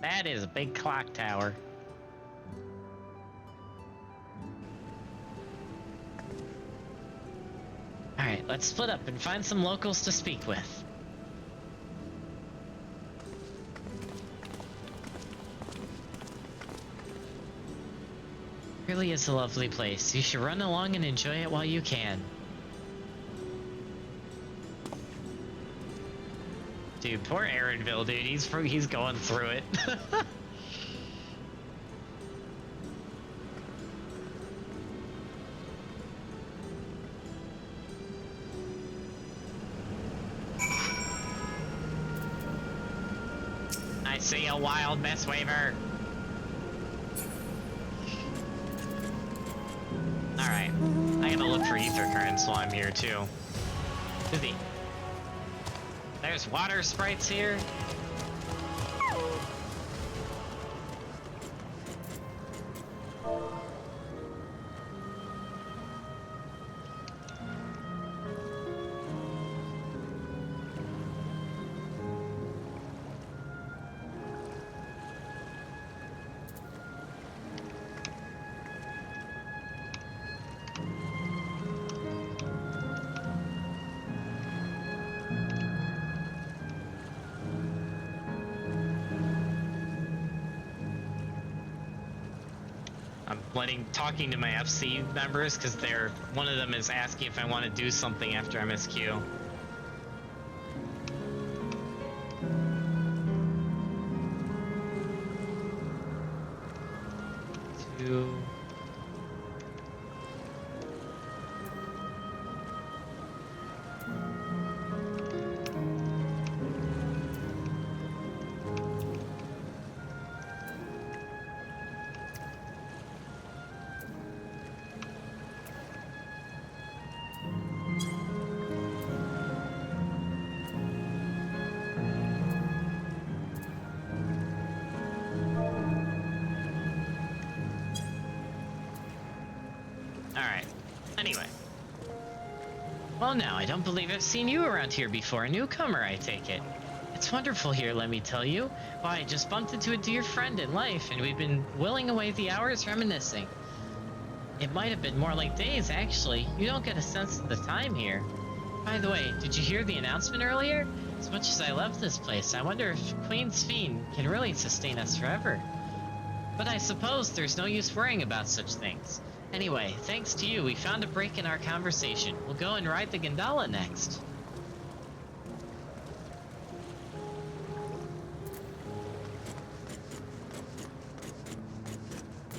That is a big clock tower. Alright, let's split up and find some locals to speak with. Really is a lovely place. You should run along and enjoy it while you can. Dude, poor Aaronville, dude. He's going through it. I see a wild Mistweaver. Alright, I gotta look for ether currents while I'm here too. There's water sprites here. Talking to my FC members because one of them is asking if I want to do something after MSQ. Anyway. Well, now, I don't believe I've seen you around here before. A newcomer, I take it. It's wonderful here, let me tell you. Why, I just bumped into a dear friend in life, and we've been whiling away the hours reminiscing. It might have been more like days, actually. You don't get a sense of the time here. By the way, did you hear the announcement earlier? As much as I love this place, I wonder if Queen's Fiend can really sustain us forever. But I suppose there's no use worrying about such things. Anyway, thanks to you, we found a break in our conversation. We'll go and ride the gondola next.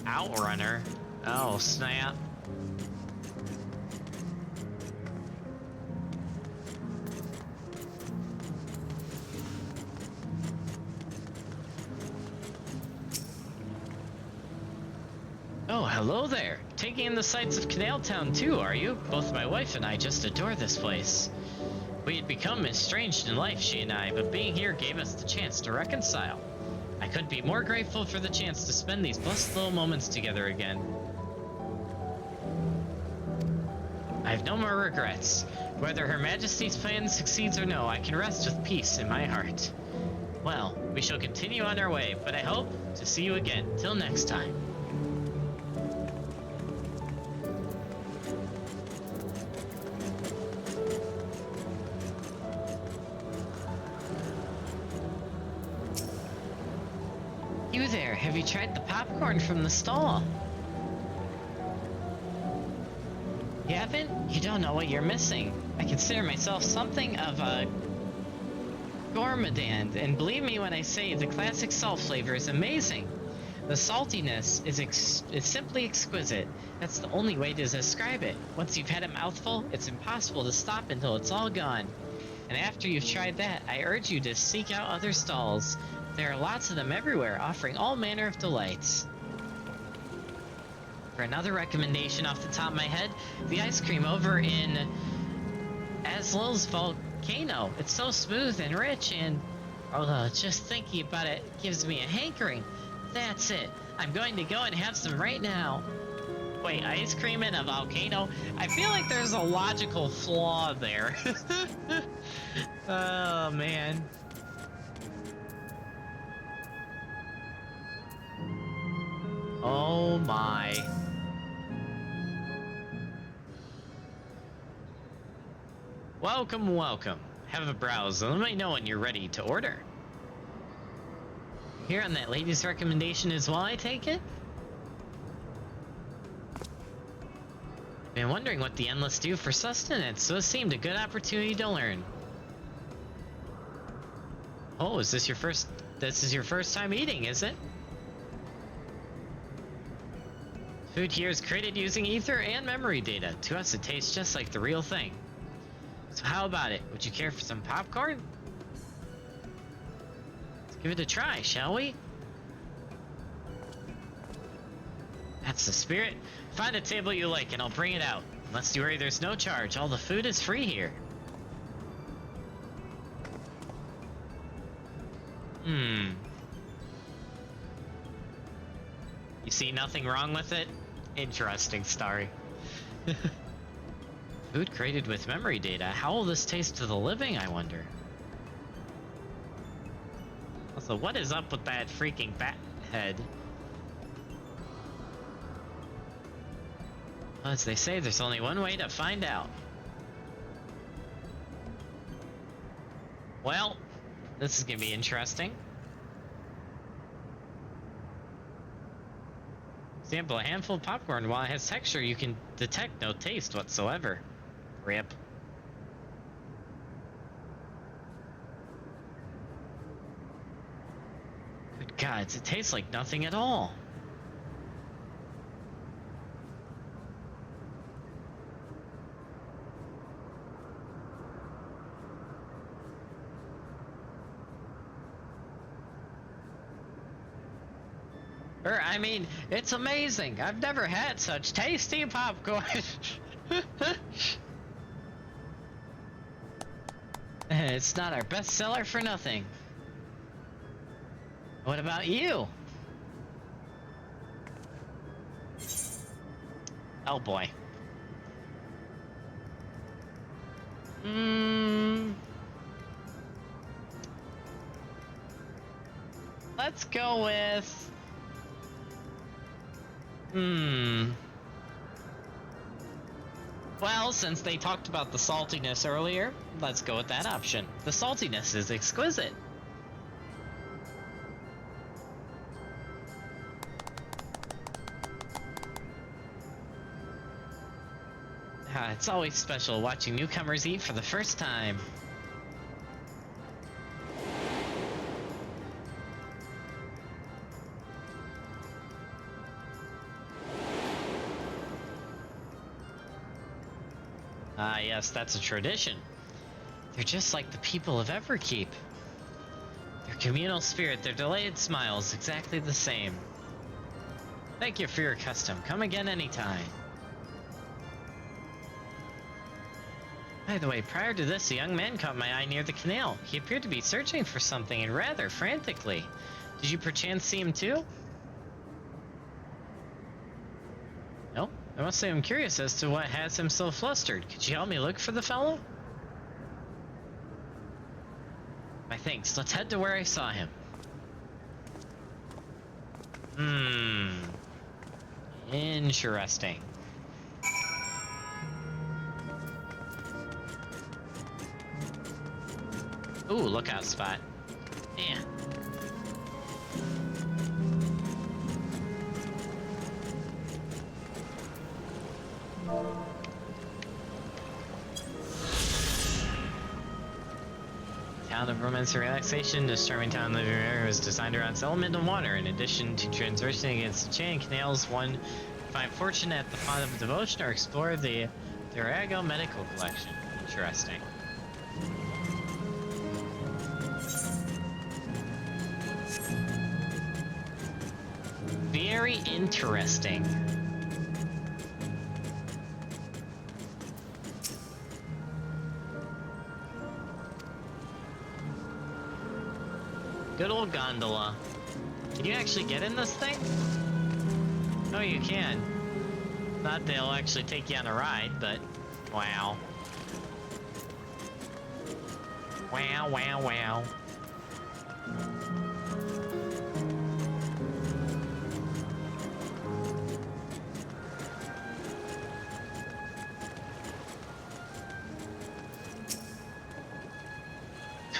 Outrunner? Oh, snap. Oh, hello there. Taking in the sights of Canal Town too, are you? Both my wife and I just adore this place. We had become estranged in life, she and I, but being here gave us the chance to reconcile. I couldn't be more grateful for the chance to spend these blessed little moments together again. I have no more regrets. Whether Her Majesty's plan succeeds or no, I can rest with peace in my heart. Well, we shall continue on our way, but I hope to see you again. Till next time. You there, have you tried the popcorn from the stall? You haven't? You don't know what you're missing. I consider myself something of a gourmand, and believe me when I say the classic salt flavor is amazing. The saltiness is simply exquisite. That's the only way to describe it. Once you've had a mouthful, it's impossible to stop until it's all gone. And after you've tried that, I urge you to seek out other stalls. There are lots of them everywhere, offering all manner of delights. For another recommendation off the top of my head, the ice cream over in Aslil's Volcano. It's so smooth and rich, and just thinking about it gives me a hankering. That's it. I'm going to go and have some right now. Wait, ice cream in a volcano? I feel like there's a logical flaw there. Oh, man. Oh my. Welcome, welcome. Have a browse and let me know when you're ready to order. Here on that lady's recommendation as well, I take it? I've been wondering what the Endless do for sustenance, so it seemed a good opportunity to learn. Oh, this is your first time eating, is it? Food here is created using ether and memory data. To us, it tastes just like the real thing. So how about it? Would you care for some popcorn? Let's give it a try, shall we? That's the spirit. Find a table you like and I'll bring it out. Unless you worry, there's no charge. All the food is free here. You see nothing wrong with it? Interesting story. Food created with memory data. How will this taste to the living, I wonder? Also, what is up with that freaking bat head? As they say, there's only one way to find out. Well, this is gonna be interesting. Example, a handful of popcorn, while it has texture, you can detect no taste whatsoever. Rip. Good God, it tastes like nothing at all. I mean, it's amazing. I've never had such tasty popcorn. It's not our best seller for nothing. What about you? Oh boy. Let's go with... Well, since they talked about the saltiness earlier, let's go with that option. The saltiness is exquisite. It's always special watching newcomers eat for the first time. Ah, yes, that's a tradition. They're just like the people of Everkeep. Their communal spirit, their delighted smiles, exactly the same. Thank you for your custom. Come again anytime. By the way, prior to this, a young man caught my eye near the canal. He appeared to be searching for something, and rather frantically. Did you perchance see him too? No? I must say I'm curious as to what has him so flustered. Could you help me look for the fellow? My thanks. Let's head to where I saw him. Interesting. Ooh, lookout spot. Yeah. Town of romance and relaxation, this charming town living area was designed around its element of water. In addition to transversing against the chain canals, one find fortune at the font of devotion or explore the Durago medical collection. Interesting. Very interesting. Good old gondola. Can you actually get in this thing? Oh, you can. Thought they'll actually take you on a ride, but wow. Wow, wow, wow.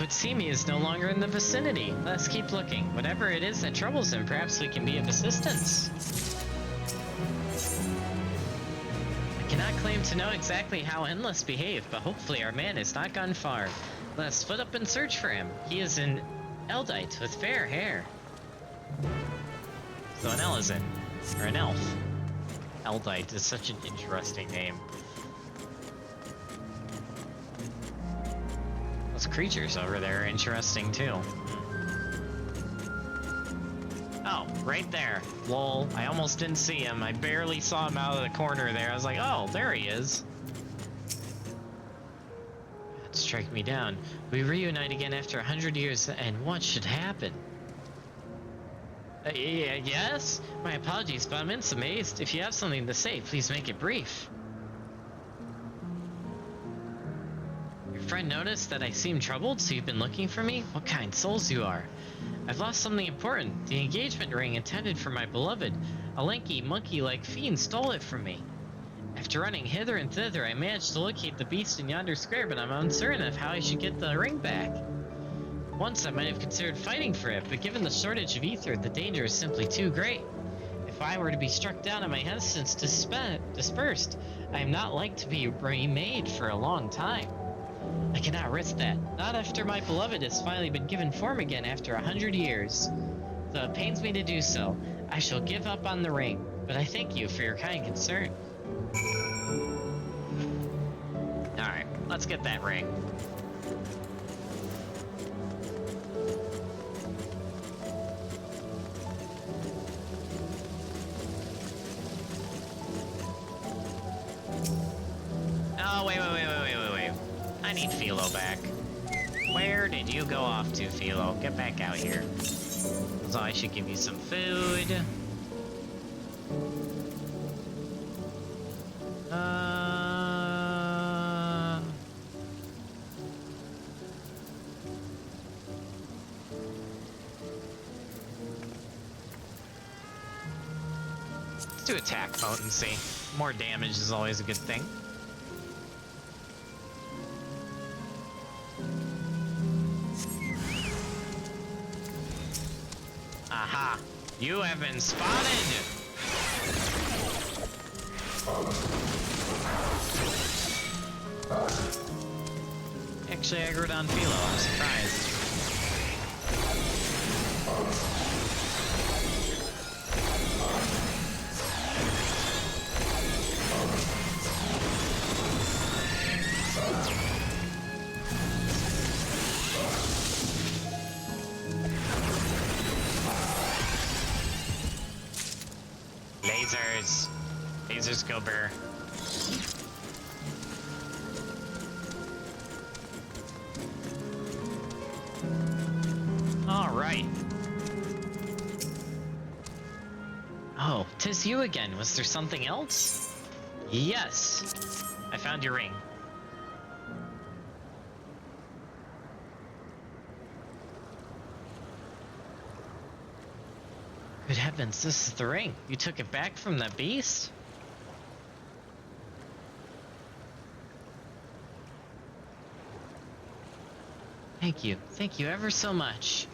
would seem he is no longer in the vicinity. Let's keep looking. Whatever it is that troubles him, perhaps we can be of assistance. I cannot claim to know exactly how Endless behaved, but hopefully our man has not gone far. Let us split up and search for him. He is an Eldite with fair hair. So an Elizin, or an elf. Eldite is such an interesting name. Those creatures over there are interesting too. Oh, right there. Lol, I almost didn't see him. I barely saw him out of the corner there. I was like, oh, there he is. That struck me down. We reunite again after 100 years, and what should happen? Yes? My apologies, but I'm in some haste. If you have something to say, please make it brief. Your friend noticed that I seemed troubled, so you've been looking for me? What kind souls you are. I've lost something important. The engagement ring intended for my beloved. A lanky, monkey-like fiend stole it from me. After running hither and thither, I managed to locate the beast in yonder square, but I'm uncertain of how I should get the ring back. Once I might have considered fighting for it, but given the shortage of ether, the danger is simply too great. If I were to be struck down and my essence dispersed, I am not like to be remade for a long time. I cannot risk that, not after my beloved has finally been given form again after 100 years. Though it pains me to do so, I shall give up on the ring, but I thank you for your kind concern. Alright, let's get that ring. Oh, wait. I need Philo back. Where did you go off to, Philo? Get back out here. So I should give you some food. Let's do attack potency. More damage is always a good thing. Aha! You have been spotted! Actually, aggroed on Philo. I'm surprised. Lasers. Laser scoper. All right. Oh, 'tis you again. Was there something else? Yes. I found your ring. Good heavens, this is the ring. You took it back from that beast? Thank you. Thank you ever so much.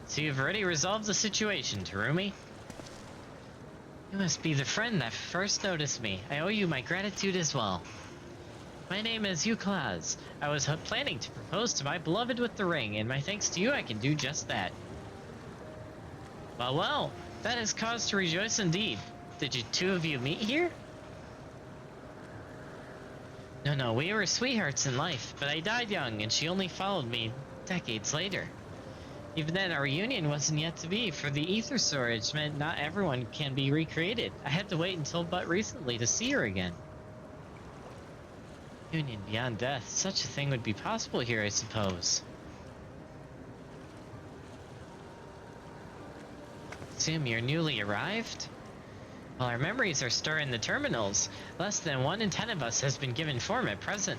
So you've already resolved the situation, Terumi? You must be the friend that first noticed me. I owe you my gratitude as well. My name is Euclaz. I was planning to propose to my beloved with the ring, and my thanks to you I can do just that. Well, that is cause to rejoice indeed. Did you two of you meet here? No, we were sweethearts in life, but I died young, and she only followed me decades later. Even then, our union wasn't yet to be, for the ether storage meant not everyone can be recreated. I had to wait until but recently to see her again. Union beyond death. Such a thing would be possible here, I suppose. Assume you're newly arrived? Well, our memories are stirring the terminals. Less than 1 in 10 of us has been given form at present.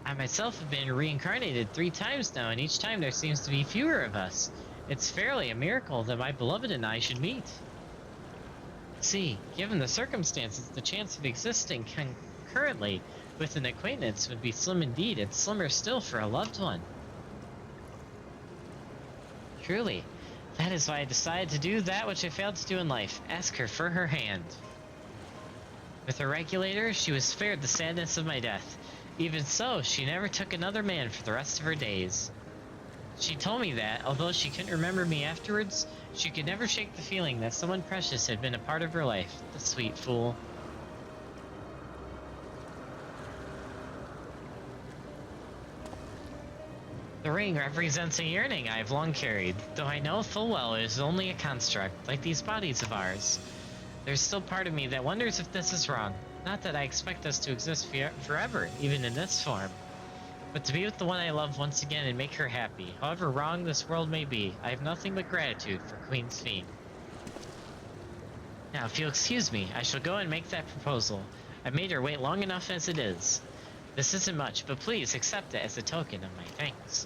I myself have been reincarnated 3 times now, and each time there seems to be fewer of us. It's fairly a miracle that my beloved and I should meet. See, given the circumstances, the chance of existing concurrently with an acquaintance would be slim indeed, and slimmer still for a loved one. Truly, that is why I decided to do that which I failed to do in life, ask her for her hand. With her regulator, she was spared the sadness of my death. Even so, she never took another man for the rest of her days. She told me that, although she couldn't remember me afterwards, she could never shake the feeling that someone precious had been a part of her life. The sweet fool. The ring represents a yearning I have long carried, though I know full well it is only a construct, like these bodies of ours. There's still part of me that wonders if this is wrong. Not that I expect us to exist forever, even in this form. But to be with the one I love once again and make her happy, however wrong this world may be, I have nothing but gratitude for Queen Sphene. Now, if you'll excuse me, I shall go and make that proposal. I've made her wait long enough as it is. This isn't much, but please accept it as a token of my thanks.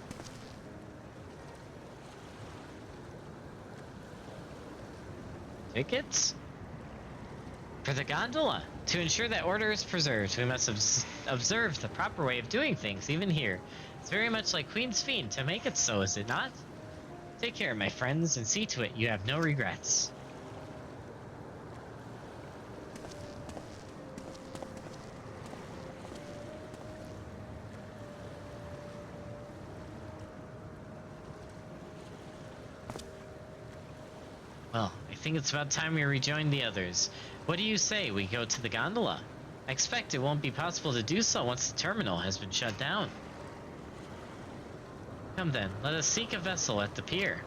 Tickets? For the gondola. To ensure that order is preserved, we must observe the proper way of doing things, even here. It's very much like Queen Sphene to make it so, is it not? Take care, my friends, and see to it you have no regrets. Well, I think it's about time we rejoin the others. What do you say we go to the gondola? I expect it won't be possible to do so once the terminal has been shut down. Come then, let us seek a vessel at the pier.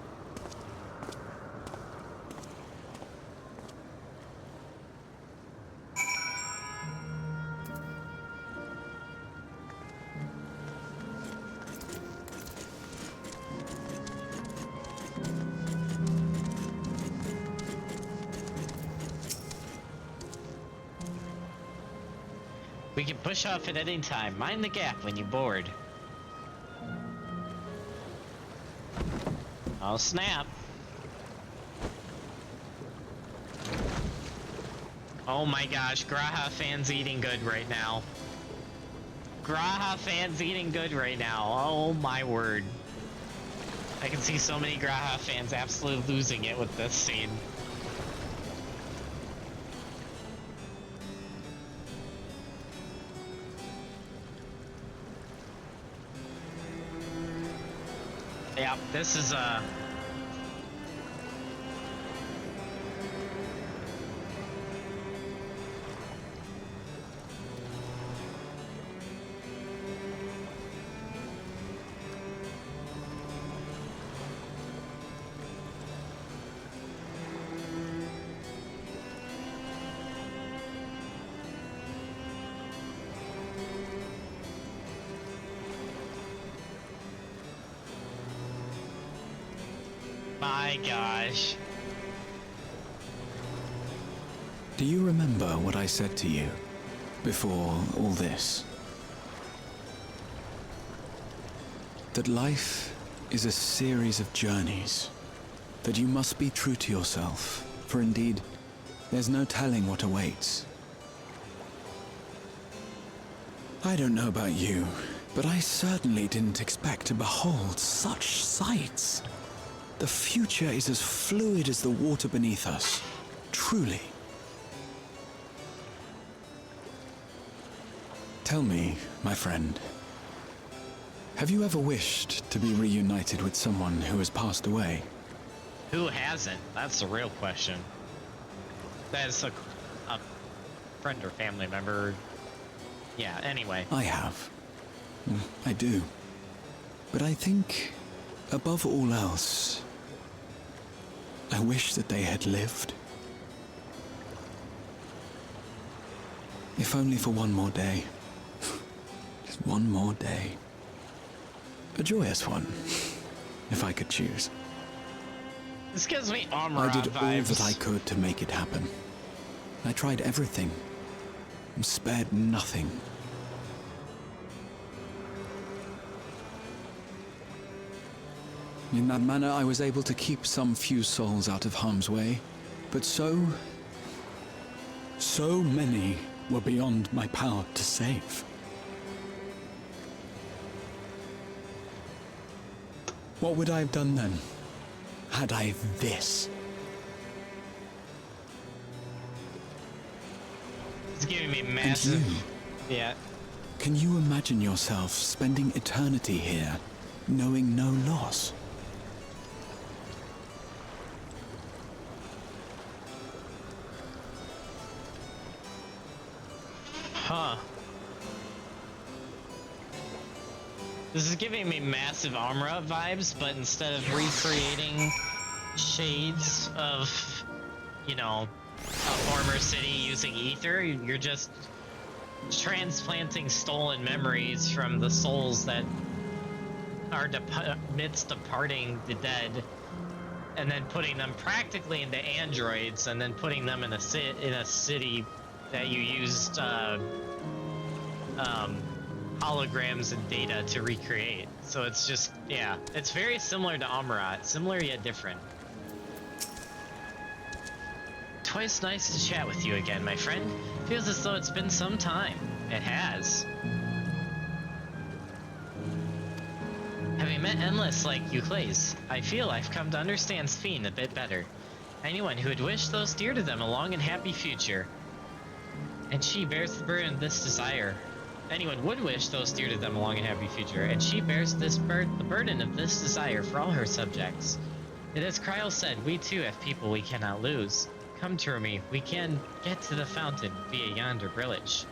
We can push off at any time. Mind the gap when you board. Oh snap. Oh my gosh, Graha fans eating good right now. Graha fans eating good right now. Oh my word. I can see so many Graha fans absolutely losing it with this scene. Yeah, this is my gosh. Do you remember what I said to you before all this? That life is a series of journeys, that you must be true to yourself, for indeed, there's no telling what awaits. I don't know about you, but I certainly didn't expect to behold such sights. The future is as fluid as the water beneath us, truly. Tell me, my friend, have you ever wished to be reunited with someone who has passed away? Who hasn't? That's the real question. That's a friend or family member. Yeah, anyway. I have. I do. But I think, above all else, I wish that they had lived. If only for one more day. Just one more day. A joyous one, if I could choose. This gives me Armor I did vibes. all that I could to make it happen. I tried everything, and spared nothing. In that manner, I was able to keep some few souls out of harm's way, but so So many were beyond my power to save. What would I have done then, had I this? It's giving me And massive... you? Yeah. Can you imagine yourself spending eternity here, knowing no loss? Huh. This is giving me massive Armra vibes, but instead of recreating shades of, you know, a former city using ether, you're just transplanting stolen memories from the souls that are amidst departing the dead, and then putting them practically into androids, and then putting them in a city that you used holograms and data to recreate. So it's just, yeah, it's very similar to Amarat, similar yet different. Twice nice to chat with you again, my friend. Feels as though it's been some time. It has. Having met Endless like Euclase, I feel I've come to understand Sphene a bit better. Anyone who would wish those dear to them a long and happy future. And she bears the burden of this desire. Anyone would wish those dear to them a long and happy future, and she bears the burden of this desire for all her subjects. Yet as Kryl said, we too have people we cannot lose. Come to me, we can get to the fountain via yonder bridge.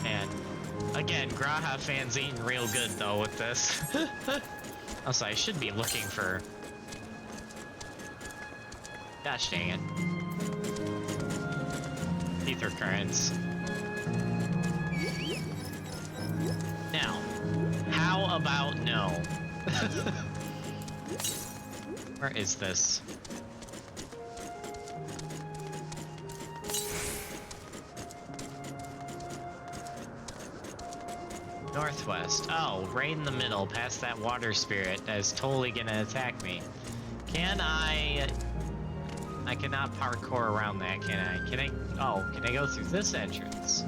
And again, Graha fans eating real good though with this. Also, I should be looking for... Gosh dang it. Ether currents. Now, how about no? Where is this? Northwest. Oh, right in the middle, past that water spirit that is totally gonna attack me. Can I cannot parkour around that, can I? Can I? Oh, can I go through this entrance?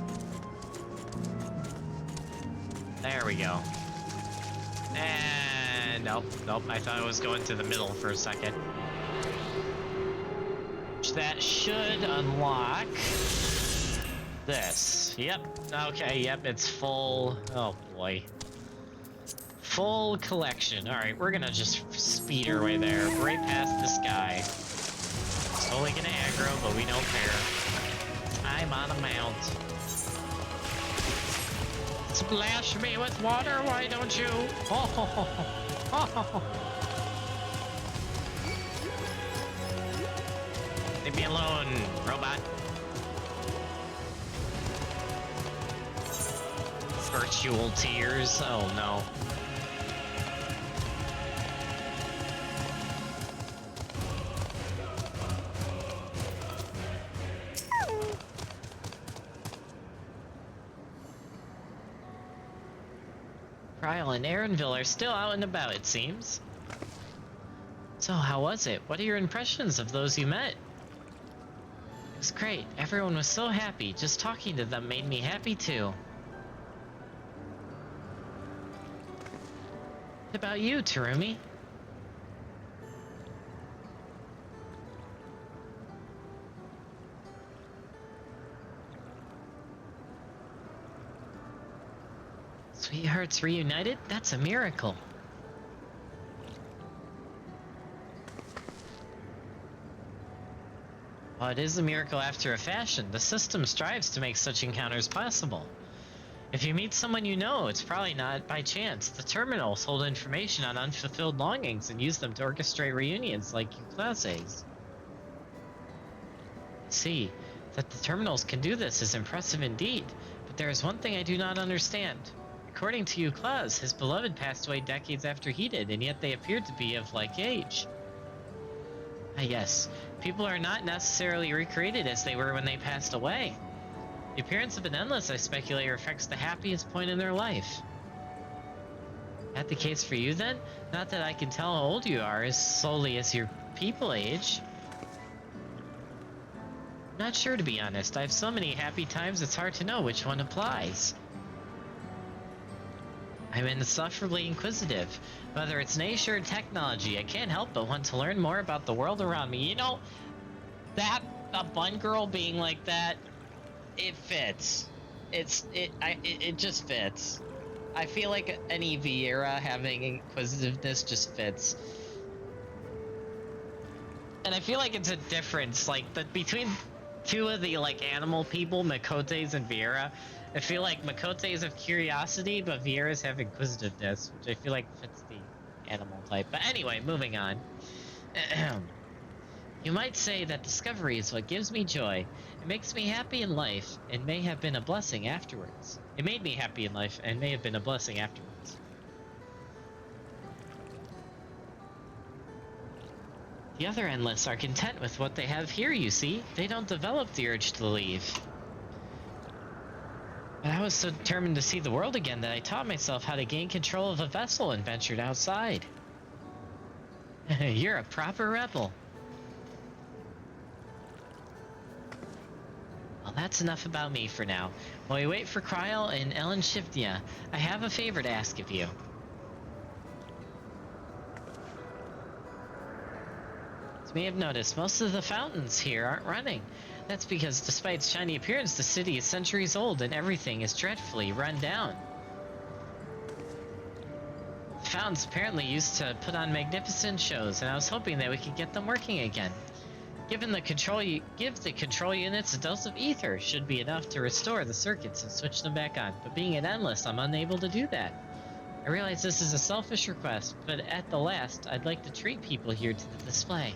There we go. And nope, I thought I was going to the middle for a second. That should unlock this. Yep. Okay, yep, it's full. Oh boy. Full collection. Alright, we're gonna just speed our way there. Right past this guy. Totally gonna aggro, but we don't care. I'm on a mount. Splash me with water, why don't you? Oh, ho, ho, ho. Oh, ho, ho. Leave me alone, robot. Virtual tears, oh no. Kryl and Erinville are still out and about, it seems. So, how was it? What are your impressions of those you met? It was great. Everyone was so happy. Just talking to them made me happy too. What about you, Terumi? Sweethearts reunited? That's a miracle. Well, it is a miracle after a fashion. The system strives to make such encounters possible. If you meet someone you know, it's probably not by chance. The terminals hold information on unfulfilled longings and use them to orchestrate reunions like Euclase's. See, that the terminals can do this is impressive indeed, but there is one thing I do not understand. According to Euclase, his beloved passed away decades after he did, and yet they appeared to be of like age. Ah yes, people are not necessarily recreated as they were when they passed away. The appearance of an endless, I speculate, reflects the happiest point in their life. That the case for you then? Not that I can tell how old you are as solely as your people age. I'm not sure, to be honest. I have so many happy times it's hard to know which one applies. I'm insufferably inquisitive. Whether it's nature or technology, I can't help but want to learn more about the world around me. You know, that a bun girl being like that, it fits. It just fits. I feel like any Vieira having inquisitiveness just fits. And I feel like it's a difference, like, between two of the, like, animal people, Makotes and Vieira. I feel like Makotes have curiosity, but Vieiras have inquisitiveness, which I feel like fits the animal type. But anyway, moving on. You might say that discovery is what gives me joy. It makes me happy in life, and may have been a blessing afterwards. It made me happy in life, and may have been a blessing afterwards. The other endless are content with what they have here, you see. They don't develop the urge to leave. But I was so determined to see the world again that I taught myself how to gain control of a vessel and ventured outside. You're a proper rebel. Well, that's enough about me for now. While we wait for Kryl and Ellen Shiftia, I have a favor to ask of you. As you may have noticed, most of the fountains here aren't running. That's because despite its shiny appearance, the city is centuries old and everything is dreadfully run down. The fountains apparently used to put on magnificent shows, and I was hoping that we could get them working again. Give the control units a dose of ether should be enough to restore the circuits and switch them back on, but being an endless, I'm unable to do that. I realize this is a selfish request, but at the last, I'd like to treat people here to the display.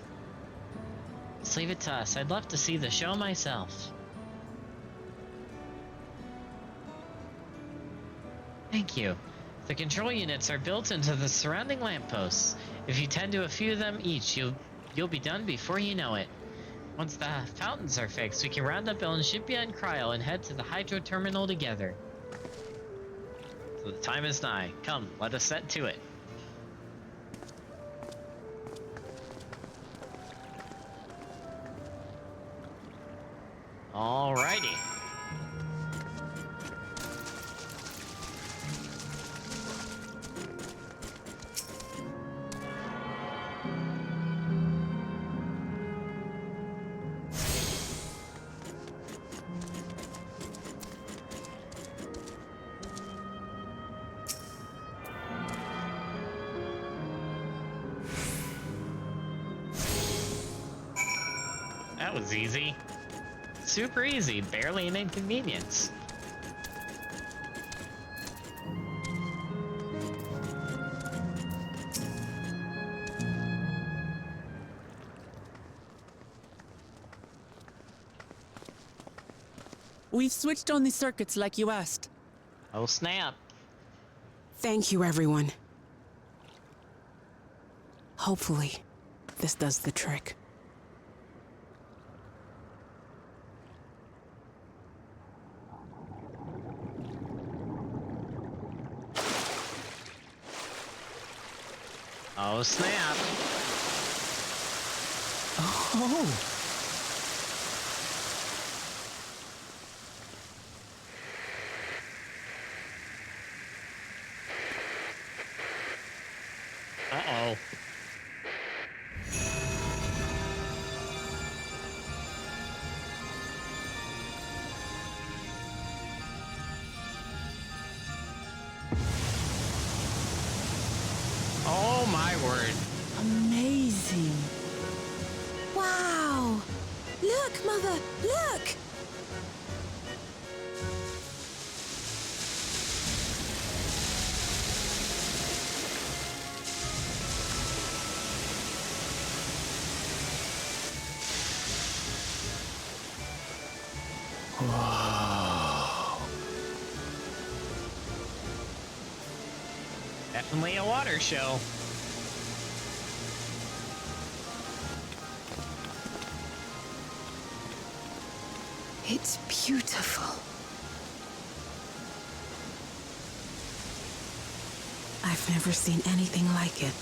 Just leave it to us. I'd love to see the show myself. Thank you. The control units are built into the surrounding lampposts. If you tend to a few of them each, you'll be done before you know it. Once the fountains are fixed, we can round up Elenshipia and Kryl and head to the hydro terminal together. So the time is nigh. Come, let us set to it. Alrighty. That was easy. Super easy, barely an inconvenience. We've switched on the circuits like you asked. Oh snap. Thank you, everyone. Hopefully, this does the trick. Oh snap. Oh! Uh-oh. Oh my word. Amazing. Wow! Look, Mother! Look! Wow. Definitely a water show. It's beautiful. I've never seen anything like it.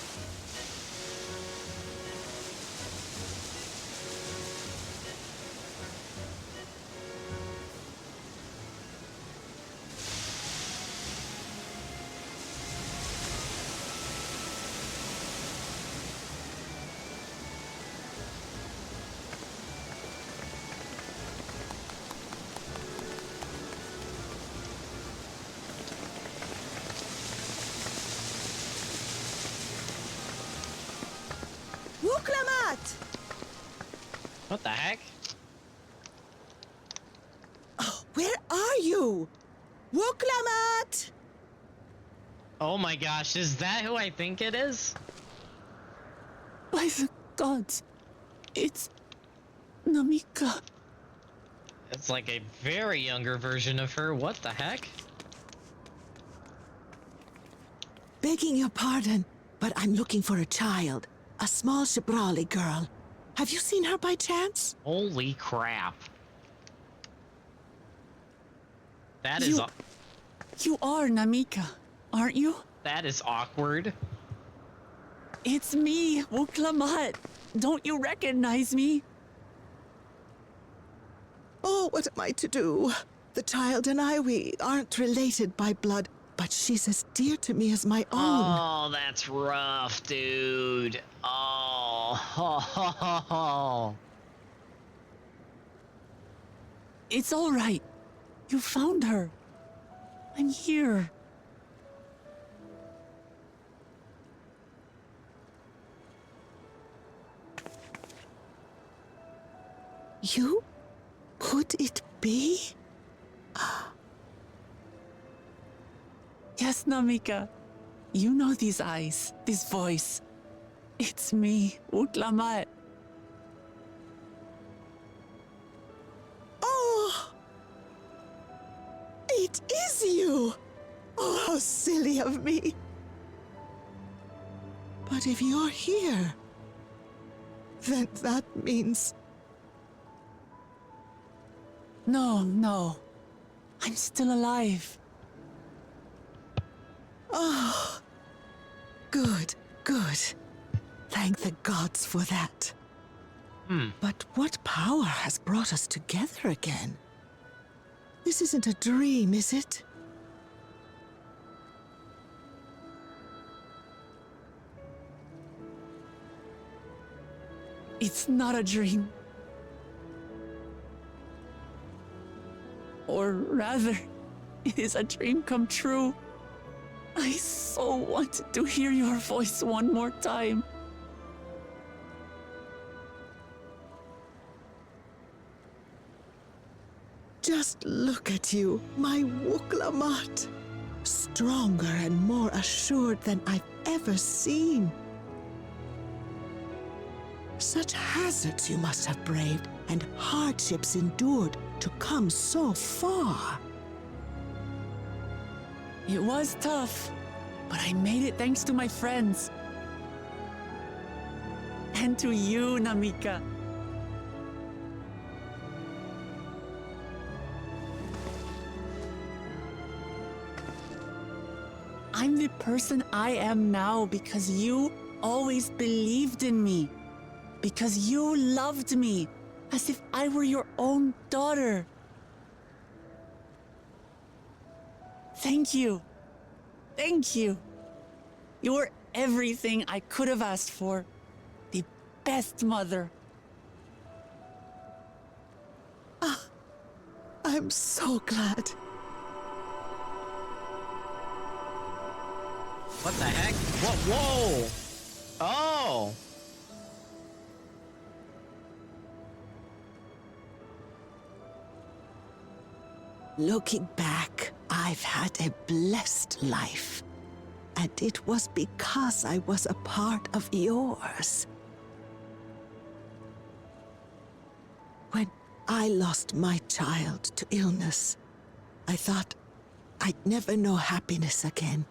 What the heck? Oh, where are you? Wuklamat! Oh my gosh, is that who I think it is? By the gods, it's Namika. It's like a very younger version of her. What the heck? Begging your pardon, but I'm looking for a child. A small Shibrali girl. Have you seen her by chance? Holy crap. That is You are Namika, aren't you? that is awkward. It's me, Wuklamat. Don't you recognize me? Oh, what am I to do? The child and I, we aren't related by blood, but she's as dear to me as my own. Oh, that's rough, dude. Oh. It's all right. You found her. I'm here. You? Could it be? Yes, Namika. You know these eyes, this voice. It's me, Wuklamat. Oh! It is you! Oh, how silly of me. But if you're here, then that means... No. I'm still alive. Oh, good. Thank the gods for that. But what power has brought us together again? This isn't a dream, is it? It's not a dream. Or rather, it is a dream come true. I so wanted to hear your voice one more time. Just look at you, my Wuklamat. Stronger and more assured than I've ever seen. Such hazards you must have braved and hardships endured to come so far. It was tough, but I made it thanks to my friends. And to you, Namika. I'm the person I am now because you always believed in me. Because you loved me as if I were your own daughter. Thank you. Thank you. You're everything I could have asked for. The best mother. I'm so glad. What the heck? Whoa! Oh! Looking back, I've had a blessed life. And it was because I was a part of yours. When I lost my child to illness, I thought I'd never know happiness again.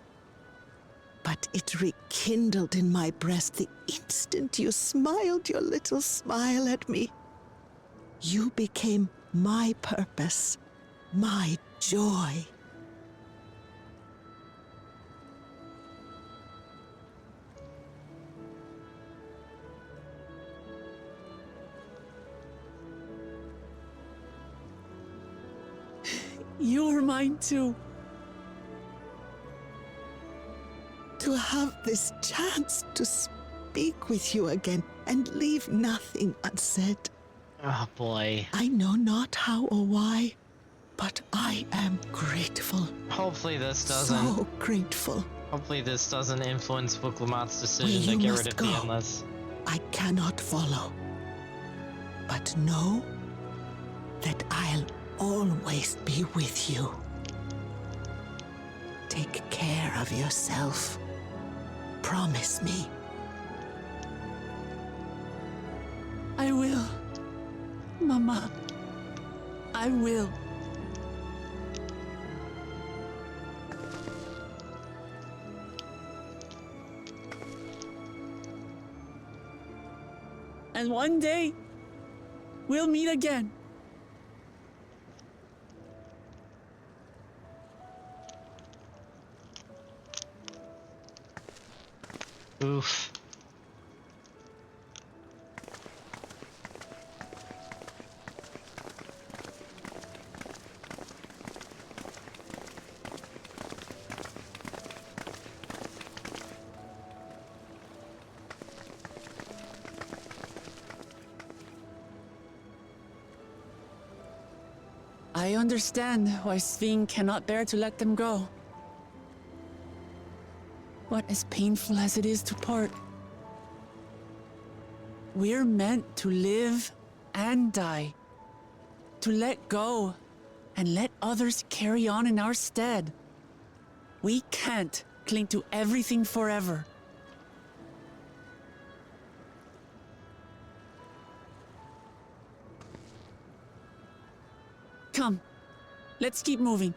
But it rekindled in my breast the instant you smiled your little smile at me. You became my purpose, my joy. You're mine too. To have this chance to speak with you again and leave nothing unsaid. Oh boy. I know not how or why, but I am grateful. Hopefully this doesn't. So grateful. Hopefully this doesn't influence Wuklamat's Where decision to you get must rid of go. the Endless. I cannot follow. But know that I'll always be with you. Take care of yourself. Promise me. I will. Mama. I will. And one day, we'll meet again. Oof. I understand why Sving cannot bear to let them go. But as painful as it is to part, we're meant to live and die. To let go and let others carry on in our stead. We can't cling to everything forever. Come, let's keep moving.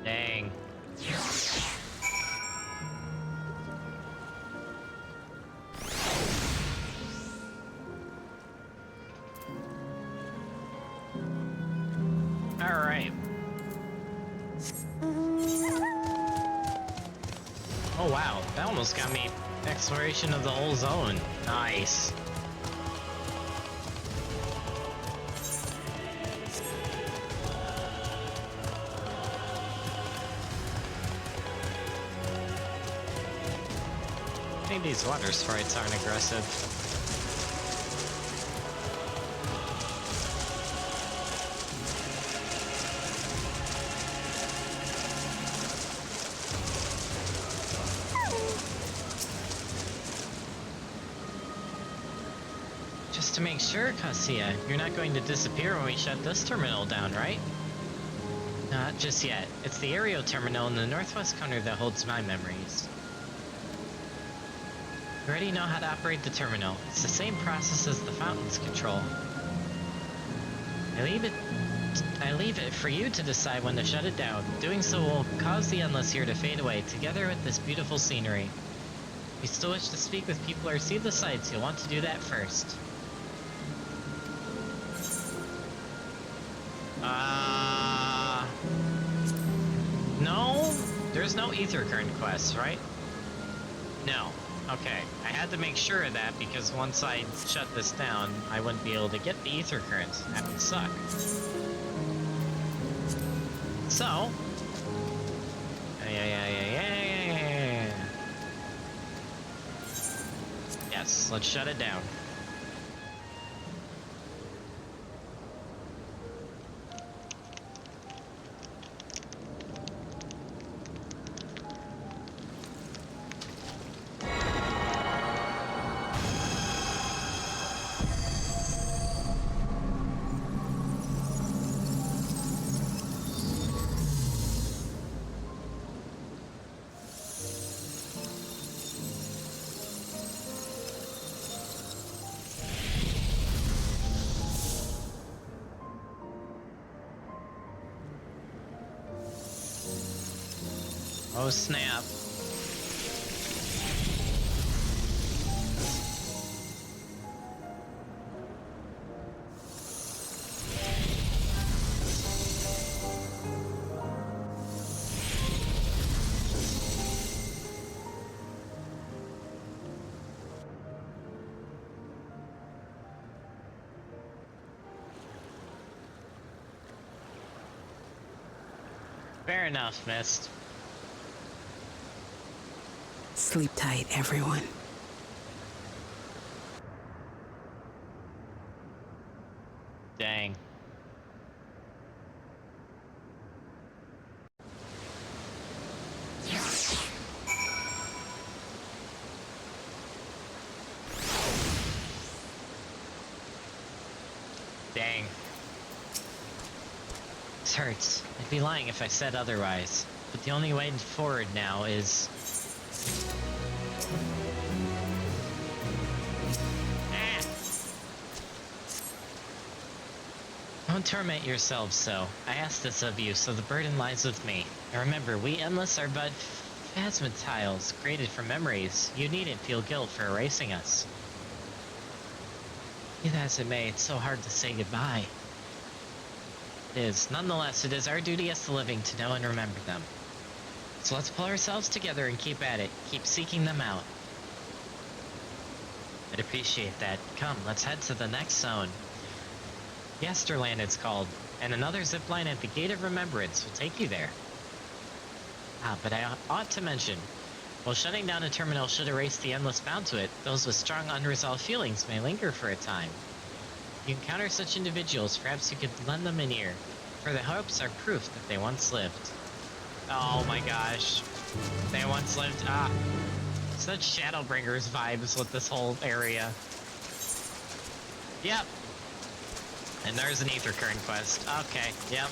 Dang. All right. Oh wow, that almost got me exploration of the whole zone. Nice. I think these water sprites aren't aggressive. Just to make sure, Cassia, you're not going to disappear when we shut this terminal down, right? Not just yet. It's the aerial terminal in the northwest corner that holds my memories. You already know how to operate the terminal. It's the same process as the fountain's control. I leave it for you to decide when to shut it down. Doing so will cause the endless here to fade away, together with this beautiful scenery. If you still wish to speak with people or see the sights, you'll want to do that first. No? There's no ether current quests, right? No. Okay. I had to make sure of that because once I shut this down, I wouldn't be able to get the ether currents. That would suck. So... Yeah. Yes, let's shut it down. Oh snap. Fair enough, Mist. Sleep tight, everyone. Dang. hurts. I'd be lying if I said otherwise. But the only way forward now is... Ah! Don't torment yourselves so. I ask this of you, so the burden lies with me. And remember, we Endless are but phasmatiles created from memories. You needn't feel guilt for erasing us. Be that as it may, it's so hard to say goodbye. It is. Nonetheless, it is our duty as the living to know and remember them. So let's pull ourselves together and keep at it. Keep seeking them out. I'd appreciate that. Come, let's head to the next zone. Yesterland it's called, and another zipline at the Gate of Remembrance will take you there. Ah, but I ought to mention, while shutting down a terminal should erase the endless bound to it, those with strong unresolved feelings may linger for a time. If you encounter such individuals, perhaps you could lend them an ear, for their hopes are proof that they once lived. Oh my gosh. They once lived. Ah. Such Shadowbringers vibes with this whole area. Yep. And there's an Ether Current quest. Okay, yep.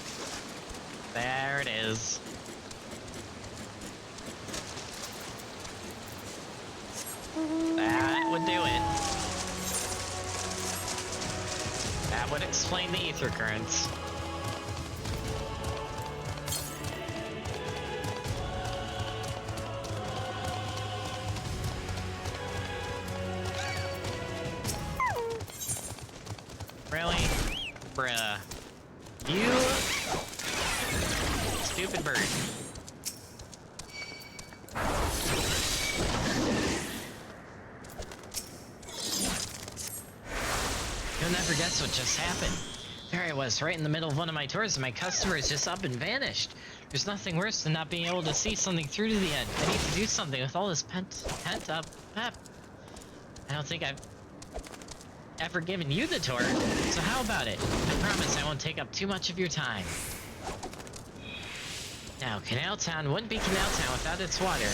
There it is. That would do it. That would explain the Ether Currents. Really? Bruh. You... stupid bird. You'll never guess what just happened. There I was, right in the middle of one of my tours, and my customer is just up and vanished. There's nothing worse than not being able to see something through to the end. I need to do something with all this pent up pep. I don't think I've ever given you the tour, so how about it? I promise I won't take up too much of your time. Now, Canal Town wouldn't be Canal Town without its water,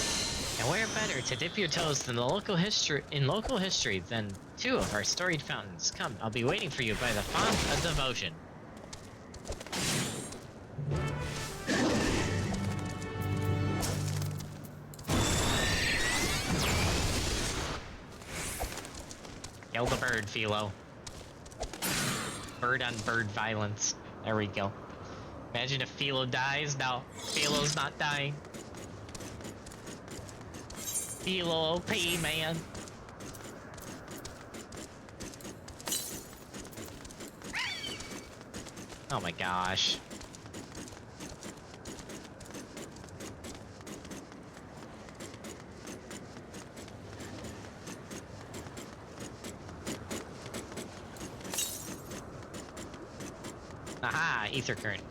and where better to dip your toes than local history than two of our storied fountains. Come, I'll be waiting for you by the font of devotion. Kill the bird, Philo. Bird on bird violence. There we go. Imagine if Philo dies. No, Philo's not dying. Philo OP, man. Oh my gosh. Aha, Ether Current.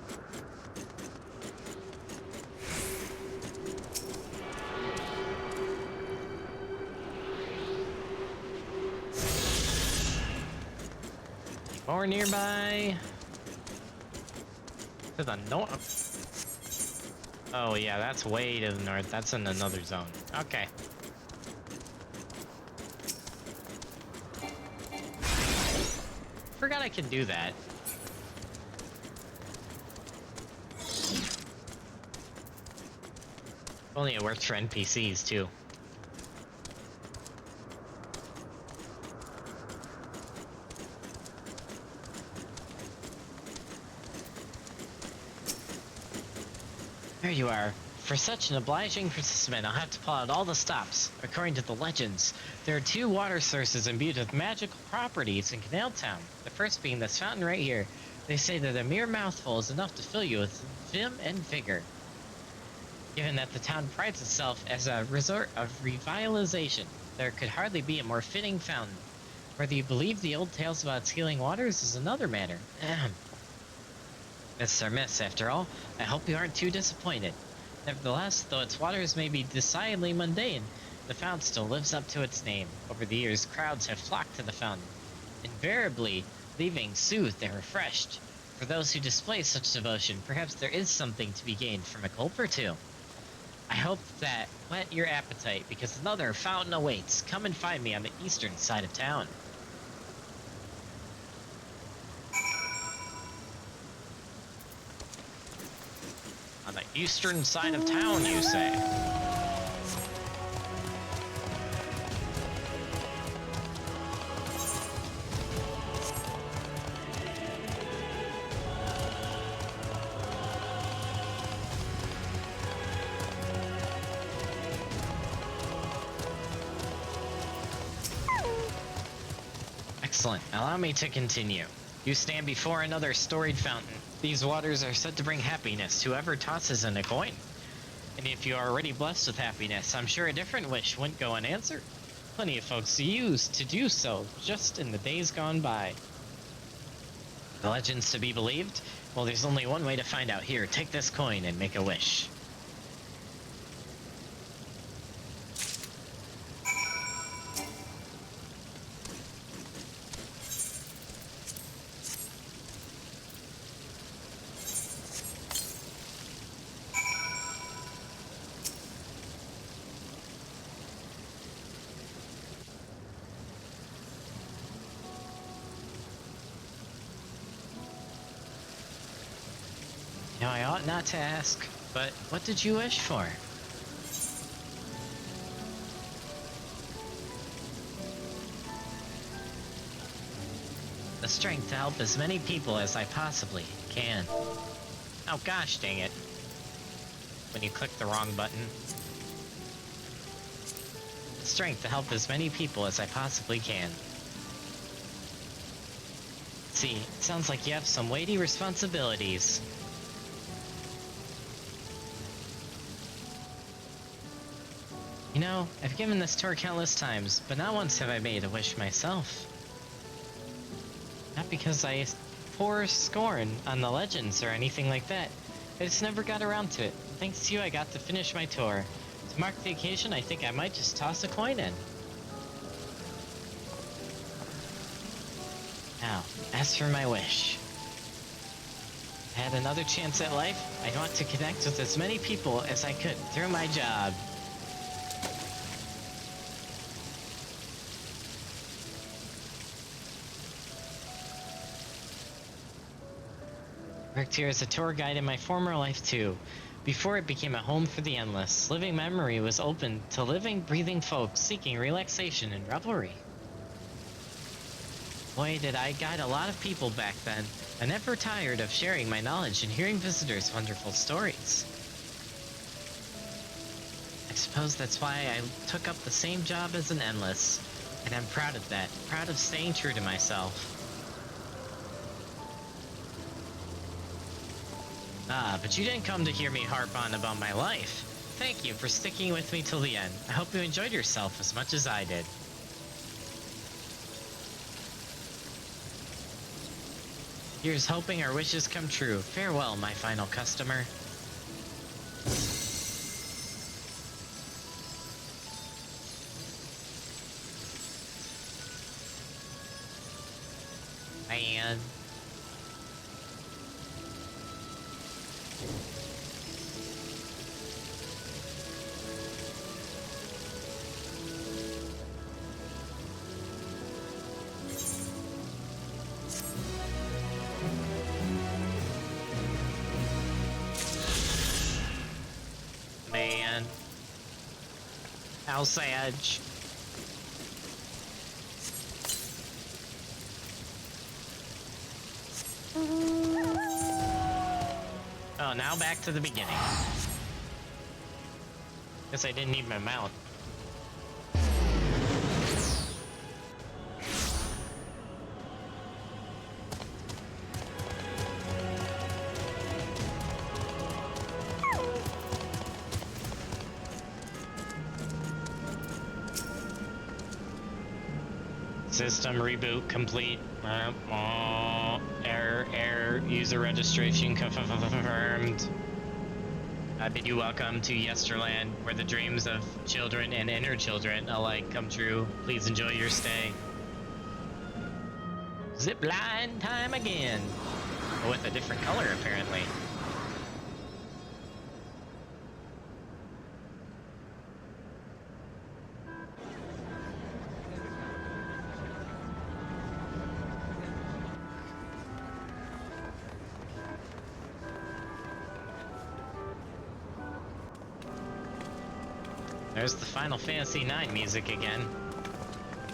More nearby. To the north. Oh yeah, that's way to the north. That's in another zone. Okay. Forgot I could do that. Only it works for NPCs too. There you are. For such an obliging participant, I'll have to pull out all the stops. According to the legends, there are two water sources imbued with magical properties in Canal Town. The first being this fountain right here. They say that a mere mouthful is enough to fill you with vim and vigor. Given that the town prides itself as a resort of revitalization, there could hardly be a more fitting fountain. Whether you believe the old tales about its healing waters is another matter. Miss or miss, after all, I hope you aren't too disappointed. Nevertheless, though its waters may be decidedly mundane, the fountain still lives up to its name. Over the years, crowds have flocked to the fountain, invariably leaving soothed and refreshed. For those who display such devotion, perhaps there is something to be gained from a gulp or two. I hope that whet your appetite, because another fountain awaits. Come and find me on the eastern side of town. Eastern side of town, you say? Excellent. Allow me to continue. You stand before another storied fountain. These waters are said to bring happiness to whoever tosses in a coin. And if you are already blessed with happiness, I'm sure a different wish wouldn't go unanswered. Plenty of folks used to do so just in the days gone by. The legends to be believed? Well, there's only one way to find out. Here, take this coin and make a wish. Now, I ought not to ask, but what did you wish for? The strength to help as many people as I possibly can. Oh gosh dang it. When you click the wrong button. The strength to help as many people as I possibly can. See, it sounds like you have some weighty responsibilities. You know, I've given this tour countless times, but not once have I made a wish myself. Not because I pour scorn on the legends or anything like that. I just never got around to it. Thanks to you, I got to finish my tour. To mark the occasion, I think I might just toss a coin in. Now, as for my wish. If I had another chance at life, I'd want to connect with as many people as I could through my job. Worked here as a tour guide in my former life too. Before it became a home for the endless, Living Memory was open to living, breathing folks seeking relaxation and revelry. Boy, did I guide a lot of people back then. I never tired of sharing my knowledge and hearing visitors' wonderful stories. I suppose that's why I took up the same job as an endless, and I'm proud of that, proud of staying true to myself. Ah, but you didn't come to hear me harp on about my life. Thank you for sticking with me till the end. I hope you enjoyed yourself as much as I did. Here's hoping our wishes come true. Farewell, my final customer. And man, how sad. Oh, now back to the beginning. Guess I didn't need my mount. System reboot complete. Error. User registration confirmed. I bid you welcome to Yesterland, where the dreams of children and inner children alike come true. Please enjoy your stay. Zipline time again. With a different color, apparently. There's the Final Fantasy IX music again.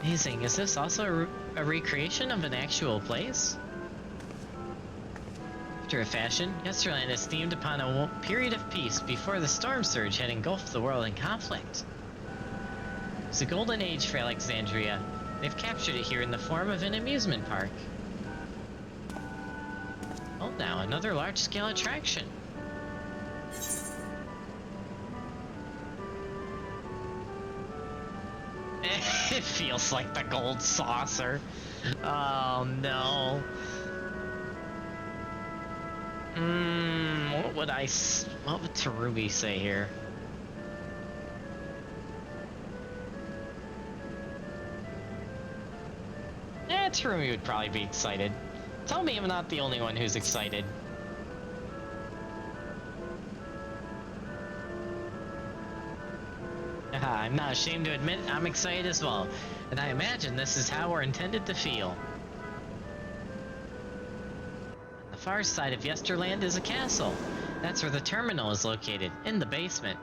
Amazing. Is this also a recreation of an actual place? After a fashion, Yesterland is themed upon a period of peace before the storm surge had engulfed the world in conflict. It's a golden age for Alexandria. They've captured it here in the form of an amusement park. Oh, now another large-scale attraction. It feels like the gold saucer. Oh no. What would Terubi say here? Terubi would probably be excited. Tell me I'm not the only one who's excited. I'm not ashamed to admit I'm excited as well, and I imagine this is how we're intended to feel. On the far side of Yesterland is a castle. That's where the terminal is located, in the basement.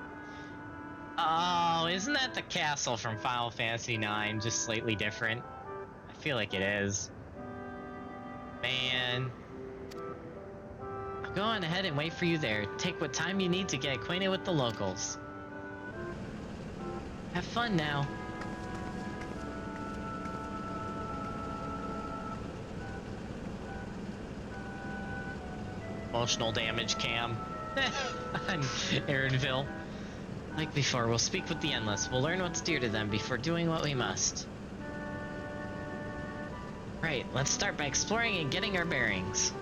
Oh, isn't that the castle from Final Fantasy IX, just slightly different? I feel like it is. Man. I'll go on ahead and wait for you there. Take what time you need to get acquainted with the locals. Have fun now. Emotional damage cam. On Aaronville. Like before, we'll speak with the Endless. We'll learn what's dear to them before doing what we must. Right, let's start by exploring and getting our bearings.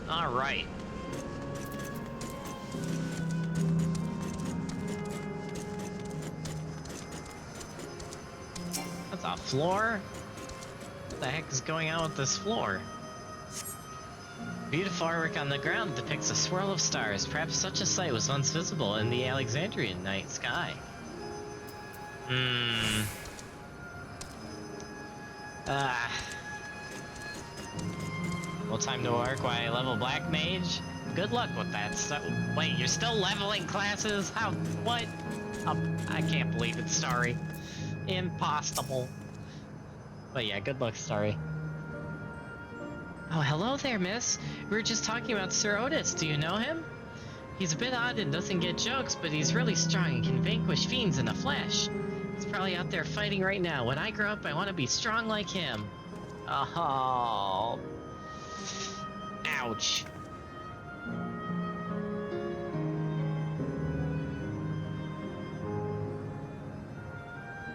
All right. That's a floor? What the heck is going on with this floor? Beautiful artwork on the ground depicts a swirl of stars. Perhaps such a sight was once visible in the Alexandrian night sky. Well, time to work while I level Black Mage. Good luck with that. So, wait, you're still leveling classes? How? What? I can't believe it, Starry. Impossible. But yeah, good luck, Starry. Oh, hello there, miss. We were just talking about Sir Otis. Do you know him? He's a bit odd and doesn't get jokes, but he's really strong and can vanquish fiends in a flash. He's probably out there fighting right now. When I grow up, I want to be strong like him. Oh. Ouch.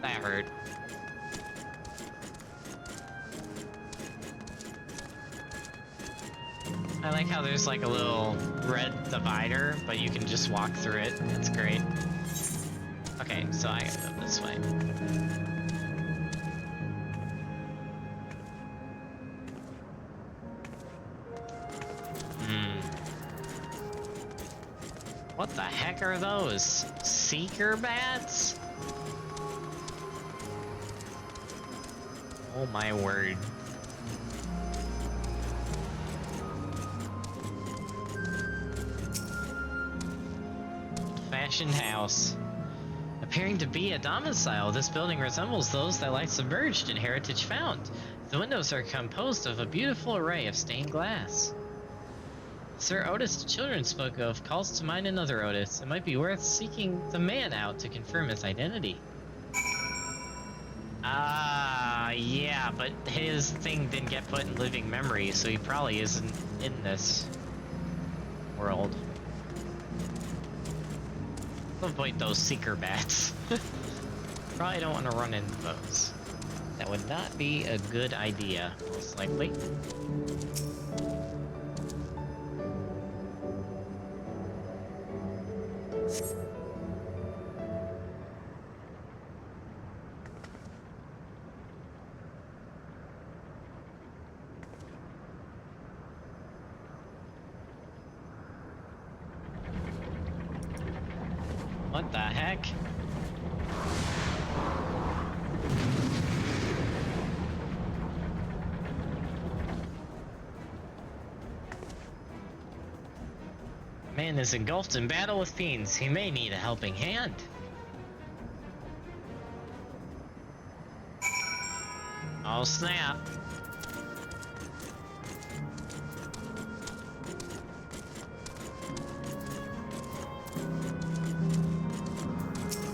That hurt. I like how there's like a little red divider, but you can just walk through it. That's great. Okay, so I gotta go this way. What the heck are those? Seeker bats? Oh my word. Fashioned house. Appearing to be a domicile, this building resembles those that lie submerged in Heritage Found. The windows are composed of a beautiful array of stained glass. Sir Otis the children spoke of calls to mind another Otis. It might be worth seeking the man out to confirm his identity. Yeah, but his thing didn't get put in living memory, so he probably isn't in this world. Avoid those seeker bats. Probably don't want to run into those. That would not be a good idea, most likely. What the heck? Man is engulfed in battle with fiends. He may need a helping hand. Oh snap.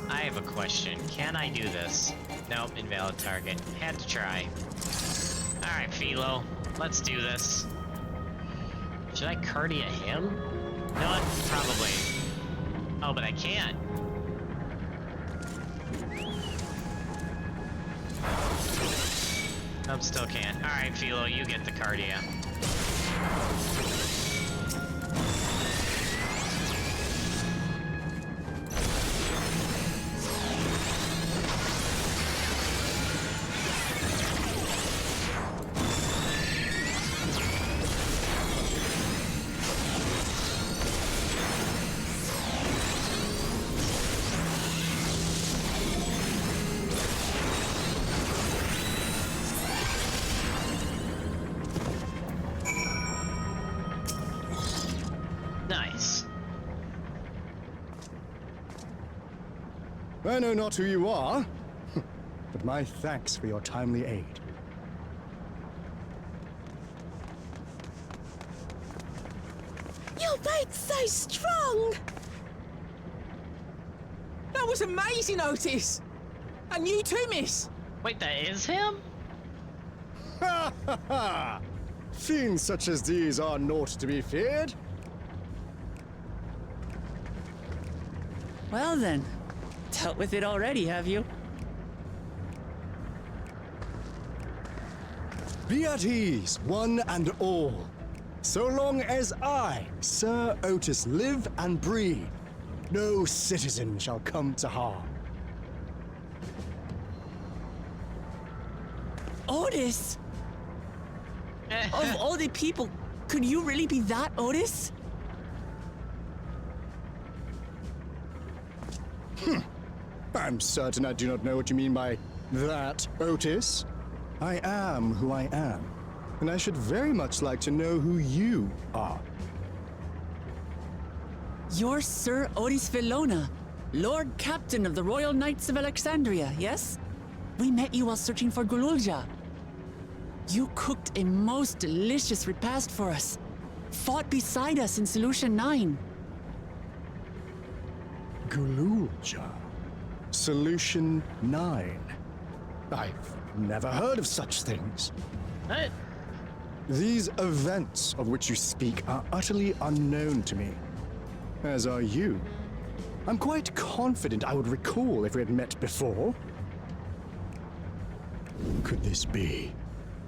I have a question. Can I do this? Nope, invalid target. Had to try. Alright, Philo. Let's do this. Should I cardia him? You know what? Probably. Oh, but I can't. Nope, still can't. Alright, Philo, you get the cardia. Nice. I know not who you are, but my thanks for your timely aid. Your fate's so strong! That was amazing, Otis! And you too, miss! Wait, that is him? Ha ha ha! Fiends such as these are naught to be feared. Well then, dealt with it already, have you? Be at ease, one and all. So long as I, Sir Otis, live and breathe, no citizen shall come to harm. Otis! Of all the people, could you really be that Otis? I'm certain I do not know what you mean by that, Otis. I am who I am, and I should very much like to know who you are. You're Sir Otis Villona, Lord Captain of the Royal Knights of Alexandria, yes? We met you while searching for Gululja. You cooked a most delicious repast for us, fought beside us in Solution 9. Gululja. Solution 9. I've never heard of such things. What? These events of which you speak are utterly unknown to me, as are you. I'm quite confident I would recall if we had met before. Could this be?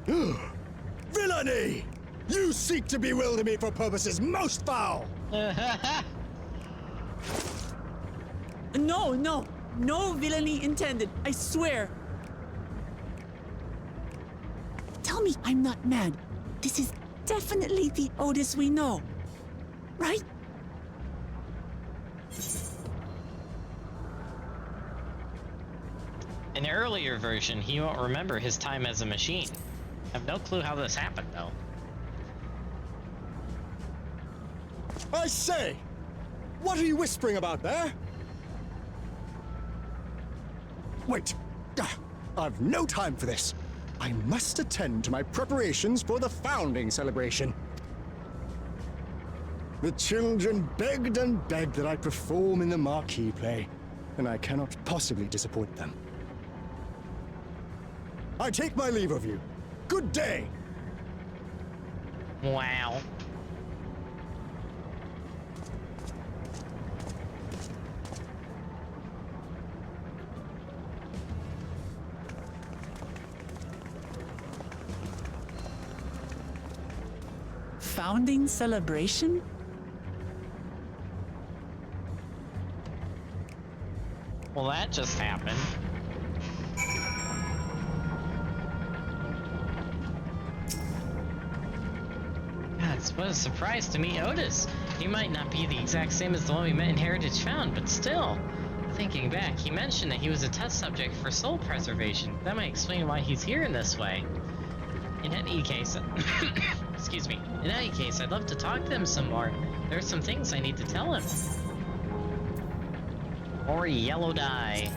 Villainy! You seek to bewilder me for purposes most foul! No villainy intended, I swear. Tell me I'm not mad. This is definitely the Otis we know, right? In an earlier version, he won't remember his time as a machine. I have no clue how this happened, though. I say! What are you whispering about there? Wait! I've no time for this. I must attend to my preparations for the founding celebration. The children begged and begged that I perform in the marquee play, and I cannot possibly disappoint them. I take my leave of you. Good day! Wow. Founding celebration? Well, that just happened. God, what a surprise to meet Otis. He might not be the exact same as the one we met in Heritage Found, but still. Thinking back, he mentioned that he was a test subject for soul preservation. That might explain why he's here in this way. In any case, excuse me. In any case, I'd love to talk to him some more. There's some things I need to tell him. Or yellow dye.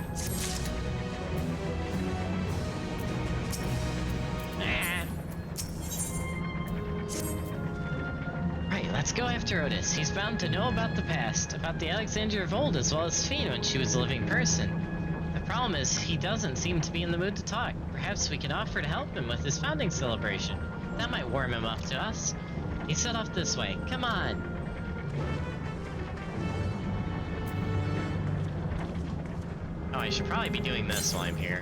Ah. Right, let's go after Otis. He's bound to know about the past, about the Alexandria of old, as well as Fiend when she was a living person. The problem is, he doesn't seem to be in the mood to talk. Perhaps we can offer to help him with his founding celebration. That might warm him up to us. He set off this way. Come on. Oh, I should probably be doing this while I'm here.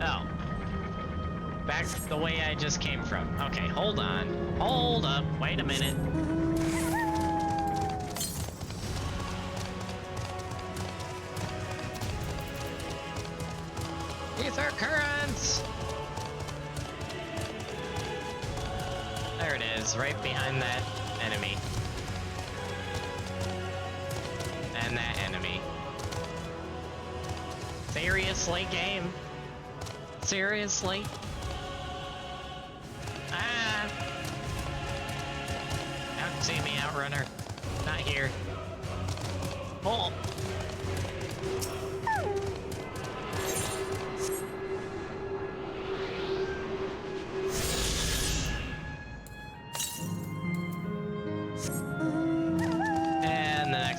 Oh. Back the way I just came from. Okay, hold on. Hold up. Wait a minute. Ether currents! There it is, right behind that enemy. And that enemy. Seriously, game? Seriously? Ah! Don't see me, Outrunner. Not here. Pull!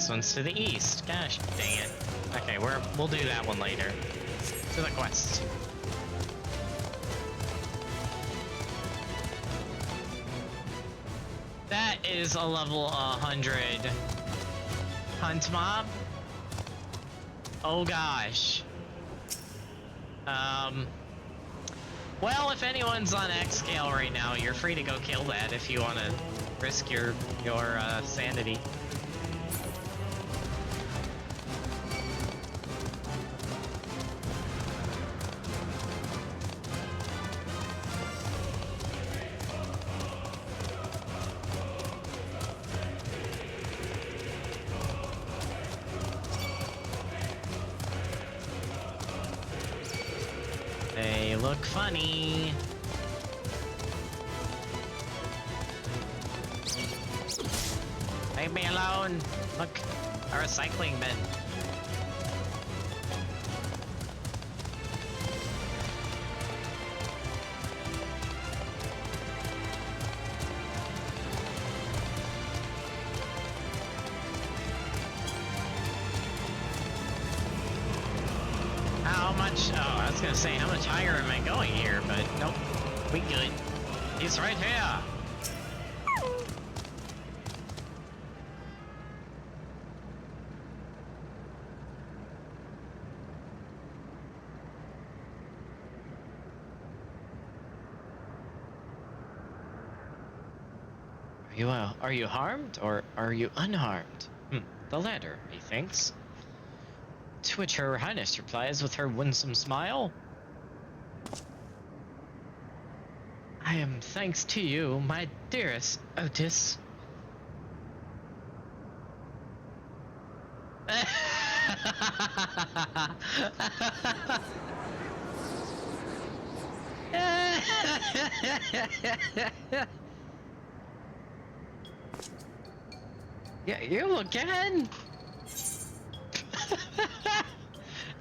One's to the east. Gosh dang it. Okay, we'll do that one later. To the quest. That is a level 100 hunt mob. Oh gosh. Well, if anyone's on X scale right now, you're free to go kill that if you want to risk your sanity. They look funny. Leave me alone. Look, a recycling bin. How much? Oh, I was gonna say, how much higher am I going here? But nope, we good. He's right here. Are you harmed or are you unharmed? The latter, methinks. To which Her Highness replies with her winsome smile. I am thanks to you, my dearest Otis. Yeah, you again?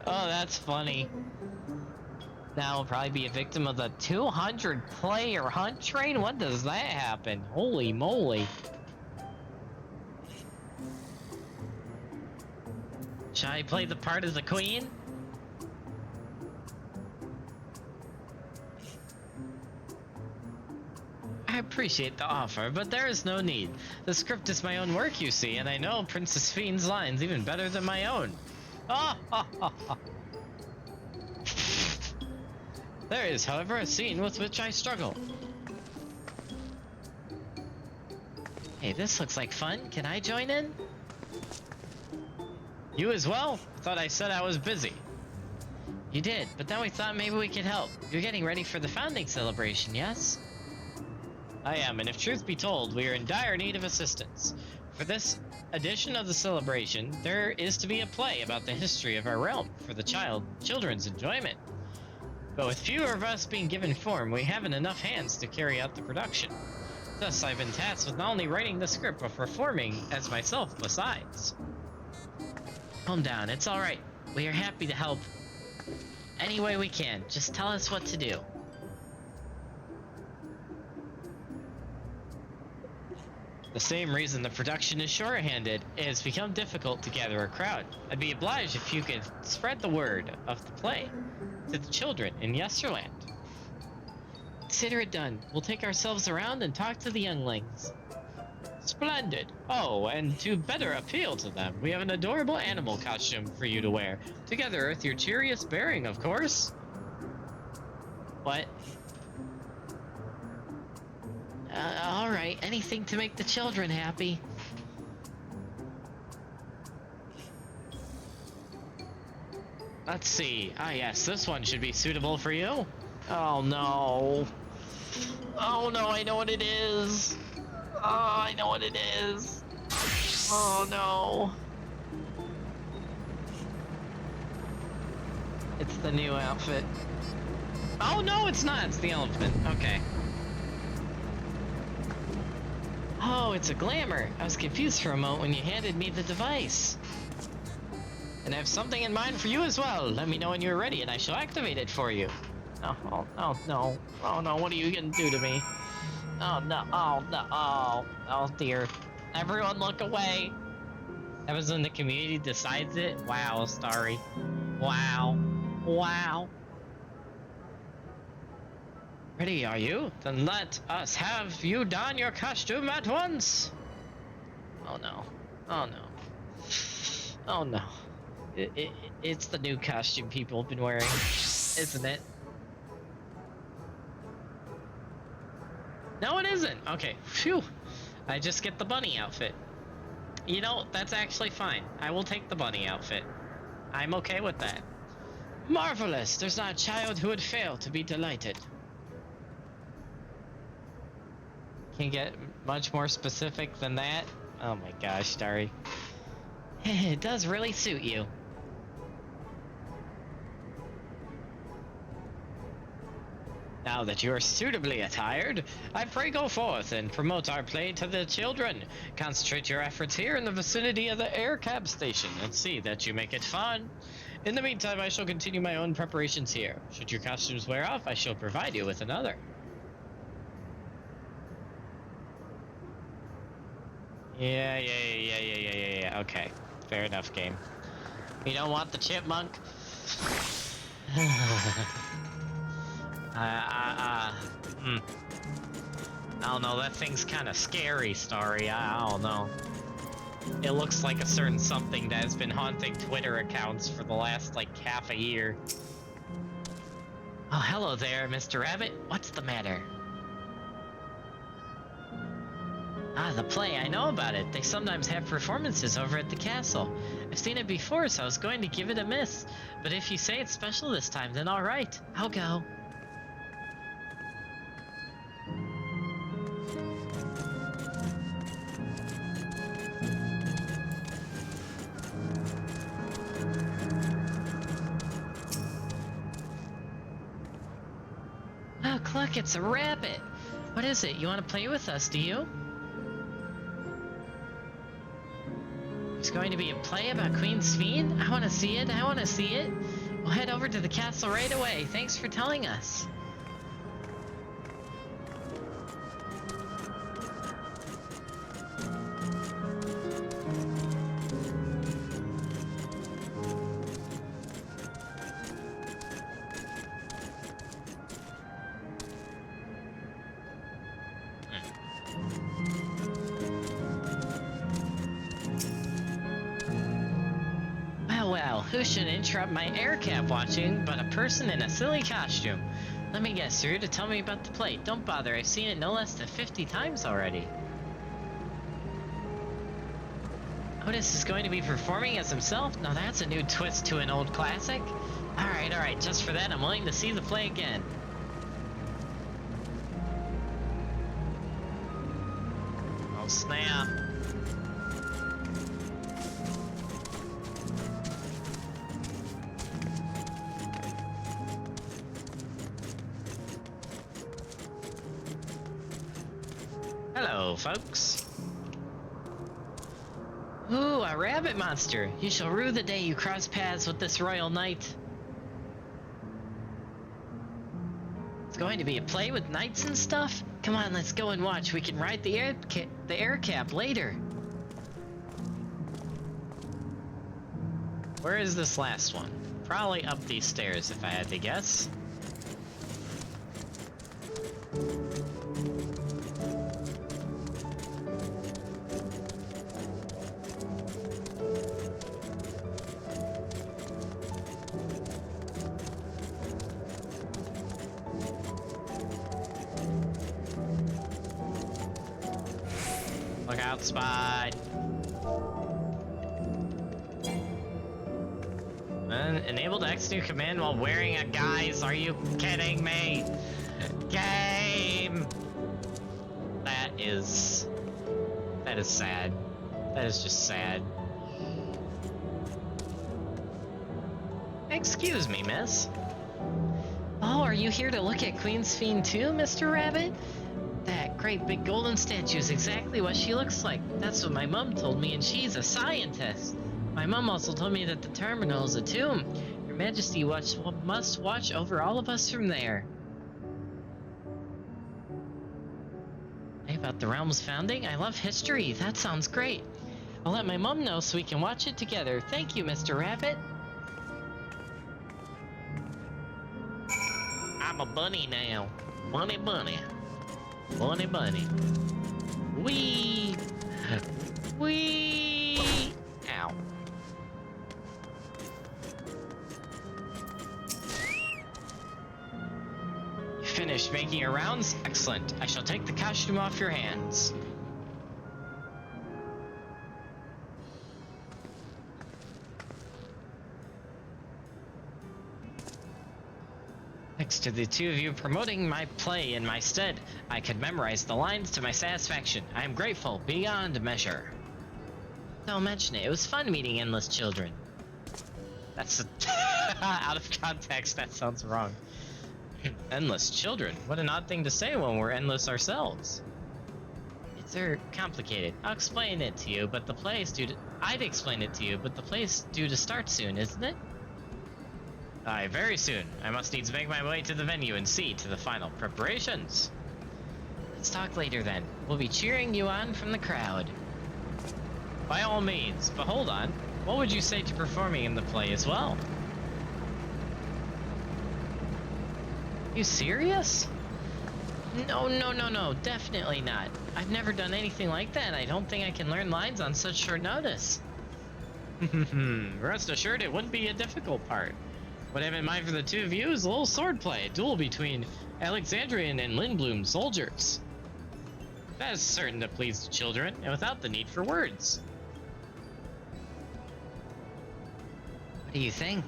Oh, that's funny. Now I'll probably be a victim of the 200 player hunt train? When does that happen? Holy moly. Should I play the part of the queen? I appreciate the offer, but there is no need. The script is my own work, you see, and I know Princess Fiend's lines even better than my own. There is, however, a scene with which I struggle. Hey, this looks like fun. Can I join in? You as well? Thought I said I was busy. You did, but then we thought maybe we could help. You're getting ready for the founding celebration, yes? I am, and if truth be told, we are in dire need of assistance. For this edition of the celebration, there is to be a play about the history of our realm for the children's enjoyment. But with fewer of us being given form, we haven't enough hands to carry out the production. Thus, I've been tasked with not only writing the script, but performing as myself besides. Calm down, it's alright. We are happy to help any way we can. Just tell us what to do. The same reason the production is short-handed, it has become difficult to gather a crowd. I'd be obliged if you could spread the word of the play to the children in Yesterland. Consider it done. We'll take ourselves around and talk to the younglings. Splendid. Oh, and to better appeal to them, we have an adorable animal costume for you to wear, together with your cheeriest bearing, of course. What? Alright, anything to make the children happy. Let's see. Ah yes, this one should be suitable for you. Oh no. Oh no, I know what it is. Oh, I know what it is. Oh no. It's the new outfit. Oh no, it's not. It's the elephant. Okay. Oh, it's a glamour. I was confused for a moment when you handed me the device. And I have something in mind for you as well. Let me know when you're ready and I shall activate it for you. Oh no. Oh no, what are you gonna do to me? Oh no, oh dear. Everyone look away. That was when the community decides it? Wow, Starry. Wow. Ready, are you? Then let us have you don your costume at once. Oh no. Oh no. It's the new costume people have been wearing, isn't it? No, it isn't. Okay, phew. I just get the bunny outfit. You know, that's actually fine. I will take the bunny outfit. I'm okay with that. Marvelous! There's not a child who would fail to be delighted. Can't get much more specific than that. Oh my gosh, Starry. It does really suit you. Now that you are suitably attired, I pray go forth and promote our play to the children. Concentrate your efforts here in the vicinity of the air cab station and see that you make it fun. In the meantime, I shall continue my own preparations here. Should your costumes wear off, I shall provide you with another. Yeah. Okay, fair enough, game. You don't want the chipmunk? I don't know, that thing's kind of scary, Starry. I don't know. It looks like a certain something that has been haunting Twitter accounts for the last, like, half a year. Oh, hello there, Mr. Rabbit. What's the matter? Ah, the play. I know about it. They sometimes have performances over at the castle. I've seen it before, so I was going to give it a miss. But if you say it's special this time, then alright. I'll go. Oh, look, it's a rabbit. What is it? You want to play with us, do you? There's going to be a play about Queen Sveen? I want to see it. We'll head over to the castle right away. Thanks for telling us. Well, who should interrupt my air cab watching but a person in a silly costume? Let me guess, you're here to tell me about the play. Don't bother, I've seen it no less than 50 times already. Otis is going to be performing as himself? Now that's a new twist to an old classic. Alright, just for that I'm willing to see the play again. Oh snap. Hello, folks. Ooh, a rabbit monster. You shall rue the day you cross paths with this royal knight. It's going to be a play with knights and stuff? Come on, let's go and watch. We can ride the air cap later. Where is this last one? Probably up these stairs, if I had to guess. Look out, Spide. Enabled X new command while wearing a guise. Are you kidding me? Game! That is sad. That is just sad. Excuse me, miss. Oh, are you here to look at Queen's Fiend too, Mr. Rabbit? That great big golden statue is exactly what she looks like. That's what my mom told me, and she's a scientist. My mom also told me that the terminal is a tomb. Your Majesty must watch over all of us from there. Hey, about the realm's founding? I love history. That sounds great. I'll let my mom know so we can watch it together. Thank you, Mr. Rabbit. I'm a bunny now. Bunny bunny. Bunny bunny. Wee! Wee! Ow. You finished making your rounds? Excellent. I shall take the costume off your hands. Thanks to the two of you promoting my play in my stead, I could memorize the lines to my satisfaction. I am grateful beyond measure. Don't mention it. It was fun meeting endless children. That's out of context. That sounds wrong. Endless children? What an odd thing to say when we're endless ourselves. It's complicated. I'll explain it to you, but the play is due to... I'd explain it to you, but the play is due to start soon, isn't it? Aye, very soon. I must needs make my way to the venue and see to the final preparations. Let's talk later then. We'll be cheering you on from the crowd. By all means, but hold on. What would you say to performing in the play as well? You serious? No, definitely not. I've never done anything like that. I don't think I can learn lines on such short notice. Rest assured it wouldn't be a difficult part. What I have in mind for the two of you is a little swordplay, a duel between Alexandrian and Lindblum soldiers. That is certain to please the children, and without the need for words. What do you think?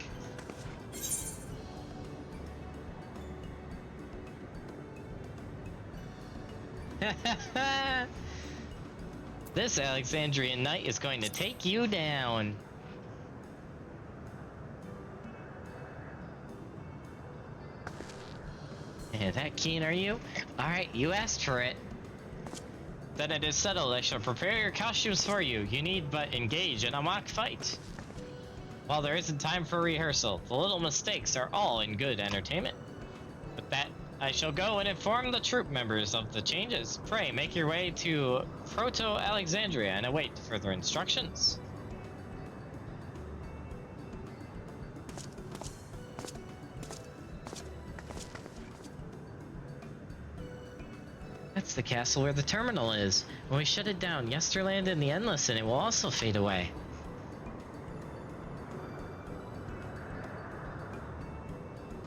This Alexandrian knight is going to take you down. Yeah, that keen are you? Alright, you asked for it. Then it is settled. I shall prepare your costumes for you. You need but engage in a mock fight. While there isn't time for rehearsal, the little mistakes are all in good entertainment. With that, I shall go and inform the troop members of the changes. Pray, make your way to Proto-Alexandria and await further instructions. That's the castle where the terminal is. When we shut it down, Yesterland and the Endless, and it will also fade away.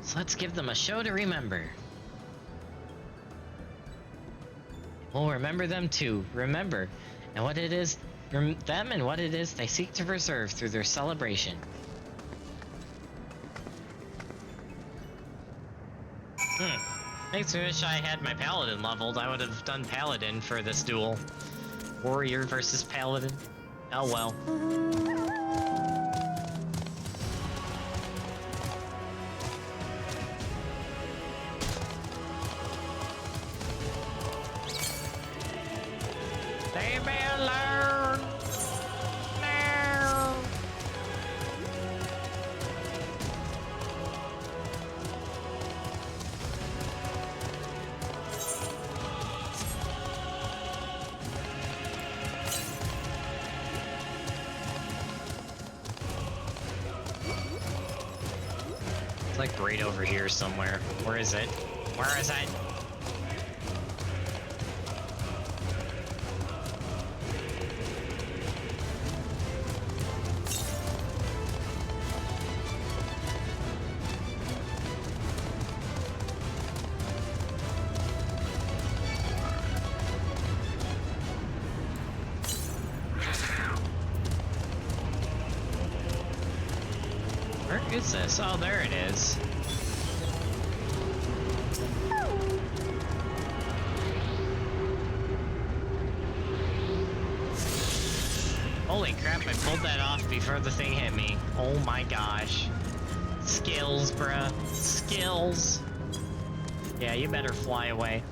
So let's give them a show to remember. We'll remember them too. Remember, and what it is, them and what it is they seek to preserve through their celebration. Makes me wish I had my paladin leveled. I would have done paladin for this duel. Warrior versus paladin. Oh well. It's like right over here somewhere. Where is it? Where is it? Where is this? Oh, there it is. Holy crap, I pulled that off before the thing hit me. Oh my gosh. Skills, bruh. Skills. Yeah, you better fly away.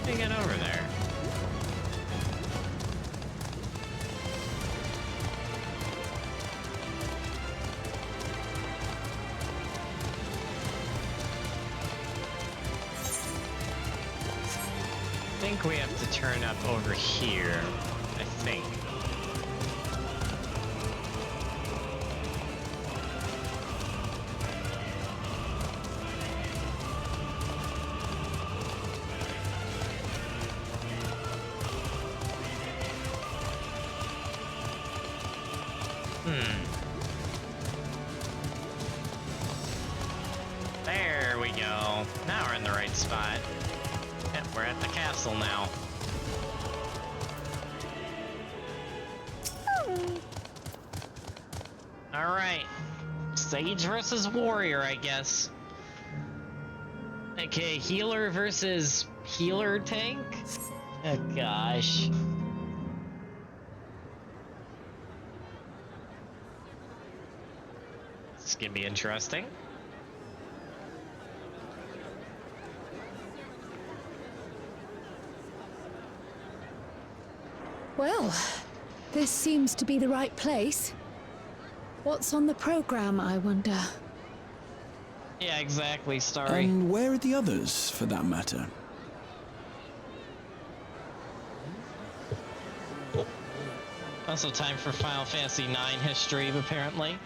How do you get over there? I think we have to turn up over here. I think. There we go. Now we're in the right spot. Yep, we're at the castle now. Alright. Sage versus warrior, I guess. Okay, healer versus healer tank? Oh gosh. This is gonna be interesting. Well, this seems to be the right place. What's on the program, I wonder? Yeah, exactly, Starry. And where are the others, for that matter? Also time for Final Fantasy IX history, apparently.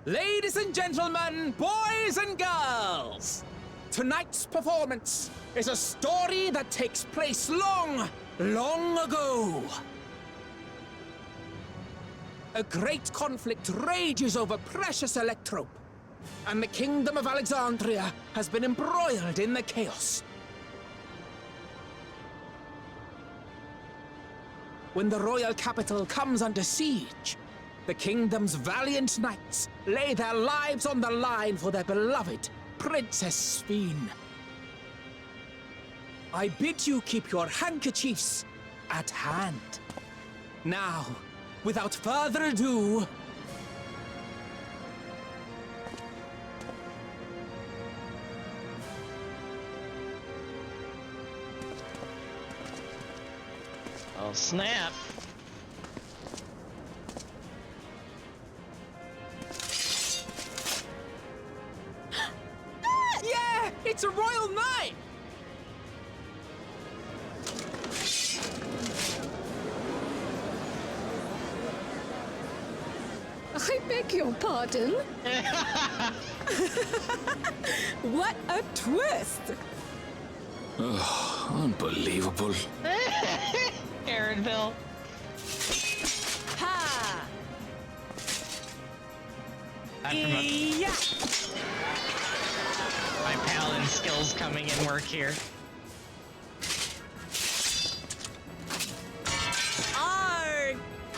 Ladies and gentlemen, boys and girls, tonight's performance is a story that takes place long, long ago. A great conflict rages over precious electrope, and the kingdom of Alexandria has been embroiled in the chaos. When the royal capital comes under siege, the kingdom's valiant knights lay their lives on the line for their beloved Princess Sphene. I bid you keep your handkerchiefs at hand. Now, without further ado, Oh, snap. yeah, it's a royal knight! I beg your pardon? What a twist! Unbelievable. Aaronville. Ha! Yeah. My paladin skills coming in work here. Arg!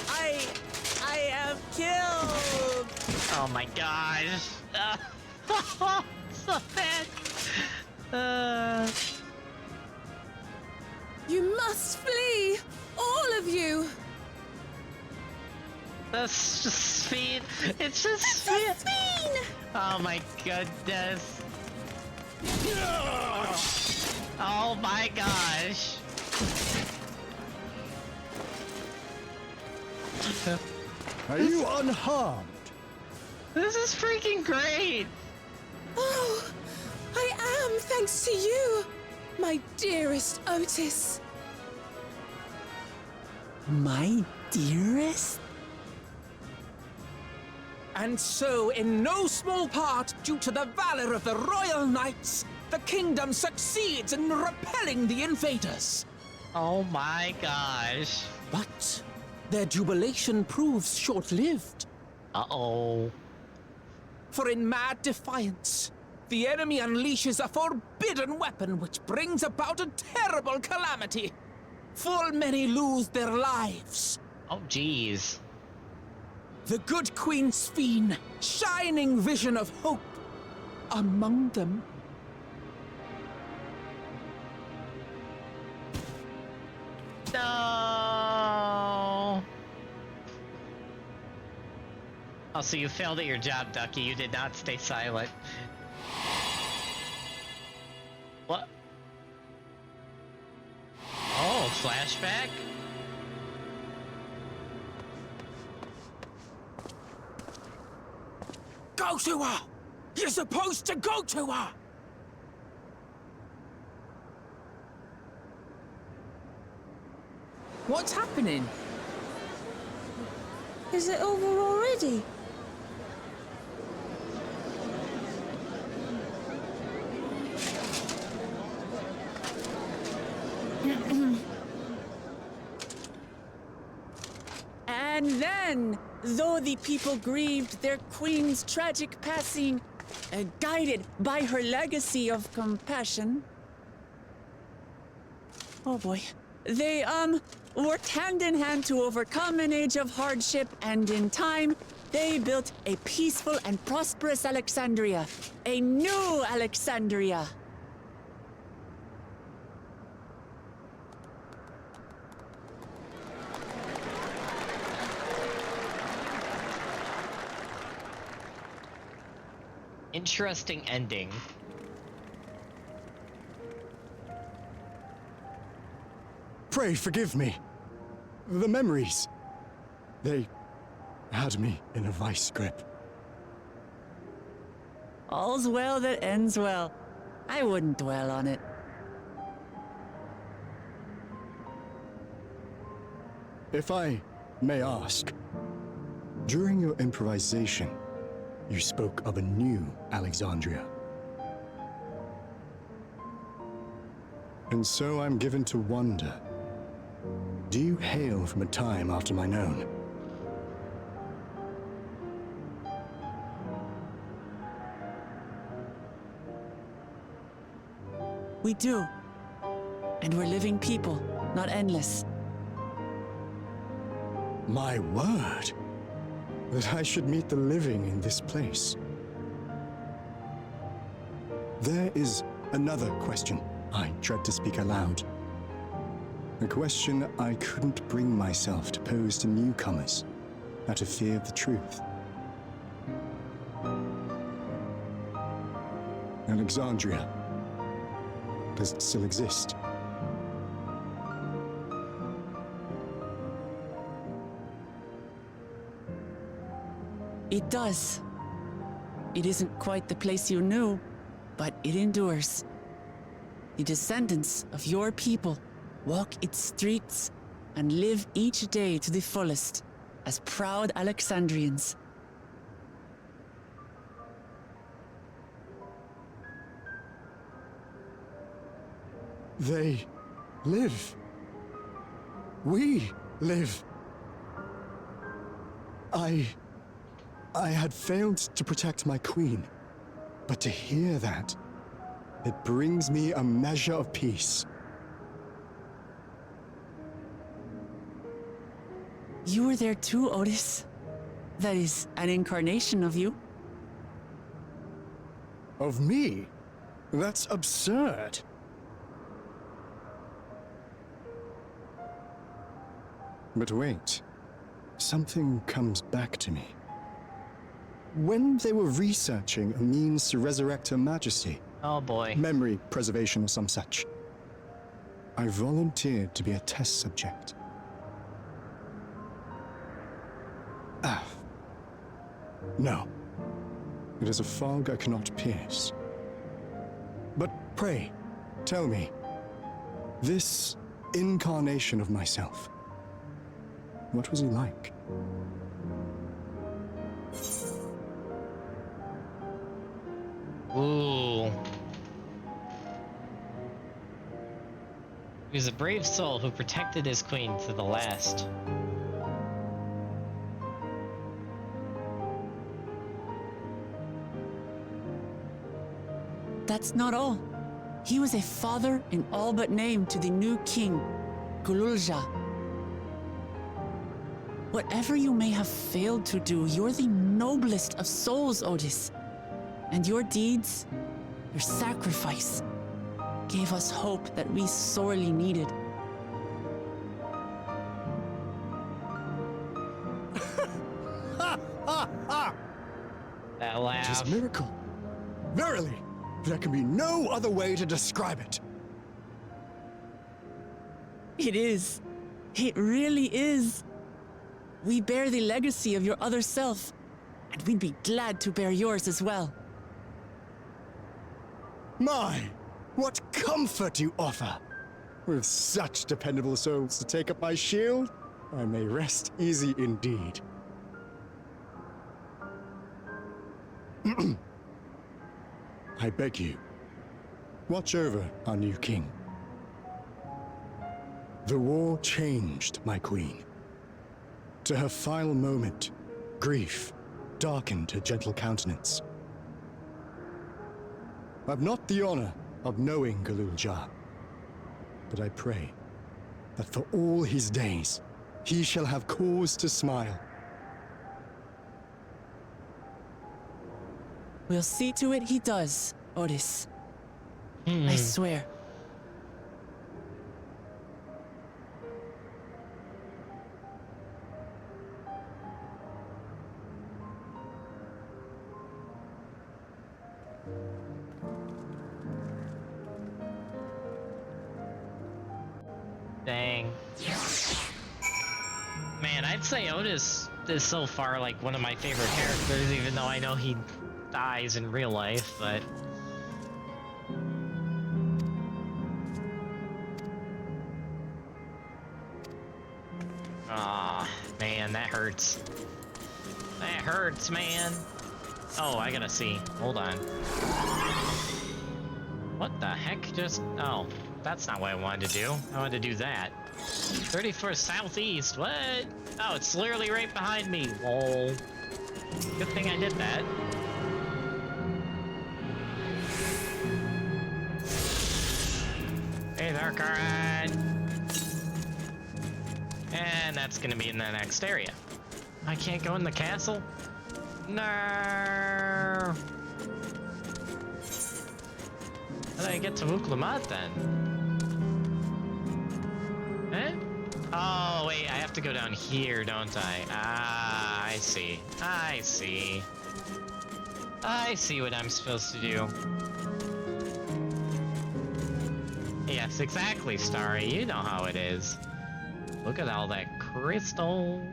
I am killed! Oh my gosh. So bad. You must flee! of you. That's just speed. It's just It's speed. a fiend! Oh my goodness. Oh my gosh. Are you unharmed? This is freaking great. Oh, I am, thanks to you, my dearest Otis. My dearest? And so, in no small part due to the valor of the royal knights, the kingdom succeeds in repelling the invaders. Oh my gosh. But their jubilation proves short-lived. Uh-oh. For in mad defiance, the enemy unleashes a forbidden weapon which brings about a terrible calamity. Full many lose their lives. Oh jeez. The good Queen Sphene, shining vision of hope, among them. No. Oh, so you failed at your job, Ducky. You did not stay silent. What? Oh, flashback? Go to her! You're supposed to go to her! What's happening? Is it over already? And then, though the people grieved their queen's tragic passing, guided by her legacy of compassion, oh boy, they, worked hand in hand to overcome an age of hardship, and in time, they built a peaceful and prosperous Alexandria, a new Alexandria. Interesting ending. Pray forgive me. The memories. They had me in a vice grip. All's well that ends well. I wouldn't dwell on it. If I may ask, during your improvisation, you spoke of a new Alexandria. And so I'm given to wonder, do you hail from a time after mine own? We do. And we're living people, not endless. My word! That I should meet the living in this place. There is another question I dread to speak aloud. A question I couldn't bring myself to pose to newcomers out of fear of the truth. Alexandria, does it still exist? It does. It isn't quite the place you knew, but it endures. The descendants of your people walk its streets and live each day to the fullest as proud Alexandrians. They live. We live. I had failed to protect my queen, but to hear that, it brings me a measure of peace. You were there too, Otis. That is, an incarnation of you. Of me? That's absurd. But wait, something comes back to me. When they were researching a means to resurrect Her Majesty, Oh boy. memory preservation or some such, I volunteered to be a test subject. No. It is a fog I cannot pierce. But pray, tell me, this incarnation of myself, what was he like? Ooh. He was a brave soul who protected his queen to the last. That's not all. He was a father in all but name to the new king, Gululja. Whatever you may have failed to do, you're the noblest of souls, Otis. And your deeds, your sacrifice, gave us hope that we sorely needed. That It is laugh. a miracle. Verily, there can be no other way to describe it. It is. It really is. We bear the legacy of your other self, and we'd be glad to bear yours as well. My, what comfort you offer! With such dependable souls to take up my shield, I may rest easy indeed. I beg you, watch over our new king. The war changed my queen. To her final moment, grief darkened her gentle countenance. I've not the honor of knowing Gululja, but I pray that for all his days, he shall have cause to smile. We'll see to it he does, Otis. I swear. Dang. Man, I'd say Otis is so far like one of my favorite characters, even though I know he dies in real life, but... Aw, man, that hurts. That hurts, man. Oh, I gotta see. Hold on. What the heck just... Oh, that's not what I wanted to do. I wanted to do that. 34th Southeast, what? Oh, it's literally right behind me. Lol. Good thing I did that. Hey there, Karan. And that's gonna be in the next area. I can't go in the castle? No. How did I get to Uklamat then? Eh? Oh, wait, I have to go down here, don't I? Ah, I see. I see. I see what I'm supposed to do. Yes, exactly, Starry. You know how it is. Look at all that crystal.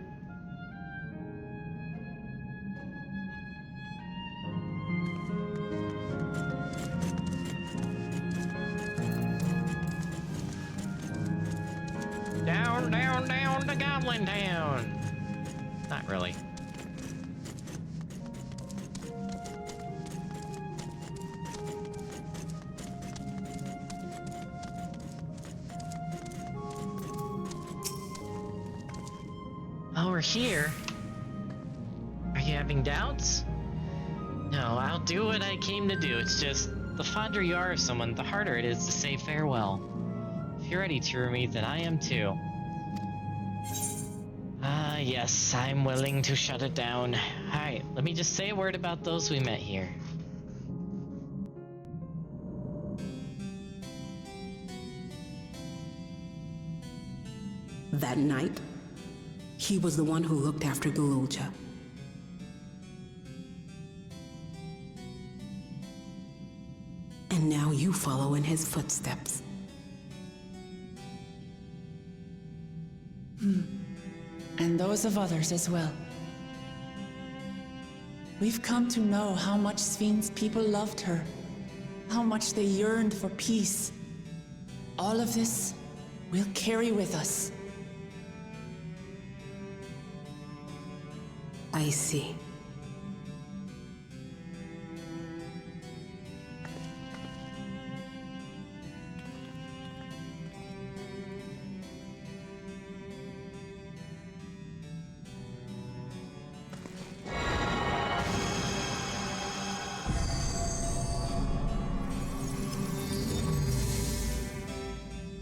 Down, down, down to Goblin Town. Not really. Oh, we're here. Are you having doubts? No, I'll do what I came to do. It's just, the fonder you are of someone, the harder it is to say farewell. If you're ready to meet, then I am too. Ah, yes, I'm willing to shut it down. Alright, let me just say a word about those we met here. That night, He was the one who looked after Gululja. And now you follow in his footsteps. And those of others as well. We've come to know how much Svin's people loved her, how much they yearned for peace. All of this we'll carry with us. I see.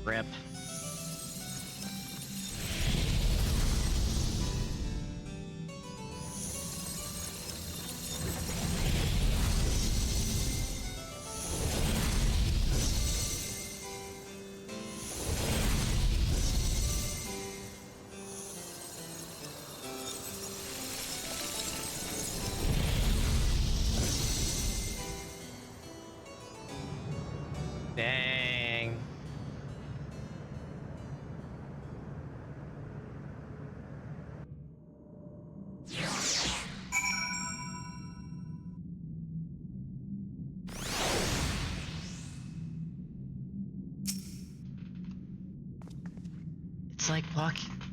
Rip. Dang.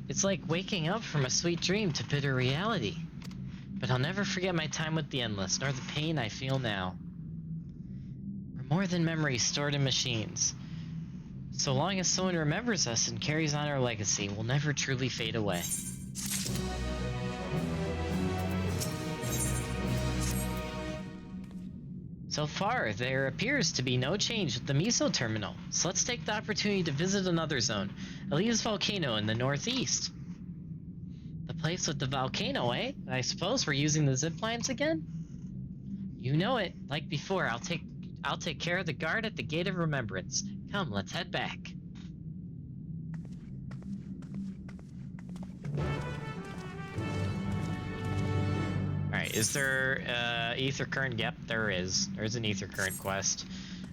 It's like waking up from a sweet dream to bitter reality. But I'll never forget my time with the Endless, nor the pain I feel now. We're more than memories stored in machines. So long as someone remembers us and carries on our legacy, we'll never truly fade away. So far, there appears to be no change with the Miso terminal, so let's take the opportunity to visit another zone, Elia's volcano in the northeast. The place with the volcano, eh? I suppose we're using the zip lines again? You know it. Like before, I'll take care of the guard at the Gate of Remembrance. Come, let's head back. Alright, is there ether current? Yep, there is. There's an ether current quest.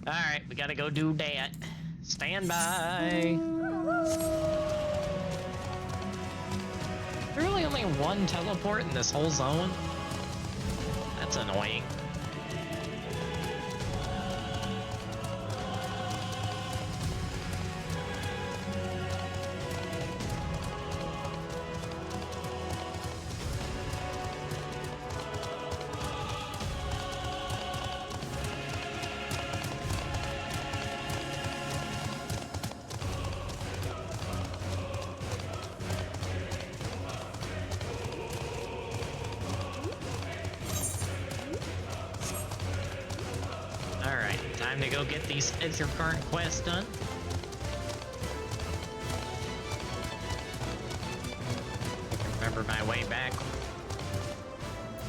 Alright, we gotta go do that. Stand by. There's really only one teleport in this whole zone? That's annoying. Alright, time to go get these ether current quests done. Remember my way back.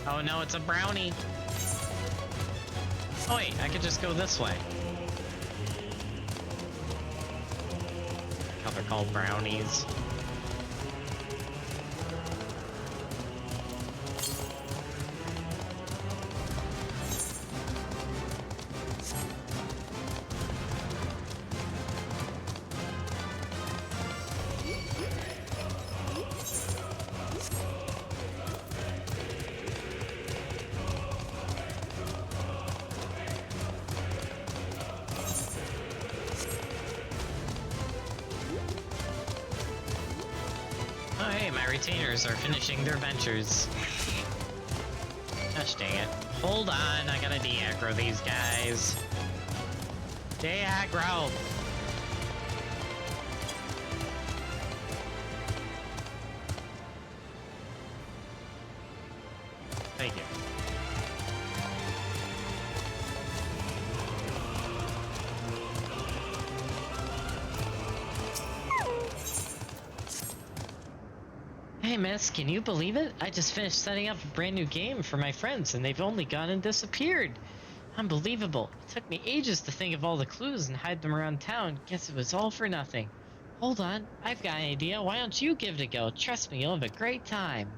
Oh no, it's a brownie. Oh wait, I could just go this way. How they're called brownies. Oh hey, my retainers are finishing their ventures. Gosh dang it. Hold on, I gotta de-aggro these guys. De-aggro! Thank you. Hey miss, can you believe it? I just finished setting up a brand new game for my friends and they've only gone and disappeared. Unbelievable. It took me ages to think of all the clues and hide them around town. Guess it was all for nothing. Hold on, I've got an idea. Why don't you give it a go? Trust me, you'll have a great time.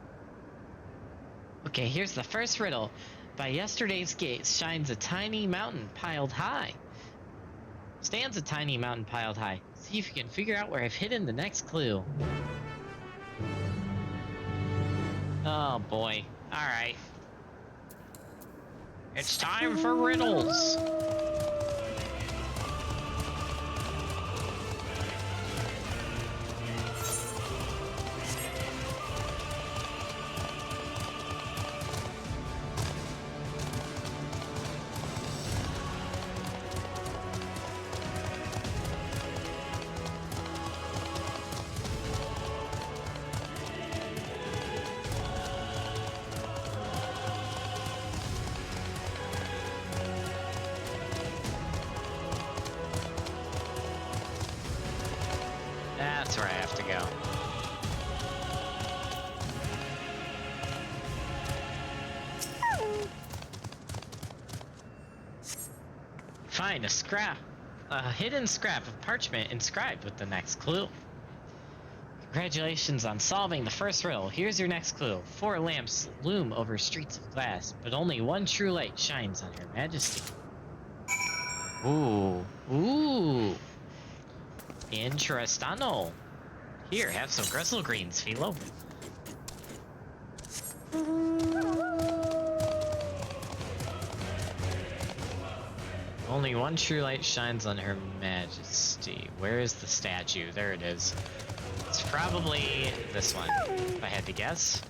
Okay, here's the first riddle. By yesterday's gate shines a tiny mountain piled high. Stands a tiny mountain piled high. See if you can figure out where I've hidden the next clue. Oh boy. Alright. It's time for riddles! That's where I have to go. Find a hidden scrap of parchment inscribed with the next clue. Congratulations on solving the first riddle. Here's your next clue. 4 lamps loom over streets of glass, but only one true light shines on Her Majesty. Ooh. Ooh. Interestano. Here, have some Gressel greens, Philo. Only one true light shines on Her Majesty. Where is the statue? There it is. It's probably this one, if I had to guess.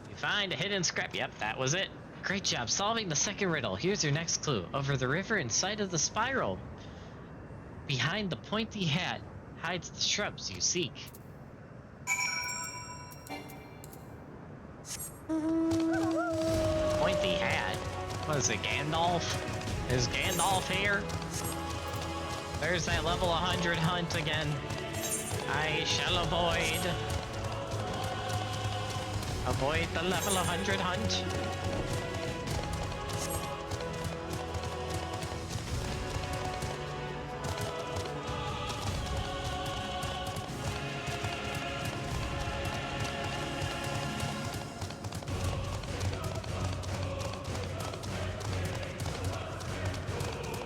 You find a hidden scrap. Yep, that was it. Great job solving the second riddle. Here's your next clue. Over the river in sight of the spiral. Behind the pointy hat hides the shrubs you seek. Pointy hat? What is it, Gandalf? Is Gandalf here? There's that level 100 hunt again. I shall avoid the level 100 hunt.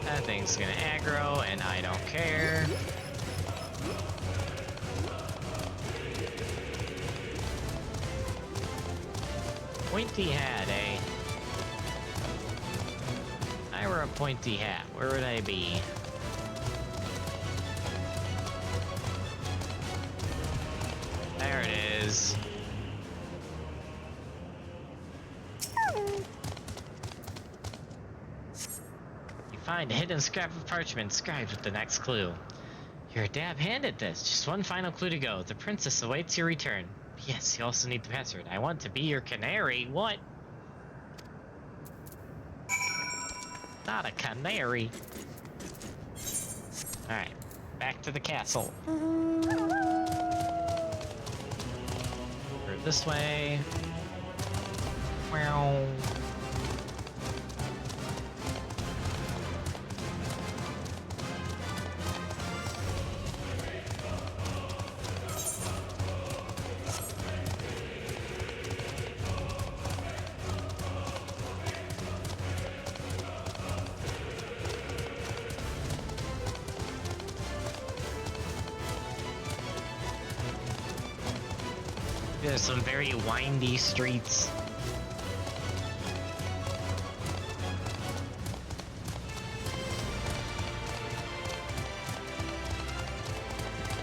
That thing's gonna aggro, and I don't care. Pointy hat, eh? If I were a pointy hat, where would I be? There it is. Find a hidden scrap of parchment inscribed with the next clue. You're a dab hand at this. Just one final clue to go. The princess awaits your return. Yes, you also need the password. I want to be your canary. What? Not a canary. Alright, back to the castle. Or this way. Wow. There's some very windy streets.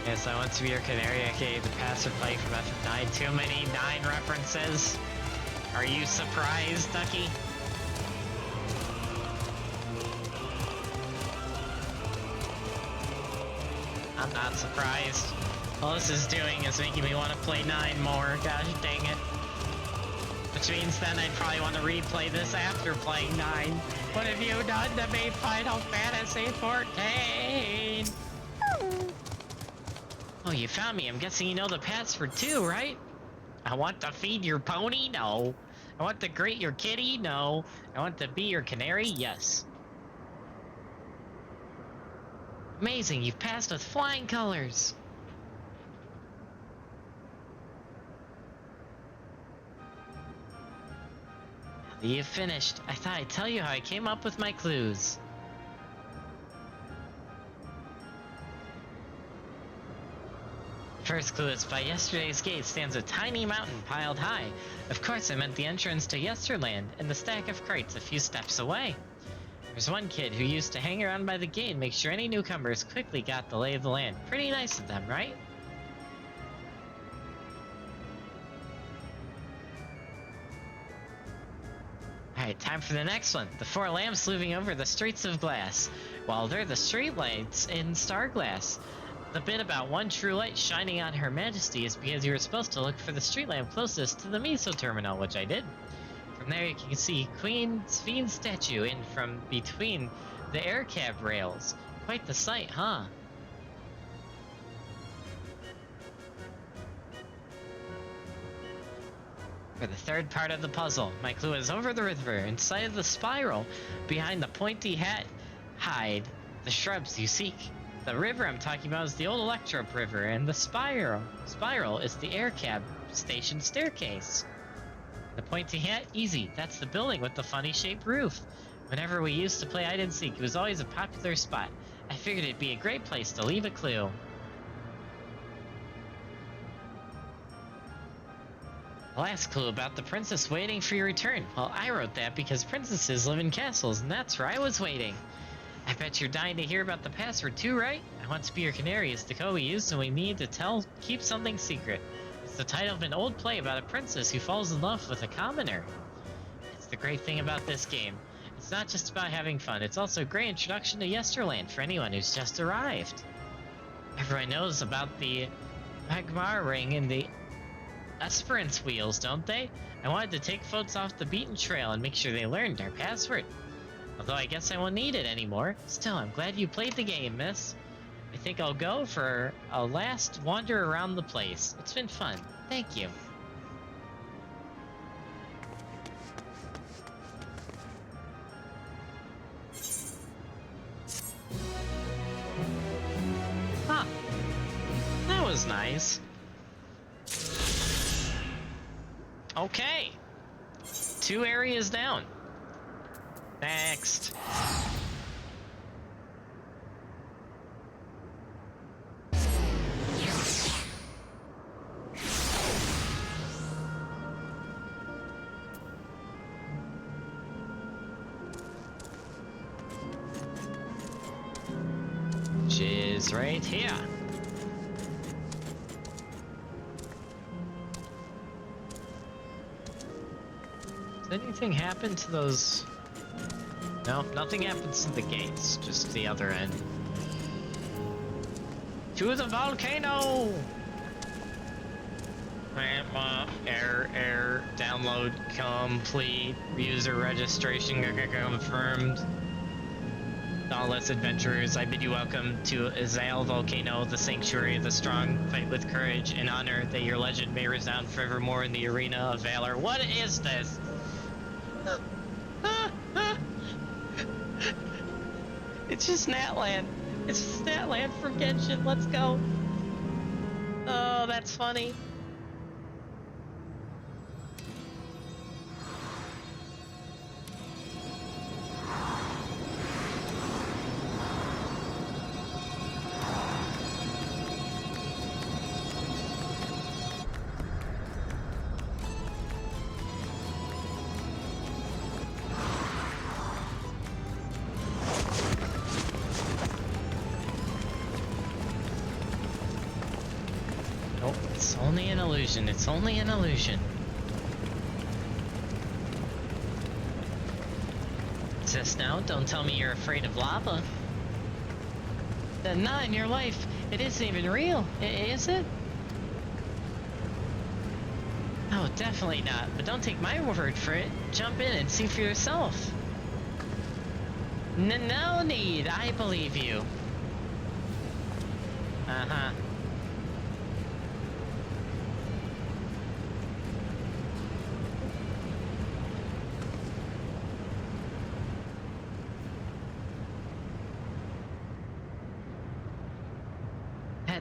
Yes, I want to be your canary, aka the passive fight from FF9. Too many 9 references. Are you surprised, Ducky? I'm not surprised. All this is doing is making me want to play 9 more. Gosh dang it. Which means then I'd probably want to replay this after playing 9. What have you done to me, Final Fantasy 14? Oh, you found me. I'm guessing you know the password too, right? I want to feed your pony? No. I want to greet your kitty? No. I want to be your canary? Yes. Amazing, you've passed with flying colors. Now that you've finished, I thought I'd tell you how I came up with my clues. First clue is by yesterday's gate stands a tiny mountain piled high. Of course, I meant the entrance to Yesterland and the stack of crates a few steps away. There's one kid who used to hang around by the gate and make sure any newcomers quickly got the lay of the land. Pretty nice of them, right? Alright, time for the next one. The 4 lamps looming over the streets of glass. Well, they're the streetlights in Starglass. The bit about one true light shining on Her Majesty is because you were supposed to look for the street lamp closest to the Miso terminal, which I did. From there you can see Queen Sphene statue in from between the air cab rails. Quite the sight, huh? For the third part of the puzzle, my clue is over the river, inside of the spiral, behind the pointy hat hide the shrubs you seek. The river I'm talking about is the old Electrope River, and the spiral is the air cab station staircase. The pointy hat? Easy. That's the building with the funny shaped roof. Whenever we used to play hide and seek, it was always a popular spot. I figured it'd be a great place to leave a clue. The last clue about the princess waiting for your return. Well, I wrote that because princesses live in castles, and that's where I was waiting. I bet you're dying to hear about the password too, right? I want to be your canary is the code we use when we need to keep something secret. It's the title of an old play about a princess who falls in love with a commoner. It's the great thing about this game. It's not just about having fun, it's also a great introduction to Yesterland for anyone who's just arrived. Everyone knows about the Magmar ring and the Esperance wheels, don't they? I wanted to take folks off the beaten trail and make sure they learned our password. Although I guess I won't need it anymore. Still, I'm glad you played the game, miss. I think I'll go for a last wander around the place. It's been fun. Thank you. Huh. That was nice. Okay. 2 areas down. Next. Which is right here. Does anything happen to those? No, nothing happens to the gates, just the other end. To the volcano! Error, download complete, user registration confirmed. Dauntless adventurers, I bid you welcome to Azale Volcano, the sanctuary of the strong. Fight with courage and honor that your legend may resound forevermore in the arena of valor. What is this? It's just Natland. It's just Natland from Genshin. Let's go. Oh, that's funny. It's only an illusion. It's only an illusion. Sis, now, don't tell me you're afraid of lava. Then not in your life. It isn't even real, is it? Oh, definitely not. But don't take my word for it. Jump in and see for yourself. No need. I believe you. Uh-huh.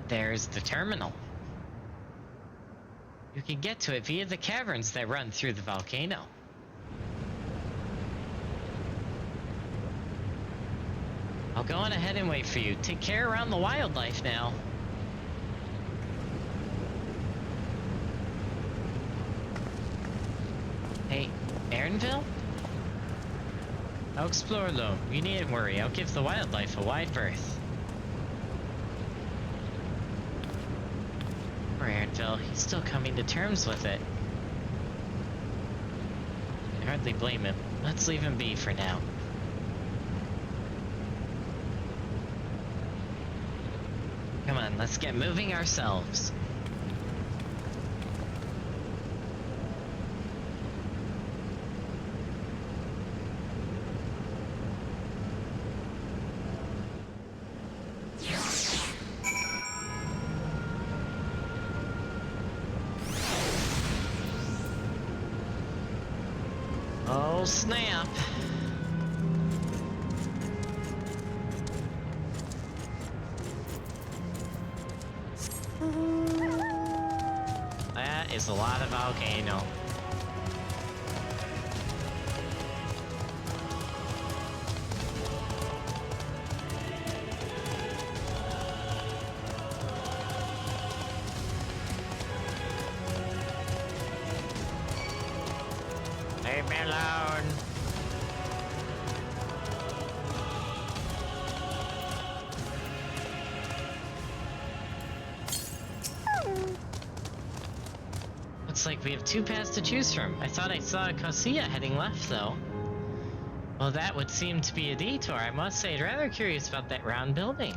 There's the terminal. You can get to it via the caverns that run through the volcano. I'll go on ahead and wait for you. Take care around the wildlife now. Hey, Aaronville? I'll explore alone. You needn't worry. I'll give the wildlife a wide berth. Poor Aaronville. He's still coming to terms with it. I can hardly blame him. Let's leave him be for now. Come on, let's get moving ourselves. Oh, snap. That is a lot of volcano. Leave me alone. Looks like we have two paths to choose from. I thought I saw a Cosia heading left, though. Well, that would seem to be a detour. I must say, I'm rather curious about that round building.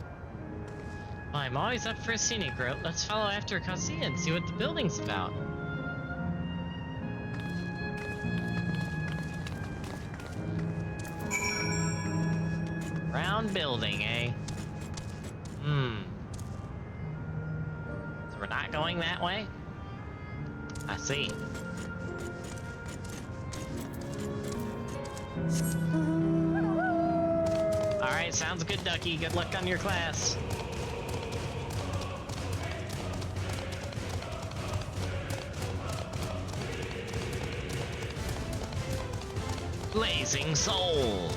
Well, I'm always up for a scenic route. Let's follow after Cosia and see what the building's about. Round building, eh? So we're not going that way? I see. Alright, sounds good, Ducky. Good luck on your class. Blazing Soul.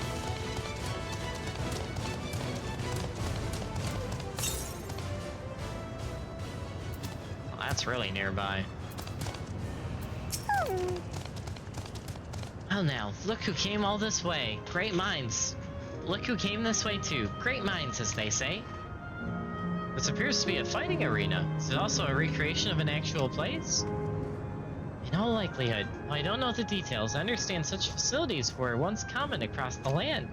Well, that's really nearby. Well now, look who came all this way. Great minds. Look who came this way too. Great minds, as they say. This appears to be a fighting arena. Is it also a recreation of an actual place? In all likelihood. While I don't know the details, I understand such facilities were once common across the land.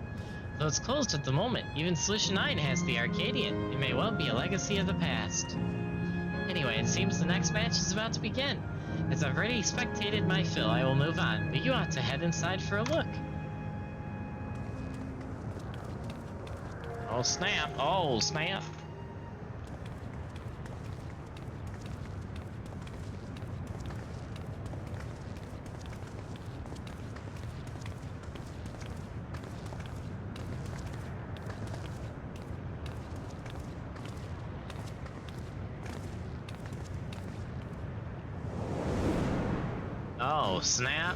Though it's closed at the moment, even Solution 9 has the Arcadian. It may well be a legacy of the past. Anyway, it seems the next match is about to begin. As I've already spectated my fill, I will move on, but you ought to head inside for a look. Oh snap, oh snap. Oh, snap.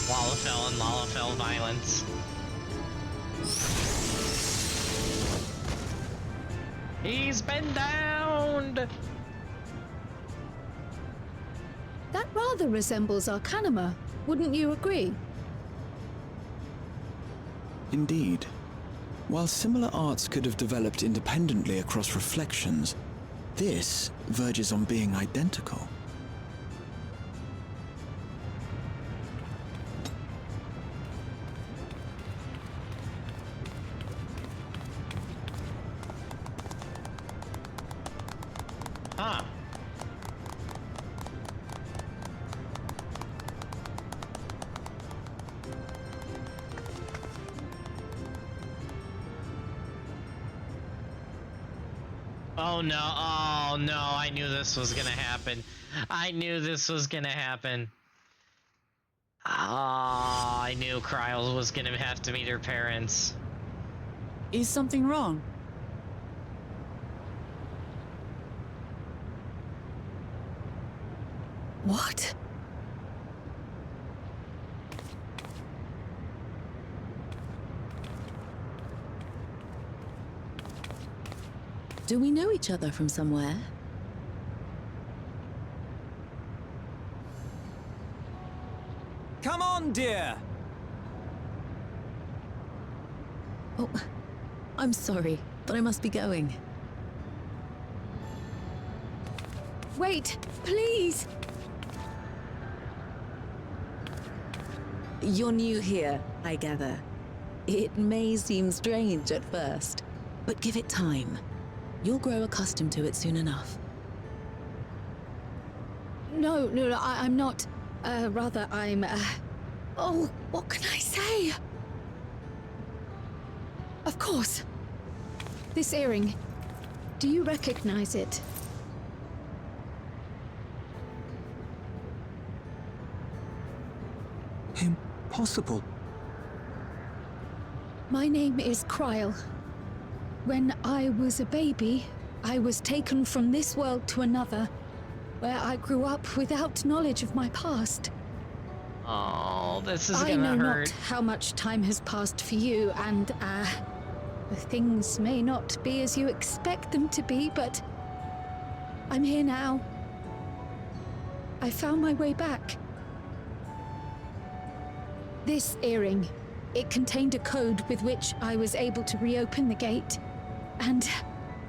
Lalafell and Lalafell violence. He's been downed! That rather resembles Arcanima, wouldn't you agree? Indeed. While similar arts could have developed independently across reflections, This verges on being identical. Huh. Oh no, oh no, I knew this was gonna happen. I knew this was gonna happen. Oh, I knew Kryl was gonna have to meet her parents. Is something wrong? What? Do we know each other from somewhere? Come on, dear! Oh, I'm sorry, but I must be going. Wait, please! You're new here, I gather. It may seem strange at first, but give it time. You'll grow accustomed to it soon enough. No, I'm not. Rather, I'm, Oh, what can I say? Of course. This earring. Do you recognize it? Impossible. My name is Kryl. When I was a baby, I was taken from this world to another, where I grew up without knowledge of my past. Oh, this is I gonna know hurt. not how much time has passed for you, and, things may not be as you expect them to be, but I'm here now. I found my way back. This earring, it contained a code with which I was able to reopen the gate. And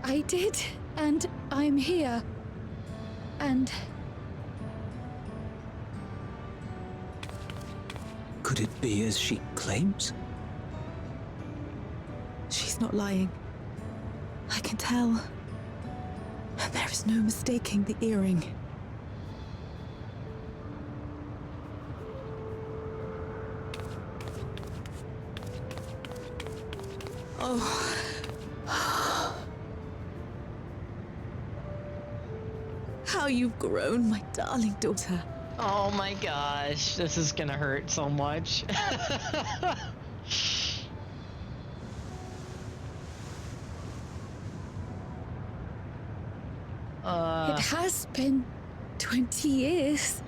I did, and I'm here. And Could it be as she claims? She's not lying. I can tell. There is no mistaking the earring. Oh. How you've grown, my darling daughter. Oh my gosh, this is gonna hurt so much. it has been 20 years.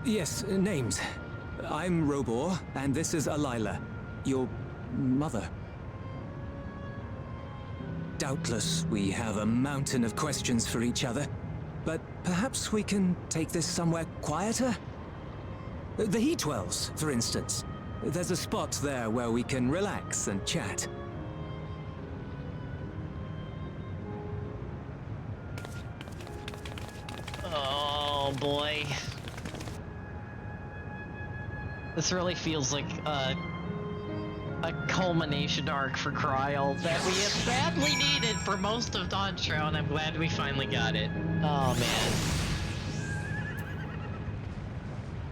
Yes, names. I'm Robor, and this is Alila, your mother. Doubtless, we have a mountain of questions for each other, but perhaps we can take this somewhere quieter? The Heat Wells, for instance. There's a spot there where we can relax and chat. Oh boy. This really feels like a culmination arc for Kryl that we have badly needed for most of Dawntrail, and I'm glad we finally got it. Oh man.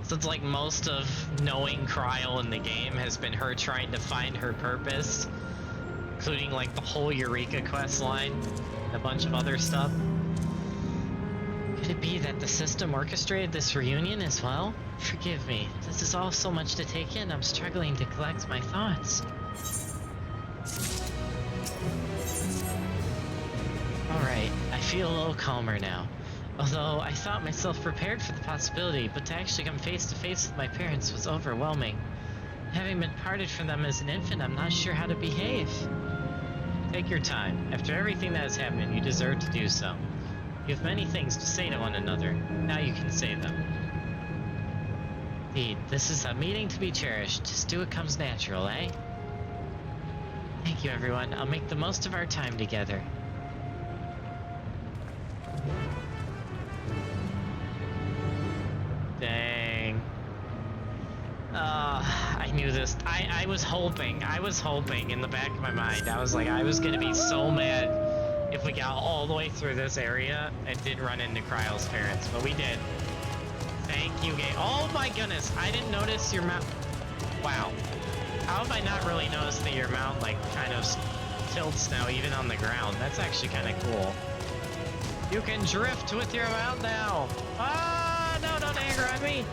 Since like most of knowing Kryl in the game has been her trying to find her purpose, including like the whole Eureka quest line and a bunch of other stuff. Could it be that the system orchestrated this reunion as well? Forgive me, this is all so much to take in, I'm struggling to collect my thoughts. Alright, I feel a little calmer now. Although I thought myself prepared for the possibility, but to actually come face to face with my parents was overwhelming. Having been parted from them as an infant, I'm not sure how to behave. Take your time. After everything that has happened, you deserve to do so. You have many things to say to one another. Now you can say them. Indeed, this is a meeting to be cherished. Just do what comes natural, eh? Thank you, everyone. I'll make the most of our time together. Dang. I knew this. I was hoping in the back of my mind. I was like, I was gonna be so mad if we got all the way through this area and didn't run into Cryo's parents, but we did. Thank you, game. Oh my goodness, I didn't notice your mount. Wow. How have I not really noticed that your mount, like, kind of tilts now, even on the ground? That's actually kind of cool. You can drift with your mount now. Ah, no, don't anger at me.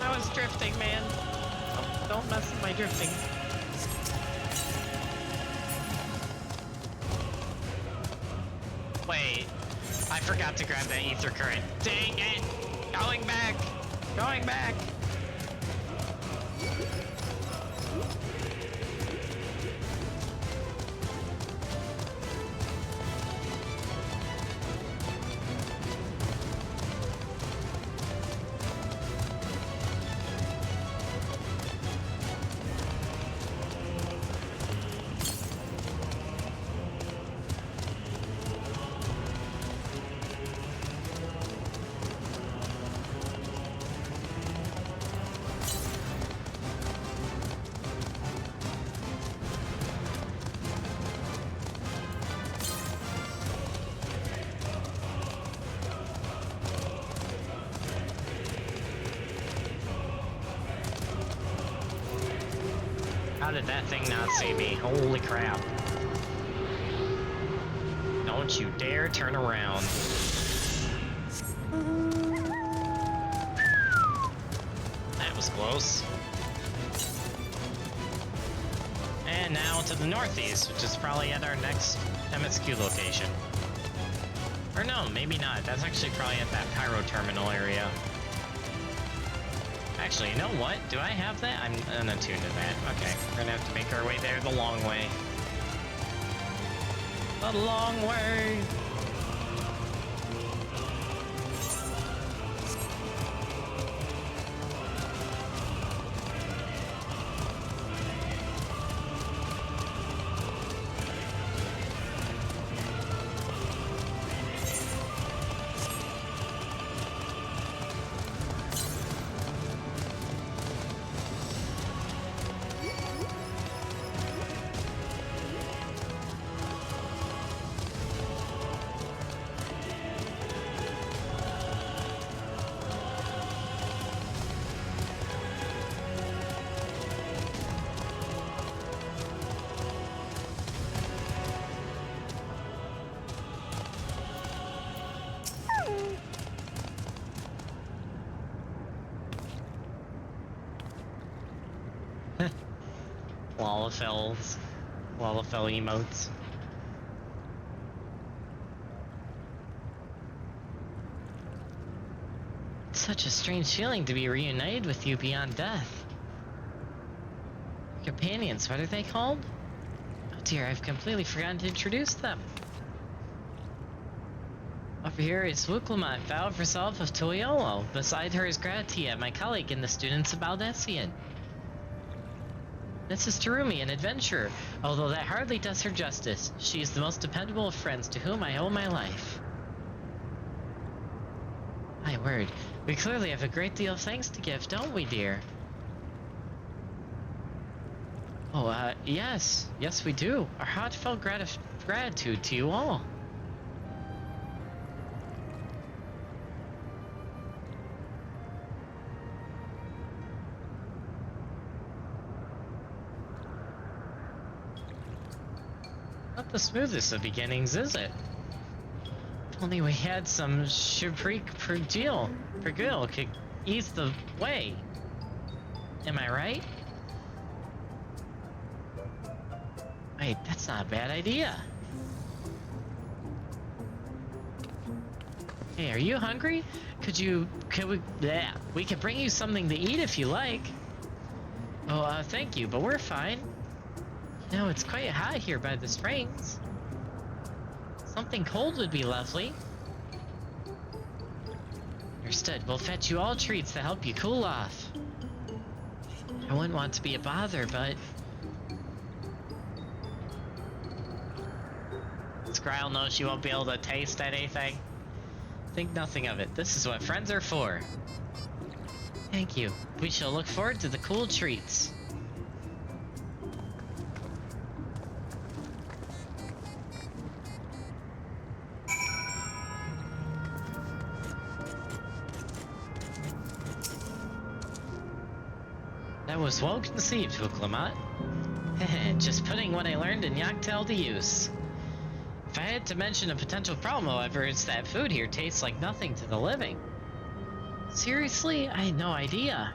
I was drifting, man. Oh, don't mess with my drifting. Wait, I forgot to grab that ether current. Dang it! Going back! Going back! How did that thing not see me? Holy crap. Don't you dare turn around. That was close. And now to the northeast, which is probably at our next MSQ location. Or no, maybe not. That's actually probably at that Pyro Terminal area. Actually, you know what? Do I have that? I'm unattuned to that. Okay, we're gonna have to make our way there the long way. The long way! Lalafell emotes. It's such a strange feeling to be reunited with you beyond death. Companions, what are they called? Oh dear, I've completely forgotten to introduce them. Over here is Wuklamot, Vow of Resolve of Toyolo. Beside her is Gratia, my colleague and the students of Baldessian. This is Terumi, an adventurer, although that hardly does her justice. She is the most dependable of friends to whom I owe my life. My word, we clearly have a great deal of thanks to give, don't we, dear? Oh, yes. Yes, we do. Our heartfelt gratitude to you all. Not the smoothest of beginnings, is it? If only we had some Shiprik Pergil could ease the way. Am I right? Wait, that's not a bad idea. Hey, are you hungry? We could bring you something to eat if you like. Oh, thank you, but we're fine. No, it's quite hot here by the springs. Something cold would be lovely. Understood. We'll fetch you all treats to help you cool off. I wouldn't want to be a bother, but... Skryl knows she won't be able to taste anything. Think nothing of it. This is what friends are for. Thank you. We shall look forward to the cool treats. That was well conceived, Huklamot. Just putting what I learned in Dawntrail to use. If I had to mention a potential problem, however, it's that food here tastes like nothing to the living. Seriously? I had no idea.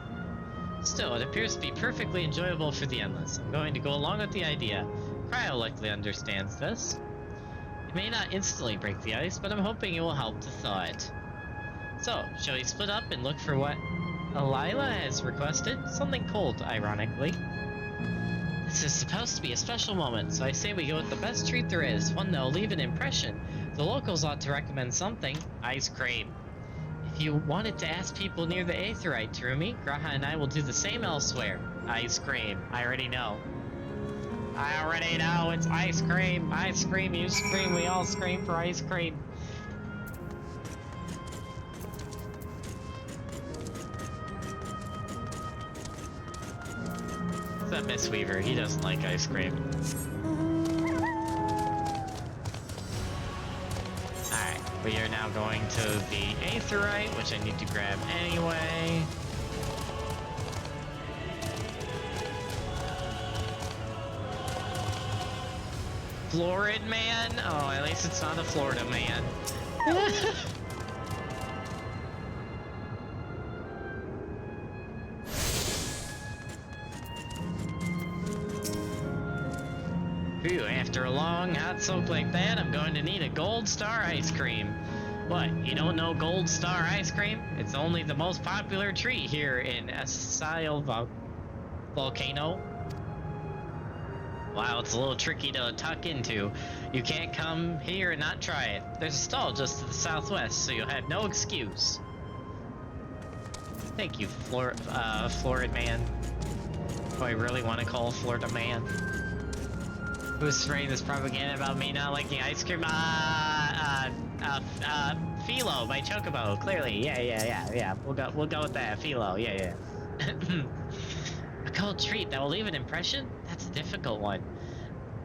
Still, it appears to be perfectly enjoyable for the endless. I'm going to go along with the idea. Cryo likely understands this. It may not instantly break the ice, but I'm hoping it will help to thaw it. So, shall we split up and look for what Elila has requested? Something cold, ironically. This is supposed to be a special moment, so I say we go with the best treat there is, one that'll leave an impression. The locals ought to recommend something. Ice cream. If you wanted to ask people near the Aetheryte, Terumi, Graha and I will do the same elsewhere. Ice cream. I already know. I already know, it's ice cream. Ice cream, you scream, we all scream for ice cream. That Miss Weaver, he doesn't like ice cream. Alright, we are now going to the Aetheryte, which I need to grab anyway. Florid man? Oh, at least it's not a Florida man. Phew, after a long hot soak like that, I'm going to need a Gold Star ice cream. What, you don't know Gold Star ice cream? It's only the most popular treat here in Asile Volcano. Wow, it's a little tricky to tuck into. You can't come here and not try it. There's a stall just to the southwest, so you'll have no excuse. Thank you, Florid man. Oh, I really want to call Florida man. Who's spreading this propaganda about me not liking ice cream? Philo, my chocobo, clearly. Yeah. We'll go with that. Philo, yeah. A cold treat that will leave an impression? That's a difficult one.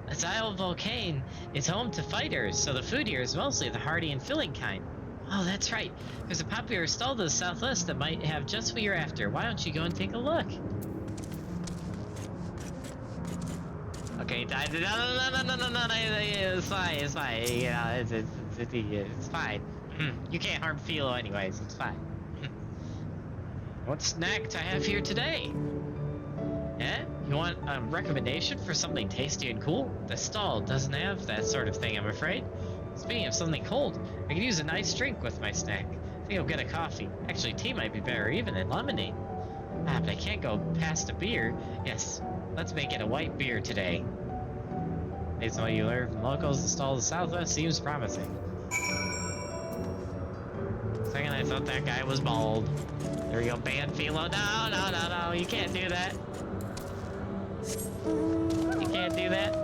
Asile Volcane is home to fighters, so the food here is mostly the hearty and filling kind. Oh, that's right. There's a popular stall to the southwest that might have just what you're after. Why don't you go and take a look? Okay, no, it's fine, you know, it's fine. You can't harm Philo anyways, it's fine. What snack I have here today? Eh? You want a recommendation for something tasty and cool? The stall doesn't have that sort of thing, I'm afraid. Speaking of something cold, I could use a nice drink with my snack. I think I'll get a coffee. Actually, tea might be better, even than lemonade. Ah, but I can't go past a beer. Yes, let's make it a white beer today. Based on what you learned from locals, the stall to the southwest seems promising. Second, I thought that guy was bald. There we go, ban Philo. No, you can't do that. You can't do that.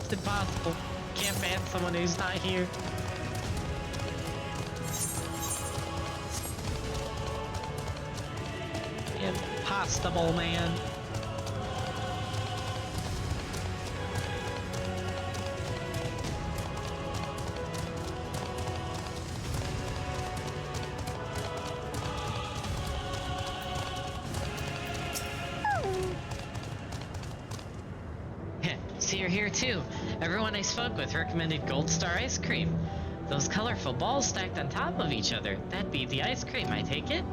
It's impossible. You can't ban someone who's not here. Impossible, man. See, you're here too. Everyone I spoke with recommended Gold Star ice cream. Those colorful balls stacked on top of each other. That'd be the ice cream, I take it?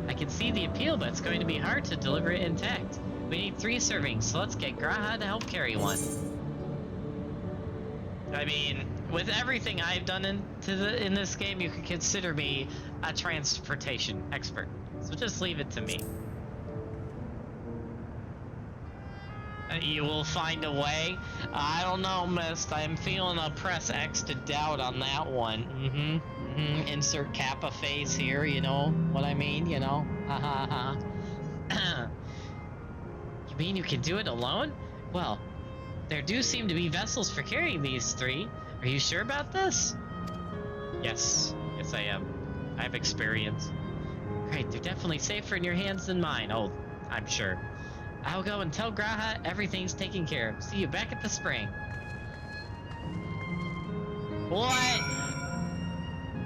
I can see the appeal, but it's going to be hard to deliver it intact. We need 3 servings, so let's get Graha to help carry one. I mean, with everything I've done in this game, you could consider me a transportation expert. So just leave it to me. You will find a way. I don't know, Mist. I'm feeling a press X to doubt on that one. Insert Kappa face here, you know what I mean, you know? Ha ha ha. You mean you can do it alone? Well, there do seem to be vessels for carrying these three. Are you sure about this? Yes. Yes, I am. I have experience. Great, they're definitely safer in your hands than mine. Oh, I'm sure. I'll go and tell Graha everything's taken care of. See you back at the spring. What?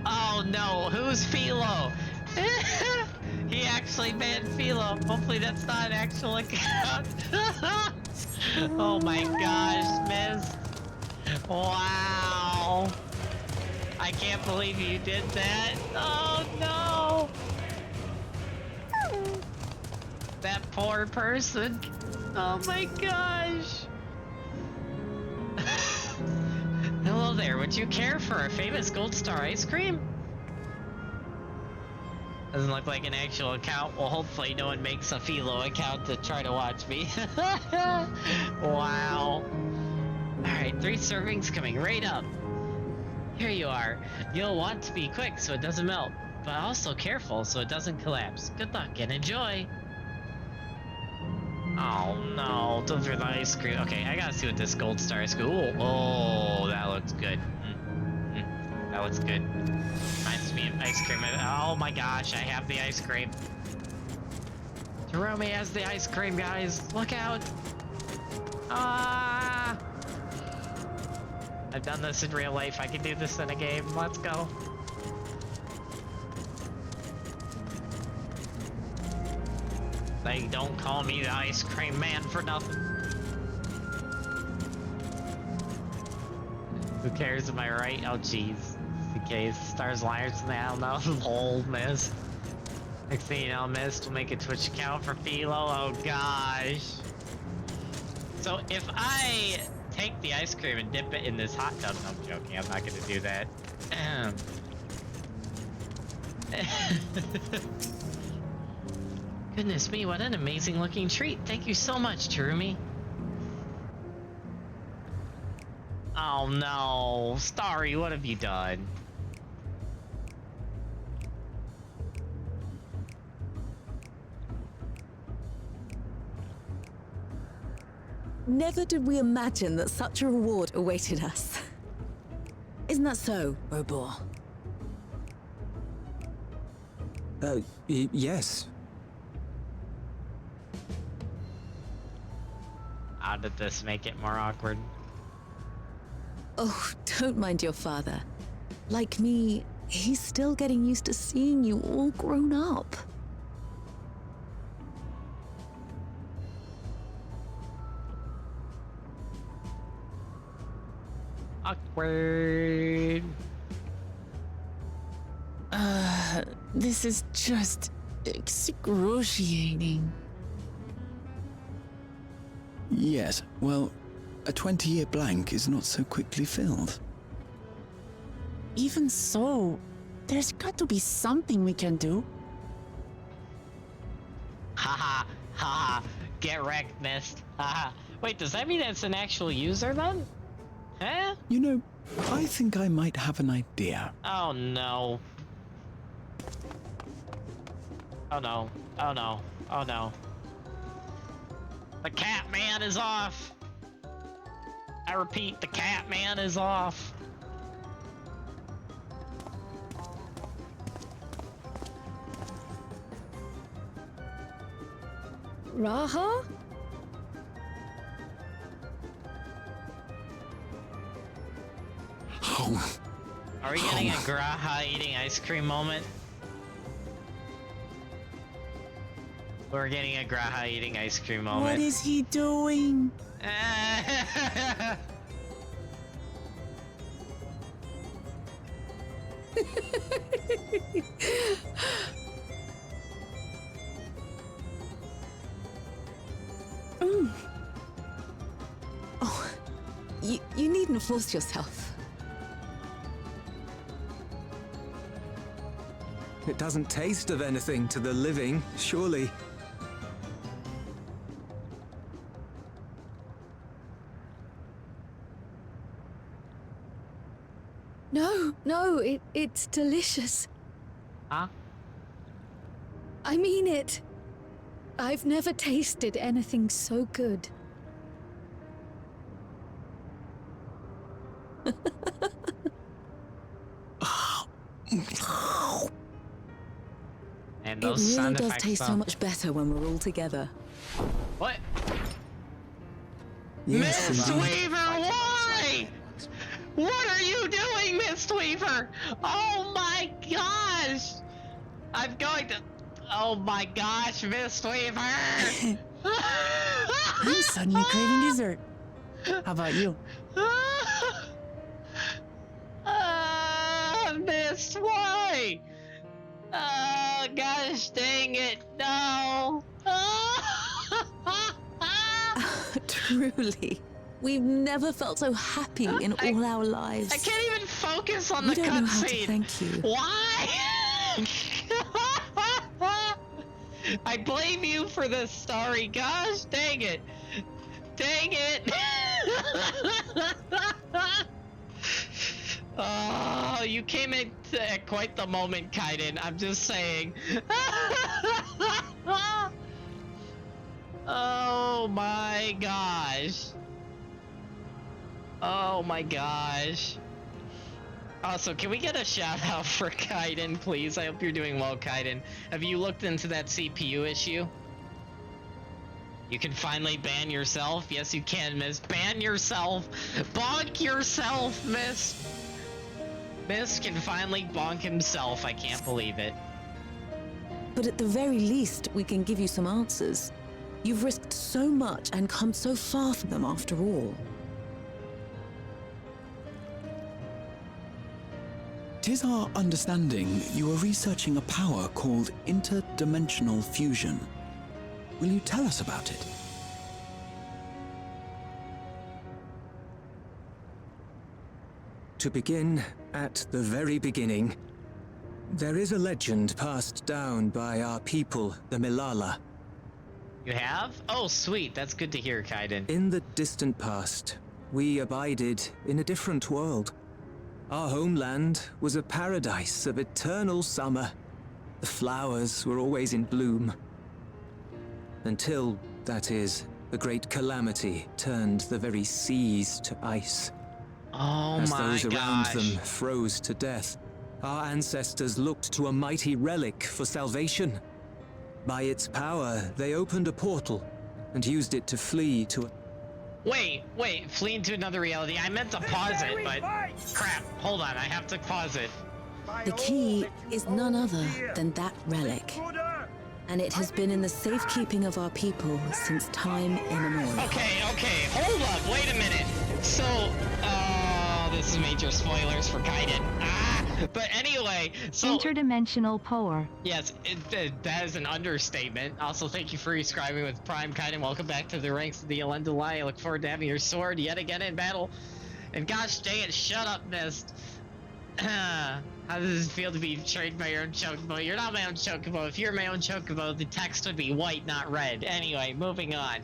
Oh no, who's Philo? He actually banned Philo. Hopefully that's not an actual account. Oh my gosh, Mist. Wow. I can't believe you did that. Oh no. That poor person. Oh my gosh. Hello there, would you care for a famous Gold Star ice cream? Doesn't look like an actual account. Well, hopefully no one makes a Philo account to try to watch me. Wow. Alright, 3 servings coming right up. Here you are. You'll want to be quick so it doesn't melt, but also careful so it doesn't collapse. Good luck and enjoy. Oh no, those are the ice cream. Okay, I gotta see what this Gold Star is. Ooh, oh, that looks good. That looks good. Reminds me of ice cream. Oh my gosh, I have the ice cream. Jerome has the ice cream, guys. Look out. Ah! I've done this in real life. I can do this in a game. Let's go. They don't call me the ice cream man for nothing. Who cares, am I right? Oh jeez. In case Stars Liars, I don't know. Lol, Mist. Next thing you know, Mist will make a Twitch account for Philo. Oh gosh. So if I take the ice cream and dip it in this hot tub, no, I'm joking, I'm not gonna do that. Goodness me, what an amazing looking treat. Thank you so much, Terumi. Oh no, Starry, what have you done? Never did we imagine that such a reward awaited us. Isn't that so, Robor? Yes. How did this make it more awkward? Oh, don't mind your father. Like me, he's still getting used to seeing you all grown up. Awkward. This is just excruciating. Yes, well, a 20-year blank is not so quickly filled. Even so, there's got to be something we can do. Haha, haha, get wrecked, Mist. Haha. Wait, does that mean it's an actual user then? Huh? You know, I think I might have an idea. Oh no. Oh no. Oh no. Oh no. The cat man is off. I repeat, the cat man is off. Raha? Are we getting a Graha eating ice cream moment? We're getting a Graha eating ice cream moment. What is he doing? Oh, you needn't force yourself. It doesn't taste of anything to the living, surely. No, it's delicious. Huh? I mean it. I've never tasted anything so good. And It those really sound does effects, taste though. so much better when we're all together. What? Yes, Mistweaver, why? What are you doing, Mistweaver? Oh my gosh! I'm going to. Oh my gosh, Mistweaver! I'm suddenly craving dessert. How about you? Mist, why? Oh gosh, dang it, no! Truly, we've never felt so happy in all our lives. I can't even focus on We the don't know how to cutscene. thank you. Why? I blame you for this story. Gosh, dang it. Dang it. Oh, you came at quite the moment, Kaiden. I'm just saying. Oh my gosh. Oh my gosh. Also, can we get a shout out for Kaiden, please? I hope you're doing well, Kaiden. Have you looked into that CPU issue? You can finally ban yourself? Yes, you can, Miss. Ban yourself! Bonk yourself, Miss! Miss can finally bonk himself. I can't believe it. But at the very least, we can give you some answers. You've risked so much and come so far from them after all. Tis our understanding you are researching a power called interdimensional fusion. Will you tell us about it? To begin at the very beginning, there is a legend passed down by our people, the Milala. You have? Oh, sweet. That's good to hear, Kaiden. In the distant past, we abided in a different world. Our homeland was a paradise of eternal summer. The flowers were always in bloom. Until, that is, the great calamity turned the very seas to ice. Oh As my those around gosh. them froze to death, our ancestors looked to a mighty relic for salvation. By its power, they opened a portal and used it to flee to Wait, flee into another reality. I meant to pause it, but crap. Hold on, I have to pause it. The key is none other than that relic. And it has been in the safekeeping of our people since time immemorial. Okay, hold up, wait a minute. So, this is major spoilers for Kaiden. But anyway, so... Interdimensional power. Yes, that is an understatement. Also, thank you for rescribing with Prime Kaiden. Welcome back to the ranks of the Elendalai. I look forward to having your sword yet again in battle. And gosh dang it, shut up, Mist. How does it feel to be betrayed by your own chocobo? You're not my own chocobo. If you're my own chocobo, the text would be white, not red. Anyway, moving on.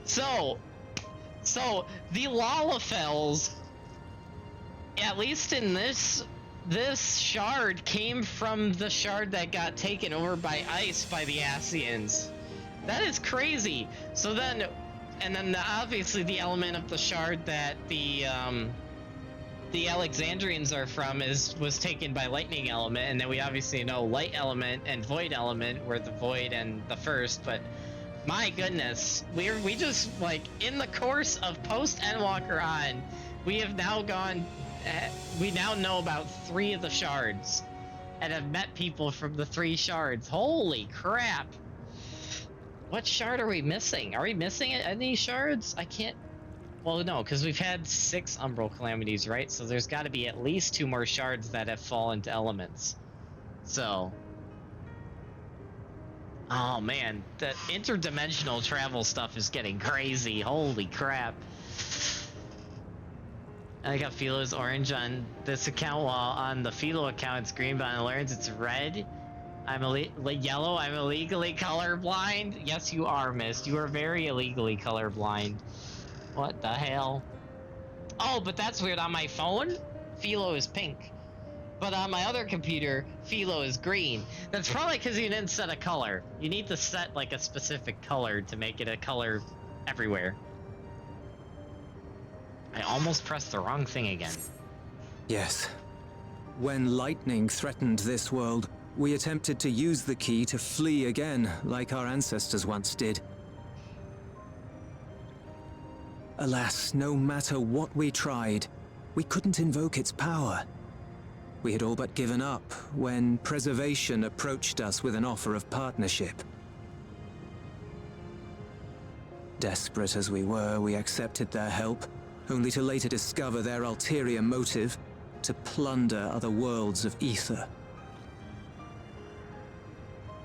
So the Lalafels, at least in this shard, came from the shard that got taken over by ice by the Asians. That is crazy. So then, and then obviously the element of the shard that the Alexandrians are from was taken by lightning element, and then we obviously know light element and void element were the void and the first, but my goodness, we just, like, in the course of post Endwalker on, we have now gone, we now know about 3 of the shards, and have met people from the 3 shards. Holy crap! What shard are we missing? Are we missing any shards? I can't... Well, no, because we've had 6 Umbral Calamities, right? So there's got to be at least 2 more shards that have fallen to elements. So... Oh man, the interdimensional travel stuff is getting crazy. Holy crap. I got Philo's orange on this account, while on the Philo account it's green, but on Elurin's it's red. I'm yellow, I'm illegally colorblind. Yes, you are, Mist. You are very illegally colorblind. What the hell? Oh, but that's weird. On my phone, Philo is pink. But on my other computer, Philo is green. That's probably because you didn't set a color. You need to set like a specific color to make it a color everywhere. I almost pressed the wrong thing again. Yes. When lightning threatened this world, we attempted to use the key to flee again, like our ancestors once did. Alas, no matter what we tried, we couldn't invoke its power. We had all but given up when Preservation approached us with an offer of partnership. Desperate as we were, we accepted their help, only to later discover their ulterior motive, to plunder other worlds of ether.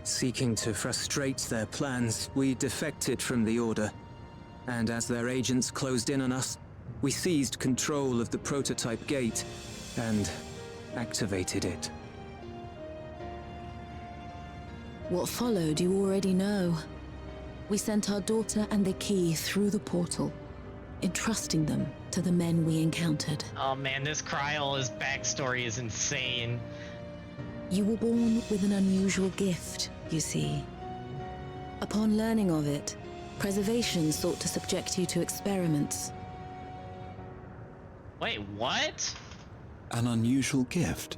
Seeking to frustrate their plans, we defected from the Order, and as their agents closed in on us, we seized control of the prototype gate and activated it. What followed you already know. We sent our daughter and the key through the portal, entrusting them to the men we encountered. Oh man, this Kryle's backstory is insane. You were born with an unusual gift, you see. Upon learning of it, Preservation sought to subject you to experiments. Wait, what? An unusual gift.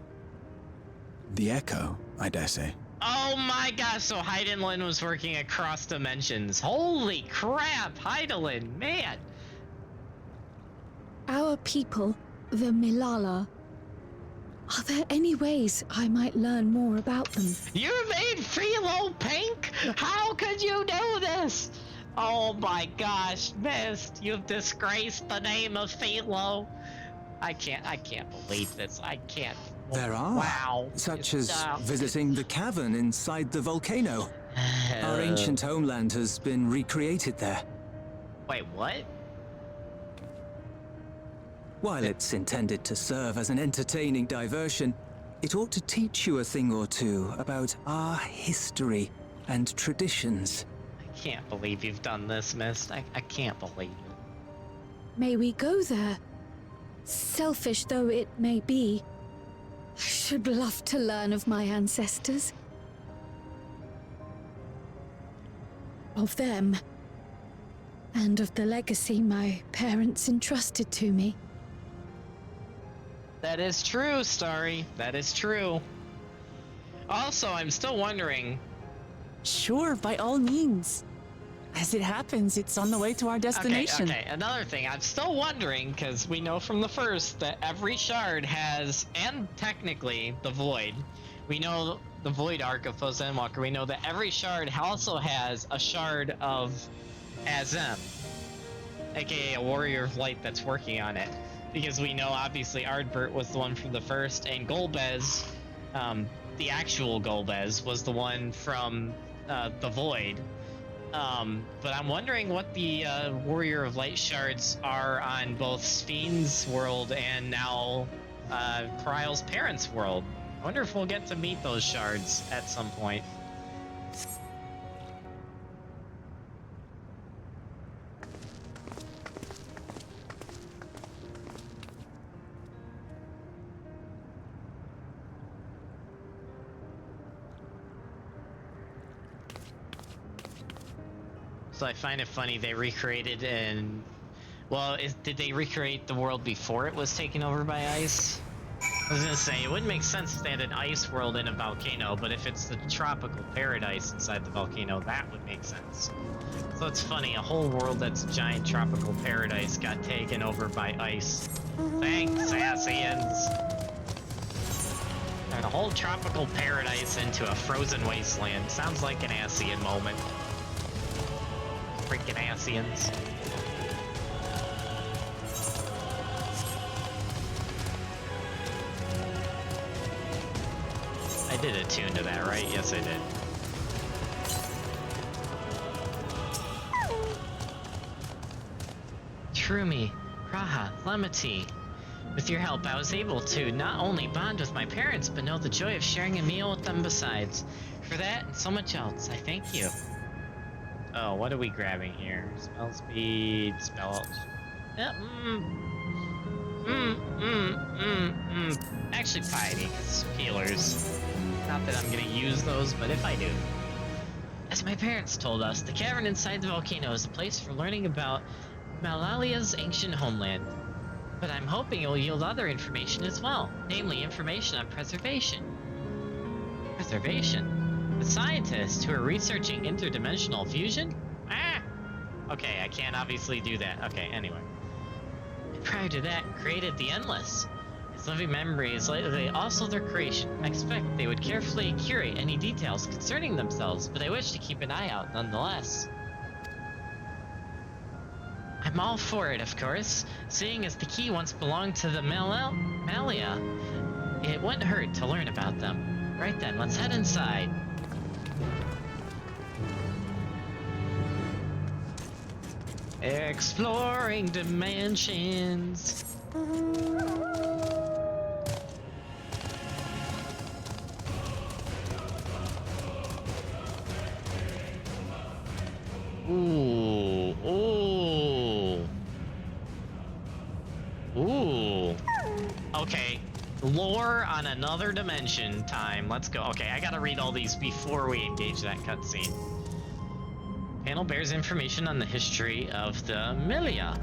The Echo, I dare say. Oh my gosh, so Heidelin was working across dimensions. Holy crap, Heidelin, man. Our people, the Milala. Are there any ways I might learn more about them? You made Philo pink? How could you do this? Oh my gosh, Mist, you've disgraced the name of Philo. I can't believe this. I can't. There are. Wow. Such as visiting the cavern inside the volcano. Our ancient homeland has been recreated there. Wait, what? While it's intended to serve as an entertaining diversion, it ought to teach you a thing or two about our history and traditions. I can't believe you've done this, Mist. I can't believe it. May we go there? Selfish though it may be, I should love to learn of my ancestors. Of them. And of the legacy my parents entrusted to me. That is true, Starry. That is true. Also, I'm still wondering... Sure, by all means. As it happens, it's on the way to our destination. Okay, another thing. I'm still wondering, because we know from the first that every shard has, and technically the Void, we know the Void arc of Foes Endwalker, we know that every shard also has a shard of Azem, aka a Warrior of Light that's working on it. Because we know, obviously, Ardbert was the one from the first, and Golbez, the actual Golbez, was the one from the Void. But I'm wondering what the Warrior of Light shards are on both Spheen's world and now Kryle's parents' world. I wonder if we'll get to meet those shards at some point. So I find it funny they recreated and... Well, did they recreate the world before it was taken over by ice? I was gonna say, it wouldn't make sense if they had an ice world in a volcano, but if it's the tropical paradise inside the volcano, that would make sense. So it's funny, a whole world that's a giant tropical paradise got taken over by ice. Thanks, Ascians! Turned a whole tropical paradise into a frozen wasteland. Sounds like an Ascian moment. Freaking Ascians. I did attune to that, right? Yes, I did. Trumi, Raha, Lemity. With your help, I was able to not only bond with my parents, but know the joy of sharing a meal with them besides. For that and so much else, I thank you. Oh, what are we grabbing here? Spell speed, spell... Actually, piety, because healers. Not that I'm gonna use those, but if I do. As my parents told us, the cavern inside the volcano is a place for learning about Malalia's ancient homeland. But I'm hoping it will yield other information as well, namely information on preservation. Preservation? The scientists who are researching interdimensional fusion? Ah! Okay, I can't obviously do that. Okay, anyway. And prior to that, created the Endless. His living memory is likely also their creation. I expect they would carefully curate any details concerning themselves, but I wish to keep an eye out nonetheless. I'm all for it, of course, seeing as the key once belonged to the Malia. It wouldn't hurt to learn about them. Right then, let's head inside. Exploring dimensions. Ooh, ooh. Ooh. Okay. Lore on another dimension time. Let's go. Okay, I gotta read all these before we engage that cutscene. Panel bears information on the history of the Milia.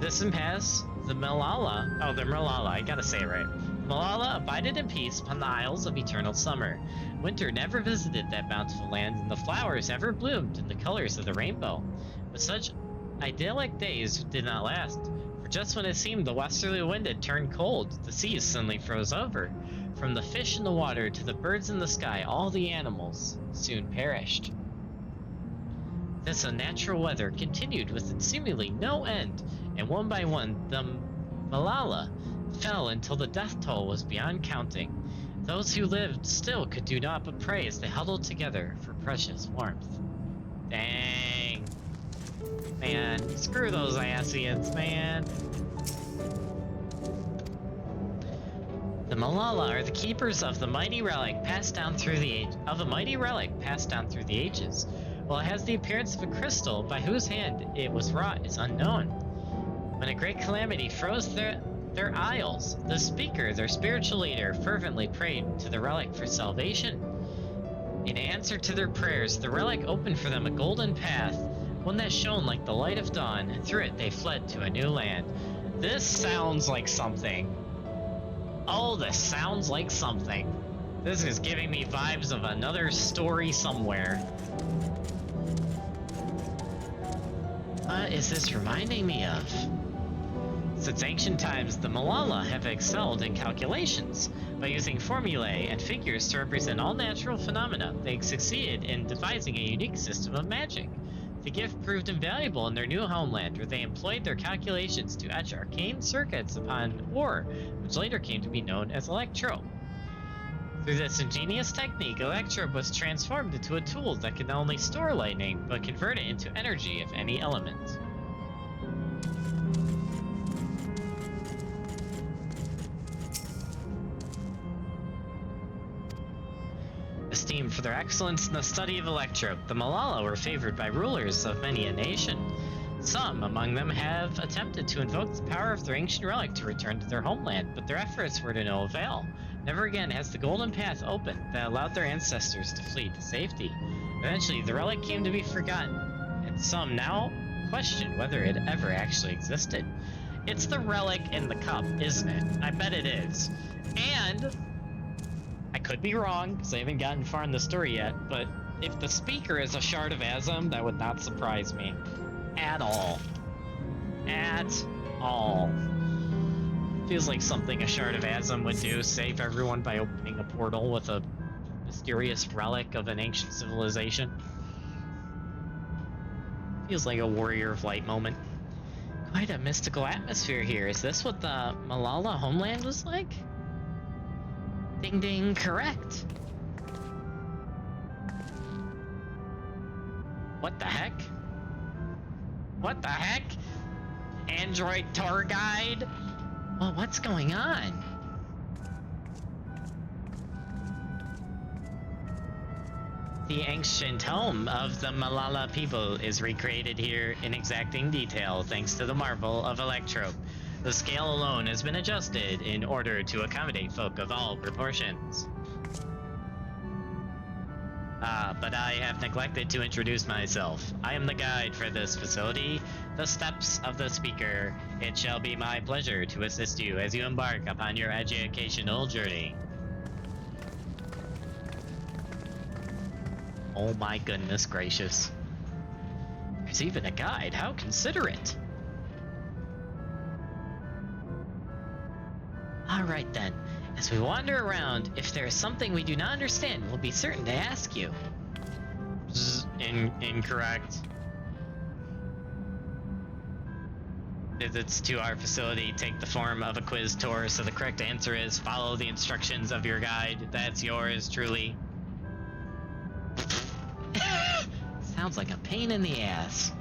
This impasse, the Malala. Oh, the Malala. I gotta say it right. Malala abided in peace upon the Isles of Eternal Summer. Winter never visited that bountiful land, and the flowers ever bloomed in the colors of the rainbow. But such idyllic days did not last, for just when it seemed the westerly wind had turned cold, the seas suddenly froze over. From the fish in the water to the birds in the sky, all the animals soon perished. This unnatural weather continued with seemingly no end, and one by one, the Malala fell until the death toll was beyond counting. Those who lived still could do naught but pray as they huddled together for precious warmth. Dang. Man, screw those Asians, man. The Malala are the keepers of the mighty relic passed down through the ages. While it has the appearance of a crystal, by whose hand it was wrought is unknown. When a great calamity froze their isles, the speaker, their spiritual leader, fervently prayed to the relic for salvation. In answer to their prayers, the relic opened for them a golden path, one that shone like the light of dawn, and through it they fled to a new land. This sounds like something. Oh, this sounds like something. This is giving me vibes of another story somewhere. What is this reminding me of? Since ancient times, the Malala have excelled in calculations. By using formulae and figures to represent all natural phenomena, they succeeded in devising a unique system of magic. The gift proved invaluable in their new homeland, where they employed their calculations to etch arcane circuits upon ore, which later came to be known as electro. Through this ingenious technique, electro was transformed into a tool that could not only store lightning, but convert it into energy of any element. Esteemed for their excellence in the study of electro, the Malala were favored by rulers of many a nation. Some among them have attempted to invoke the power of their ancient relic to return to their homeland, but their efforts were to no avail. Never again has the golden path opened that allowed their ancestors to flee to safety. Eventually, the relic came to be forgotten, and some now question whether it ever actually existed. It's the relic in the cup, isn't it? I bet it is. And I could be wrong, because I haven't gotten far in the story yet, but if the speaker is a shard of Azam, that would not surprise me. At all. At all. Feels like something a shard of Azam would do, save everyone by opening a portal with a mysterious relic of an ancient civilization. Feels like a Warrior of Light moment. Quite a mystical atmosphere here. Is this what the Malala homeland was like? Ding ding, correct. What the heck? What the heck? Android tour guide? Well, what's going on? The ancient home of the Malala people is recreated here in exacting detail thanks to the marvel of electro. The scale alone has been adjusted in order to accommodate folk of all proportions. But I have neglected to introduce myself. I am the guide for this facility, the Steps of the Speaker. It shall be my pleasure to assist you as you embark upon your educational journey. Oh my goodness gracious. There's even a guide. How considerate. Alright then. As we wander around, if there is something we do not understand, we'll be certain to ask you. Incorrect. Visits to our facility take the form of a quiz tour, so the correct answer is follow the instructions of your guide. That's yours truly. Sounds like a pain in the ass.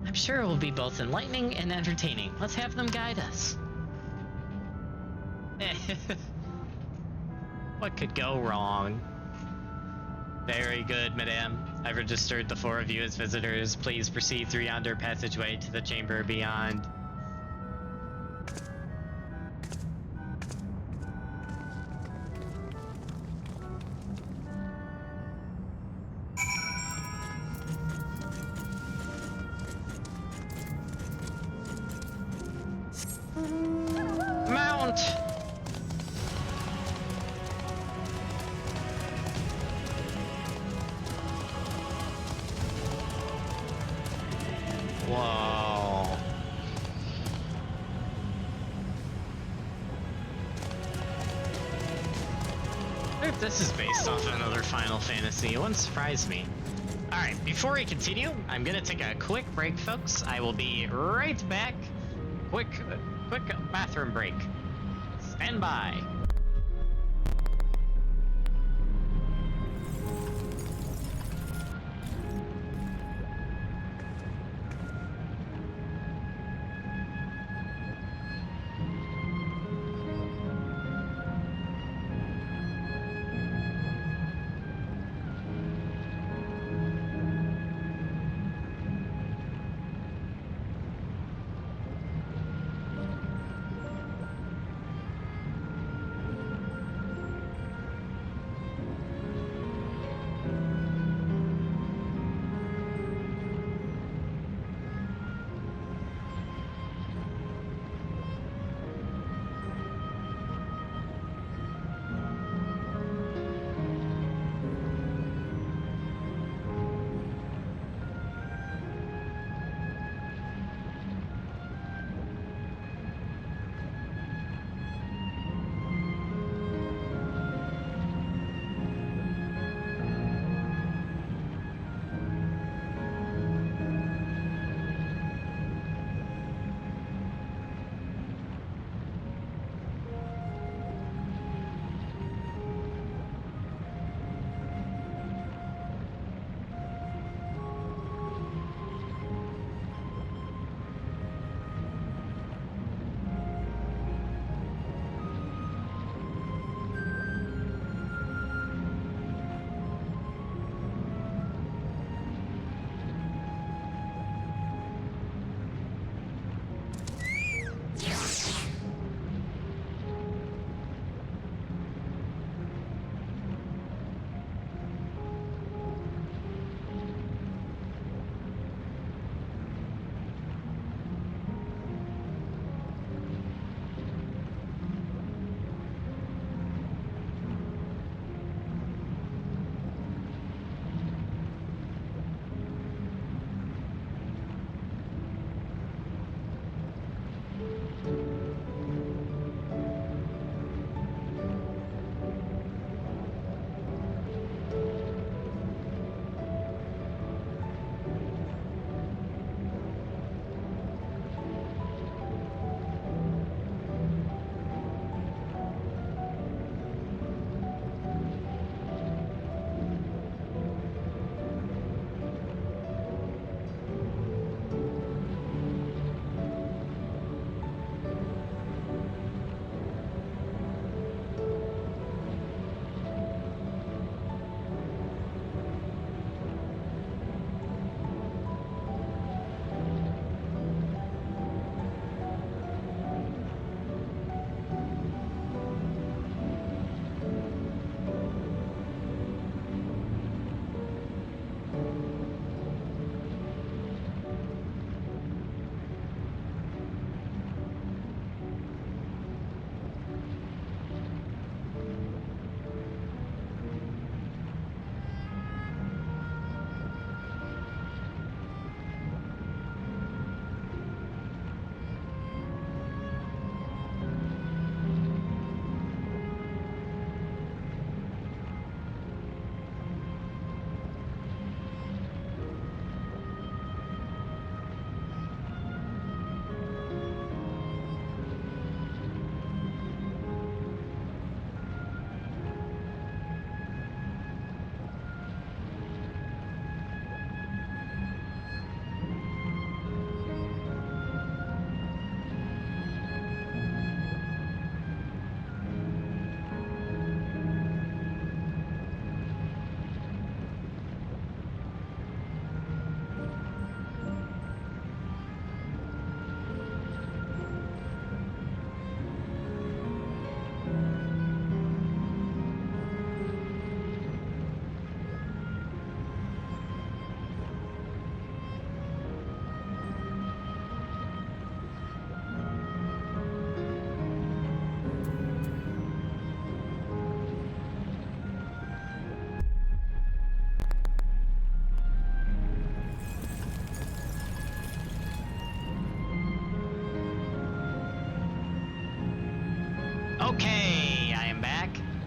I'm sure it will be both enlightening and entertaining. Let's have them guide us. What could go wrong? Very good, madame. I've registered the 4 of you as visitors. Please proceed through yonder passageway to the chamber beyond. Mount! Whoa. If this is based off another Final Fantasy, it wouldn't surprise me. Alright, before we continue, I'm gonna take a quick break, folks. I will be right back. Quick bathroom break. Stand by.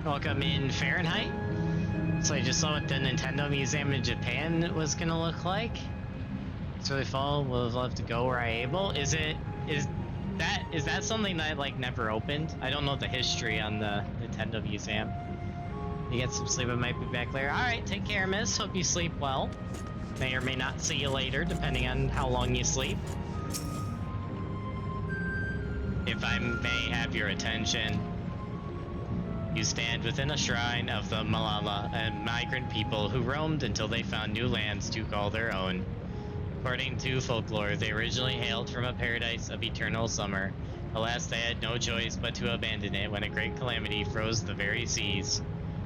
Welcome in Fahrenheit. So I just saw what the Nintendo Museum in Japan was gonna look like. It's really fall. Would love to go where I able. Is that something that like never opened? I don't know the history on the Nintendo Museum. You get some sleep. I might be back later. All right, take care, miss. Hope you sleep well. May or may not see you later, depending on how long you sleep. If I may have your attention, you stand within a shrine of the Malala, a migrant people who roamed until they found new lands to call their own. According to folklore, they originally hailed from a paradise of eternal summer. Alas, they had no choice but to abandon it when a great calamity froze the very seas.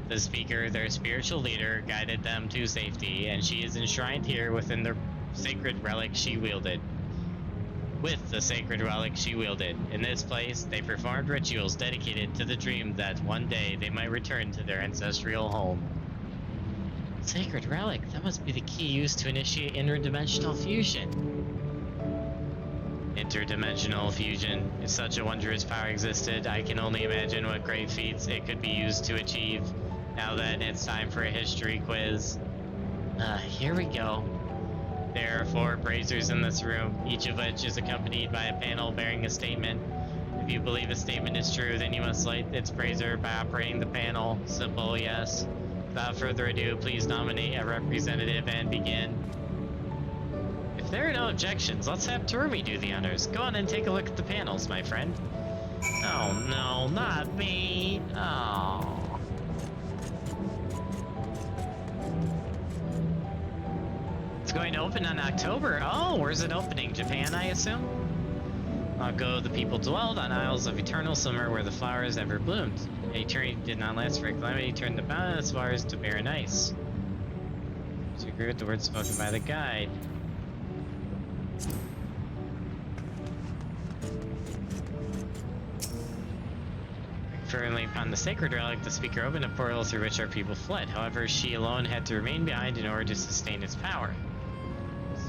The speaker, their spiritual leader, guided them to safety, and she is enshrined here within the sacred relic she wielded. With the sacred relic she wielded, in this place, they performed rituals dedicated to the dream that one day they might return to their ancestral home. Sacred relic? That must be the key used to initiate interdimensional fusion. Interdimensional fusion. If such a wondrous power existed, I can only imagine what great feats it could be used to achieve. Now then, it's time for a history quiz. Here we go. There are 4 braziers in this room, each of which is accompanied by a panel bearing a statement. If you believe a statement is true, then you must light its brazier by operating the panel. Simple, yes. Without further ado, please nominate a representative and begin. If there are no objections, let's have Terumi do the honors. Go on and take a look at the panels, my friend. Oh no, not me. Oh. It's going to open in October. Oh, where's it opening? Japan, I assume? Long ago, the people dwelled on isles of eternal summer where the flowers ever bloomed. Eternity did not last for a calamity, turned the boundless flowers to barren ice. To agree with the words spoken by the guide. Firmly upon the sacred relic, the speaker opened a portal through which our people fled. However, she alone had to remain behind in order to sustain its power.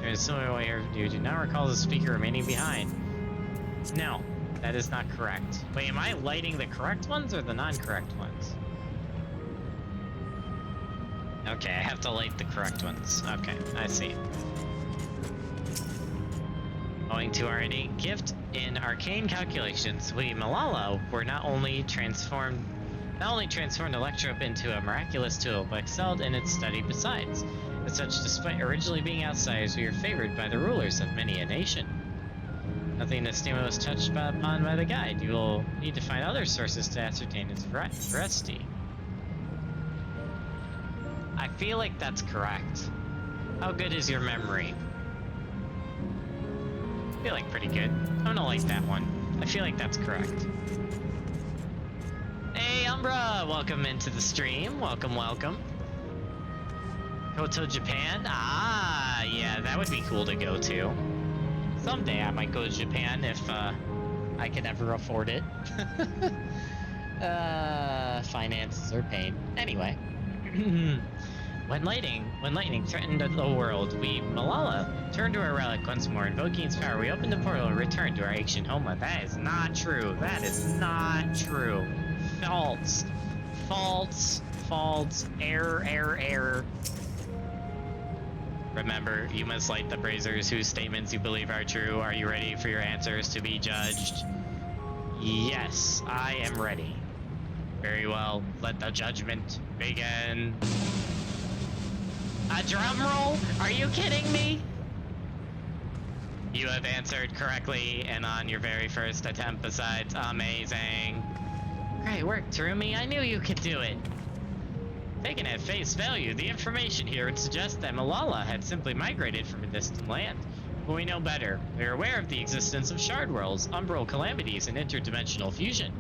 In a similar way, you do not recall the speaker remaining behind. No, that is not correct. Wait, am I lighting the correct ones or the non-correct ones? Okay, I have to light the correct ones. Okay, I see. Owing to our innate gift in arcane calculations, we Malala were not only transformed Electrope into a miraculous tool, but excelled in its study besides. As such, despite originally being outsiders, we are favored by the rulers of many a nation. Nothing in this statement was touched upon by the guide. You will need to find other sources to ascertain its veracity. I feel like that's correct. How good is your memory? I feel like pretty good. I'm gonna like that one. I feel like that's correct. Hey, Umbra! Welcome into the stream. Welcome, welcome. Go to Japan? Ah, yeah, that would be cool to go to. Someday I might go to Japan if I can ever afford it. Finances are pain. Anyway. When lightning threatened the world, we, Malala, turned to our relic once more, invoking its power. We opened the portal and returned to our ancient homeland. That is not true. That is not true. False. False. False. Error, error, error. Remember, you must light the braziers whose statements you believe are true. Are you ready for your answers to be judged? Yes, I am ready. Very well, let the judgment begin. A drum roll? Are you kidding me? You have answered correctly and on your very first attempt besides. Amazing. Great work, Terumi. I knew you could do it. Taken at face value, the information here would suggest that Malala had simply migrated from a distant land. But we know better. We are aware of the existence of shard worlds, umbral calamities, and interdimensional fusion.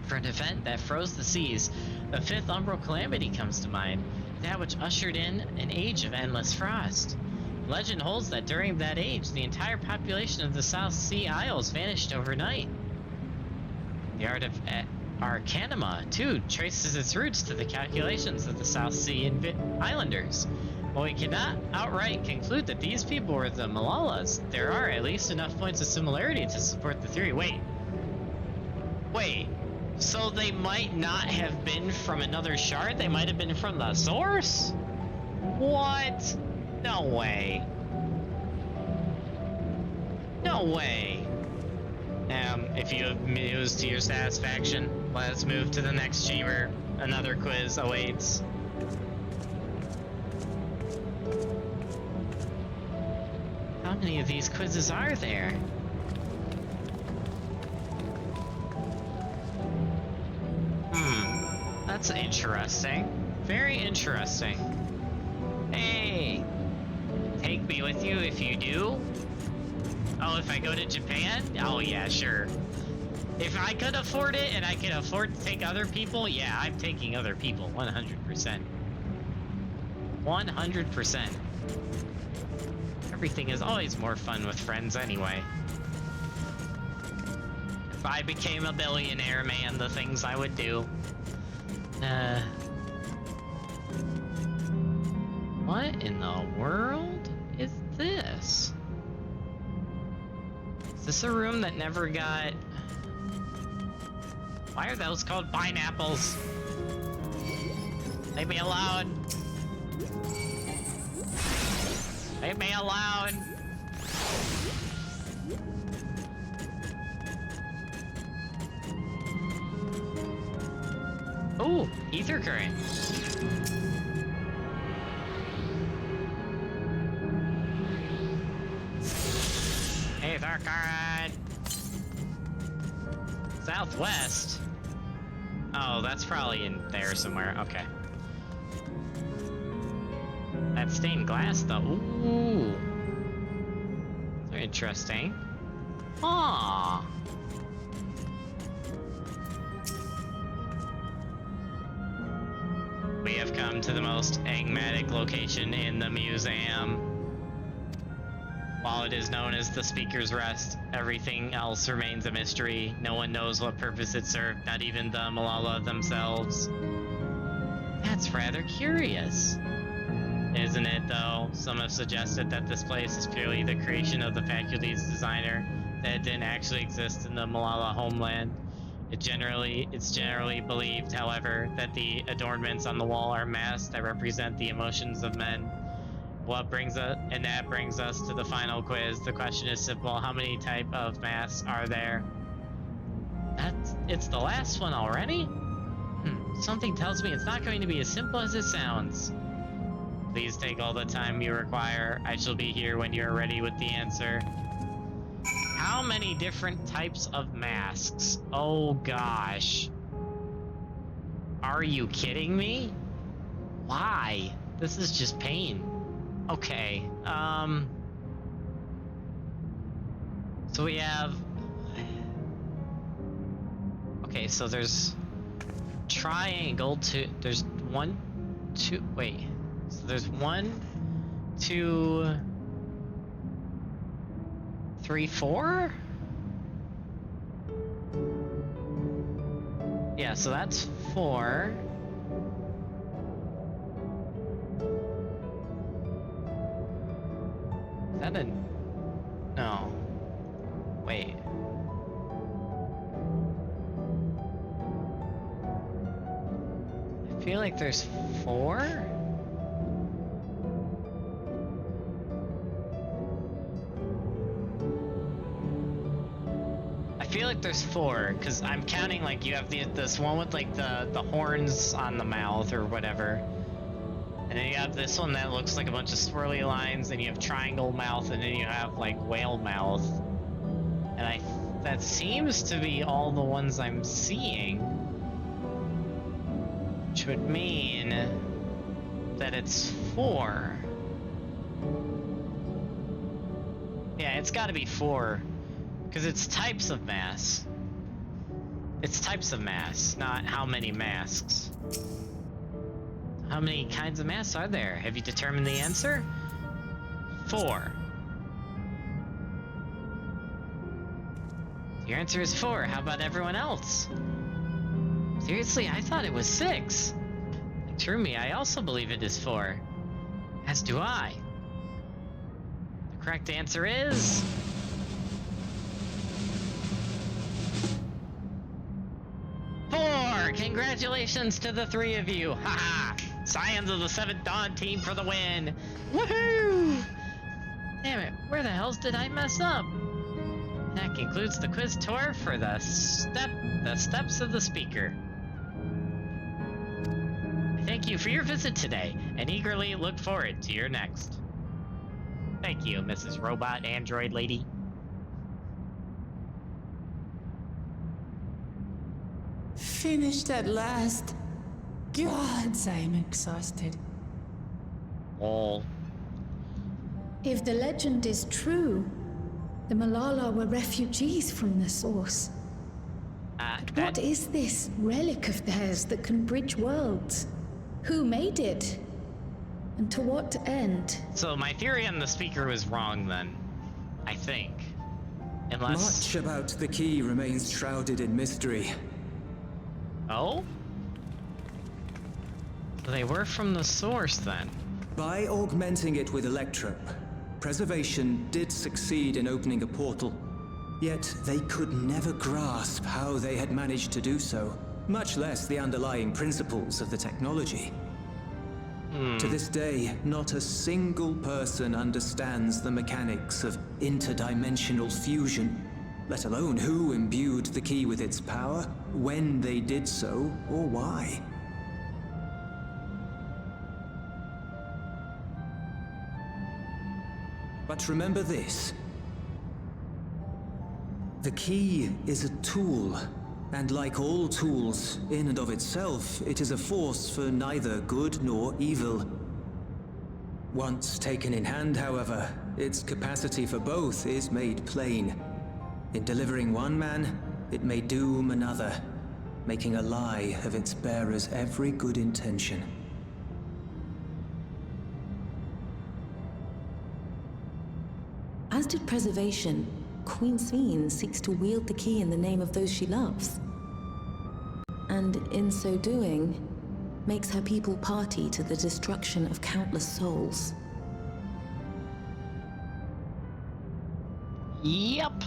For an event that froze the seas, the 5th umbral calamity comes to mind, that which ushered in an age of endless frost. Legend holds that during that age, the entire population of the South Sea Isles vanished overnight. The art of Arcanima, too, traces its roots to the calculations of the South Sea Islanders. While we cannot outright conclude that these people were the Malalas, there are at least enough points of similarity to support the theory. Wait. So they might not have been from another shard, they might have been from the source? What? No way. No way. If you have mused to your satisfaction, let's move to the next chamber. Another quiz awaits. How many of these quizzes are there? That's interesting. Very interesting. Hey! Take me with you if you do? Oh, if I go to Japan? Oh yeah, sure. If I could afford it and I can afford to take other people, yeah, I'm taking other people, 100%. 100%. Everything is always more fun with friends anyway. If I became a billionaire, man, the things I would do. What in the world is this? Is this a room that never got... Why are those called pineapples? Leave me alone. Leave me alone. Ooh, ether current. Ether current. Southwest. Oh, that's probably in there somewhere. Okay. That stained glass, though. Ooh. Very interesting. Aww. We have come to the most enigmatic location in the museum. While it is known as the Speaker's Rest, everything else remains a mystery. No one knows what purpose it served, not even the Malala themselves. That's rather curious. Isn't it, though? Some have suggested that this place is purely the creation of the faculty's designer, that it didn't actually exist in the Malala homeland. It's generally believed, however, that the adornments on the wall are masks that represent the emotions of men. That brings us to the final quiz. The question is simple: how many type of masks are there? It's the last one already? Something tells me it's not going to be as simple as it sounds. Please take all the time you require. I shall be here when you're ready with the answer. How many different types of masks? Oh gosh. Are you kidding me? Why? This is just pain. Okay, so we have... Okay, so there's triangle there's 1, 2, wait. So there's 1, 2, 3, 4? Yeah, so that's 4. Is that a... No. Wait. I feel like there's 4? I feel like there's 4, because I'm counting, like, you have this one with, like, the horns on the mouth or whatever. And then you have this one that looks like a bunch of swirly lines, and you have triangle mouth, and then you have, like, whale mouth. And that seems to be all the ones I'm seeing. Which would mean that it's 4. Yeah, it's gotta be 4. Because it's types of masks. It's types of masks, not how many masks. How many kinds of masks are there? Have you determined the answer? 4. Your answer is 4. How about everyone else? Seriously, I thought it was 6. True me, I also believe it is 4. As do I. The correct answer is... Congratulations to the three of you! Haha! Scions of the 7th Dawn team for the win! Woohoo! Damn it, where the hells did I mess up? That concludes the quiz tour for the steps of the speaker. I thank you for your visit today, and eagerly look forward to your next. Thank you, Mrs. Robot Android Lady. Finished at last. Gods, I'm exhausted. Lol. If the legend is true, the Malala were refugees from the source. But what is this relic of theirs that can bridge worlds? Who made it? And to what end? So my theory on the speaker was wrong then. I think. Unless... Much about the key remains shrouded in mystery. Oh? So they were from the source then. By augmenting it with electrope, Preservation did succeed in opening a portal. Yet they could never grasp how they had managed to do so, much less the underlying principles of the technology. To this day, not a single person understands the mechanics of interdimensional fusion, let alone who imbued the key with its power, when they did so, or why. But remember this. The key is a tool, and like all tools, in and of itself, it is a force for neither good nor evil. Once taken in hand, however, its capacity for both is made plain. In delivering one man, it may doom another, making a lie of its bearer's every good intention. As did Preservation, Queen Sveen seeks to wield the key in the name of those she loves. And in so doing, makes her people party to the destruction of countless souls. Yep.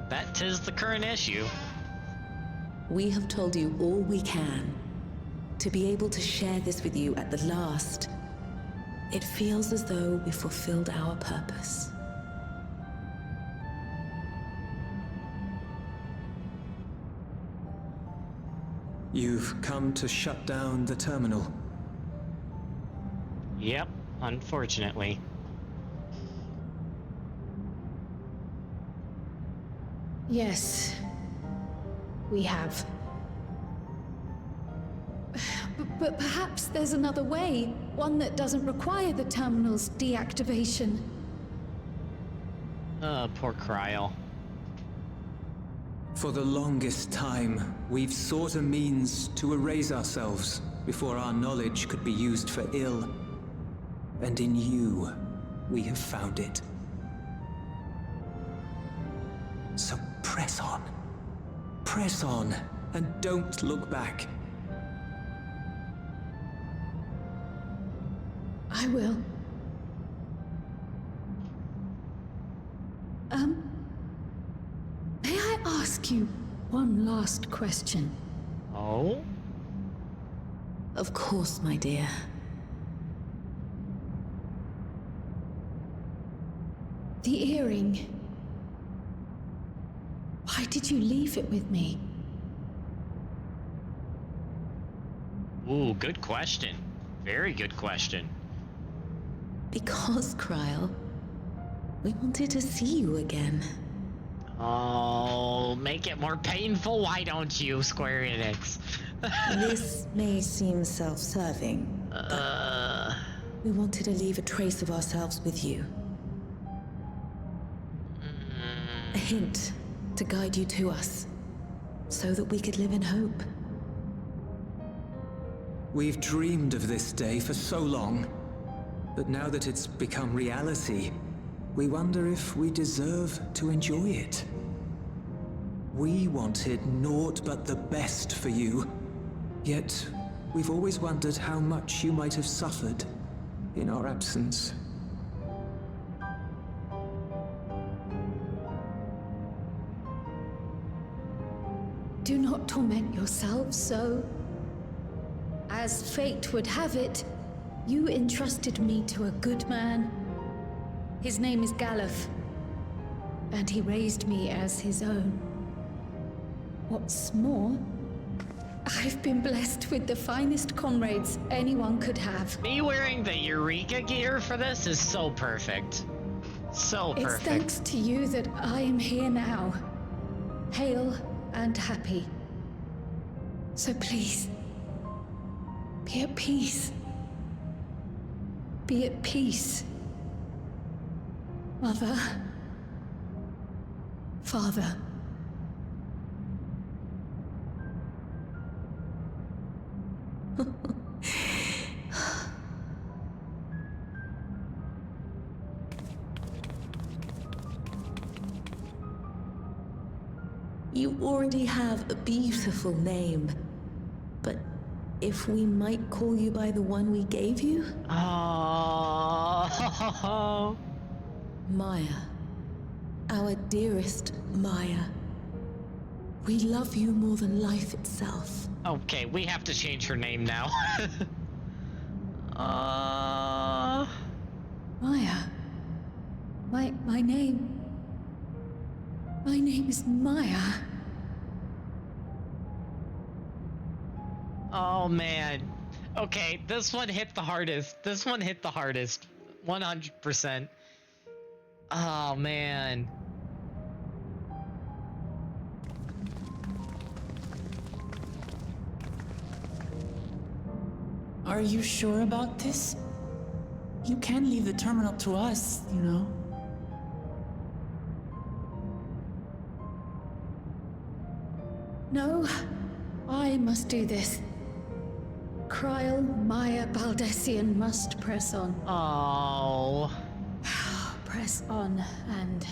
That 'tis the current issue. We have told you all we can. To be able to share this with you at the last, it feels as though we fulfilled our purpose. You've come to shut down the terminal. Yep, unfortunately. Yes, we have. But perhaps there's another way, one that doesn't require the terminal's deactivation. Poor Kryl. For the longest time, we've sought a means to erase ourselves before our knowledge could be used for ill. And in you, we have found it. So press on. Press on, and don't look back. I will. May I ask you one last question? Oh? Of course, my dear. The earring. Why did you leave it with me? Ooh, good question. Very good question. Because, Kryl, we wanted to see you again. Oh, make it more painful, why don't you, Square Enix? This may seem self-serving, but we wanted to leave a trace of ourselves with you. A hint to guide you to us, so that we could live in hope. We've dreamed of this day for so long, but now that it's become reality, we wonder if we deserve to enjoy it. We wanted naught but the best for you, yet we've always wondered how much you might have suffered in our absence. Do not torment yourselves so. as fate would have it, you entrusted me to a good man. His name is Galuf, and he raised me as his own. What's more, I've been blessed with the finest comrades anyone could have. Me wearing the Eureka gear for this is so perfect. So It's perfect. thanks to you that I am here now, hale and happy. So please, be at peace. Be at peace. Mother. Father. You already have a beautiful name, but if we might call you by the one we gave you? Oh. Maya. Our dearest Maya. We love you more than life itself. Okay, we have to change her name now. Maya. My name. My name is Maya. Oh man. Okay, this one hit the hardest. 100%. Oh man. Are you sure about this? You can leave the terminal to us, you know. No, I must do this. Kryl, Maya, Baldessian must press on. Oh. Press on and...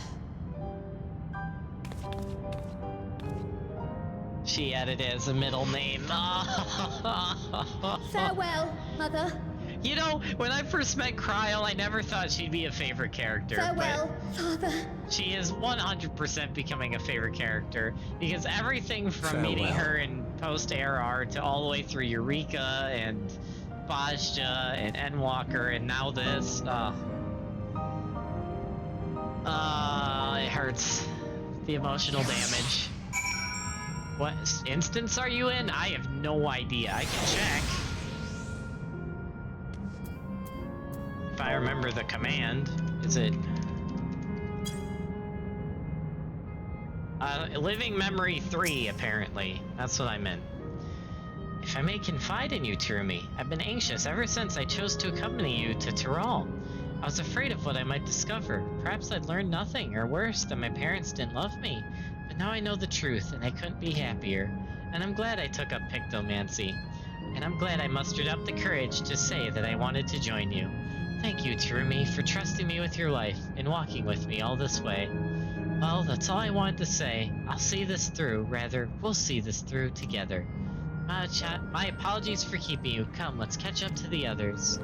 She added it as a middle name. Farewell, Mother. You know, when I first met Kryl, I never thought she'd be a favorite character. Farewell, Father. But she is 100% becoming a favorite character because everything from meeting her in post-ARR to all the way through Eureka and Bajja and Endwalker and now this, it hurts. The emotional damage. What instance are you in? I have no idea. I can check. If I remember the command, is it... Living Memory 3, apparently. That's what I meant. If I may confide in you, Turumi, I've been anxious ever since I chose to accompany you to Tyrol. I was afraid of what I might discover. Perhaps I'd learned nothing, or worse, that my parents didn't love me. But now I know the truth, and I couldn't be happier. And I'm glad I took up pictomancy. And I'm glad I mustered up the courage to say that I wanted to join you. Thank you, Turumi, for trusting me with your life and walking with me all this way. Well, that's all I wanted to say. I'll see this through. Rather, we'll see this through together. My apologies for keeping you. Come, let's catch up to the others.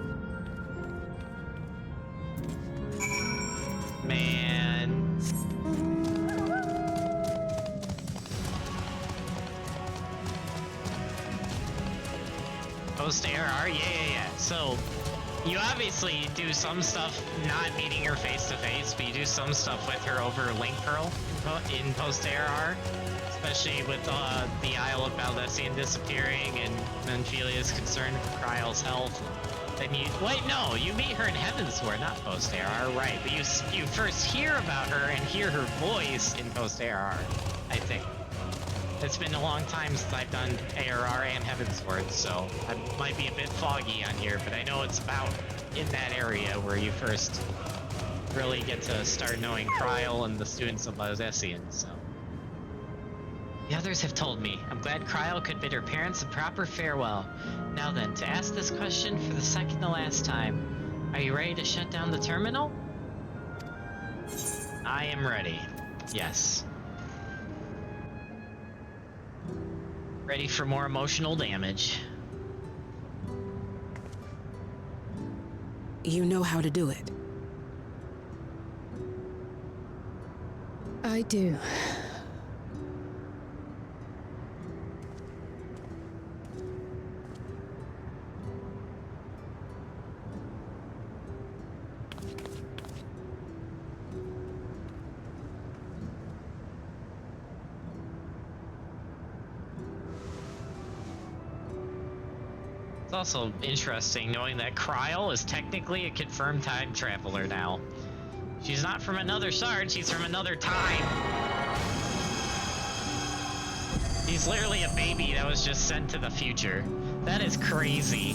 Man. Post-ARR? Yeah. So, you obviously do some stuff not meeting her face-to-face, but you do some stuff with her over Link Pearl in post-ARR. Especially with the Isle of Baldessian disappearing and Menphelia's concerned for Kryl's health. Then you... Wait, no! You meet her in Heavensward, not post-ARR, right. But you first hear about her and hear her voice in post-ARR, I think. It's been a long time since I've done ARR and Heavensward, so I might be a bit foggy on here, but I know it's about in that area where you first really get to start knowing Kryl and the students of Baldessian, so... The others have told me. I'm glad Kryl could bid her parents a proper farewell. Now then, to ask this question for the second to last time. Are you ready to shut down the terminal? I am ready. Yes. Ready for more emotional damage. You know how to do it. I do. It's also interesting knowing that Kryl is technically a confirmed time traveler now. She's not from another shard, she's from another time. He's literally a baby that was just sent to the future. That is crazy.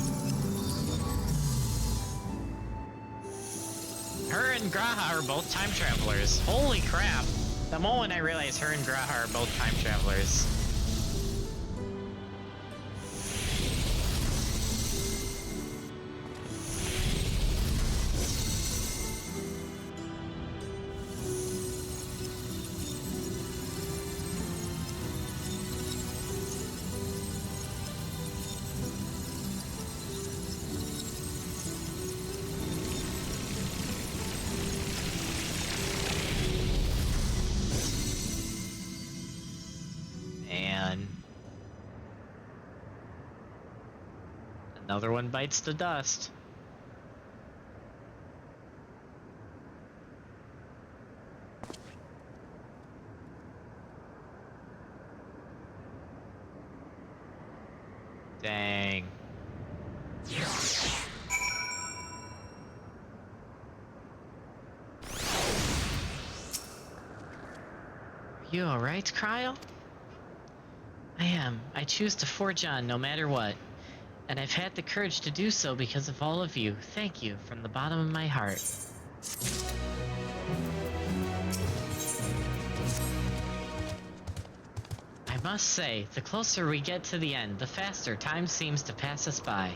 Her and Graha are both time travelers. Holy crap. The moment I realized her and Graha are both time travelers. Another one bites the dust. Dang. Are you alright, Kryl? I am. I choose to forge on no matter what. And I've had the courage to do so because of all of you. Thank you from the bottom of my heart. I must say, the closer we get to the end, the faster time seems to pass us by.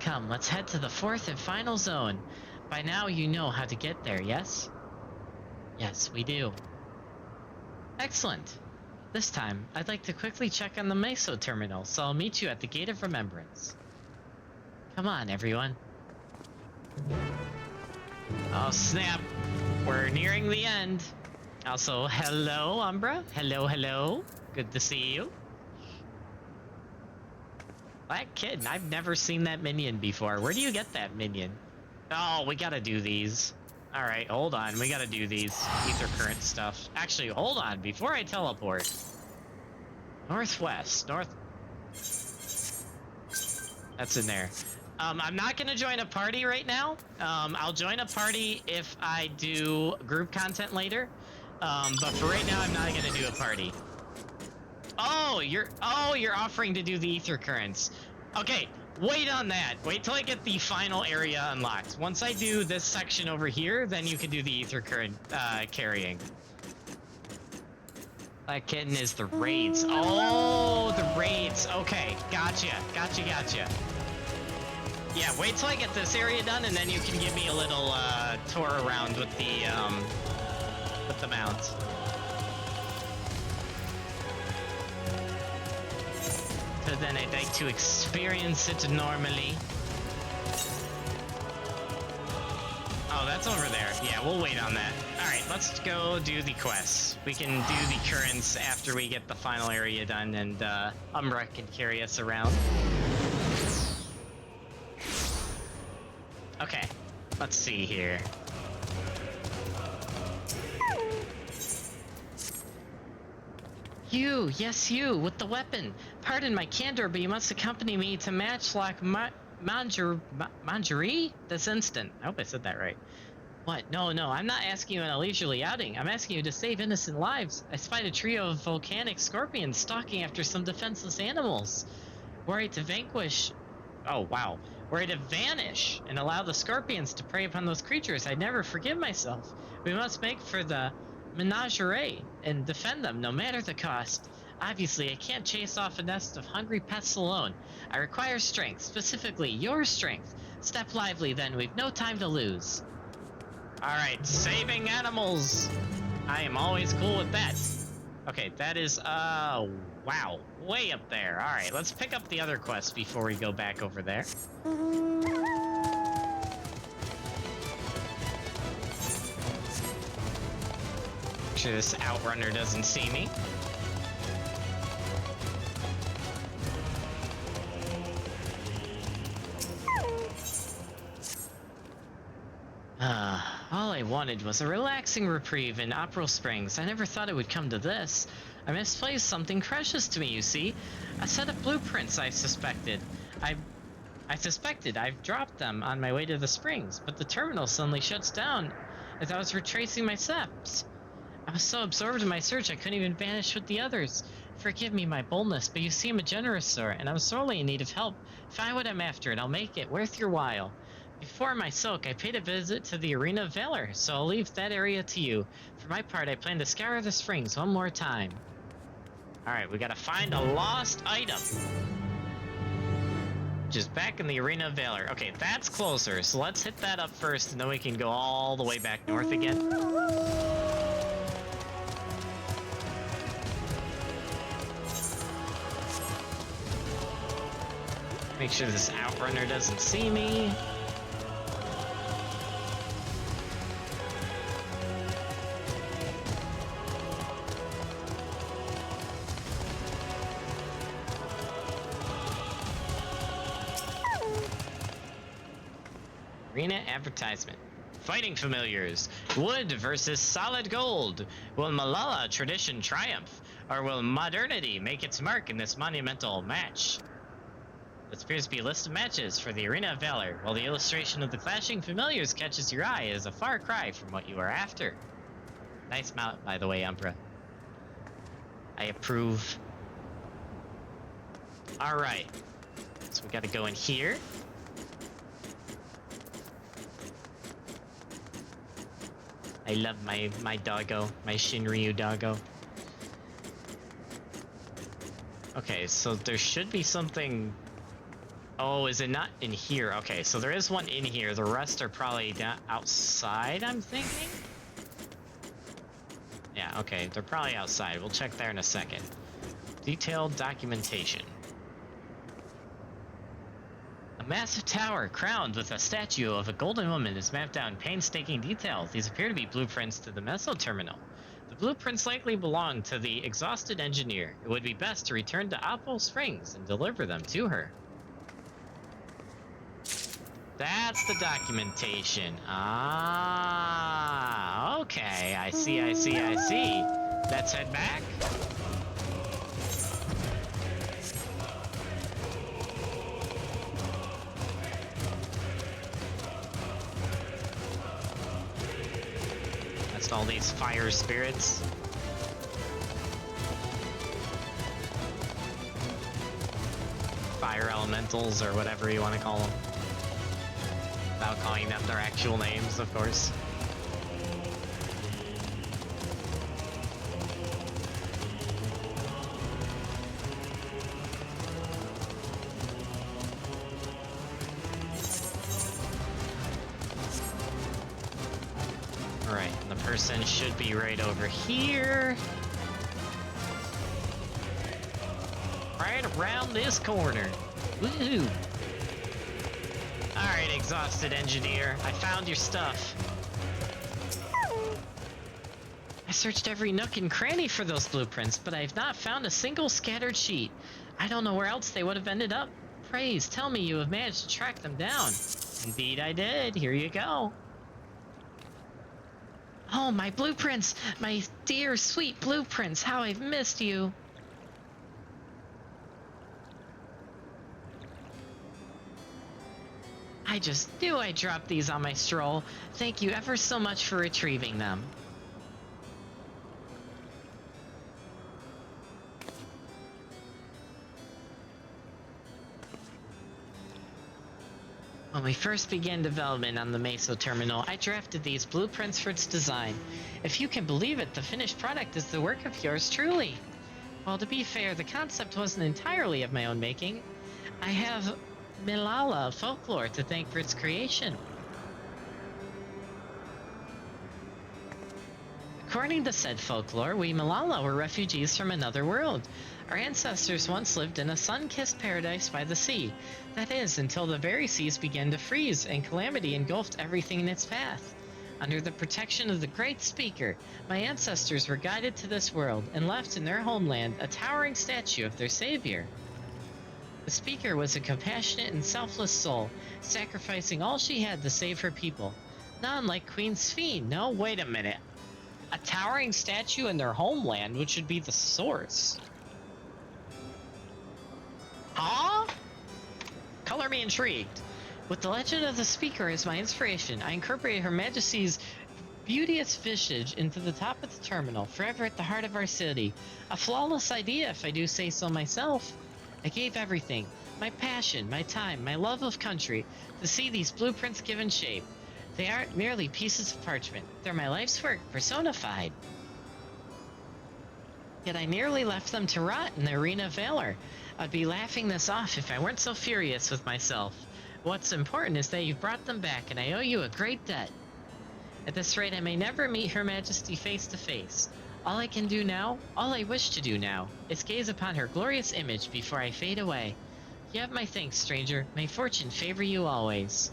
Come, let's head to the fourth and final zone. By now you know how to get there, yes? Yes, we do. Excellent. This time, I'd like to quickly check on the Meso terminal, so I'll meet you at the Gate of Remembrance. Come on, everyone. Oh, snap. We're nearing the end. Also, hello, Umbra. Hello, hello. Good to see you. Black Kitten, I've never seen that minion before. Where do you get that minion? Oh, we gotta do these. Alright, hold on. We gotta do these ether current stuff. Actually, hold on. Before I teleport. Northwest. That's in there. I'm not gonna join a party right now. I'll join a party if I do group content later. But for right now, I'm not gonna do a party. Oh, you're offering to do the ether currents. Okay, wait on that. Wait till I get the final area unlocked. Once I do this section over here, then you can do the ether current carrying. Black Kitten is the raids. Oh, the raids. Okay, gotcha. Yeah, wait till I get this area done, and then you can give me a little tour around with the mount. So then I'd like to experience it normally. Oh, that's over there. Yeah, we'll wait on that. Alright, let's go do the quests. We can do the currents after we get the final area done, and Umbra can carry us around. Okay, let's see here. You, yes you, with the weapon. Pardon my candor, but you must accompany me to Matchlock Mangerie this instant. I hope I said that right. What? No, I'm not asking you on a leisurely outing. I'm asking you to save innocent lives. I spied a trio of volcanic scorpions stalking after some defenseless animals. Worried to vanquish... Oh, wow. Worried to vanish and allow the scorpions to prey upon those creatures. I'd never forgive myself. We must make for the menagerie and defend them, no matter the cost. Obviously, I can't chase off a nest of hungry pets alone. I require strength, specifically your strength. Step lively, then. We've no time to lose. Alright, saving animals. I am always cool with that. Okay, that is, wow. Way up there. Alright, let's pick up the other quest before we go back over there. Make sure this outrunner doesn't see me. All I wanted was a relaxing reprieve in Opera Springs. I never thought it would come to this. I misplaced something precious to me, you see. A set of blueprints I suspected. I suspected I've dropped them on my way to the springs, but the terminal suddenly shuts down as I was retracing my steps. I was so absorbed in my search I couldn't even vanish with the others. Forgive me my boldness, but you seem a generous sir, and I'm sorely in need of help. Find what I'm after, and I'll make it worth your while. Before my soak, I paid a visit to the Arena of Valor, so I'll leave that area to you. For my part, I plan to scour the springs one more time. Alright, we gotta find a lost item. Which is back in the Arena of Valor. Okay, that's closer, so let's hit that up first, and then we can go all the way back north again. Make sure this outrunner doesn't see me. Arena advertisement. Fighting familiars. Wood versus solid gold. Will Malala tradition triumph? Or will modernity make its mark in this monumental match? This appears to be a list of matches for the Arena of Valor, while the illustration of the clashing familiars catches your eye is a far cry from what you are after. Nice mount, by the way, Umbra. I approve. Alright. So we gotta go in here. I love my doggo, my Shinryu doggo. Okay, so there should be something... Oh, is it not in here? Okay, so there is one in here. The rest are probably down outside, I'm thinking? Yeah, okay, they're probably outside. We'll check there in a second. Detailed documentation. A massive tower crowned with a statue of a golden woman is mapped out in painstaking detail. These appear to be blueprints to the Meso Terminal. The blueprints likely belong to the exhausted engineer. It would be best to return to Opal Springs and deliver them to her. That's the documentation. Ah, okay. I see. Let's head back. That's all these fire spirits. Fire elementals, or whatever you want to call them. Without calling them their actual names, of course. Alright, and the person should be right over here. Right around this corner. Woohoo! Alright, exhausted engineer. I found your stuff. I searched every nook and cranny for those blueprints, but I have not found a single scattered sheet. I don't know where else they would have ended up. Praise, tell me you have managed to track them down. Indeed I did. Here you go. Oh, my blueprints! My dear, sweet blueprints! How I've missed you! I just knew I dropped these on my stroll. Thank you ever so much for retrieving them. When we first began development on the Meso Terminal, I drafted these blueprints for its design. If you can believe it, the finished product is the work of yours truly. Well, to be fair, the concept wasn't entirely of my own making. I have Malala folklore to thank for its creation. According to said folklore, we Malala were refugees from another world. Our ancestors once lived in a sun-kissed paradise by the sea. That is, until the very seas began to freeze and calamity engulfed everything in its path. Under the protection of the Great Speaker, my ancestors were guided to this world and left in their homeland a towering statue of their savior. The Speaker was a compassionate and selfless soul, sacrificing all she had to save her people. Not unlike Queen Sphene. No, wait a minute. A towering statue in their homeland, which would be the source. Huh? color me intrigued. With the legend of the speaker as my inspiration, I incorporated Her Majesty's beauteous visage into the top of the terminal, forever at the heart of our city. A flawless idea, if I do say so myself. I gave everything, my passion, my time, my love of country, to see these blueprints given shape. They aren't merely pieces of parchment, they're my life's work personified. Yet I nearly left them to rot in the arena of valor. I'd be laughing this off if I weren't so furious with myself. What's important is that you've brought them back, and I owe you a great debt. At this rate, I may never meet Her Majesty face to face. All I can do now, all I wish to do now, is gaze upon her glorious image before I fade away. You have my thanks, stranger. May fortune favor you always.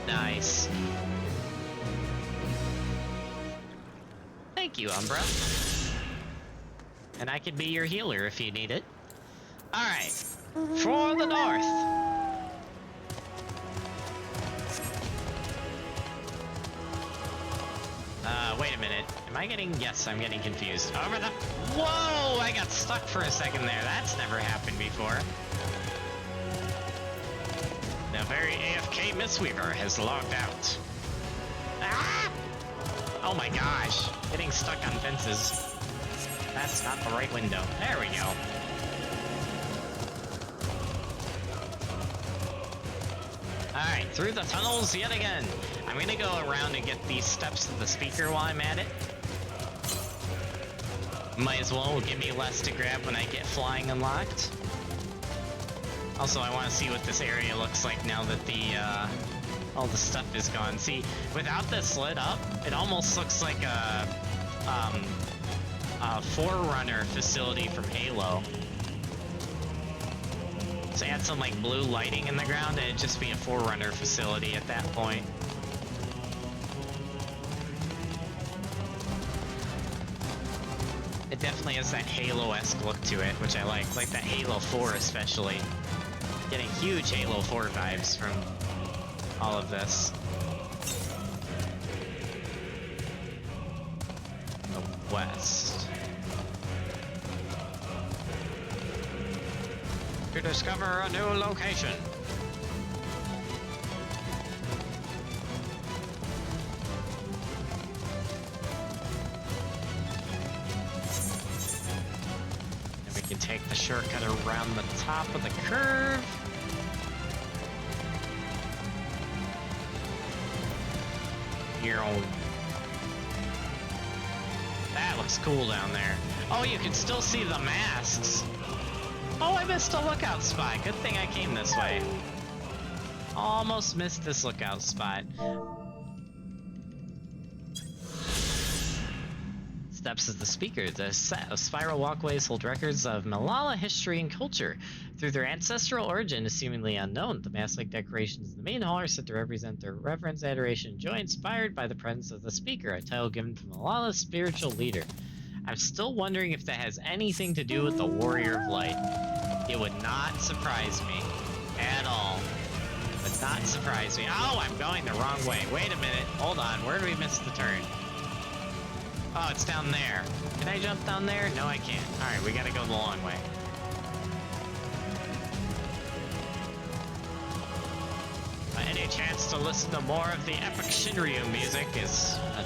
Nice. Thank you, Umbra. And I could be your healer if you need it. Alright. For the north. Wait a minute. Am I getting... Yes, I'm getting confused. Over the... Whoa! I got stuck for a second there. That's never happened before. The very AFK Mistweaver has logged out. Ah! Oh my gosh. Getting stuck on fences. That's not the right window. There we go. Alright, through the tunnels yet again. I'm gonna go around and get these steps to the speaker while I'm at it. Might as well give me less to grab when I get flying unlocked. Also, I want to see what this area looks like now that all the stuff is gone. See, without this lit up, it almost looks like a Forerunner facility from Halo. So add some like blue lighting in the ground and it'd just be a Forerunner facility at that point. It definitely has that Halo-esque look to it, which I like that Halo 4 especially. Getting huge Halo 4 vibes from all of this. The west. To discover a new location. And we can take the shortcut around the top of the curve. Here, that looks cool down there. Oh, you can still see the masks. Oh, I missed a lookout spot. Good thing I came this way. Almost missed this lookout spot. Steps of the speaker. The set of spiral walkways hold records of Malala history and culture. Through their ancestral origin is seemingly unknown. The mask-like decorations in the main hall are said to represent their reverence, adoration, and joy inspired by the presence of the speaker, a title given to Malala's spiritual leader. I'm still wondering if that has anything to do with the Warrior of Light. It would not surprise me at all. It would not surprise me. Oh, I'm going the wrong way. Wait a minute. Hold on. Where did we miss the turn? Oh, it's down there. Can I jump down there? No, I can't. Alright, we gotta go the long way. Any chance to listen to more of the epic Shinryu music is a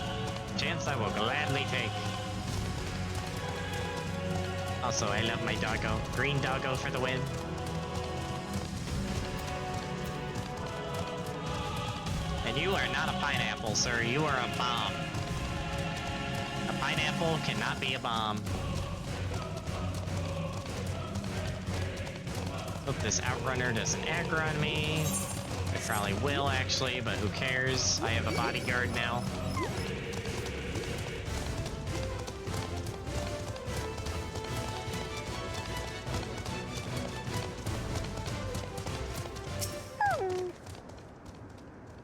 chance I will gladly take. Also, I love my doggo. Green doggo for the win. And you are not a pineapple, sir. You are a bomb. A pineapple cannot be a bomb. Hope this outrunner doesn't aggro on me. I probably will, actually, but who cares? I have a bodyguard now.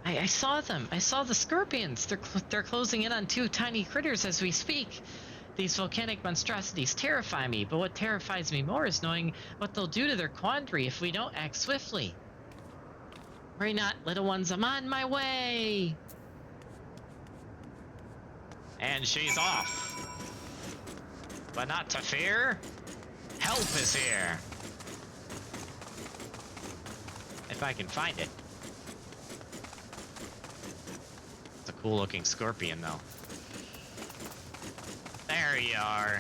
I saw them. I saw the scorpions. They're closing in on two tiny critters as we speak. These volcanic monstrosities terrify me, but what terrifies me more is knowing what they'll do to their quandary if we don't act swiftly. Worry not, little ones, I'm on my way! And she's off. But not to fear. Help is here. If I can find it. It's a cool looking scorpion though. There you are.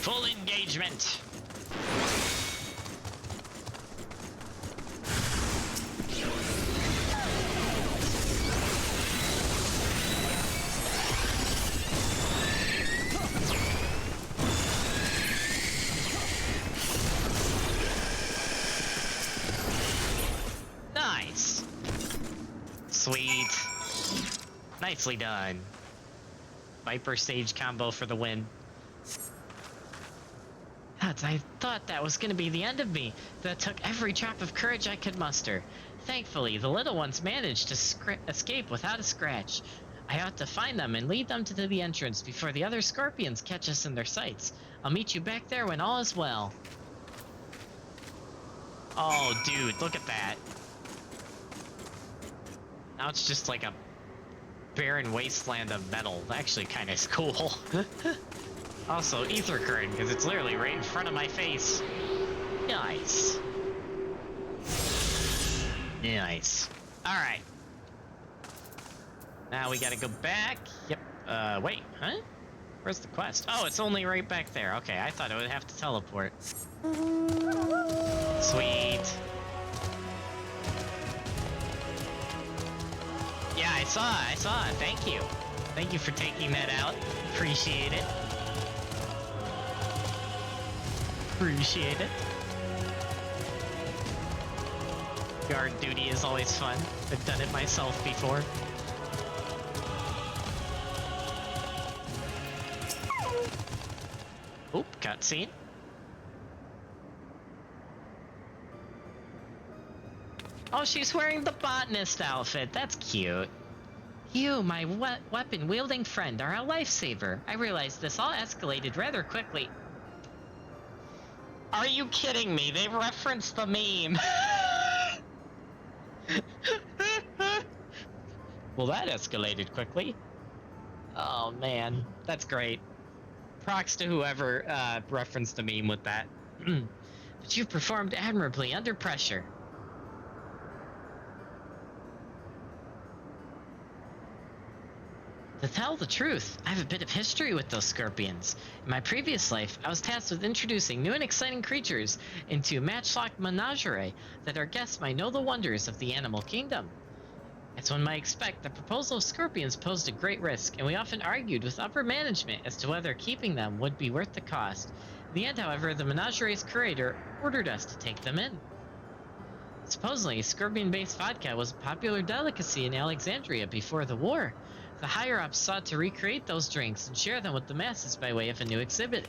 Full engagement. Nice. Sweet. Nicely done. Viper Sage combo for the win. God, I thought that was gonna be the end of me. That took every drop of courage I could muster. Thankfully, the little ones managed to escape without a scratch. I ought to find them and lead them to the entrance before the other scorpions catch us in their sights. I'll meet you back there when all is well. Oh, dude, look at that. Now it's just like a barren wasteland of metal. Actually, kind of cool. Also, ether current, because it's literally right in front of my face. Nice. Nice. Alright. Now we gotta go back. Yep. Wait, huh? Where's the quest? Oh, it's only right back there. Okay, I thought I would have to teleport. Sweet. Yeah, I saw it. Thank you. Thank you for taking that out. Appreciate it. Appreciate it. Guard duty is always fun. I've done it myself before. Oop, cutscene. Oh, she's wearing the botanist outfit. That's cute. You, my weapon-wielding friend, are a lifesaver. I realize this all escalated rather quickly. Are you kidding me? They referenced the meme. Well, that escalated quickly. Oh, man. That's great. Props to whoever referenced the meme with that. But you've performed admirably under pressure. To tell the truth, I have a bit of history with those scorpions. In my previous life, I was tasked with introducing new and exciting creatures into a matchlock menagerie that our guests might know the wonders of the animal kingdom. As one might expect, the proposal of scorpions posed a great risk, and we often argued with upper management as to whether keeping them would be worth the cost. In the end, however, the menagerie's curator ordered us to take them in. Supposedly, scorpion-based vodka was a popular delicacy in Alexandria before the war. The higher-ups sought to recreate those drinks and share them with the masses by way of a new exhibit.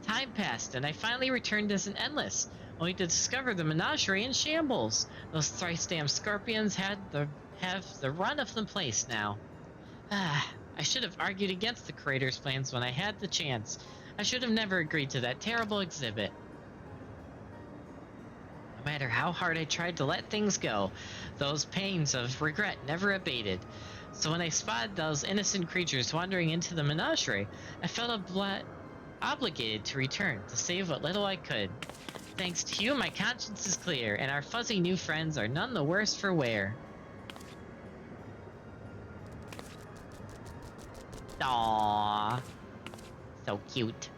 Time passed, and I finally returned as an endless, only to discover the menagerie in shambles. Those thrice-damned scorpions have the run of the place now. I should have argued against the curator's plans when I had the chance. I should have never agreed to that terrible exhibit. No matter how hard I tried to let things go, those pains of regret never abated. So when I spotted those innocent creatures wandering into the menagerie, I felt obligated to return, to save what little I could. Thanks to you, my conscience is clear, and our fuzzy new friends are none the worse for wear. Aww. So cute.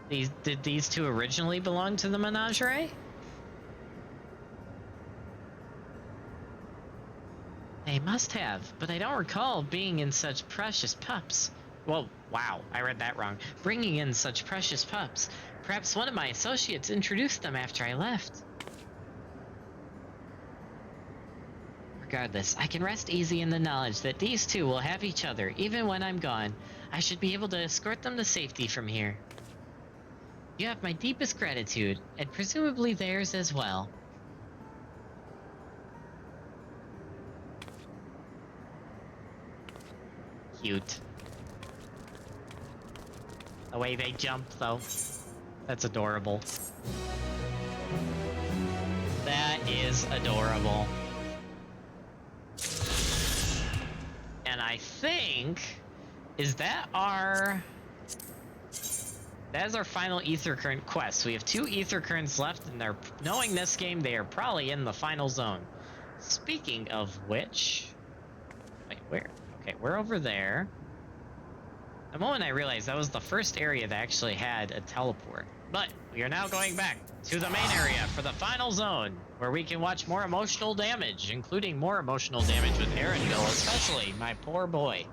Did these two originally belong to the menagerie? They must have, but I don't recall being in such precious pups. Well, wow, I read that wrong. Bringing in such precious pups. Perhaps one of my associates introduced them after I left. Regardless, I can rest easy in the knowledge that these two will have each other, even when I'm gone. I should be able to escort them to safety from here. You have my deepest gratitude, and presumably theirs as well. Cute. The way they jump, though. That's adorable. That is adorable. And I think, that is our final ether current quest. We have 2 ether currents left, and knowing this game, they are probably in the final zone. Speaking of which, wait, where? Okay, we're over there. The moment I realized that was the first area that actually had a teleport. But we are now going back to the main area for the final zone, where we can watch more emotional damage, including more emotional damage with Erenville, especially my poor boy.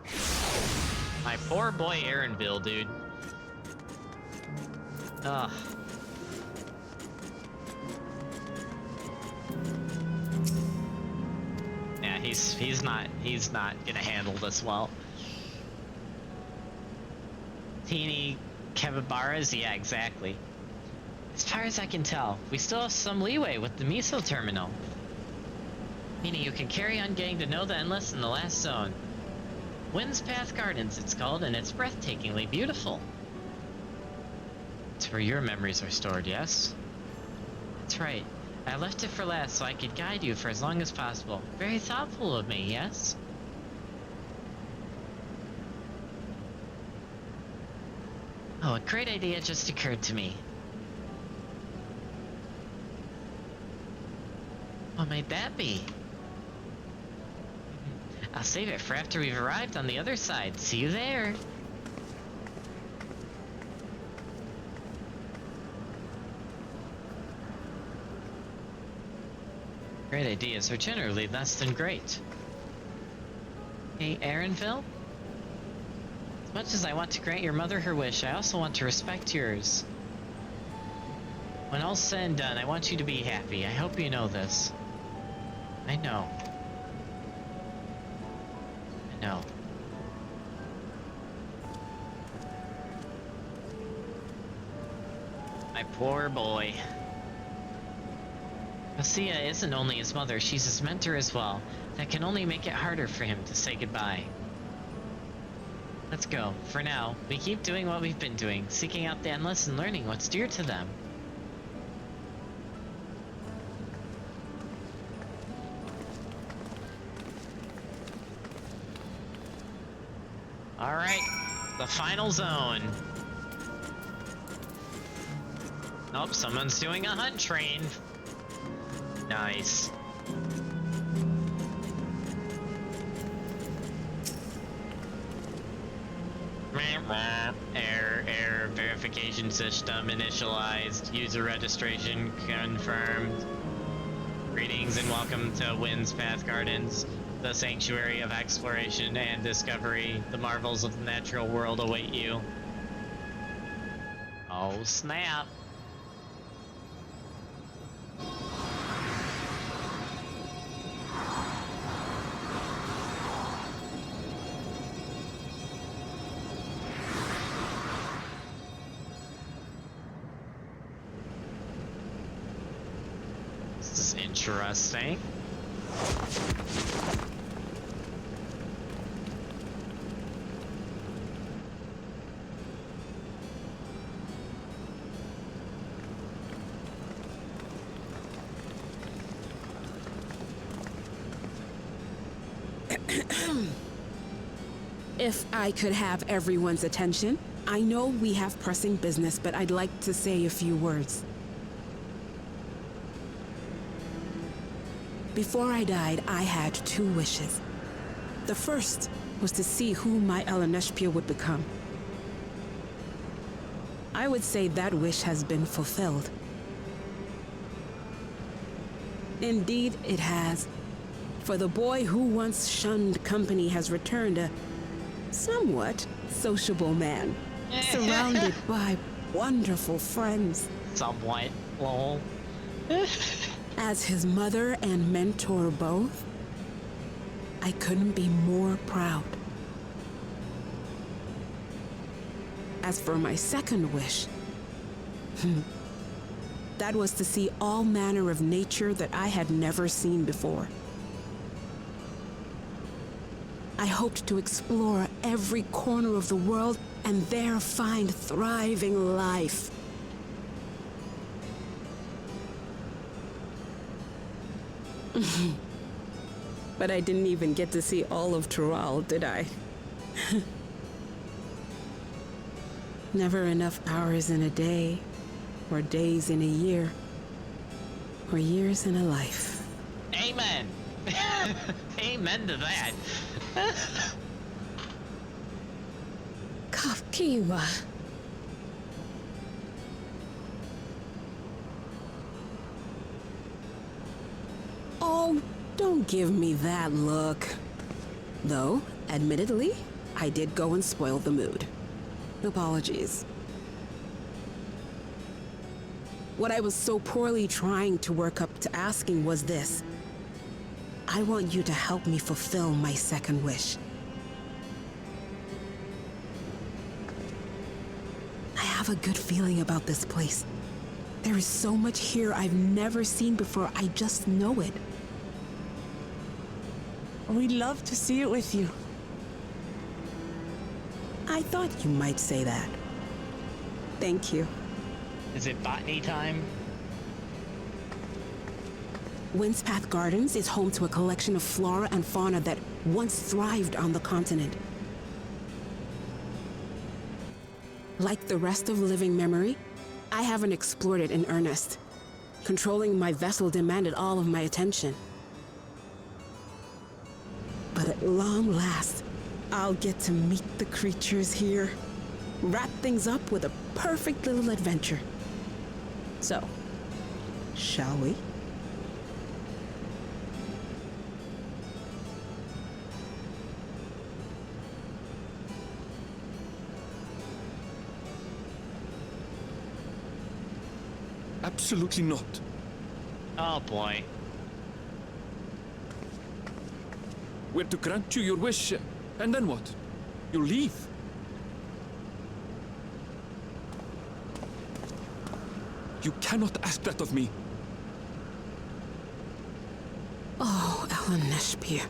My poor boy Erenville, dude. Ugh. Yeah, he's not gonna handle this well. Teeny capybaras? Yeah, exactly. As far as I can tell, we still have some leeway with the Miso terminal. Meaning you can carry on getting to know the Endless in the last zone. Wind's Path Gardens, it's called, and it's breathtakingly beautiful. It's where your memories are stored, yes? That's right. I left it for last so I could guide you for as long as possible. Very thoughtful of me, yes? Oh, a great idea just occurred to me. What might that be? I'll save it for after we've arrived on the other side. See you there. Great ideas are generally less than great. Hey, Erenville? As much as I want to grant your mother her wish, I also want to respect yours. When all's said and done, I want you to be happy. I hope you know this. I know. I know. My poor boy. Osea isn't only his mother, she's his mentor as well. That can only make it harder for him to say goodbye. Let's go. For now, we keep doing what we've been doing, seeking out the Endless and learning what's dear to them. Alright, the final zone. Nope, someone's doing a hunt train. Nice. Error verification system initialized. User registration confirmed. Greetings and welcome to Wind's Path Gardens, the sanctuary of exploration and discovery. The marvels of the natural world await you. Oh snap. This is interesting. If I could have everyone's attention, I know we have pressing business, but I'd like to say a few words. Before I died, I had 2 wishes. The first was to see who my Eleneshpia would become. I would say that wish has been fulfilled. Indeed, it has. For the boy who once shunned company has returned a somewhat sociable man, surrounded by wonderful friends. Somewhat, lol. As his mother and mentor both, I couldn't be more proud. As for my second wish, that was to see all manner of nature that I had never seen before. I hoped to explore every corner of the world and there find thriving life. But I didn't even get to see all of Tural, did I? Never enough hours in a day, or days in a year, or years in a life. Amen. Amen to that. Kafkiwa. Oh, don't give me that look. Though, admittedly, I did go and spoil the mood. Apologies. What I was so poorly trying to work up to asking was this. I want you to help me fulfill my second wish. I have a good feeling about this place. There is so much here I've never seen before, I just know it. We'd love to see it with you. I thought you might say that. Thank you. Is it botany time? Windspath Gardens is home to a collection of flora and fauna that once thrived on the continent. Like the rest of living memory, I haven't explored it in earnest. Controlling my vessel demanded all of my attention. But at long last, I'll get to meet the creatures here. Wrap things up with a perfect little adventure. So, shall we? Absolutely not. Oh boy. We're to grant you your wish, and then what? You leave? You cannot ask that of me. Oh, Ellen Neshpia.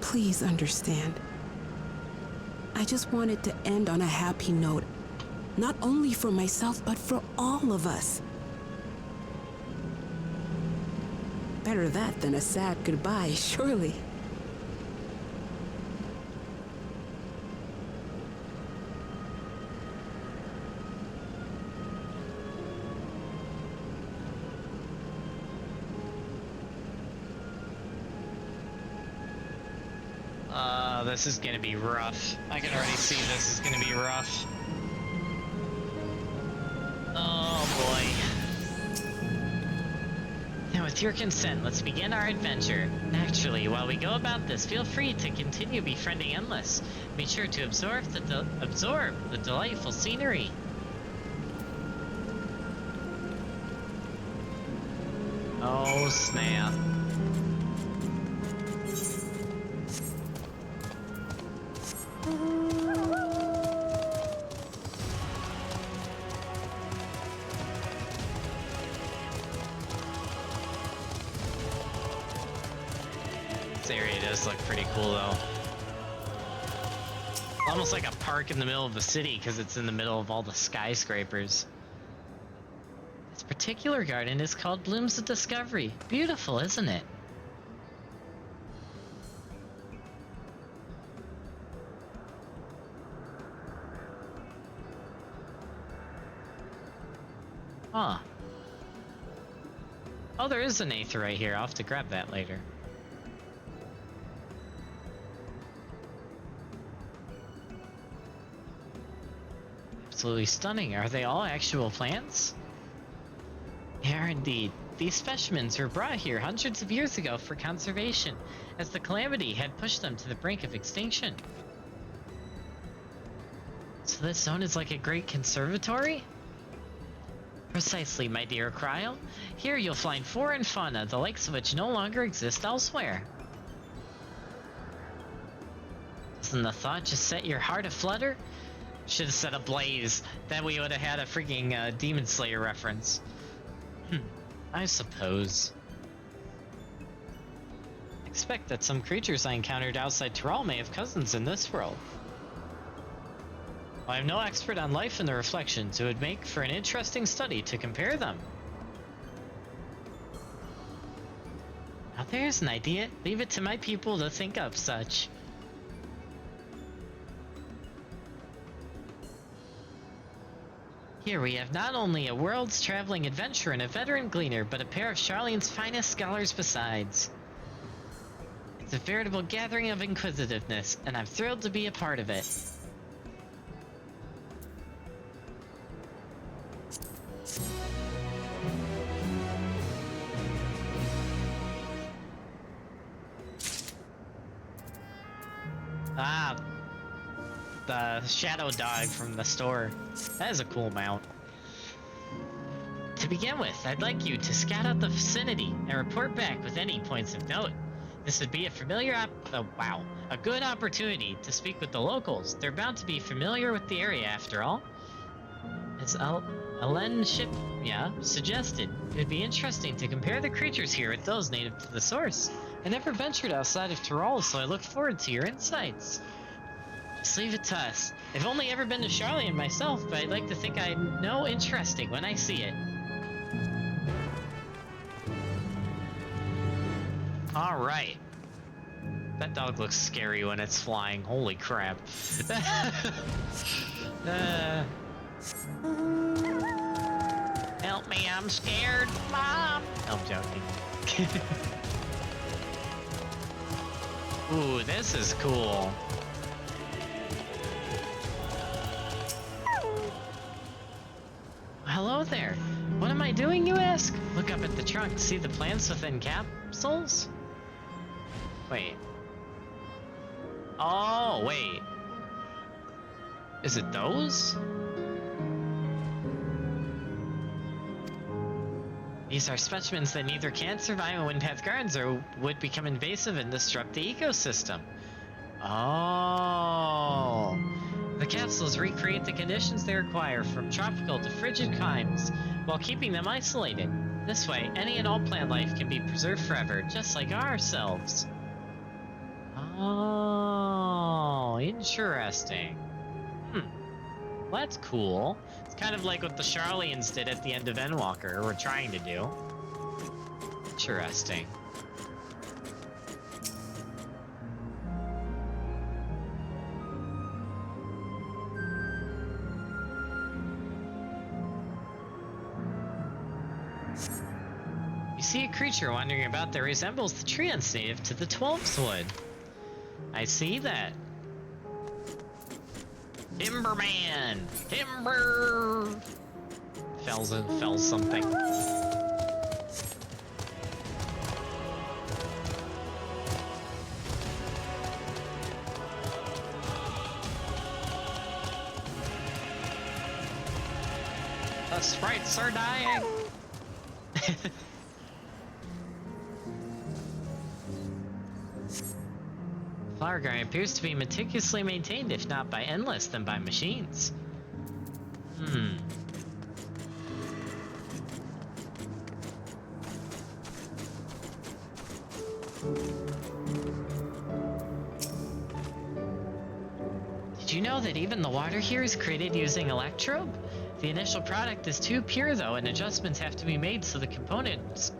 Please understand. I just wanted to end on a happy note. Not only for myself, but for all of us. Better that than a sad goodbye, surely. This is gonna be rough. I can already see this is gonna be rough. Oh boy. Now with your consent, let's begin our adventure. Naturally, while we go about this, feel free to continue befriending Endless. Be sure to absorb the delightful scenery. Oh snap. This area does look pretty cool though. Almost like a park in the middle of the city because it's in the middle of all the skyscrapers. This particular garden is called Blooms of Discovery. Beautiful, isn't it? Huh. Oh, there is an Aether right here. I'll have to grab that later. Absolutely stunning. Are they all actual plants? They are indeed. These specimens were brought here hundreds of years ago for conservation, as the calamity had pushed them to the brink of extinction. So this zone is like a great conservatory? Precisely, my dear Cryle. Here you'll find foreign fauna, the likes of which no longer exist elsewhere. Doesn't the thought just set your heart aflutter? Should have set ablaze. Then we would have had a freaking Demon Slayer reference. I suppose. Expect that some creatures I encountered outside Tural may have cousins in this world. While I'm no expert on life and the reflections, it would make for an interesting study to compare them. There's an idea. Leave it to my people to think up such. Here we have not only a world's traveling adventurer and a veteran gleaner, but a pair of Charlene's finest scholars besides. It's a veritable gathering of inquisitiveness, and I'm thrilled to be a part of it. Ah, the shadow dog from the store. That is a cool mount. To begin with, I'd like you to scout out the vicinity and report back with any points of note. This would be a a good opportunity to speak with the locals. They're bound to be familiar with the area after all. As Elen suggested, it would be interesting to compare the creatures here with those native to the source. I never ventured outside of Tyrol, so I look forward to your insights. Just leave it to us. I've only ever been to Charlene myself, but I'd like to think I know interesting when I see it. Alright. That dog looks scary when it's flying. Holy crap. Help me, I'm scared, Mom! No, I'm joking. Ooh, this is cool. Hello there. What am I doing, you ask? Look up at the trunk, see the plants within capsules? Wait. Oh, wait. Is it those? These are specimens that neither can survive in Windpath Gardens or would become invasive and disrupt the ecosystem. Oh. The capsules recreate the conditions they require, from tropical to frigid climes, while keeping them isolated. This way, any and all plant life can be preserved forever, just like ourselves. Oh, interesting. Well, that's cool. It's kind of like what the Charleans did at the end of Endwalker, or were trying to do. Interesting. You see a creature wandering about that resembles the treants native to the Twelves Wood. I see that. Timberman! Timber! Fells something. The sprites are dying! Flower garden appears to be meticulously maintained, if not by Endless, then by machines. Did you know that even the water here is created using electrobe? The initial product is too pure though, and adjustments have to be made so the component's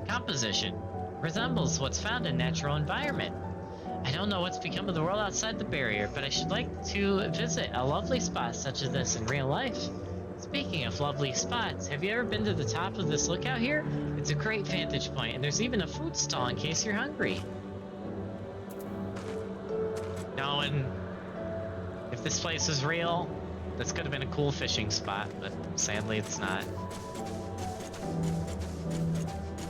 composition resembles what's found in natural environment. I don't know what's become of the world outside the barrier, but I should like to visit a lovely spot such as this in real life. Speaking of lovely spots, have you ever been to the top of this lookout here? It's a great vantage point, and there's even a food stall in case you're hungry. No, and if this place is real, this could have been a cool fishing spot, but sadly it's not.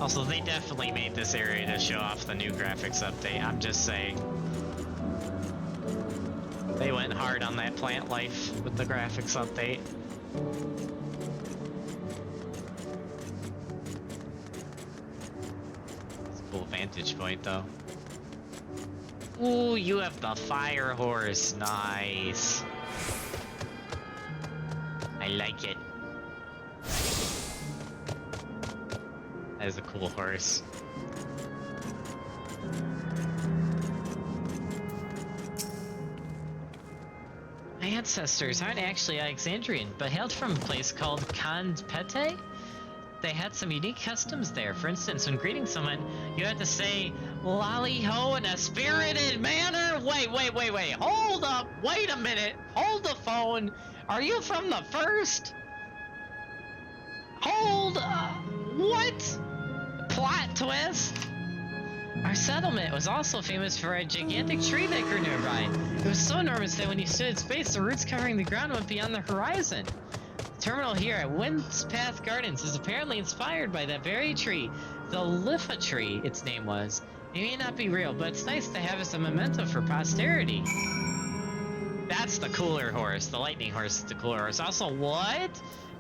Also, they definitely made this area to show off the new graphics update, I'm just saying. They went hard on that plant life with the graphics update. It's a cool vantage point, though. Ooh, you have the fire horse. Nice. I like it. That is a cool horse. My ancestors aren't actually Alexandrian, but hailed from a place called Kand Pete. they had some unique customs there. For instance, when greeting someone, you had to say "lolly ho" in a spirited manner. Wait. Hold up. Wait a minute. Hold the phone. Are you from the first? Hold up. What? Plot twist. Our settlement was also famous for a gigantic tree that grew nearby. It was so enormous that when you stood in space, the roots covering the ground went beyond the horizon. The terminal here at Windspath Gardens is apparently inspired by that very tree, the Lifa tree, its name was. It may not be real, but it's nice to have as a memento for posterity. That's the cooler horse. The lightning horse is the cooler horse. Also, what?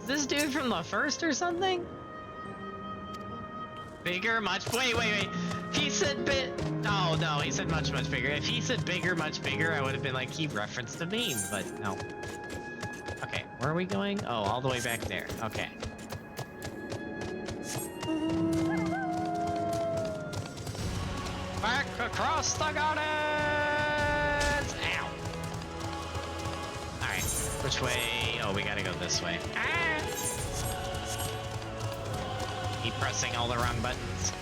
Is this dude from the first or something? Bigger, much. Wait. He said Oh no, he said much bigger. If he said bigger, much bigger, I would have been like, he referenced a meme, but no. Okay, where are we going? Oh, all the way back there. Okay. Back across the gardens! Ow. Alright, which way? Oh, we gotta go this way. Ah! Keep pressing all the wrong buttons.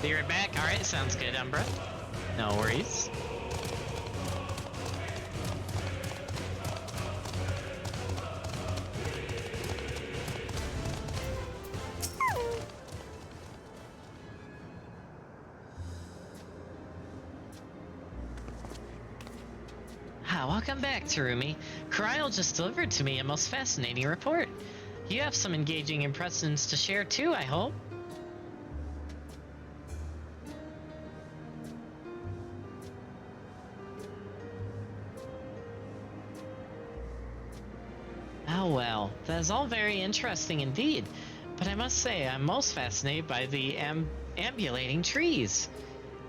Be right back. Alright, sounds good, Umbra. No worries. Welcome back, Terumi. Kryl just delivered to me a most fascinating report. You have some engaging impressions to share too, I hope. Oh well, that is all very interesting indeed. But I must say, I'm most fascinated by the ambulating trees.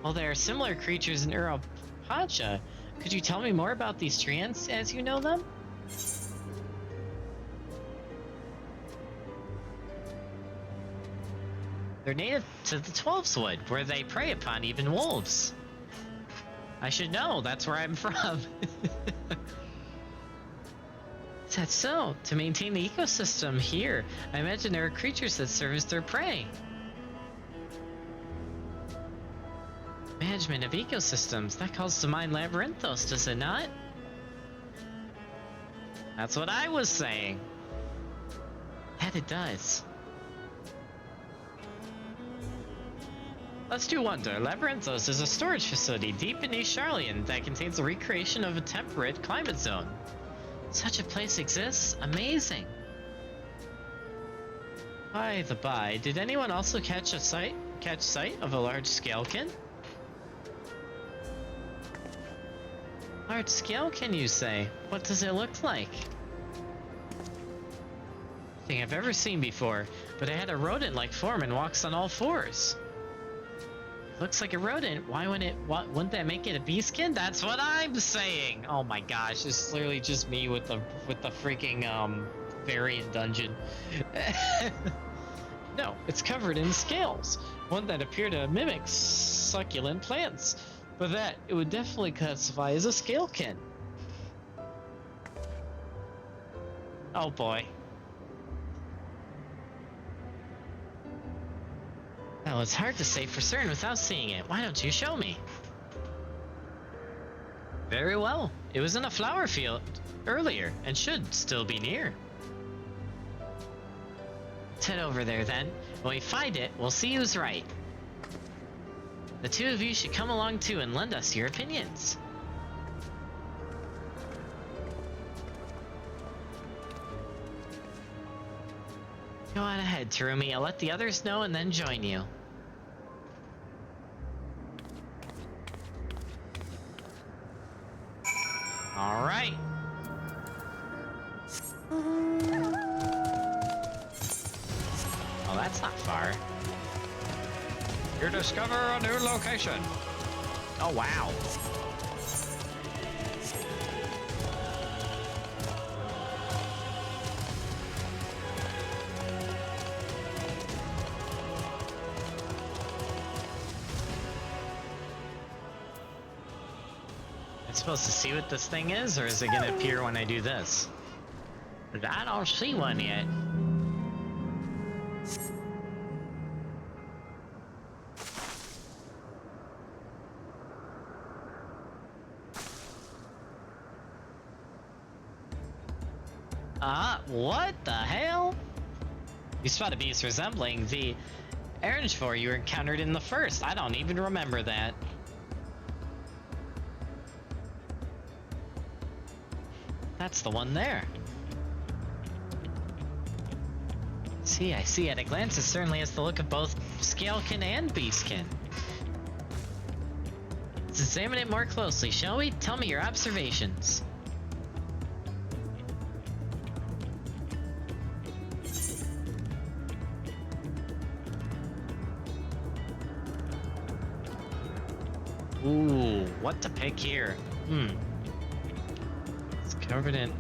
While there are similar creatures in Uropacha, could you tell me more about these treants as you know them? They're native to the 12's Wood, where they prey upon even wolves. I should know, that's where I'm from. Is that so? To maintain the ecosystem here, I imagine there are creatures that serve as their prey. Management of ecosystems, that calls to mind Labyrinthos, does it not? That's what I was saying. That it does. Lest you wonder, Labyrinthos is a storage facility deep beneath Charlian that contains the recreation of a temperate climate zone. Such a place exists? Amazing. By the by, did anyone also catch sight of a large scalekin? Large scalekin, you say? What does it look like? Nothing I've ever seen before, but it had a rodent-like form and walks on all fours. Looks like a rodent. Why wouldn't that make it a beastkin? That's what I'm saying. Oh my gosh, it's literally just me with the freaking variant dungeon. No, it's covered in scales, one that appear to mimic succulent plants. But that, it would definitely classify as a scalekin. Oh boy. Well, it's hard to say for certain without seeing it. Why don't you show me? Very well. It was in a flower field earlier and should still be near. Let's head over there then. When we find it, we'll see who's right. The two of you should come along too and lend us your opinions. Go on ahead, Terumi. I'll let the others know and then join you. All right. Oh, that's not far. You discover a new location. Oh, wow. I'm supposed to see what this thing is, or is it gonna appear when I do this? But I don't see one yet. What the hell? You spot a beast resembling the Erangevor you encountered in the first. I don't even remember that. That's the one there. I see. At a glance, it certainly has the look of both Scalekin and Beastkin. Let's examine it more closely, shall we? Tell me your observations. Ooh, what to pick here? It's covered in,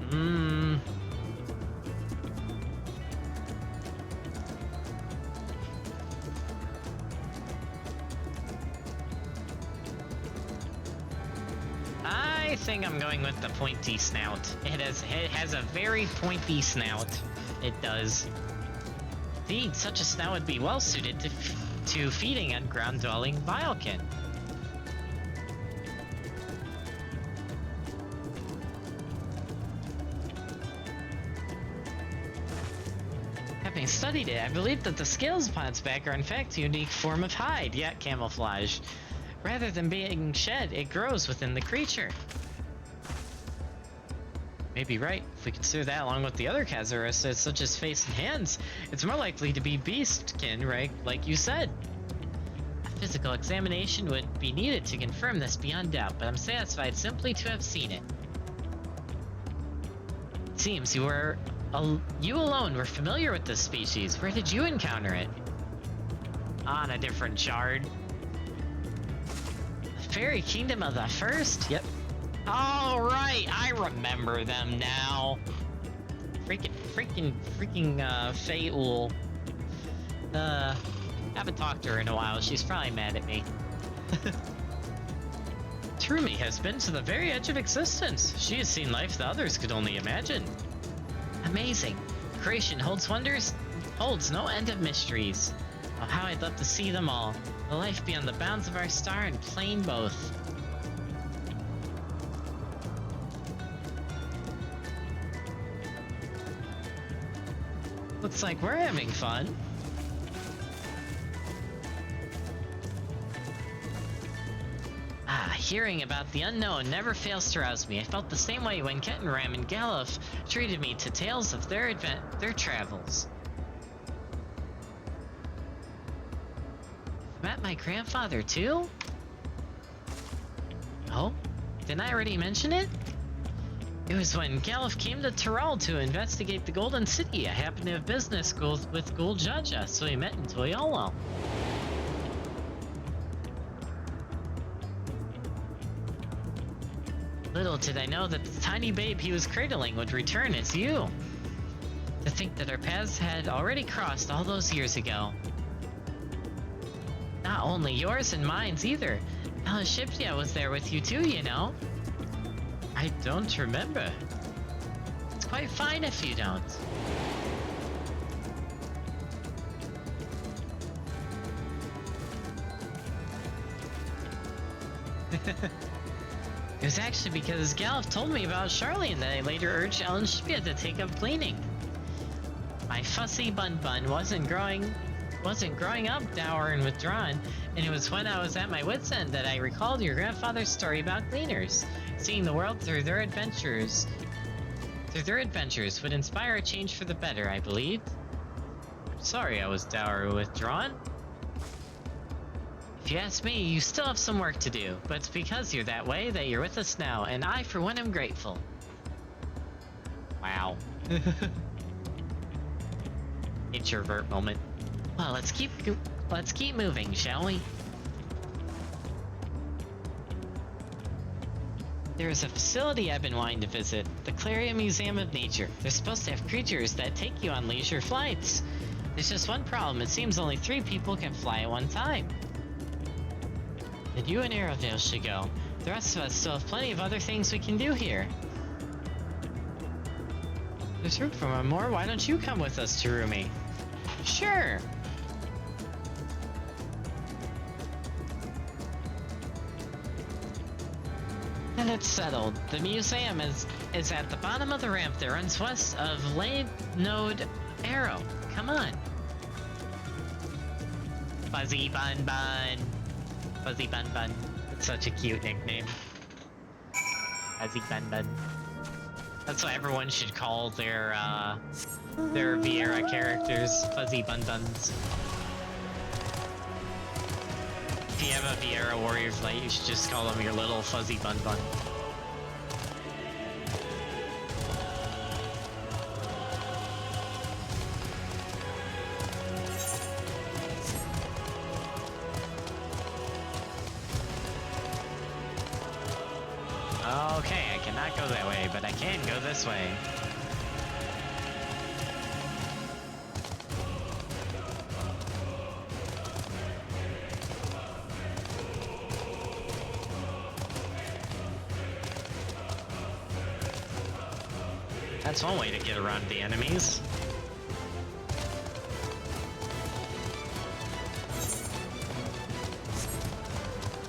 I think I'm going with the pointy snout. It has a very pointy snout. It does. Indeed, such a snout would be well suited to feeding on ground-dwelling Vilekin. Having studied it, I believe that the scales upon its back are in fact a unique form of hide, yet camouflage. Rather than being shed, it grows within the creature. Maybe right. If we consider that along with the other Kazarus, such as face and hands, it's more likely to be beastkin, right? Like you said. A physical examination would be needed to confirm this beyond doubt, but I'm satisfied simply to have seen it. It seems you alone were familiar with this species. Where did you encounter it? On a different shard. The Fairy Kingdom of the First? Yep. All right, I remember them now. Freaking Faeul. Haven't talked to her in a while. She's probably mad at me. Trumi has been to the very edge of existence. She has seen life that others could only imagine. Amazing. Creation holds wonders, holds no end of mysteries. Oh, how I'd love to see them all. The life beyond the bounds of our star and plain both. Looks like we're having fun. Hearing about the unknown never fails to rouse me. I felt the same way when Kettenram and Galuf treated me to tales of their travels. Met my grandfather too? Oh? Didn't I already mention it? It was when Galuf came to Tyrell to investigate the Golden City. I happened to have business with Gul Jaja, so we met in Toyolo. Little did I know that the tiny babe he was cradling would return as you. To think that our paths had already crossed all those years ago. Not only yours and mine's either. Elishiptia was there with you too, you know. I don't remember. It's quite fine if you don't. It was actually because Galuf told me about Charlene that I later urged Elishiptia to take up cleaning. My fussy Bun wasn't growing up dour and withdrawn, and it was when I was at my wit's end that I recalled your grandfather's story about cleaners. Seeing the world through their adventures would inspire a change for the better, I believed. Sorry I was dour and withdrawn. If you ask me, you still have some work to do, but it's because you're that way that you're with us now, and I, for one, am grateful. Wow. Introvert moment. Well, let's keep moving, shall we? There is a facility I've been wanting to visit, the Claria Museum of Nature. They're supposed to have creatures that take you on leisure flights. There's just one problem, it seems only 3 people can fly at one time. Then you and Aerodale should go. The rest of us still have plenty of other things we can do here. There's room for one more. Why don't you come with us, Terumi? Sure. And it's settled. The museum is at the bottom of the ramp that runs west of Lane Node Arrow. Come on. Fuzzy Bun Bun. Fuzzy Bun Bun. It's such a cute nickname. Fuzzy Bun Bun. That's what everyone should call their Viera characters. Fuzzy Bun Buns. If you have a Viera Warriors Light, you should just call them your little Fuzzy Bun Bun. Okay, I cannot go that way, but I can go this way. That's one way to get around the enemies.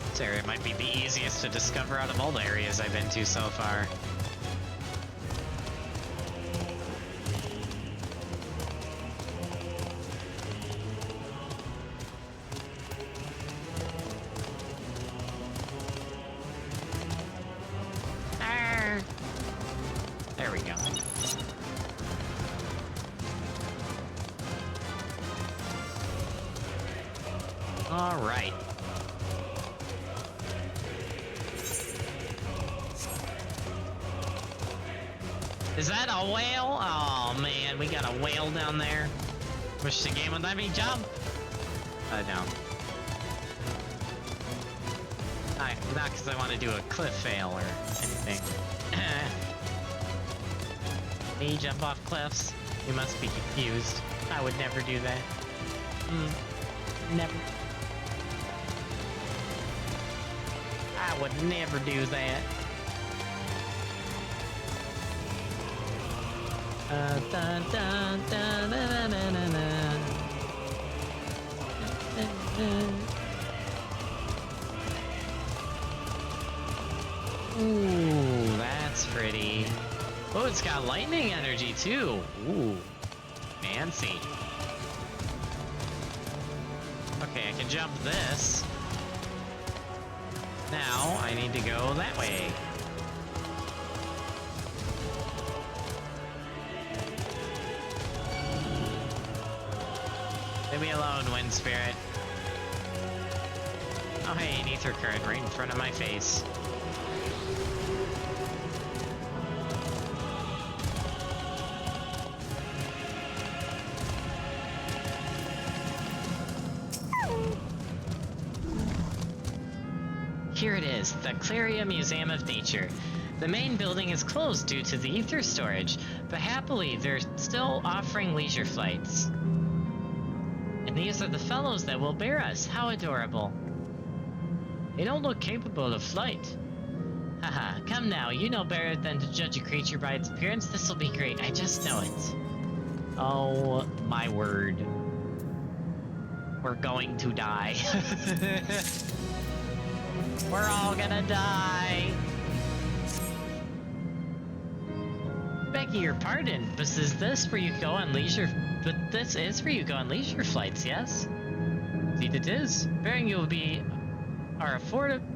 This area might be the easiest to discover out of all the areas I've been to so far. There we go. All right. Is that a whale? Oh man, we got a whale down there. Wish the game would let me jump. No. Not because I want to do a cliff fail or anything. Me jump off cliffs? You must be confused. I would never do that. Never. I would never do that. Dun, dun, dun, dun, dun, dun, dun. Ooh, that's pretty. Oh, it's got lightning energy too. Ooh, fancy. Okay, I can jump this. Now, I need to go that way. Leave me alone, Wind Spirit. Oh hey, an ether current right in front of my face. Here it is, the Claria Museum of Nature. The main building is closed due to the ether storage, but happily they're still offering leisure flights. And these are the fellows that will bear us. How adorable. They don't look capable of flight. Haha, come now, you know better than to judge a creature by its appearance. This'll be great, I just know it. Oh my word. We're going to die. We're all gonna die. Begging your pardon, but is this where you go on leisure? But this is where you go on leisure flights, yes? Indeed it is. Bearing you will be our affordable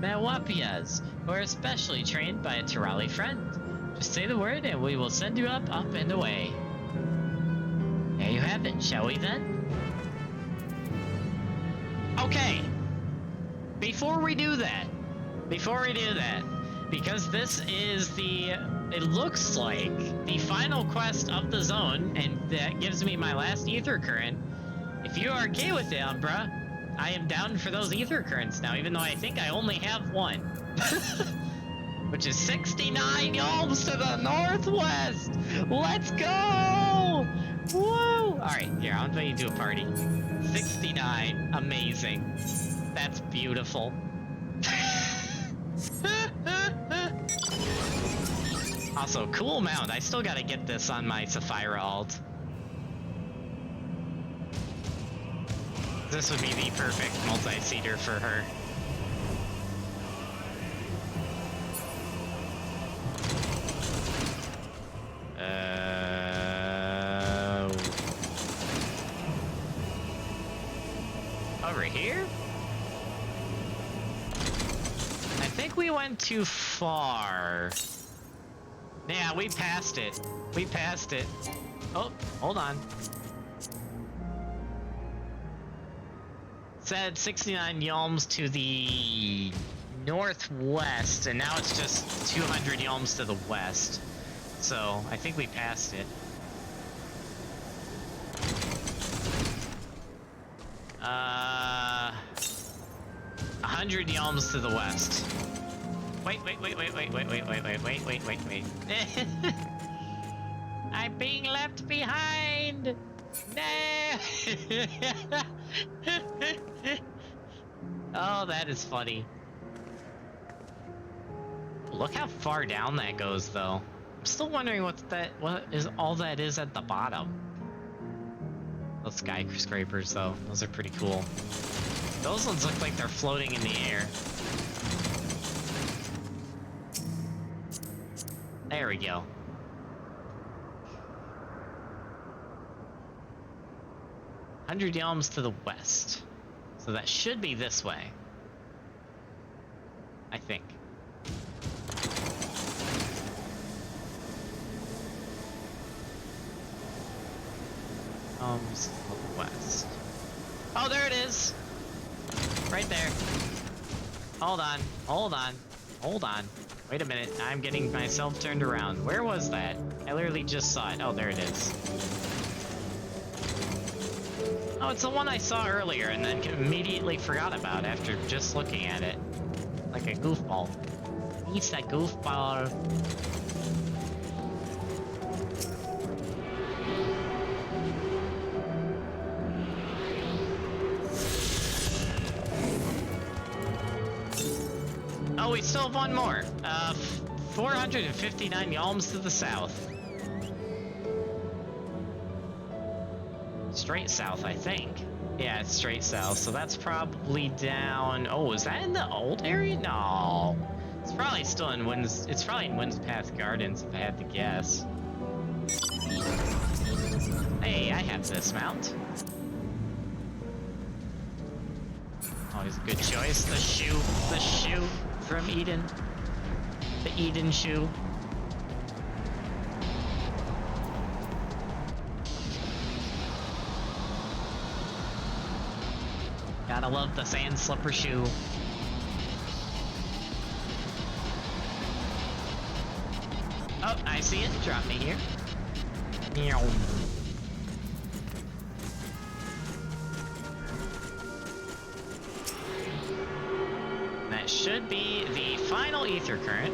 Mawapias, who are especially trained by a Tirali friend. Just say the word and we will send you up, and away. There you have it, shall we then? Okay, before we do that, because this is it looks like the final quest of the zone, and that gives me my last ether current. If you are okay with it, Umbra, I am down for those ether currents now, even though I think I only have one. Which is 69 yolms to the northwest! Let's go! Woo! Alright, here, I'll invite you to a party. 69, amazing. That's beautiful. Also, cool mount. I still gotta get this on my Sapphira alt. This would be the perfect multi-seater for her. Over here? I think we went too far. Yeah, we passed it. We passed it. Oh, hold on. Said 69 yalms to the northwest, and now it's just 200 yalms to the west. So, I think we passed it. 100 yalms to the west. Wait. I'm being left behind! No! Oh, that is funny. Look how far down that goes, though. I'm still wondering what is all that is at the bottom. Those skyscrapers, though, those are pretty cool. Those ones look like they're floating in the air. There we go. "100 yalms to the west." So that should be this way. I think. To the west. Oh, there it is! Right there. Hold on. Wait a minute, I'm getting myself turned around. Where was that? I literally just saw it. Oh, there it is. Oh, it's the one I saw earlier and then immediately forgot about after just looking at it. Like a goofball. He's that goofball. Oh, we still have one more. 459 yalms to the south. Straight south, I think. Yeah, it's straight south, so that's probably down... Oh, is that in the old area? No. It's probably still in Winds... It's probably in Winds Path Gardens, if I had to guess. Hey, I have this mount. Always a good choice. The shoe from Eden. The Eden shoe. Gotta love the sand slipper shoe. Oh, I see it. Drop me here. Meow. That should be the final ether current.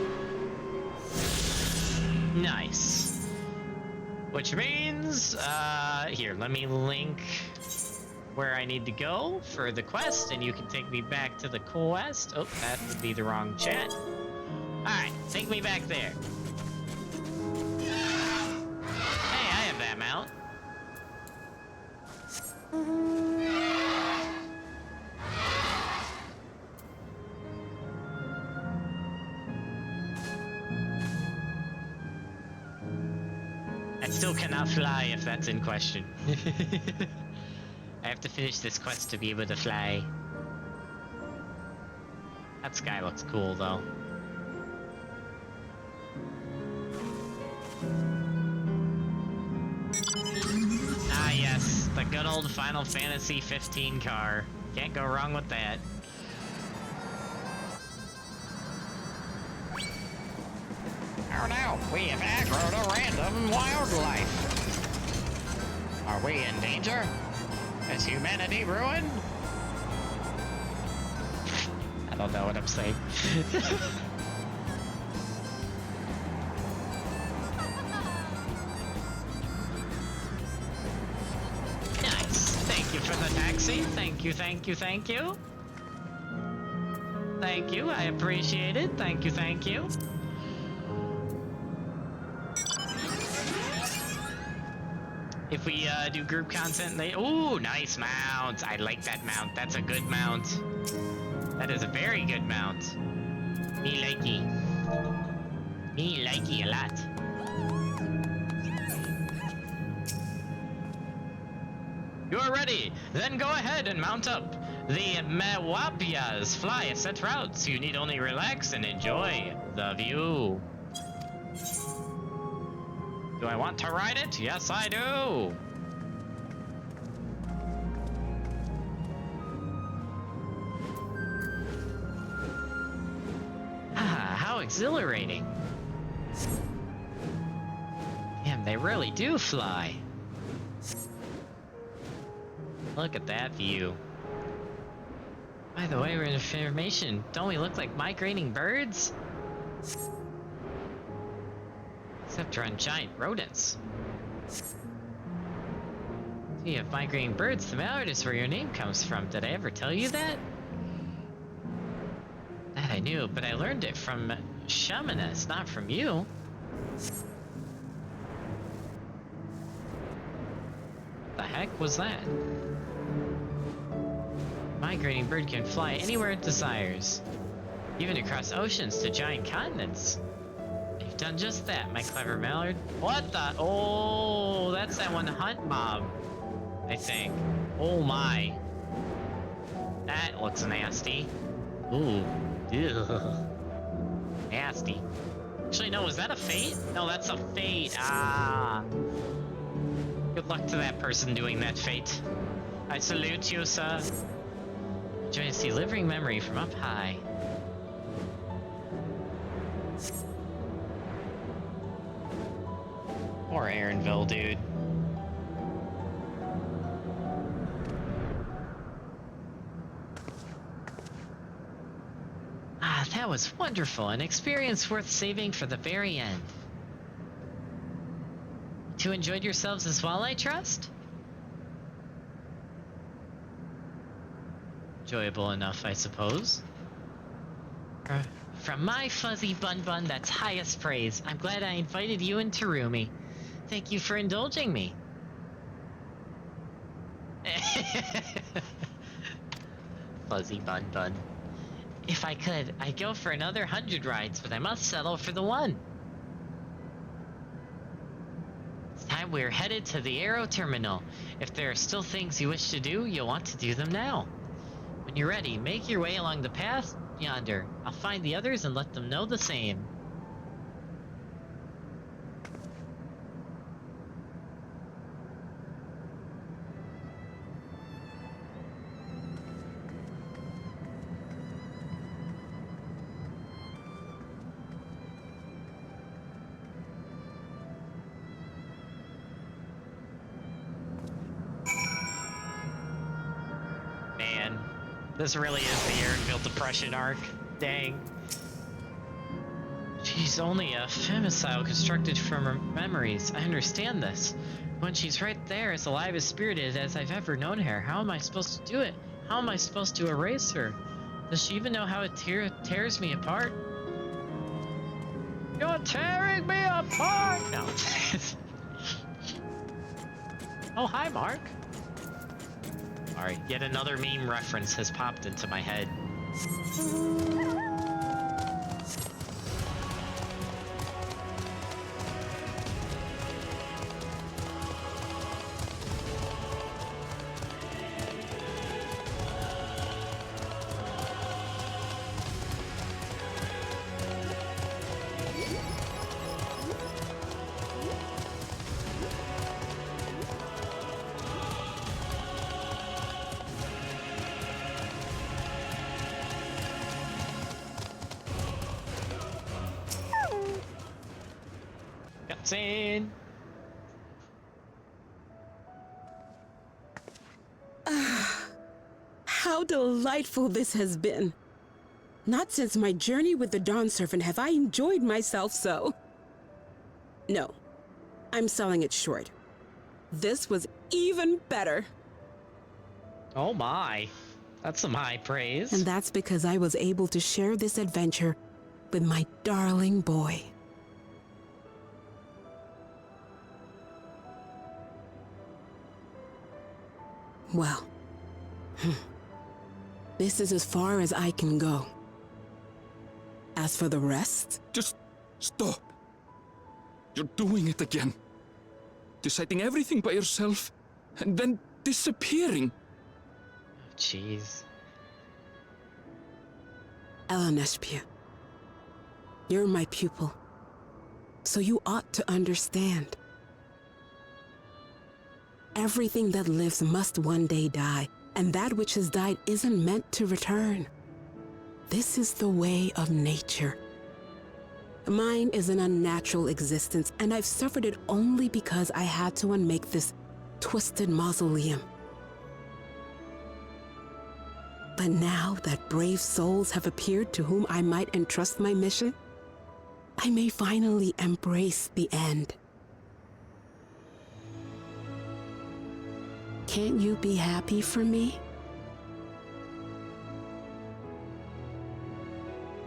Nice. Which means, here, let me link where I need to go for the quest, and you can take me back to the quest. Oh, that would be the wrong chat. Alright, take me back there. Hey, I have that mount. I still cannot fly if that's in question. I have to finish this quest to be able to fly. That sky looks cool, though. Ah, yes, the good old Final Fantasy 15 car. Can't go wrong with that. Oh no, we have aggroed a random wildlife. Are we in danger? Is humanity ruined? I don't know what I'm saying. Nice. Thank you for the taxi. Thank you. Thank you. I appreciate it. Thank you. Thank you. If we do group content, ooh, nice mount. I like that mount. That's a good mount. That is a very good mount. Me likey. Me likey a lot. You're ready. Then go ahead and mount up. The Mewapias fly a set routes. You need only relax and enjoy the view. Do I want to ride it? Yes, I do. Ah, how exhilarating. Damn, they really do fly. Look at that view. By the way, we're in information. Don't we look like migrating birds? Except we're on giant rodents. Speaking of migrating birds, the mallard is where your name comes from. Did I ever tell you that? That I knew, but I learned it from Shamaness, not from you. The heck was that? Migrating bird can fly anywhere it desires, even across oceans to giant continents. You've done just that, my clever mallard. What the? Oh, that's that one hunt mob, I think. Oh my. That looks nasty. Ooh. Ugh. Nasty. Actually, no, is that a fate? No, that's a fate. Ah. Good luck to that person doing that fate. I salute you, sir. Enjoy to see living memory from up high. Poor Aaronville, dude. Ah, that was wonderful. An experience worth saving for the very end. You enjoyed yourselves as well, I trust? Enjoyable enough, I suppose. From my fuzzy bun bun, that's highest praise. I'm glad I invited you and Terumi. Thank you for indulging me. Fuzzy bun bun. If I could, I'd go for another 100 rides, but I must settle for the one. It's time we're headed to the Aero Terminal. If there are still things you wish to do, you'll want to do them now. When you're ready, make your way along the path yonder. I'll find the others and let them know the same. Man, this really is the Aaronville Depression arc. Dang. She's only a femicide constructed from her memories. I understand this. When she's right there, as alive as spirited as I've ever known her, how am I supposed to do it? How am I supposed to erase her? Does she even know how it tears me apart? You're tearing me apart! No. Oh, hi, Mark. Alright, yet another meme reference has popped into my head. Cutscene! How delightful this has been. Not since my journey with the Dawn Servant have I enjoyed myself so. No, I'm selling it short. This was even better. Oh my. That's some high praise. And that's because I was able to share this adventure with my darling boy. Well, this is as far as I can go. As for the rest... Just stop. You're doing it again. Deciding everything by yourself, and then disappearing. Jeez. Elenespia, you're my pupil, so you ought to understand. Everything that lives must one day die, and that which has died isn't meant to return. This is the way of nature. Mine is an unnatural existence, and I've suffered it only because I had to unmake this twisted mausoleum. But now that brave souls have appeared to whom I might entrust my mission, I may finally embrace the end. Can't you be happy for me?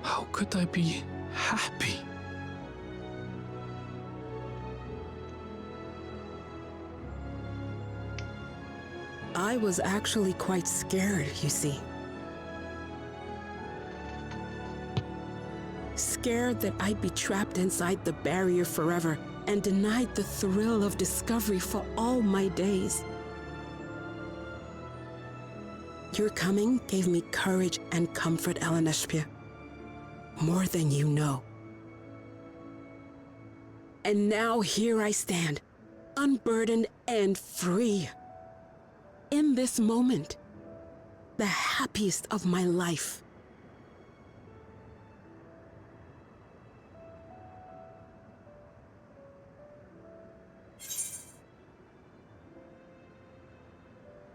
How could I be happy? I was actually quite scared, you see. Scared that I'd be trapped inside the barrier forever and denied the thrill of discovery for all my days. Your coming gave me courage and comfort, Elenespia. More than you know. And now here I stand, unburdened and free. In this moment, the happiest of my life.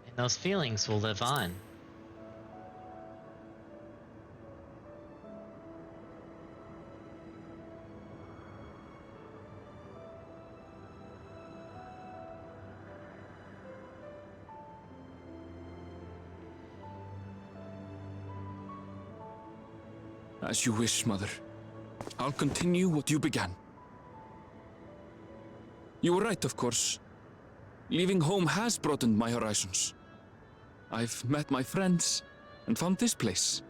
And those feelings will live on. As you wish, Mother. I'll continue what you began. You were right, of course. Leaving home has broadened my horizons. I've met my friends and found this place.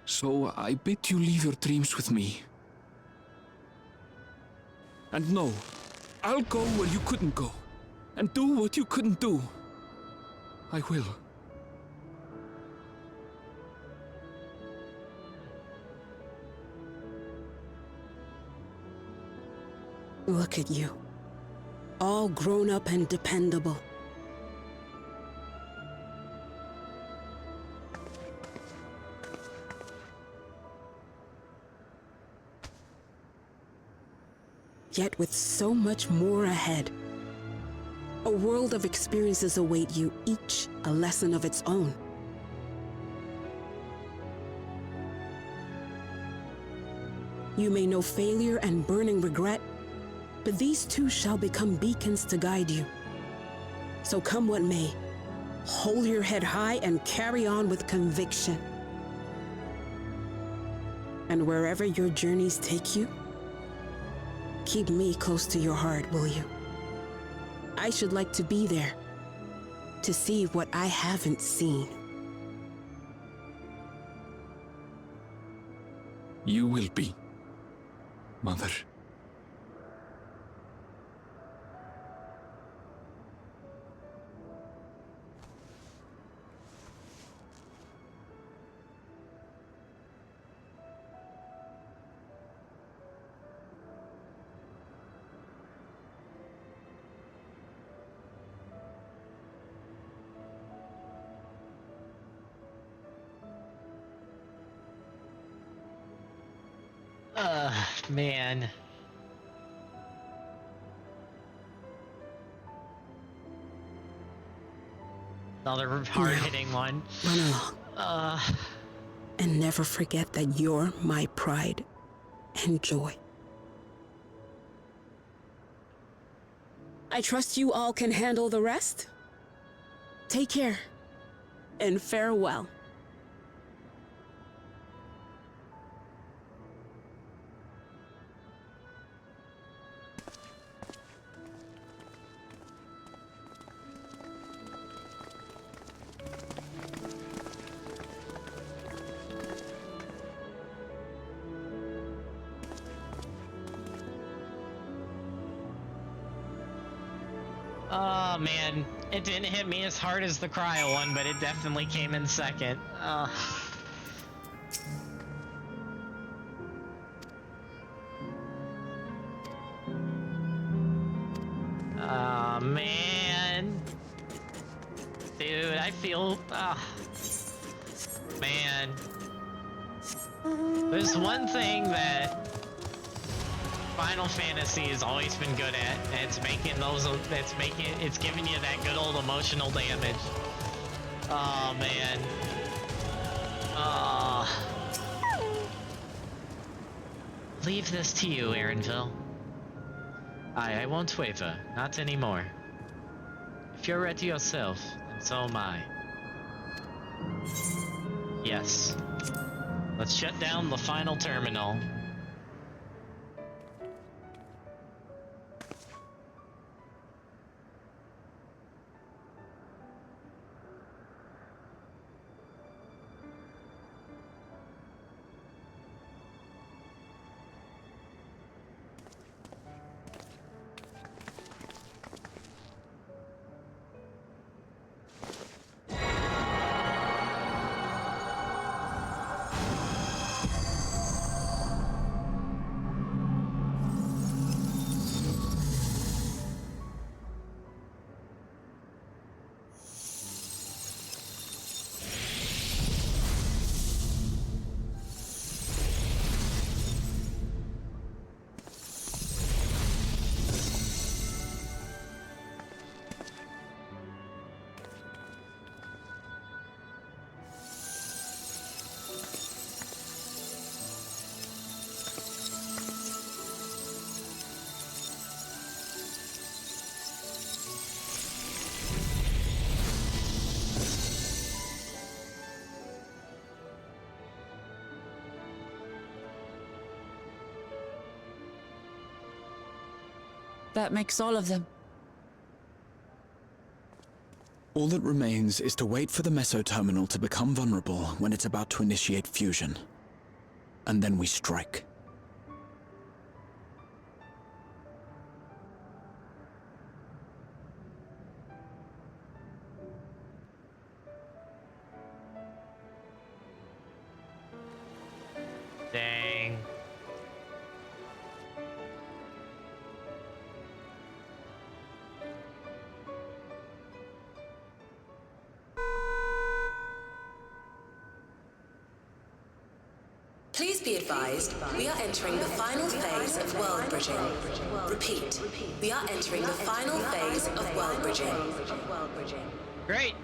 So I bid you leave your dreams with me. And no, I'll go where you couldn't go, and do what you couldn't do. I will. Look at you, all grown up and dependable. Yet with so much more ahead. A world of experiences await you, each a lesson of its own. You may know failure and burning regret, but these too shall become beacons to guide you. So come what may, hold your head high and carry on with conviction. And wherever your journeys take you, keep me close to your heart, will you? I should like to be there, to see what I haven't seen. You will be, Mother. Man. Another hard-hitting one. Run along. And never forget that you're my pride and joy. I trust you all can handle the rest? Take care. And farewell. Oh man, it didn't hit me as hard as the cryo one, but it definitely came in second. Oh man. Dude, I feel... man. There's one thing that Final Fantasy has always been good at, and it's making those, it's giving you that good old emotional damage. Oh man. Leave this to you, Erinville. I won't waver, not anymore. If you're ready yourself, then so am I. Yes. Let's shut down the final terminal. That makes all of them. All that remains is to wait for the meso-terminal to become vulnerable when it's about to initiate fusion. And then we strike. Dang. Please be advised, we are entering the final phase of world bridging. Repeat, we are entering the final phase of world bridging. Great.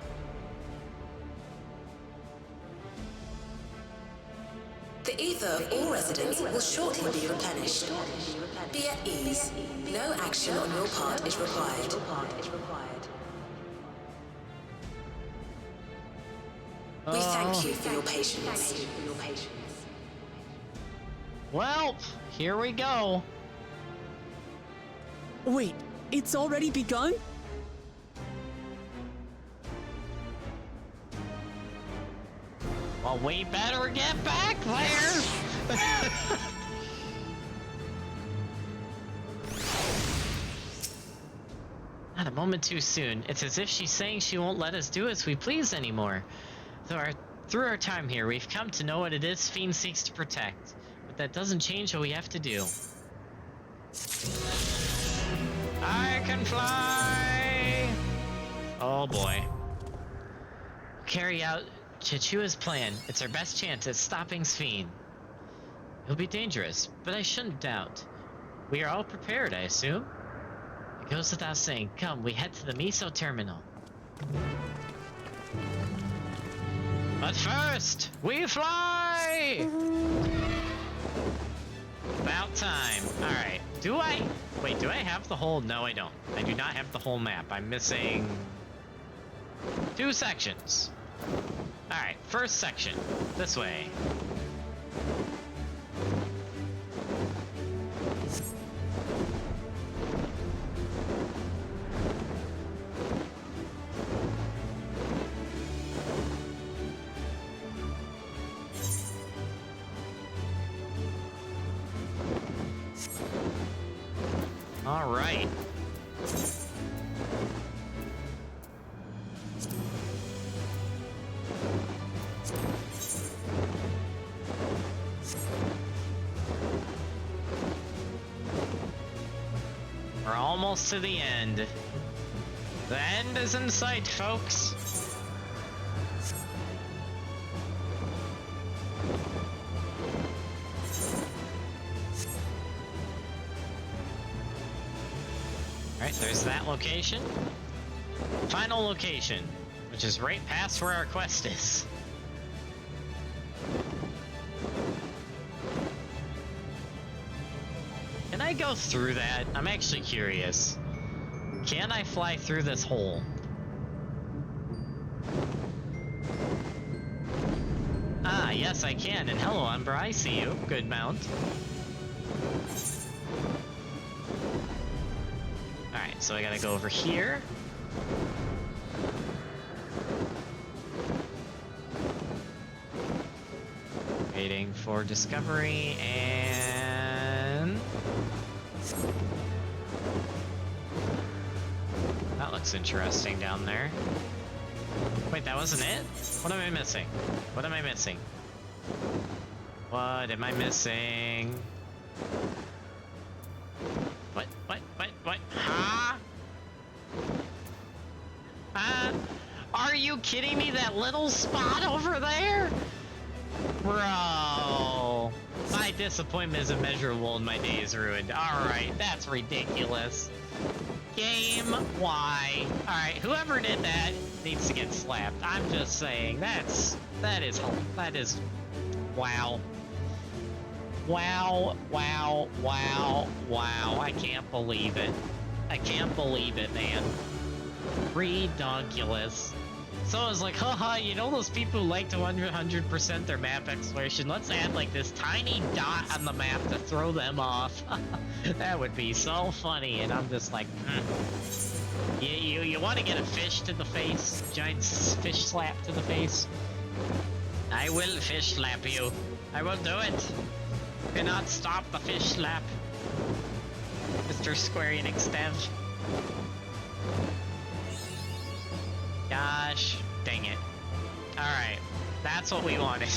The ether of all residents will shortly be replenished. Be at ease. No action on your part is required. We thank you for your patience. Well, here we go. Wait, it's already begun? Well, we better get back there. Not a moment too soon. It's as if she's saying she won't let us do as we please anymore. Through our time here, we've come to know what it is Fiend seeks to protect. But that doesn't change what we have to do. I can fly! Oh boy. Carry out Chichua's plan. It's our best chance at stopping Fiend. It'll be dangerous, but I shouldn't doubt. We are all prepared, I assume? It goes without saying. Come, we head to the Miso terminal. But first, we fly! About time. Alright, do I have the whole... No, I don't. I do not have the whole map. I'm missing... 2 sections. Alright, first section. This way. All right. We're almost to the end. The end is in sight, folks. Alright, there's that location. Final location, which is right past where our quest is. Can I go through that? I'm actually curious. Can I fly through this hole? Ah, yes I can, and hello Umbra, I see you. Good mount. Alright, so I gotta go over here. Waiting for discovery, and... that looks interesting down there. Wait, that wasn't it? What am I missing? What am I missing? What am I missing? What? Huh? Are you kidding me? That little spot over there? Bro. My disappointment is immeasurable and my day is ruined. Alright, that's ridiculous. Game, why? Alright, whoever did that needs to get slapped. I'm just saying, that is, wow. Wow, I can't believe it. I can't believe it, man. Redonkulous. So I was like, haha, you know those people who like to 100% their map exploration? Let's add like this tiny dot on the map to throw them off. That would be so funny, and I'm just like, You want to get a fish to the face? Giant fish slap to the face? I will fish slap you. I will do it. Cannot stop the fish slap. Mr. Square Enix Dev. Gosh, dang it. Alright, that's what we wanted.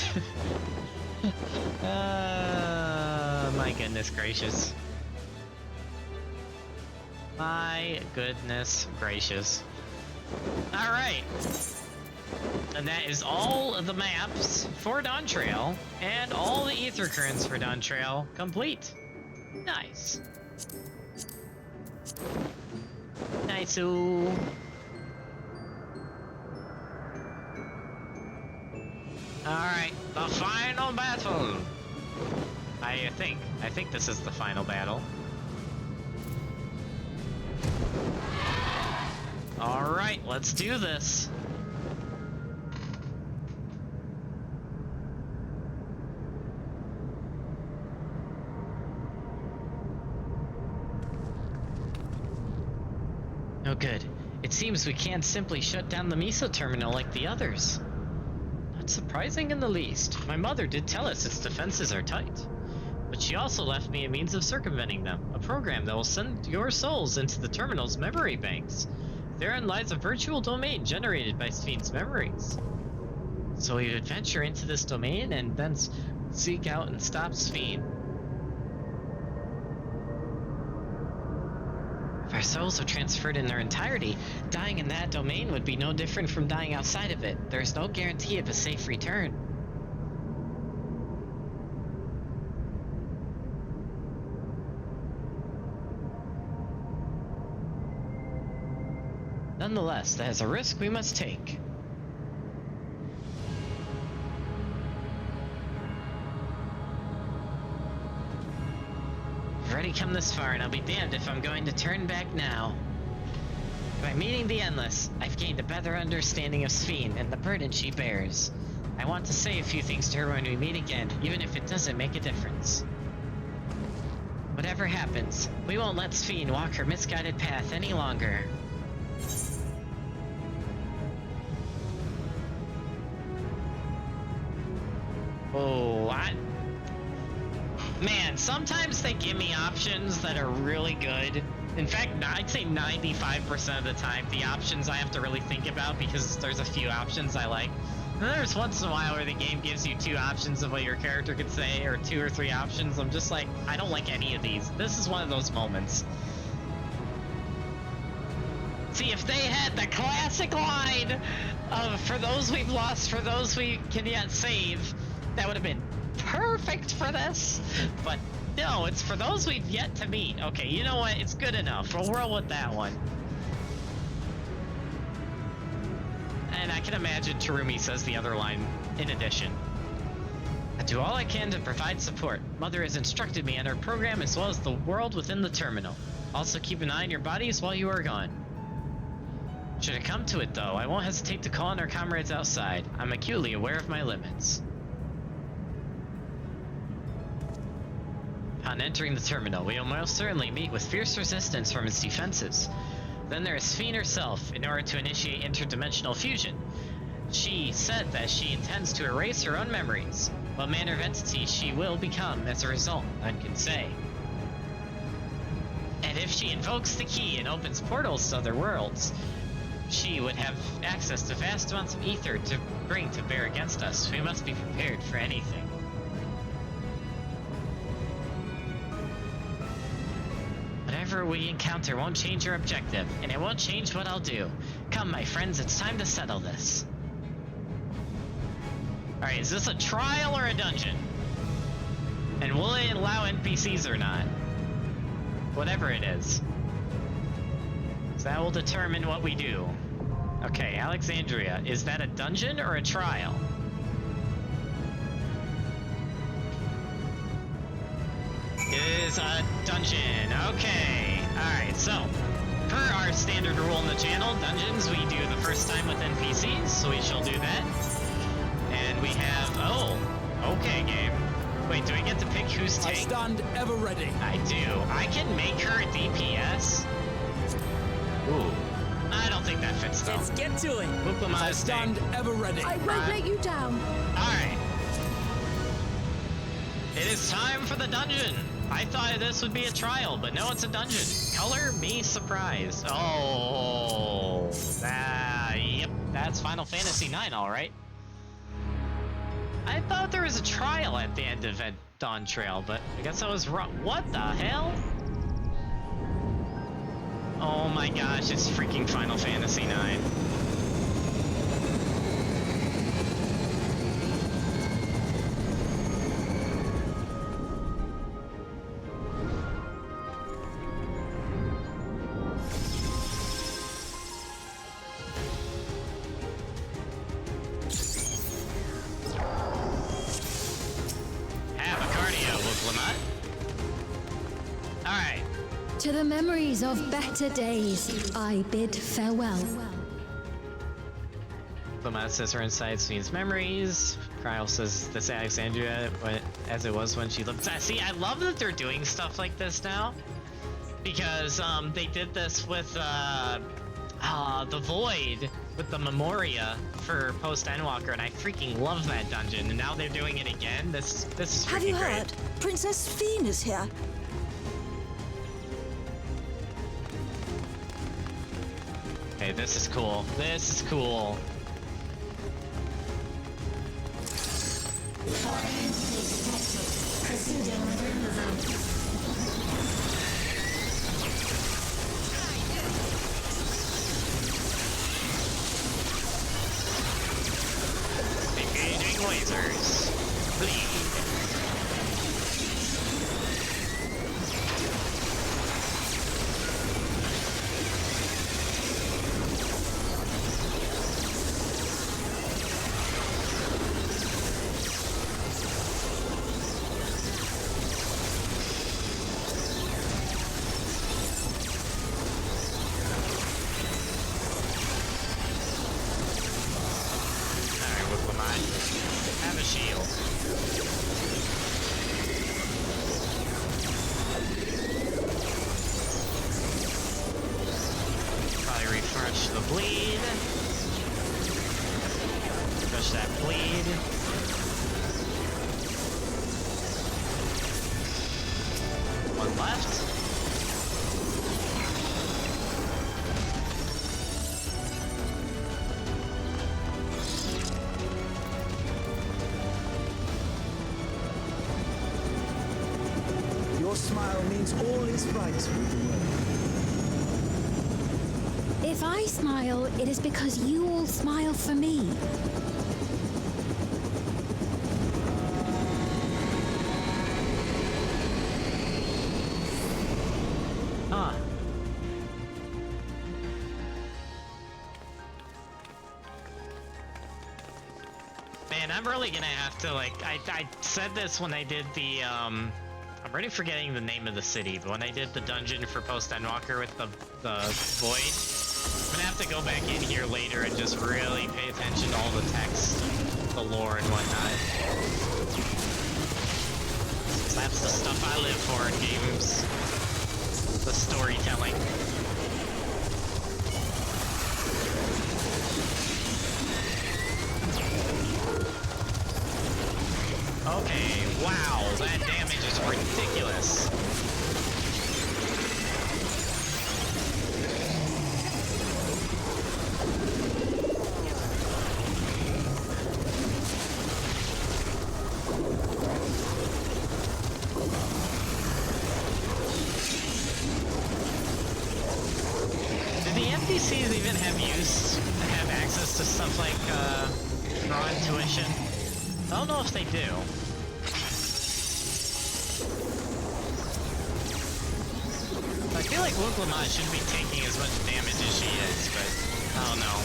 My goodness gracious. My goodness gracious. Alright. And that is all of the maps for Dawntrail, and all the ether currents for Dawntrail complete. Nice. Nice-oo. Alright, the final battle! I think this is the final battle. Alright, let's do this. No good. It seems we can't simply shut down the Miso terminal like the others. Not surprising in the least. My mother did tell us its defenses are tight. But she also left me a means of circumventing them, a program that will send your souls into the terminal's memory banks. Therein lies a virtual domain generated by Spheen's memories. So we would venture into this domain and then seek out and stop Spheen. If our souls are transferred in their entirety, dying in that domain would be no different from dying outside of it. There is no guarantee of a safe return. Nonetheless, that is a risk we must take. I've already come this far, and I'll be damned if I'm going to turn back now. By meeting the Endless, I've gained a better understanding of Sphene and the burden she bears. I want to say a few things to her when we meet again, even if it doesn't make a difference. Whatever happens, we won't let Sphene walk her misguided path any longer. Oh, man, sometimes they give me options that are really good. In fact, I'd say 95% of the time, the options I have to really think about because there's a few options I like. And then there's once in a while where the game gives you 2 options of what your character could say, or 2 or 3 options. I'm just like, I don't like any of these. This is one of those moments. See, if they had the classic line of, for those we've lost, for those we can yet save, that would have been perfect for this. But no, it's for those we've yet to meet. Okay, you know what? It's good enough. We'll roll with that one. And I can imagine Terumi says the other line in addition. I do all I can to provide support. Mother has instructed me on her program as well as the world within the terminal. Also keep an eye on your bodies while you are gone. Should it come to it though, I won't hesitate to call on our comrades outside. I'm acutely aware of my limits. Upon entering the terminal, we will most certainly meet with fierce resistance from its defenses. Then there is Sphene herself, in order to initiate interdimensional fusion. She said that she intends to erase her own memories. What manner of entity she will become as a result, none can say. And if she invokes the key and opens portals to other worlds, she would have access to vast amounts of ether to bring to bear against us. We must be prepared for anything. Whatever we encounter won't change our objective, and it won't change what I'll do. Come, my friends, it's time to settle this. Alright, is this a trial or a dungeon? And will it allow NPCs or not? Whatever it is. So that will determine what we do. Okay, Alexandria, is that a dungeon or a trial? It is a dungeon. Okay. Alright, so per our standard rule in the channel, dungeons we do the first time with NPCs, so we shall do that. And we have, oh, okay, game. Wait, do we get to pick who's tank? I stand ever ready. I do. I can make her a DPS. Ooh. I don't think that fits though. Let's get to it. I stand ever ready. I won't let you down. Alright. It is time for the dungeon. I thought this would be a trial, but no, it's a dungeon. Color me surprised. Oh, yep, that's Final Fantasy IX, all right. I thought there was a trial at the end of Dawntrail, but I guess I was wrong. What the hell? Oh my gosh, it's freaking Final Fantasy IX. To the memories of better days, I bid farewell. Lamont says her insights means memories. Cryle says this Alexandria as it was when she looked. See, I love that they're doing stuff like this now, because they did this with the Void with the Memoria for post Endwalker, and I freaking love that dungeon. And now they're doing it again. This is freaking Have you great. heard? Princess Sphene is here. Okay, this is cool. This is cool. Engaging lasers. Bleed. on. Have a shield. Probably refresh the bleed. Refresh that bleed. One left. Your smile means all is right with the world. If I smile, it is because you all smile for me. Huh. Man, I'm really gonna have to, like, I said this when I did the, I'm already forgetting the name of the city, but when I did the dungeon for Post Endwalker with the Void, I'm gonna have to go back in here later and just really pay attention to all the text, the lore and whatnot. That's the stuff I live for in games. The storytelling. Okay, wow, that damage is ridiculous. Do the NPCs even have access to stuff like, raw intuition? I don't know if they do. I feel like Luke Lamont shouldn't be taking as much damage as she is, but I don't know.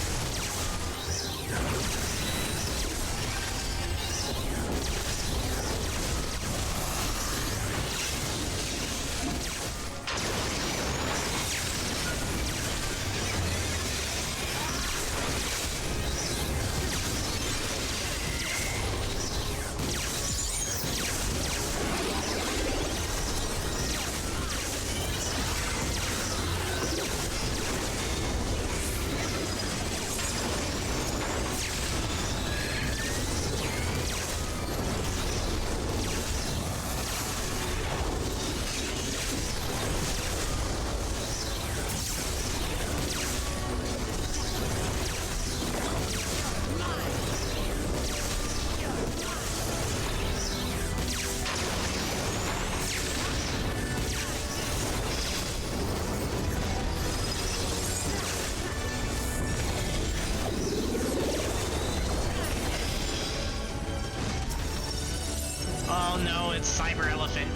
Oh no, it's Cyber Elephant.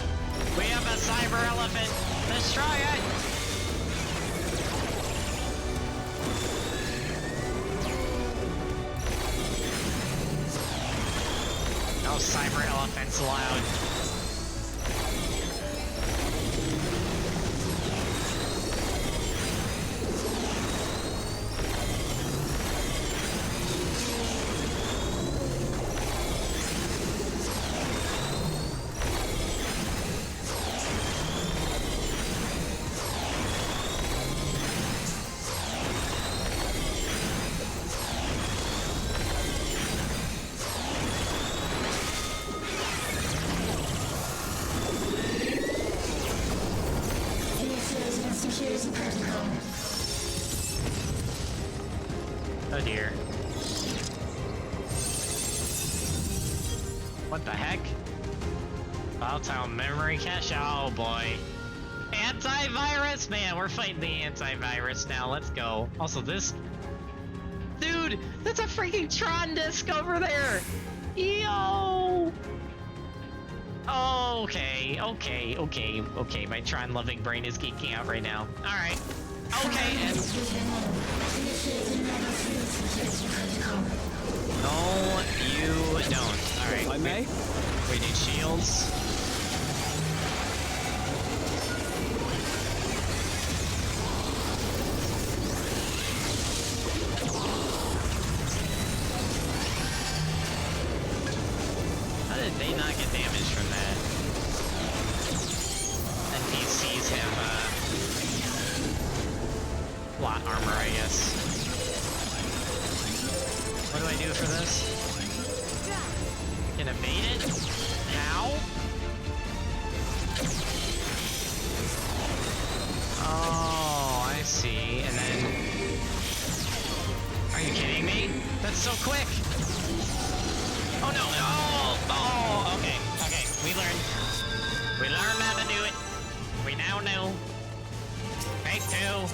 We have a Cyber Elephant! Destroy it! No Cyber Elephants allowed. Oh dear. What the heck? Volatile memory cache? Oh boy. Antivirus! Man, we're fighting the antivirus now. Let's go. Also this... Dude! That's a freaking Tron disc over there! Yo! Okay. My Tron-loving brain is geeking out right now. Alright. Okay, and... No, you don't. Alright. I may? We need shields. you not get damage from that? NPCs have, lot armor, I guess. What do I do for this? Can evade it? How? Oh, I see. And then... Are you kidding me? That's so quick! Oh no! Oh, okay. Okay, we learned. We learned how to do it. We now know. Take two.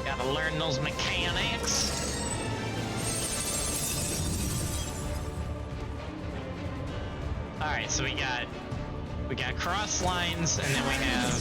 Gotta learn those mechanics. Alright, so we got cross lines, and then we have...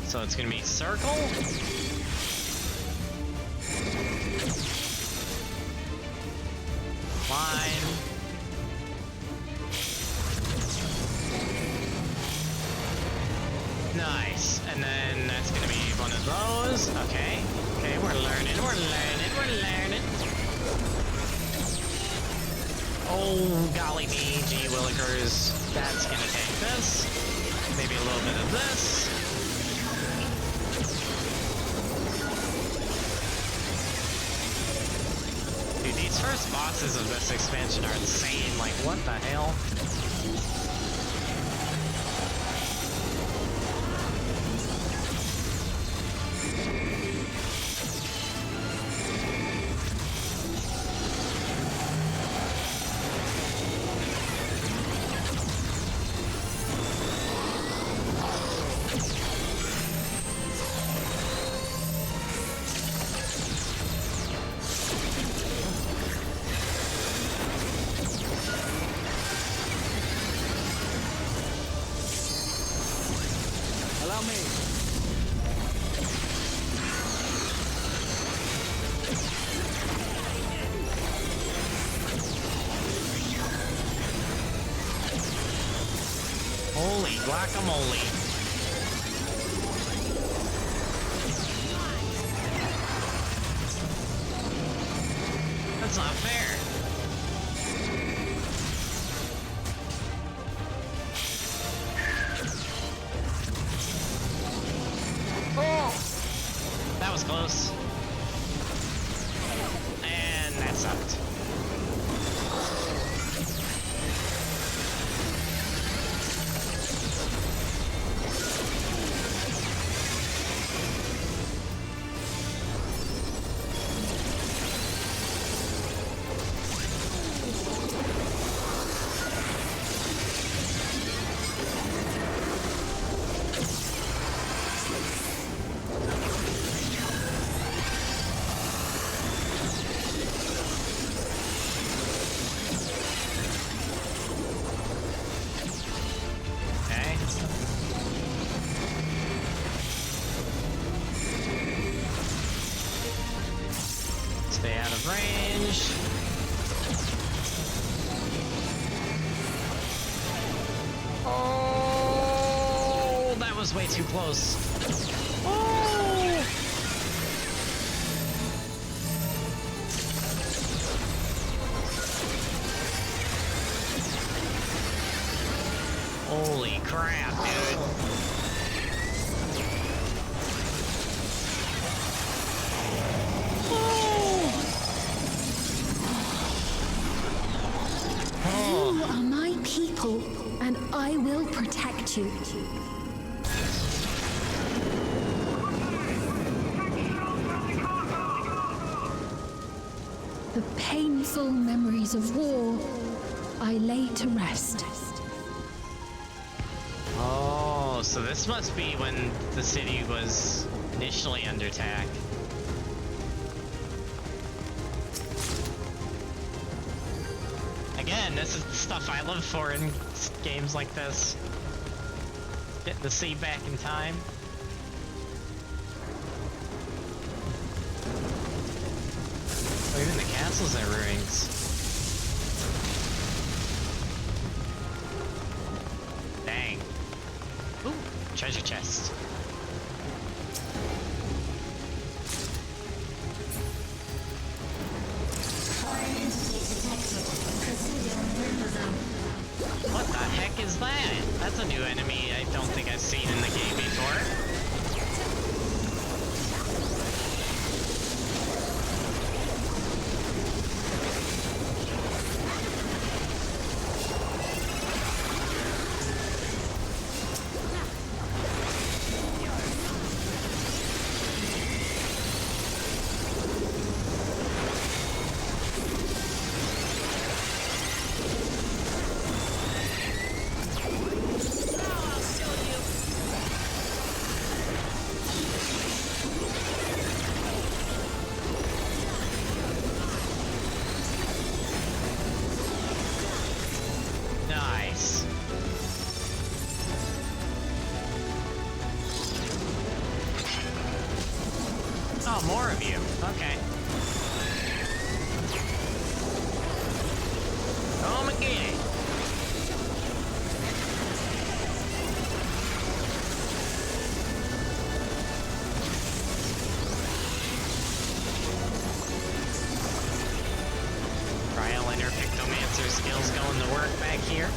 So it's gonna be circle. Line. Nice. And then that's gonna be one of those. Okay. Okay, we're learning. Oh, golly me, gee willikers. That's gonna take this. Maybe a little bit of this. Dude, these first bosses of this expansion are insane. Like, what the hell? Holy guacamole. That's not fair. Oh! That was close. And that sucked. Stay out of range. Oh, that was way too close. Oh! Holy crap, dude. You are my people, and I will protect you. The painful memories of war I lay to rest. Oh, Oh, so this must be when the city was initially under attack. Again, this is the stuff I live for in games like this. Getting to see back in time. Oh, even the castle's in ruins. Dang. Ooh, treasure chest. What the heck is that? That's a new enemy I don't think I've seen in the game before. Nice. Oh, more of you. Okay. Come and get it. Trial and her Pictomancer skills going to work back here.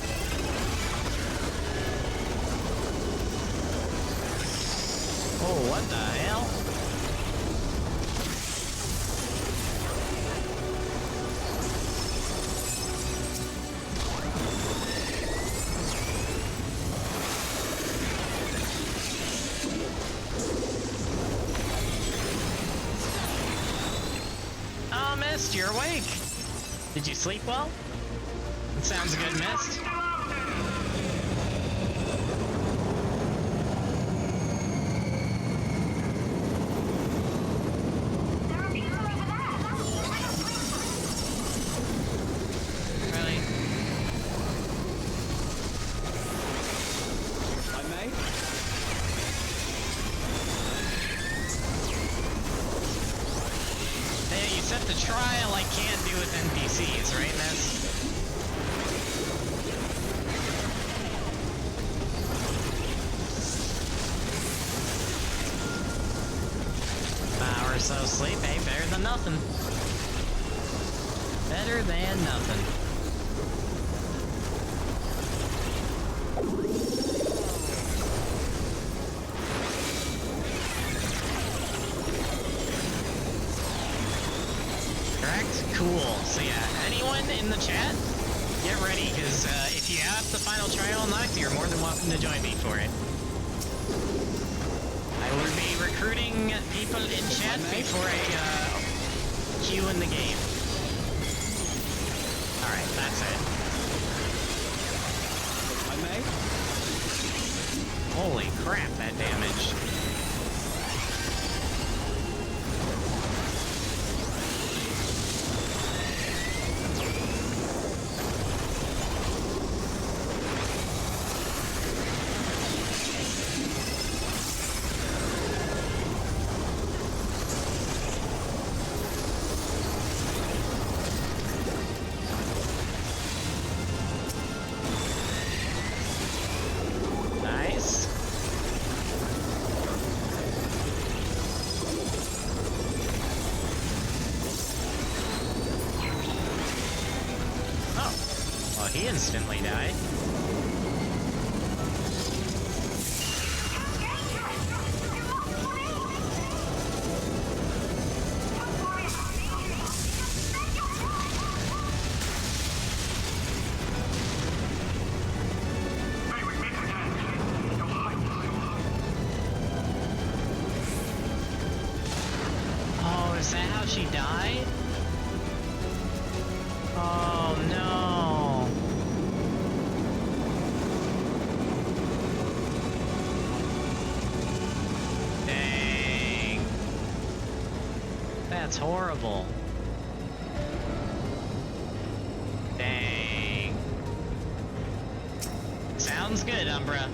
Oh, what the hell? Oh, Mist, you're awake. Did you sleep well? It sounds good, Mist. Really? I may? Hey, you said the trial I can't do with NPCs, right, Mist? Hour or so sleep, hey, better than nothing. Better than nothing. Correct? Cool. So yeah, anyone in the chat, get ready, because if you have the final trial unlocked, you're more than welcome to join me for it. I will be recruiting people in chat before I queue in the game. Alright, that's it. I may? Holy crap, that damage. Nice. Oh, well, he instantly died. Oh, is that how she died? Oh no. That's horrible. Dang. Sounds good, Umbra.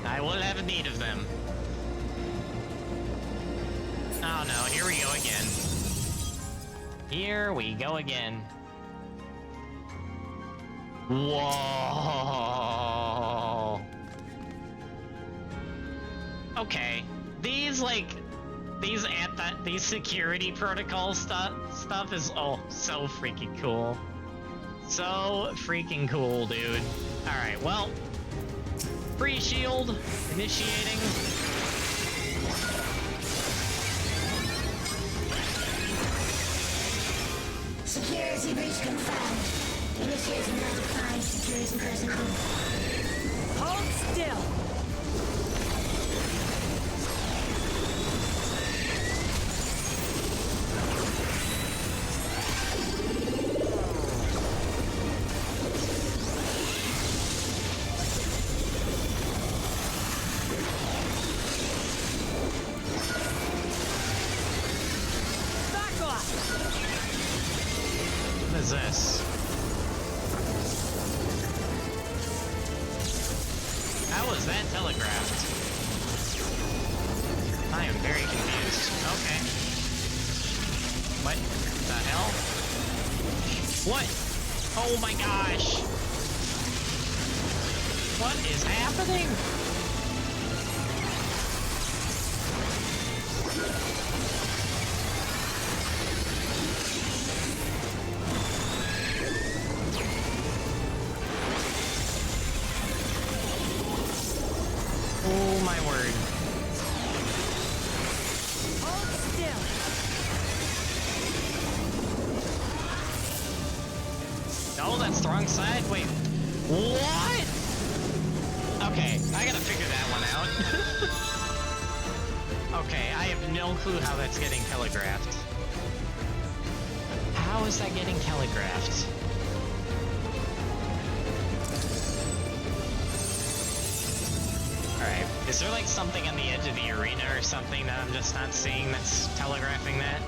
I will have need of them. Oh no, here we go again. Here we go again. Whoa. Okay. These security protocol stuff is so freaking cool. So freaking cool, dude. Alright, well. Free shield initiating. Security breach confirmed. Initiating notified security protocol. Hold still. What is this? How was that telegraphed? I am very confused. Okay. What the hell? What? Oh my gosh! What is happening? Oh my word. Hold still. Oh, that's the wrong side? Wait. What? Okay, I gotta figure that one out. Okay, I have no clue how that's getting telegraphed. How is that getting telegraphed? Alright, is there like something on the edge of the arena or something that I'm just not seeing that's telegraphing that?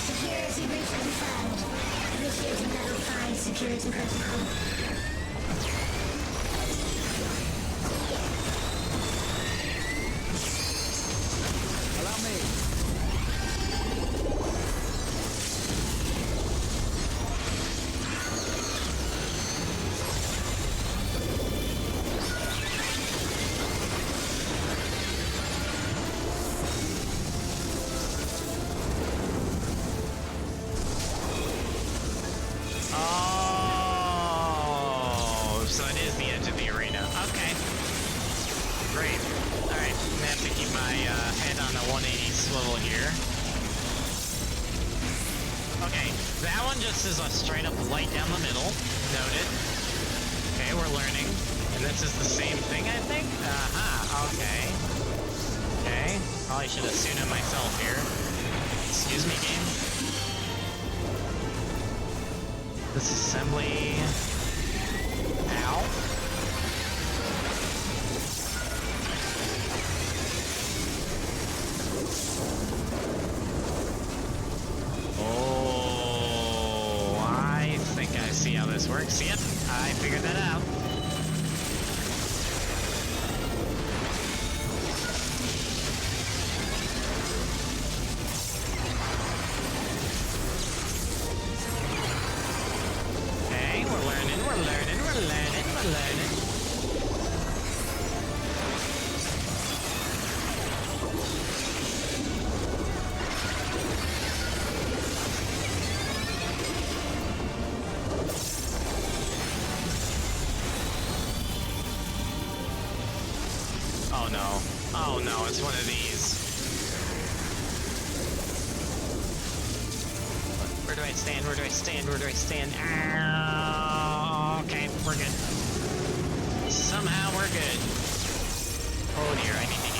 Security breach confirmed. Initiating level 5 security protocol. Allow me. Oh, so it is the edge of the arena. Okay. Great. Alright, I'm gonna have to keep my head on the 180 swivel here. Okay, that one just is a straight up light down the middle. Noted. Okay, we're learning. And this is the same thing, I think? Aha, okay. Okay, probably should have seen it myself here. Excuse me, game. Disassembly. Ow. Oh, I think I see how this works. Yep, I figured that out. Okay, we're learning. Oh no. Oh no, it's one of these. Where do I stand? Where do I stand? Where do I stand? Ah, okay, we're good. Somehow we're good. Oh dear, I need to heal.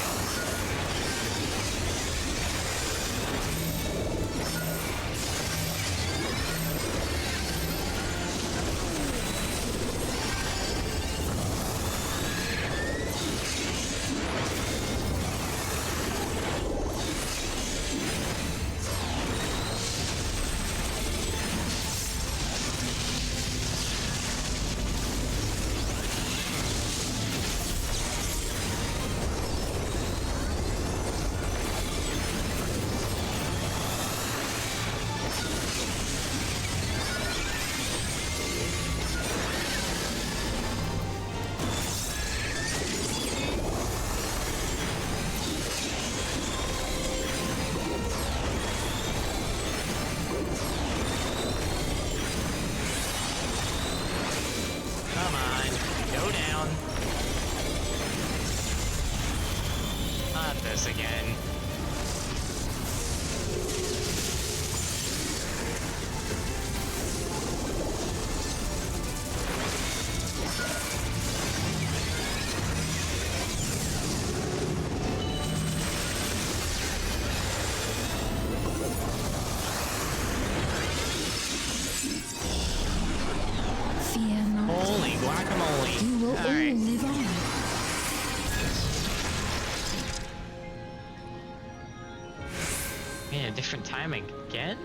In a different time again?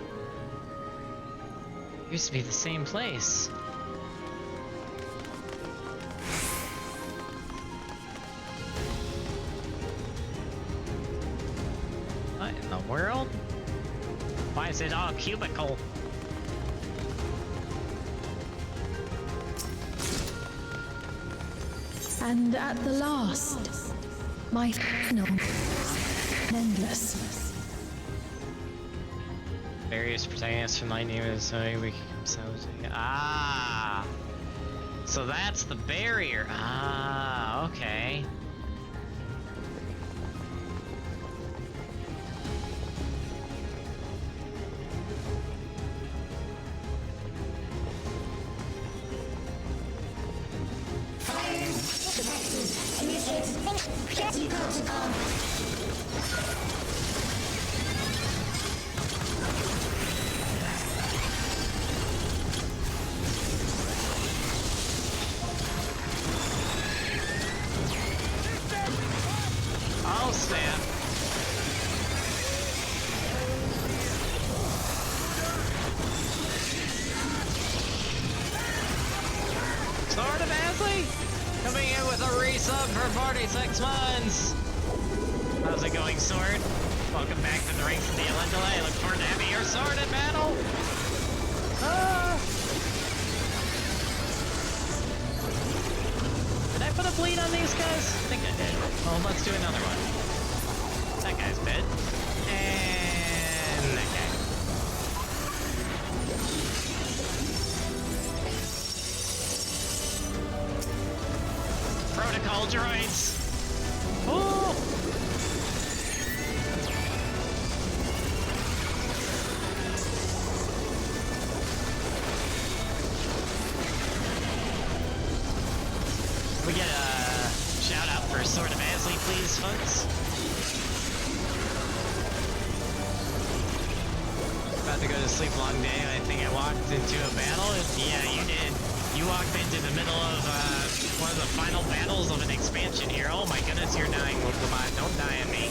Used to be the same place. What in the world? Why is it all cubicle? And at the last, my final, endless. Various protagonists from Lightning is ah, so that's the barrier. Ah, okay. Oh, snap. Sword of Asley coming in with a resub for 46 months. How's it going, Sword? Welcome back to the ranks of the Elendil. I look forward to having your sword in battle. Ah. Did I put a bleed on these guys? I think I did. Well, let's do another one. That guy's dead. And that guy. Protocol droids. Ooh. We get a shout out for Sword of Asley, please, folks. About to go to sleep, long day. I think I walked into a battle. Yeah, you did. You walked into the middle of one of the final battles of an expansion here. Oh my goodness, you're dying. Well, come on, don't die on me.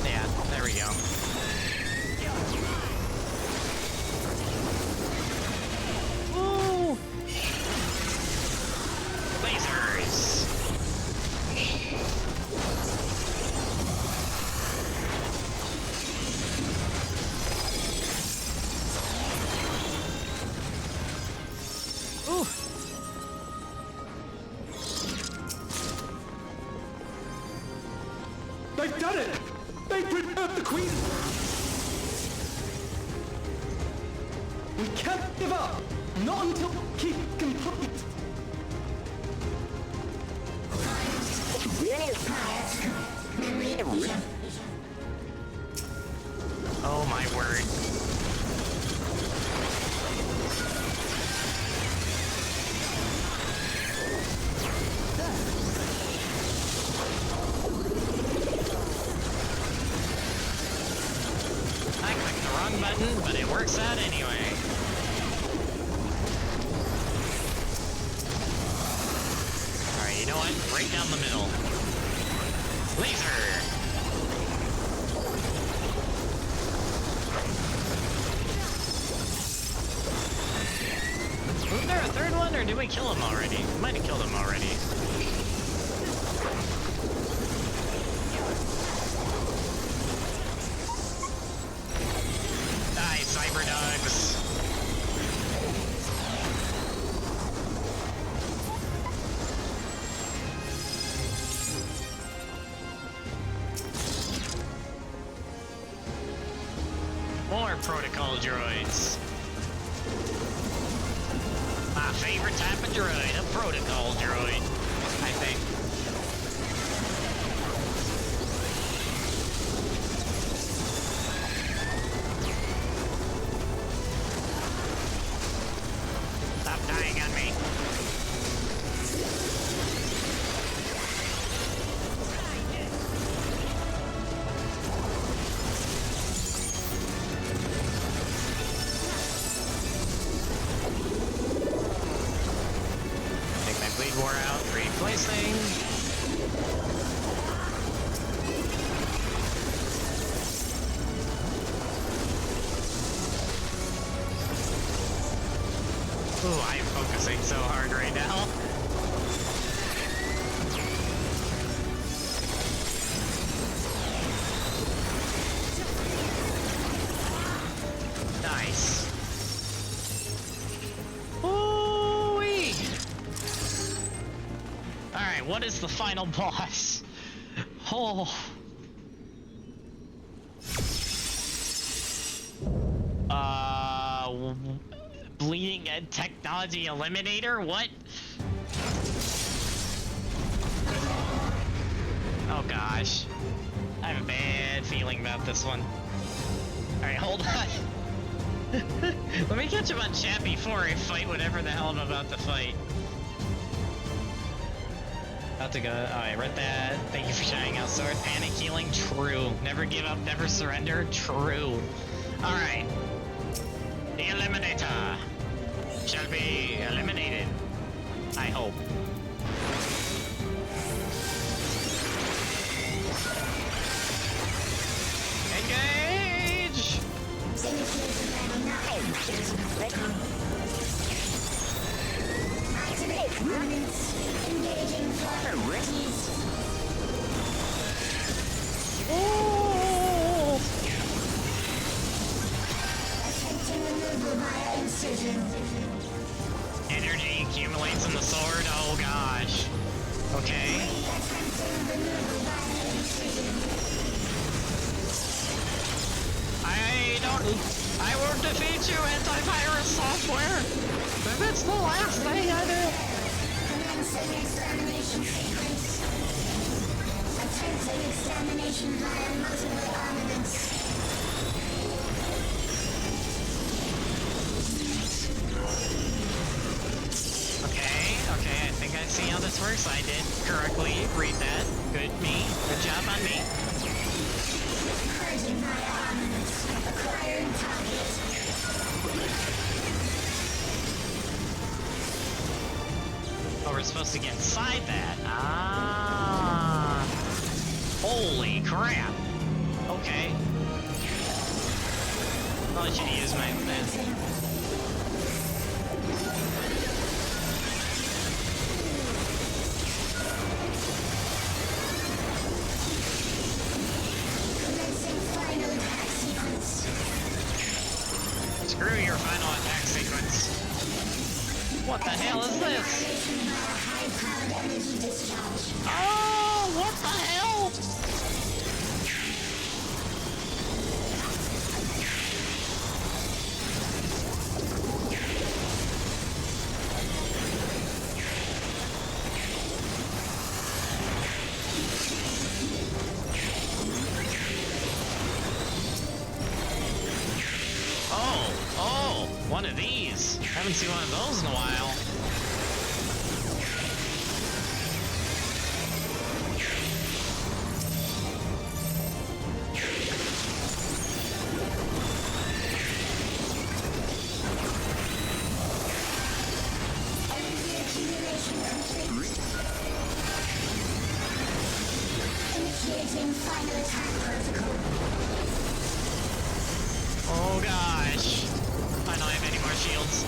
Yeah, there we go. Woo! Lasers! Ooh! They've done it! They've preserved the Queen! We can't give up! Not until keep complete! Oh my word. I clicked the wrong button, but it works out anyway. Alright, you know what? Right down the middle. Laser! Wasn't there a third one, or did we kill him already? We might have killed him already. Die, cyber dogs! More protocol droids. My favorite type of droid, a protocol droid, I think. Stop dying on me. Take my bleed war out. Ooh, I am focusing so hard right now. Nice. Ooh-wee. Alright, what is the final boss? Oh. Bleeding Ed Technology Eliminator? What? Oh gosh. I have a bad feeling about this one. Alright, hold on. Let me catch him on chat before I fight whatever the hell I'm about to fight. About to go. Oh, I read that. Thank you for shouting out sword. Panic healing? True. Never give up, never surrender? True. Alright. The Eliminator shall be eliminated. I hope. Engage! Activate components. Engaging priorities. Oh! Attempting removal via incision. Energy accumulates in the sword. Oh gosh. Okay. Attempting removal via incision. I won't defeat you, antivirus software. If it's the last thing I do. Commencing examination sequence. Attempting examination via multiple armaments. Okay, I think I see how this works. I did correctly read that. Good job on me. Purging via armaments. Acquiring target. Oh, we're supposed to get inside that. Ah. Holy crap. Okay. I'll let you use my... Screw your final attack sequence. What the hell is this? Oh, what the hell? Oh, one of these. Haven't seen one of those in a while. Initiating final attack protocol. Oh gosh. I don't have any more shields.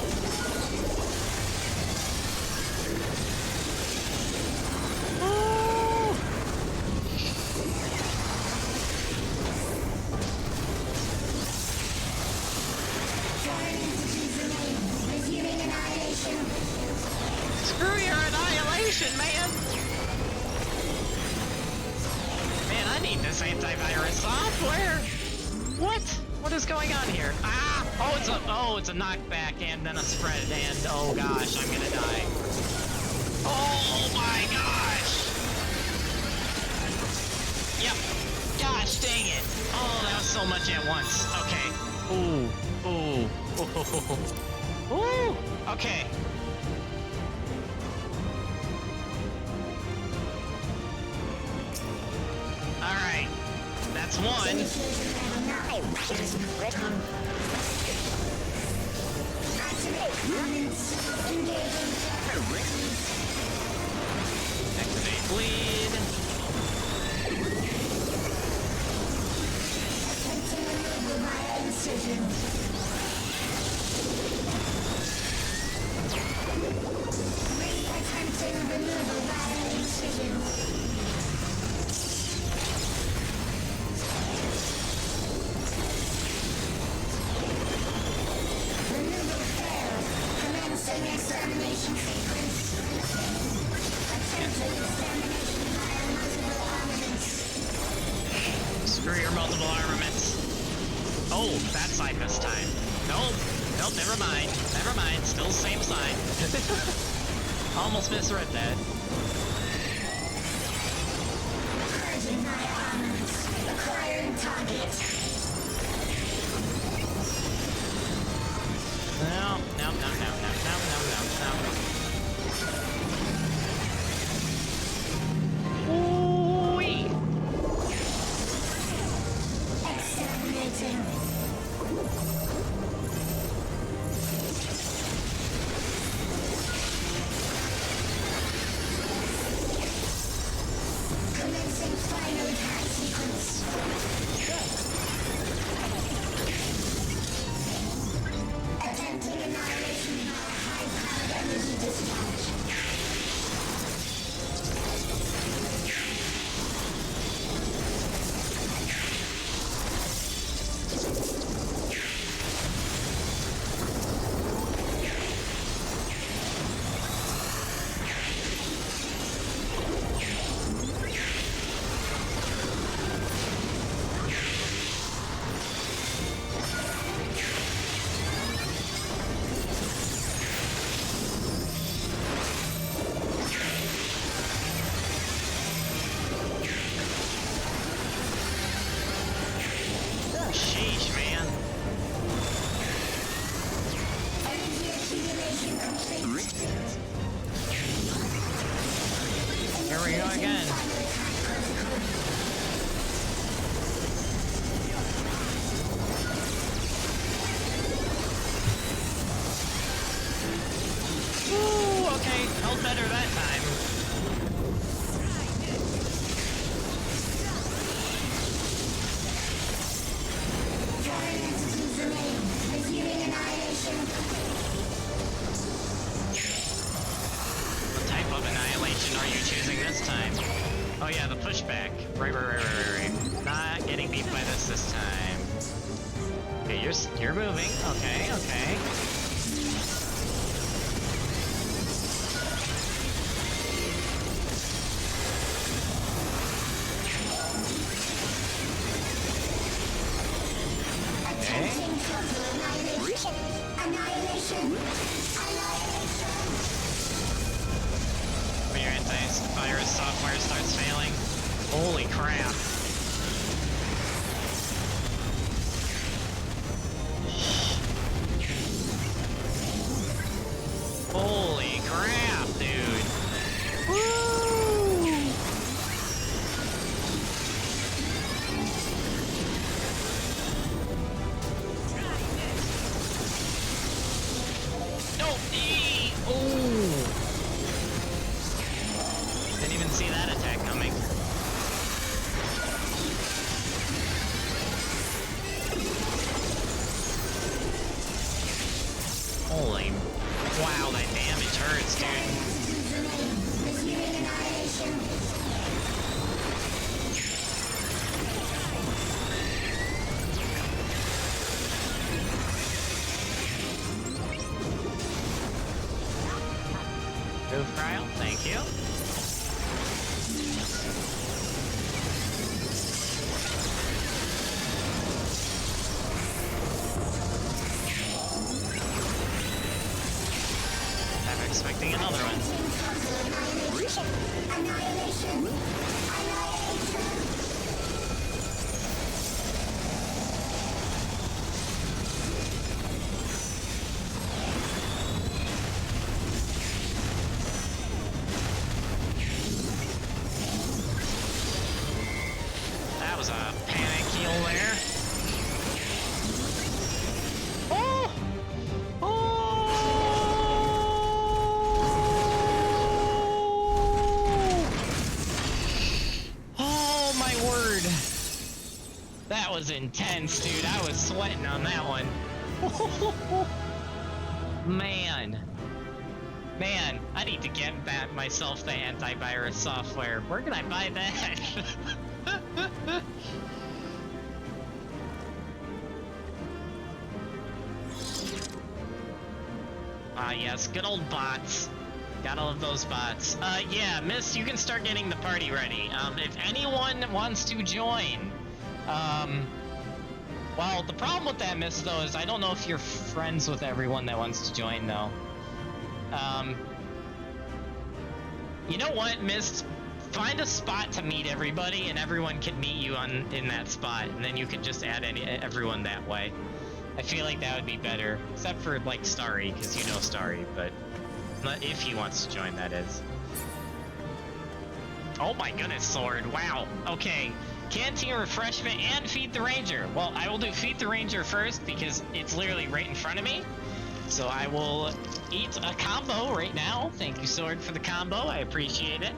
Oh. Foreign entities remain. Resuming annihilation. Screw your annihilation, man! Man, I need this antivirus software! What? What is going on here? Ah! Oh, it's a knockback and then a spread and oh gosh, I'm gonna die. Oh my gosh! Yep. Gosh dang it. Oh, that was so much at once. Okay. Ooh. Ooh. Okay. Alright. That's one. Activate bleed. Tactical armaments. Oh, that side this time. Nope. Nope, never mind. Never mind. Still same side. Almost misread that. Purging my armaments. Acquiring target. No, no, no, no, no, no, no, no, no. Ooh-wee. Exterminating. Commencing final attack sequence. Attempting annihilation by high-powered energy discharge. Sheesh, man. Energy accumulation complete. Here we go again. Ooh, okay. Held better that time. Foreign entities remain. Resuming annihilation. What type of annihilation are you choosing this time? Oh yeah, the pushback. Right. Not getting beat by this time. Okay, you're moving. Okay. Attempting total annihilation. Annihilation. When your antivirus software starts failing. Holy crap. Holy crap, dude. Woo! No! Oh! Didn't even see that attack coming. Holy... Wow, that damage hurts, dude. Resuming annihilation. Move trial, thank you. I'm expecting another one. Annihilation. Annihilation. That was a panic heal there. Oh! Oh my word. That was intense, dude. I was sweating on that one. Man, I need to get that myself the antivirus software. Where can I buy that? Ah, yes, good old bots. Gotta love those bots. Yeah, Miss, you can start getting the party ready. If anyone wants to join, Well, the problem with that, Miss, though, is I don't know if you're friends with everyone that wants to join, though. You know what, Miss? Find a spot to meet everybody, and everyone can meet you in that spot, and then you can just add everyone that way. I feel like that would be better, except for, like, Starry, because you know Starry, but not if he wants to join, that is. Oh my goodness, Sword, wow. Okay, canteen refreshment and feed the ranger. Well, I will do feed the ranger first, because it's literally right in front of me. So I will eat a combo right now. Thank you, Sword, for the combo. I appreciate it.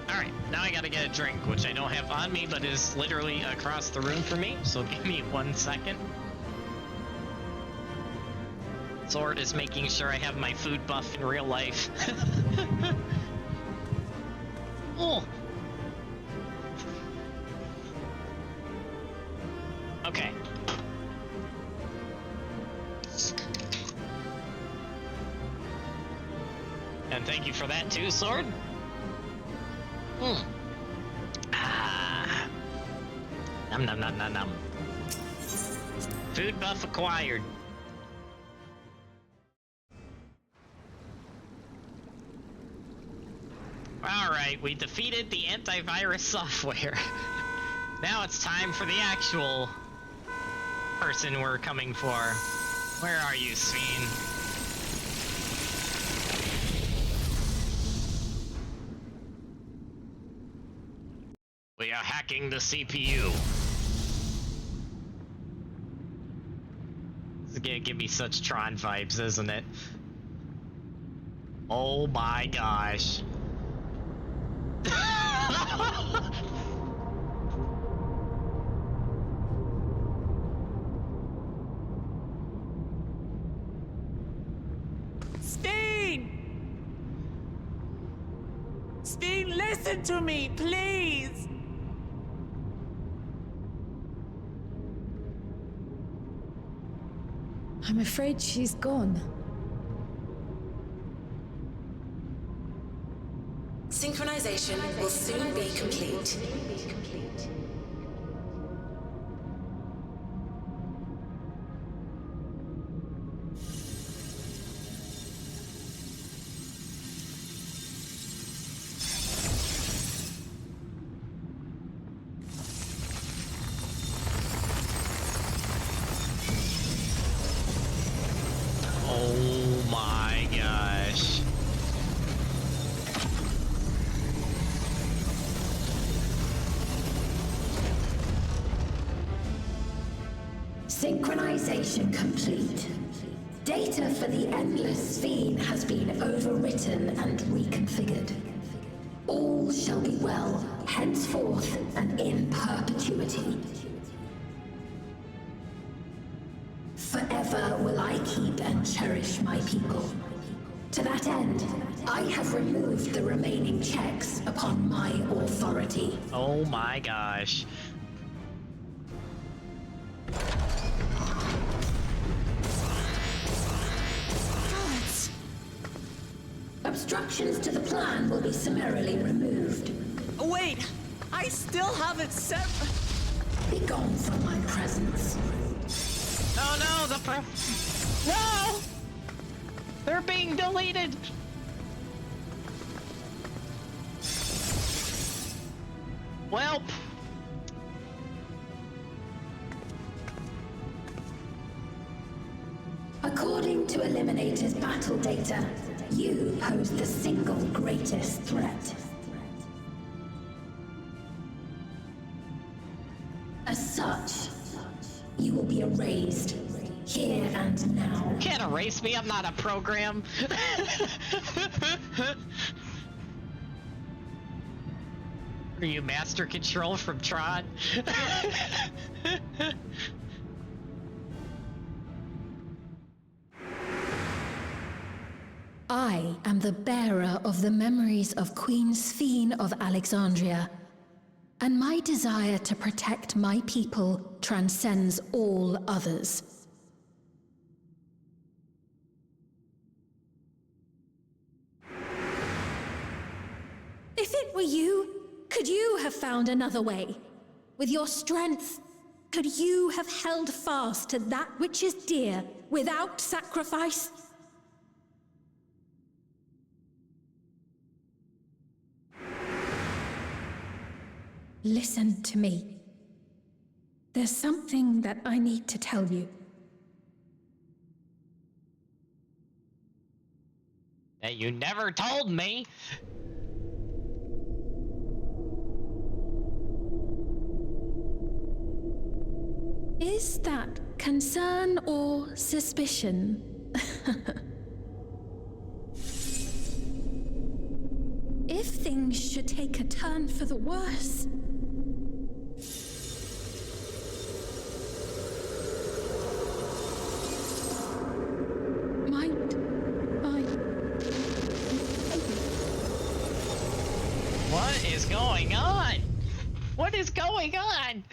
Alright, now I gotta get a drink, which I don't have on me, but is literally across the room from me, so give me 1 second. Sword is making sure I have my food buff in real life. Oh. Okay. And thank you for that too, Sword. Ah. Nom nom nom nom nom. Food buff acquired. Alright, we defeated the antivirus software. Now it's time for the actual person we're coming for. Where are you, Sveen? We are hacking the CPU. This is gonna give me such Tron vibes, isn't it? Oh my gosh. Steen, listen to me, please! I'm afraid she's gone. Synchronization will soon be complete. Oh my gosh. Synchronization complete. Data for the Endless Fiend has been overwritten and reconfigured. All shall be well, henceforth and in perpetuity. Forever will I keep and cherish my people. To that end, I have removed the remaining checks upon my authority. Oh my gosh. Obstructions to the plan will be summarily removed. Wait! I still haven't set... Be gone from my presence. Oh no, No! They're being deleted! Welp! According to Eliminator's battle data, you pose the single greatest threat. As such, you will be erased here and now. You can't erase me, I'm not a program. Are you Master Control from Tron? I am the bearer of the memories of Queen Sphene of Alexandria. And my desire to protect my people transcends all others. If it were you, could you have found another way? With your strength, could you have held fast to that which is dear without sacrifice? Listen to me. There's something that I need to tell you. That you never told me. Is that concern or suspicion? If things should take a turn for the worse, What is going on? What is going on?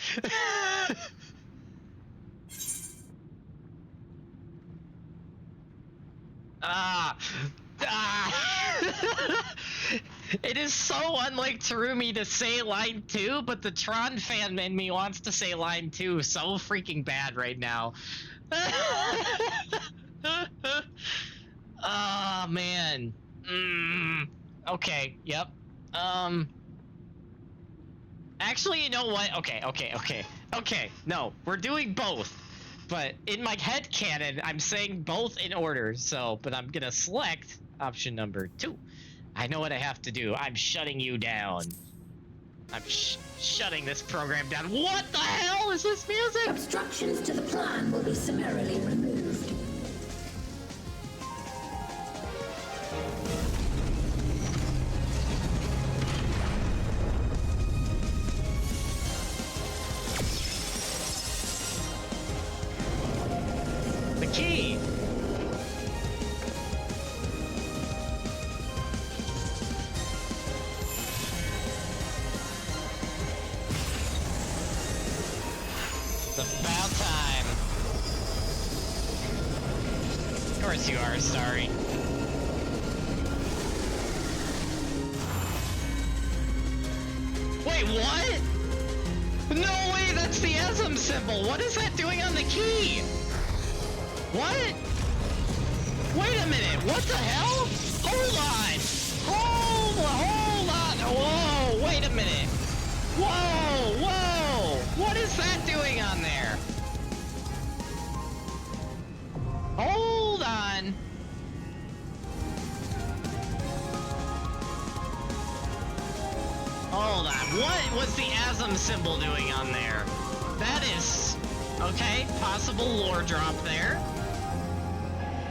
It is so unlike Terumi to say line 2, but the Tron fan in me wants to say line 2 so freaking bad right now. Oh man. Okay, yep. Actually, you know what? Okay. No, we're doing both. But in my head canon, I'm saying both in order, so, but I'm gonna select option number 2. I know what I have to do. I'm shutting you down. I'm shutting this program down. What the hell is this music? obstructions to the plan will be summarily removed. The key! It's about time. Of course you are, sorry. Wait, what? No way, that's the Esm symbol! What is that doing on the key? What? Wait a minute, what the hell? Hold on! Hold on! Whoa, wait a minute! Whoa! What is that doing on there? Hold on! Hold on, what was the Asm symbol doing on there? That is... okay, possible lore drop there.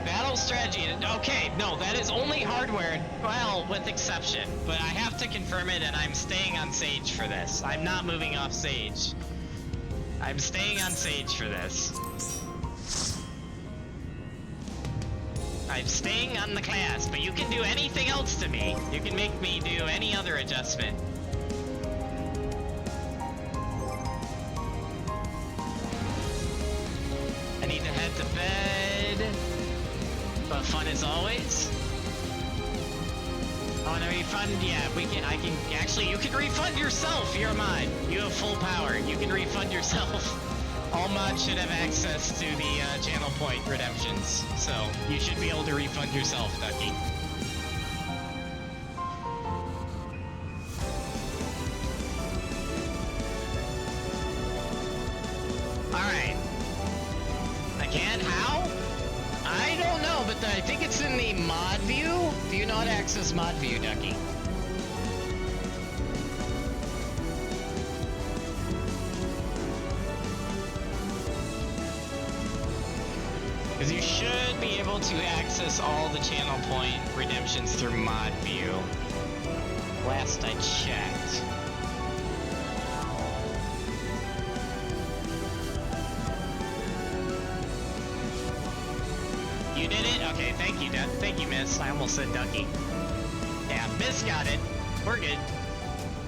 Battle strategy, okay, no, that is only hardware, well, with exception. But I have to confirm it, and I'm staying on Sage for this. I'm not moving off Sage. I'm staying on Sage for this. I'm staying on the class, but you can do anything else to me. You can make me do any other adjustment. I need to head to bed. But fun as always. I want to refund? Yeah, I can, actually, you can refund yourself, you're mine. You have full power, you can refund yourself. All mods should have access to the channel point redemptions, so you should be able to refund yourself, Ducky. Alright. I can? How? I don't know, but I think it's in the mod view. Do you know how to access mod view, Ducky? Because you should be able to access all the channel point redemptions through mod view. Last I checked. You did it? Okay, thank you, Miss. I almost said Ducky. Yeah, Miss got it. We're good.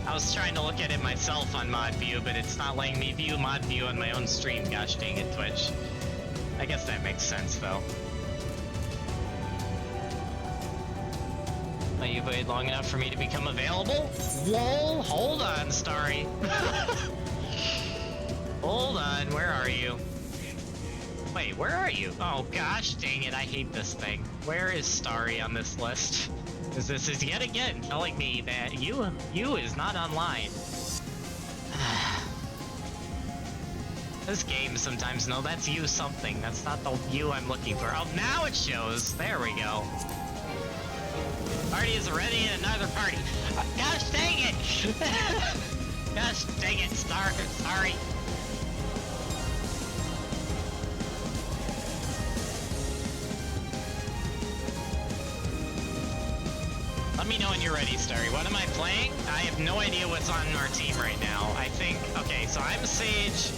I was trying to look at it myself on mod view, but it's not letting me view mod view on my own stream. Gosh dang it, Twitch. I guess that makes sense, though. Oh, you waited long enough for me to become available? Whoa, hold on, Starry. Hold on, where are you? Wait, where are you? Oh gosh dang it, I hate this thing. Where is Starry on this list? Because this is yet again telling me that you is not online. This game sometimes, no, that's you something. That's not the you I'm looking for. Oh, now it shows. There we go. Party is ready in another party. Gosh dang it! Gosh dang it, sorry. Let me know when you're ready, Starry. What am I playing? I have no idea what's on our team right now. I think, okay, so I'm Sage.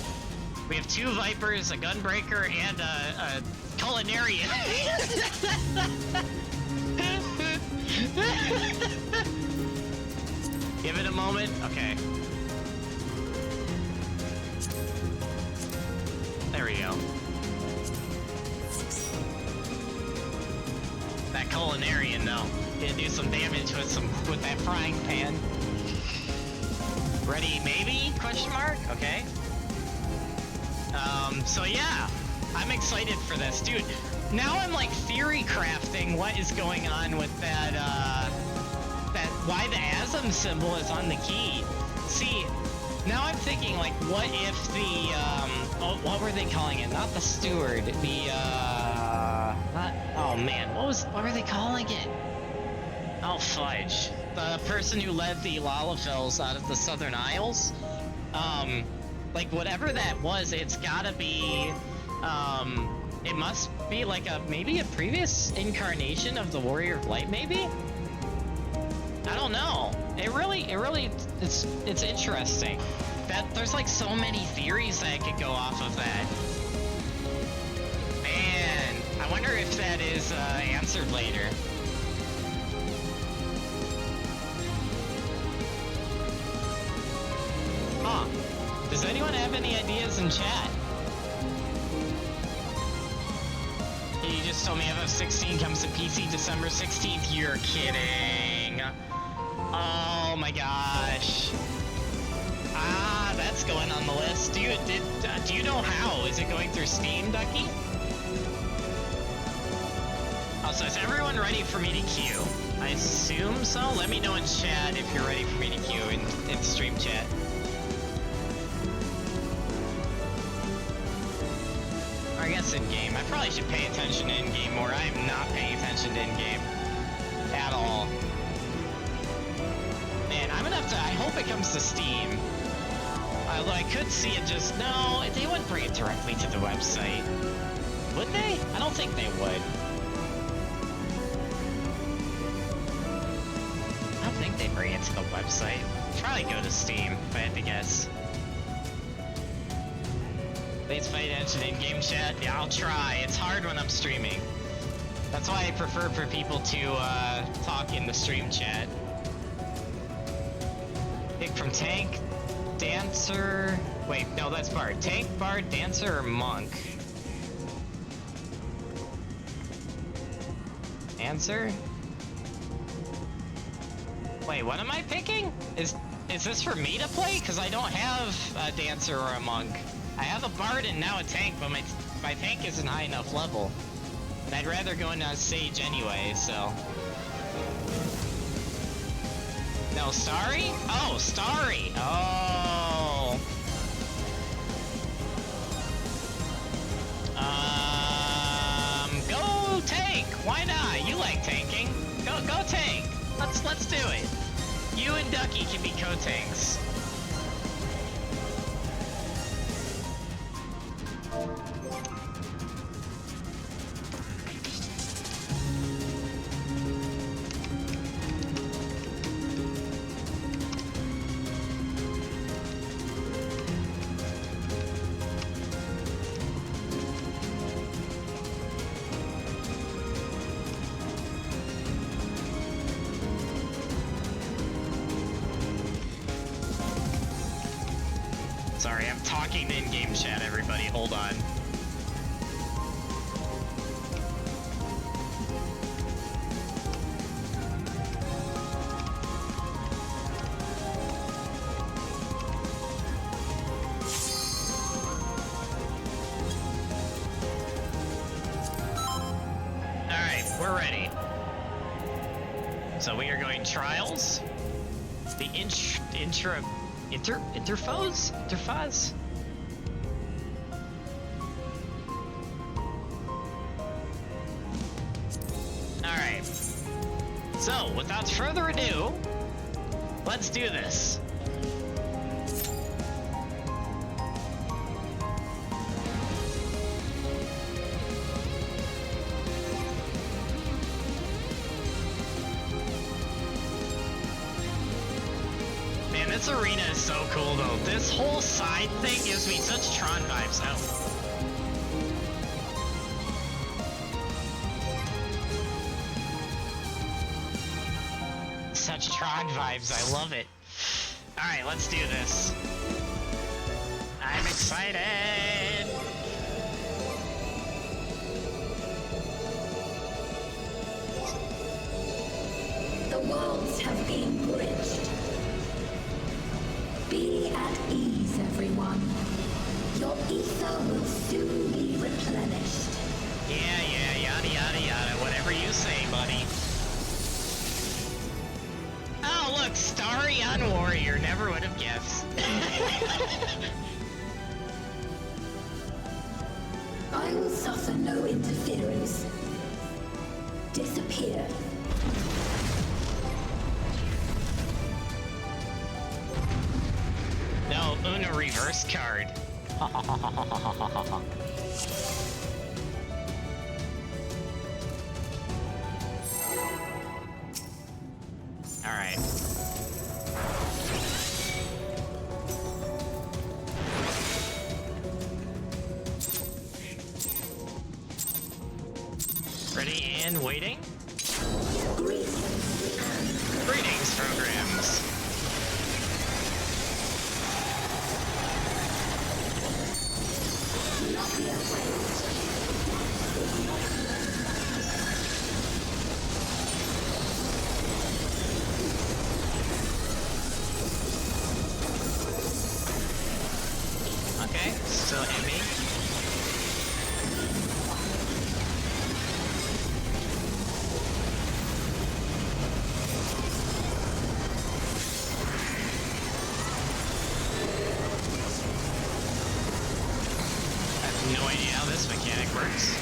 We have 2 Vipers, a Gunbreaker, and a Culinarian. Give it a moment. Okay. There we go. That Culinarian, though. Gonna do some damage with that frying pan. Ready, maybe? Question mark? Okay. So yeah, I'm excited for this, dude. Now I'm like theory crafting what is going on with that why the ASM symbol is on the key. See, now I'm thinking like, what if the what were they calling it? Not the steward, the oh man, what were they calling it? Oh fudge. The person who led the Lalafels out of the Southern Isles. Like whatever that was, it's gotta be, it must be like maybe a previous incarnation of the Warrior of Light, maybe? I don't know. It's interesting. That there's like so many theories that could go off of that. Man, I wonder if that is answered later. Huh. Does anyone have any ideas in chat? You just told me FF16 comes to PC December 16th. You're kidding. Oh my gosh. Ah, that's going on the list. Do you know how? Is it going through Steam, Ducky? Oh, so is everyone ready for me to queue? I assume so. Let me know in chat if you're ready for me to queue in stream chat. I guess in-game. I probably should pay attention to in-game more. I am not paying attention to in-game. At all. Man, I'm gonna have to... I hope it comes to Steam. Although I could see it just... No, they wouldn't bring it directly to the website. Would they? I don't think they would. I don't think they'd bring it to the website. Probably go to Steam, if I had to guess. Please pay attention in game chat. Yeah, I'll try. It's hard when I'm streaming. That's why I prefer for people to talk in the stream chat. Pick from tank, dancer. Wait, no, that's bard. Tank, bard, dancer, or monk? Answer? Wait, what am I picking? Is this for me to play? Because I don't have a dancer or a monk. I have a bard and now a tank, but my tank isn't high enough level. And I'd rather go into Sage anyway, so... No, Starry? Oh, Starry! Oh! Go tank! Why not? You like tanking. Go tank! Let's do it! You and Ducky can be co-tanks. Sorry, I'm talking in game chat, everybody. Hold on. Alright, we're ready. So we are going trials. The interphase? Alright. So, without further ado, let's do this. Man, this arena is so cool though. This whole side thing gives me such Tron vibes now. Such Tron vibes, I love it. Alright, let's do this. I'm excited! The worlds have been bridged. Be at ease, everyone. Your ether will soon be replenished. Yeah, yada yada yada, whatever you say, buddy. Oh, look, Starry on Warrior, never would have guessed. I will suffer no interference. Disappear. No, Una reverse card. Alright. Ready and waiting? Greetings, programs. Okay, still hit me. I have no idea how this mechanic works.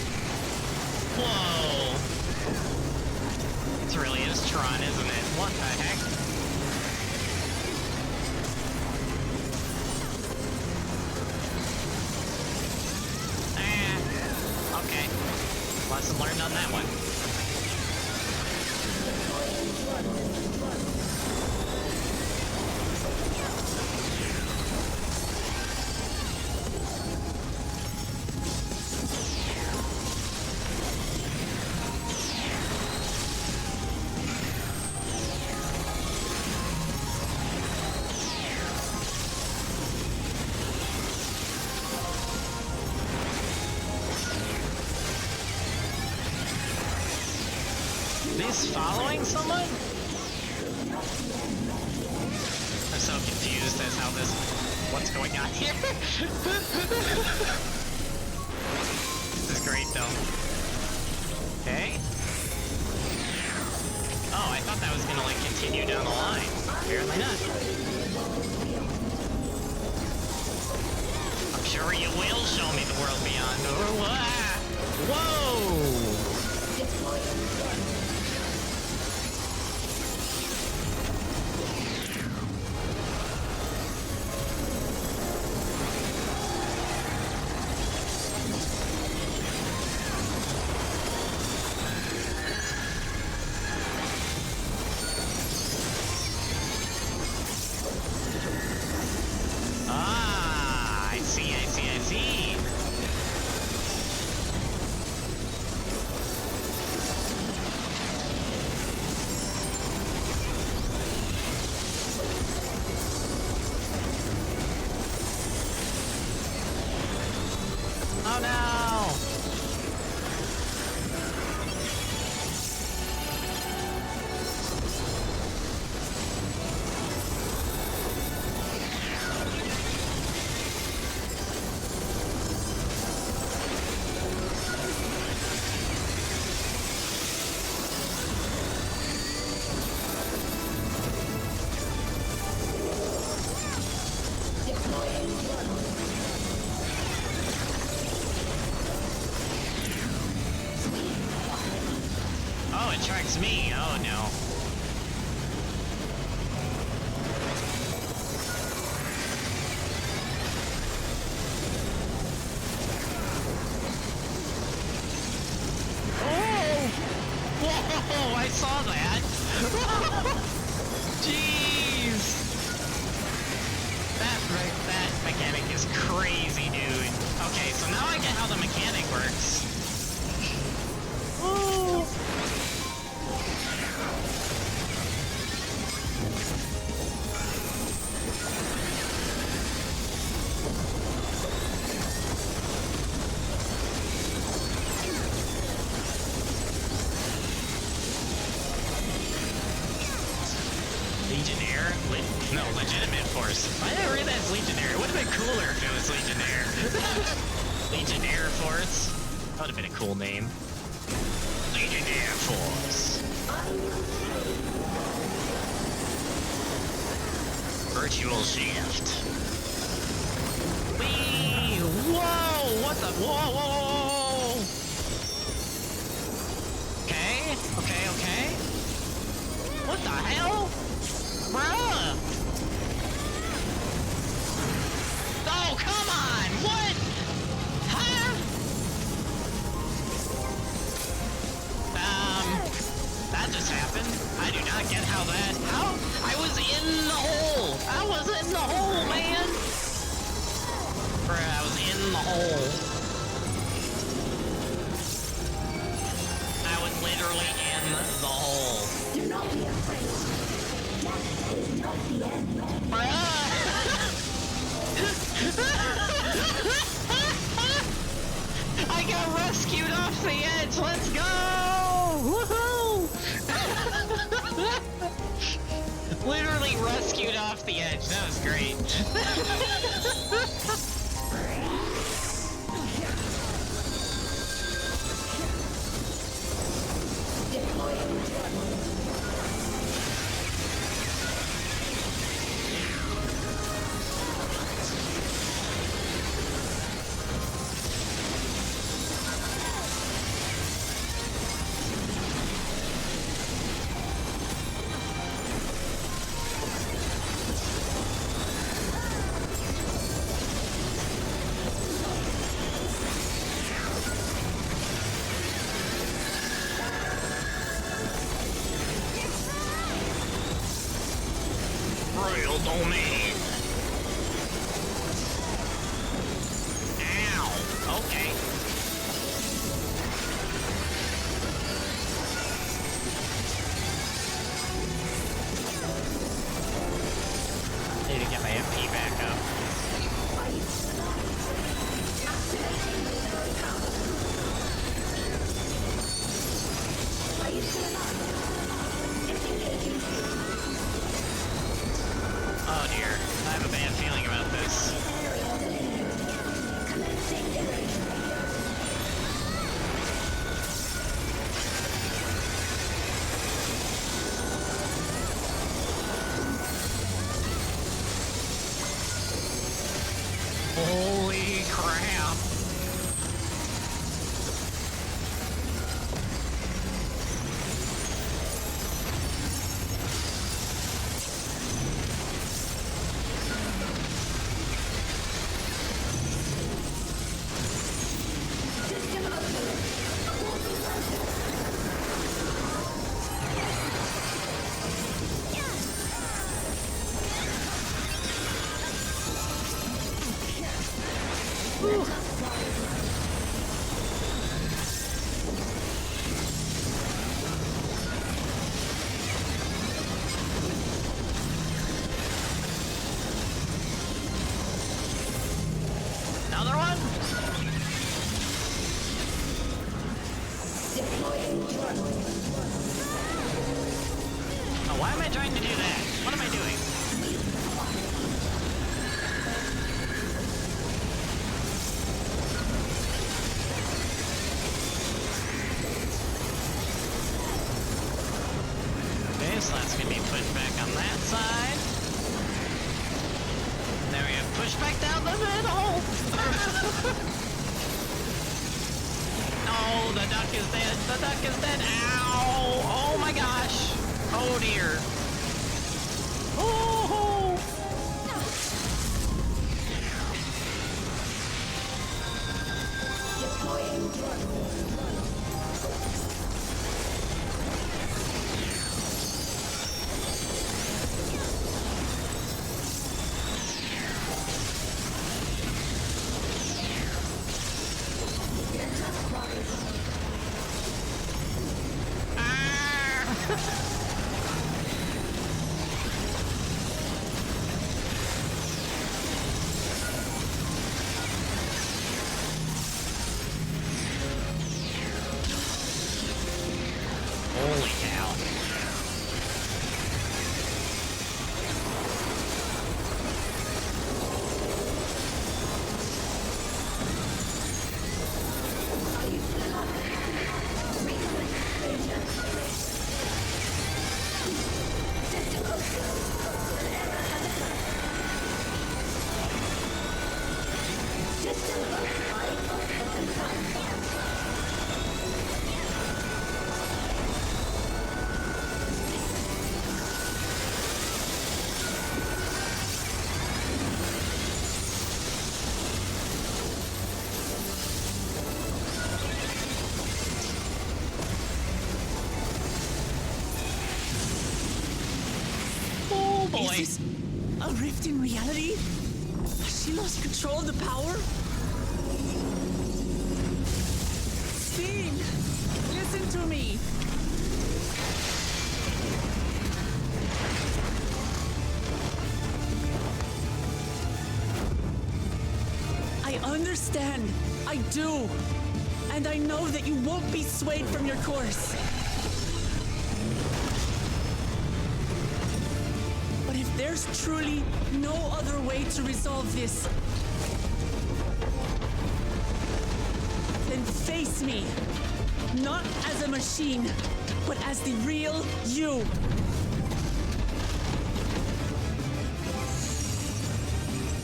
Whoa! It really is Tron, isn't it? What the heck? Okay. Lesson learned on that one. This following someone? I'm so confused as how this... What's going on here? This is great though. Okay. Oh, I thought that was gonna like continue down the line. Apparently not. I'm sure you will show me the world beyond. Whoa! I see. Oh no! Oh, it tracks me. Oh no. Oh! Whoa! I saw that. Jeez. That mechanic is crazy, dude. Okay, so now I get how the mechanic works. Oh! Legionnaire? No, legitimate force. Why did I read that as Legionnaire? It would have been cooler if it was Legionnaire. Legionnaire Force? That would have been a cool name. Legionnaire Force. Virtual Shift. Whee! Whoa! What the? Whoa, whoa, whoa, whoa! Okay, okay, okay. What the hell? Bruh! Oh, come on! What? Huh? That just happened. I do not get how that... How? I was in the hole! I was in the hole, man! Bruh, I was in the hole. I was literally in the hole. Do not be afraid. Death is not the end. I got rescued off the edge. Let's go! Woohoo! Literally rescued off the edge. That was great. Royal domain. Ow. Okay. Need to get my MP back up. Oh dear, I have a bad feeling about this. Holy crap. Another one? Oh, why am I trying to do that? What am I doing? Okay, so that's gonna be pushed back on that side. And then we have pushed back down the middle. No, the duck is dead. The duck is dead. Ow! Oh my gosh! Oh dear. Oh! Holy cow. Oh boy. Is this a rift in reality? Has she lost control of the power? Steen, listen to me. I understand. I do. And I know that you won't be swayed from your course. But if there's truly no other way to resolve this, then face me. Not as a machine, but as the real you.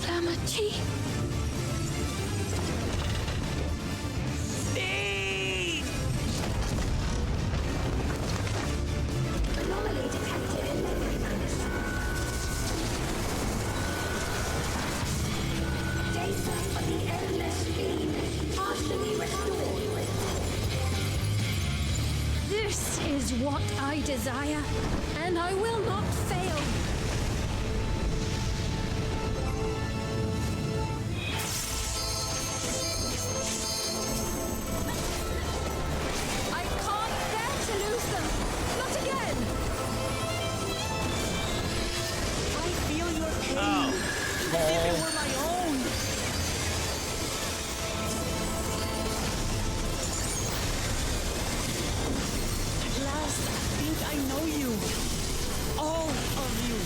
Lamachi. Anomaly detected in memory banks. Data of the endless fiend partially restored. This is what I desire, and I will not fail. I can't bear to lose them. Not again. I feel your pain Oh. as if it were my own. At last, I think I know you. All of you.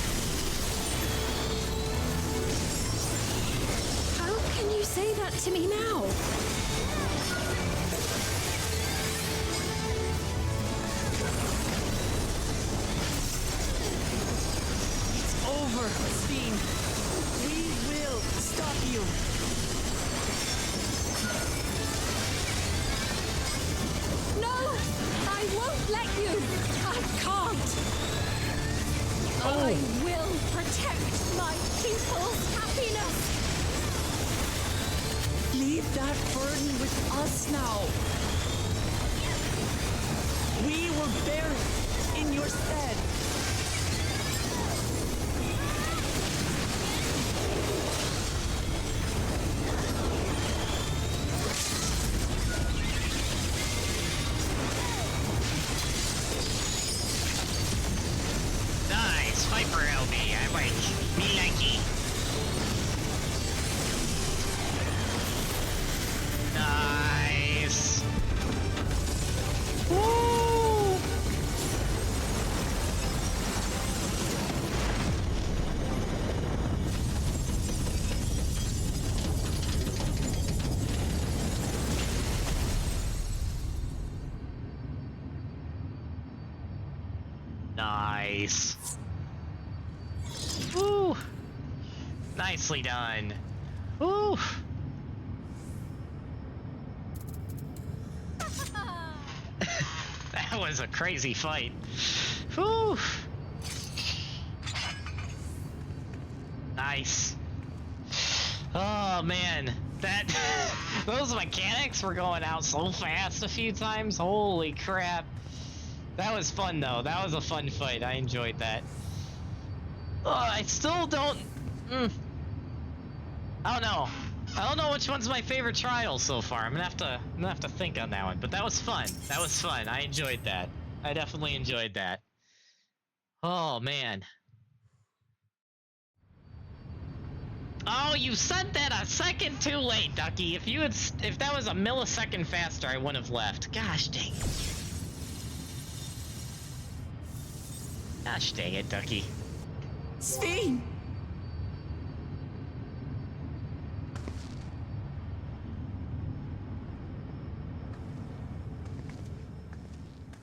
How can you say that to me now? It's over, Steen. We will stop you. No! I won't let you! I can't! I will protect my people's happiness! Leave that burden with us now. We will bear it in your stead. Nice. Viper LB. I like. Me likey. Nice. Woo! Nice. Woo! Nicely done. Woo! That was a crazy fight. Whew. Nice. Oh man, that those mechanics were going out so fast a few times. Holy crap. That was fun though. That was a fun fight. I enjoyed that. I still don't I don't know. I don't know which one's my favorite trial so far. I'm gonna have to think on that one. But that was fun. That was fun. I enjoyed that. I definitely enjoyed that. Oh man. Oh, you said that a second too late, Ducky. If that was a millisecond faster, I wouldn't have left. Gosh dang it. Gosh dang it, Ducky. Sphene!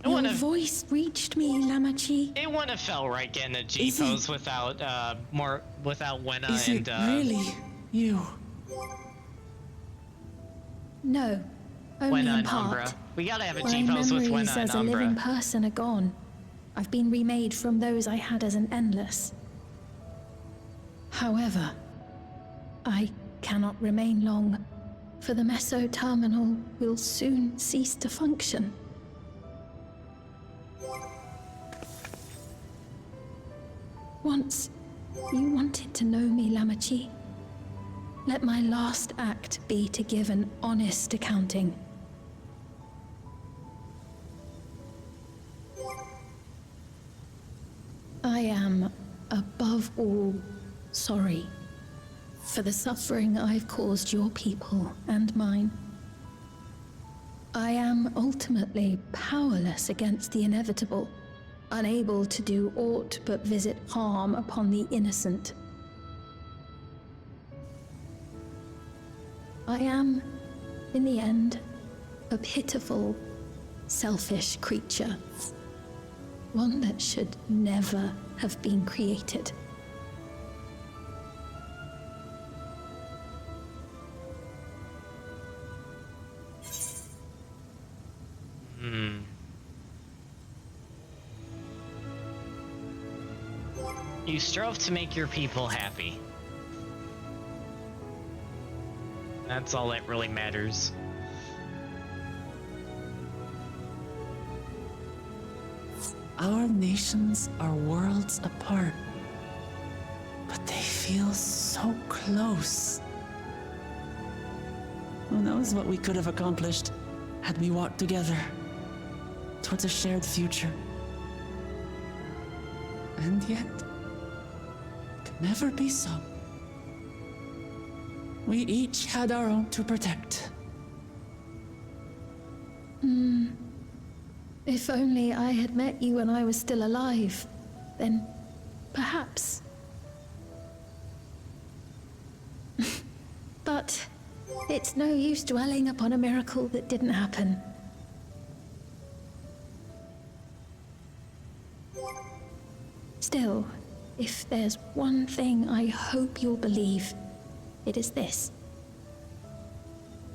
Your voice reached me, Lamachi. It wouldn't have felt right getting a G pose without Wenna Is and it really you? No, only Wenna in and part. Umbra. We gotta have a My G pose with memories Wenna and as a living Umbra. person are gone. I've been remade from those I had as an endless. However, I cannot remain long, for the Meso Terminal will soon cease to function. Once, you wanted to know me, Lamachi. Let my last act be to give an honest accounting. I am, above all, sorry for the suffering I've caused your people and mine. I am ultimately powerless against the inevitable, unable to do aught but visit harm upon the innocent. I am, in the end, a pitiful, selfish creature. One that should never have been created. You strove to make your people happy. That's all that really matters. Our nations are worlds apart, but they feel so close. Who knows what we could have accomplished had we walked together towards a shared future. And yet, it could never be so. We each had our own to protect. If only I had met you when I was still alive, then perhaps. But it's no use dwelling upon a miracle that didn't happen. Still, if there's one thing I hope you'll believe, it is this.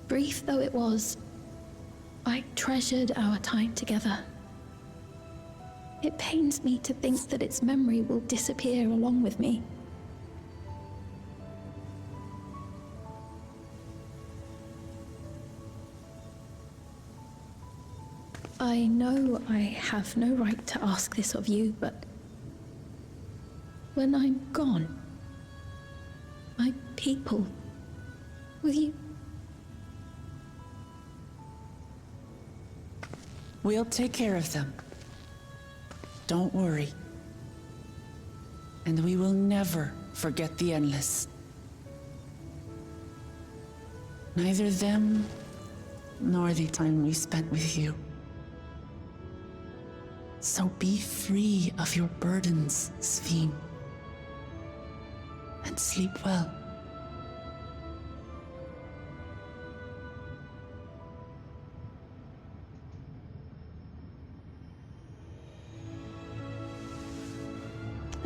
Brief though it was, I treasured our time together. It pains me to think that its memory will disappear along with me. I know I have no right to ask this of you, but when I'm gone, my people, will you? We'll take care of them. Don't worry. And we will never forget the Endless. Neither them, nor the time we spent with you. So be free of your burdens, Sphene. And sleep well.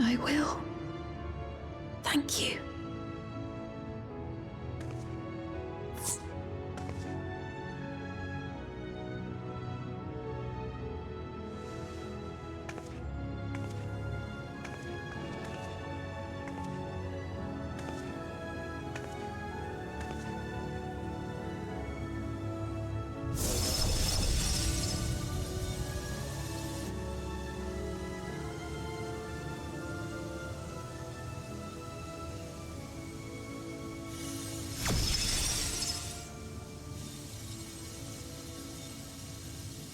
I will. Thank you.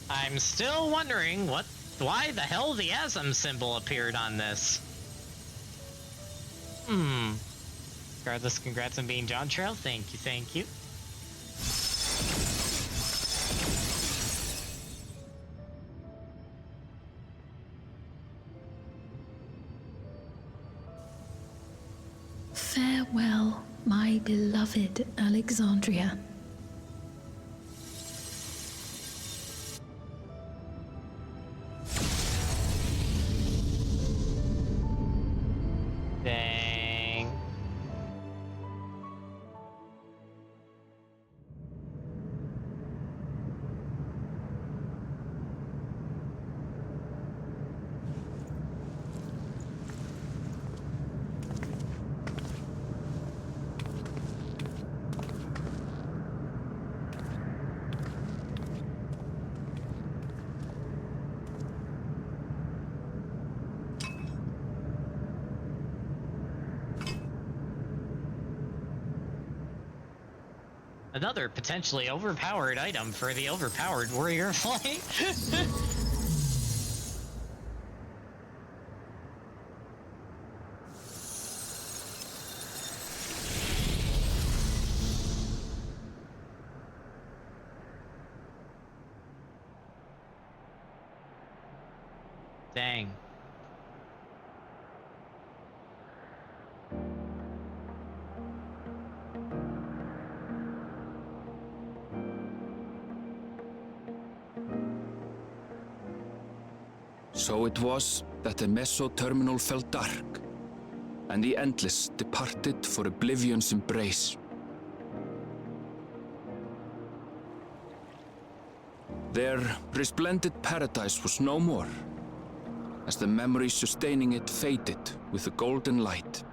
I'm still wondering why the hell the Asm symbol appeared on this. Regardless, congrats on being Dawntrail. Thank you, thank you. Farewell, my beloved Alexandria. Dang. Another potentially overpowered item for the overpowered warrior flight. Dang. So it was that the meso-terminal fell dark, and the Endless departed for oblivion's embrace. Their resplendent paradise was no more, as the memory sustaining it faded with the golden light.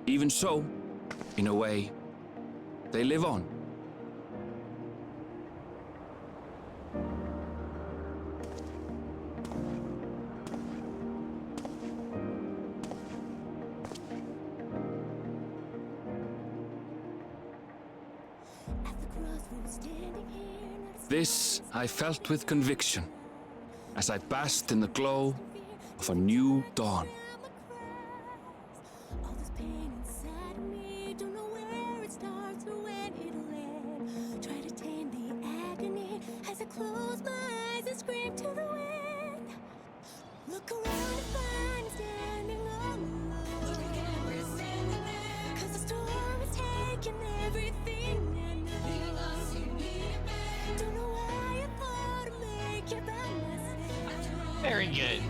Even so, in a way, they live on. This I felt with conviction as I basked in the glow of a new dawn. Very good.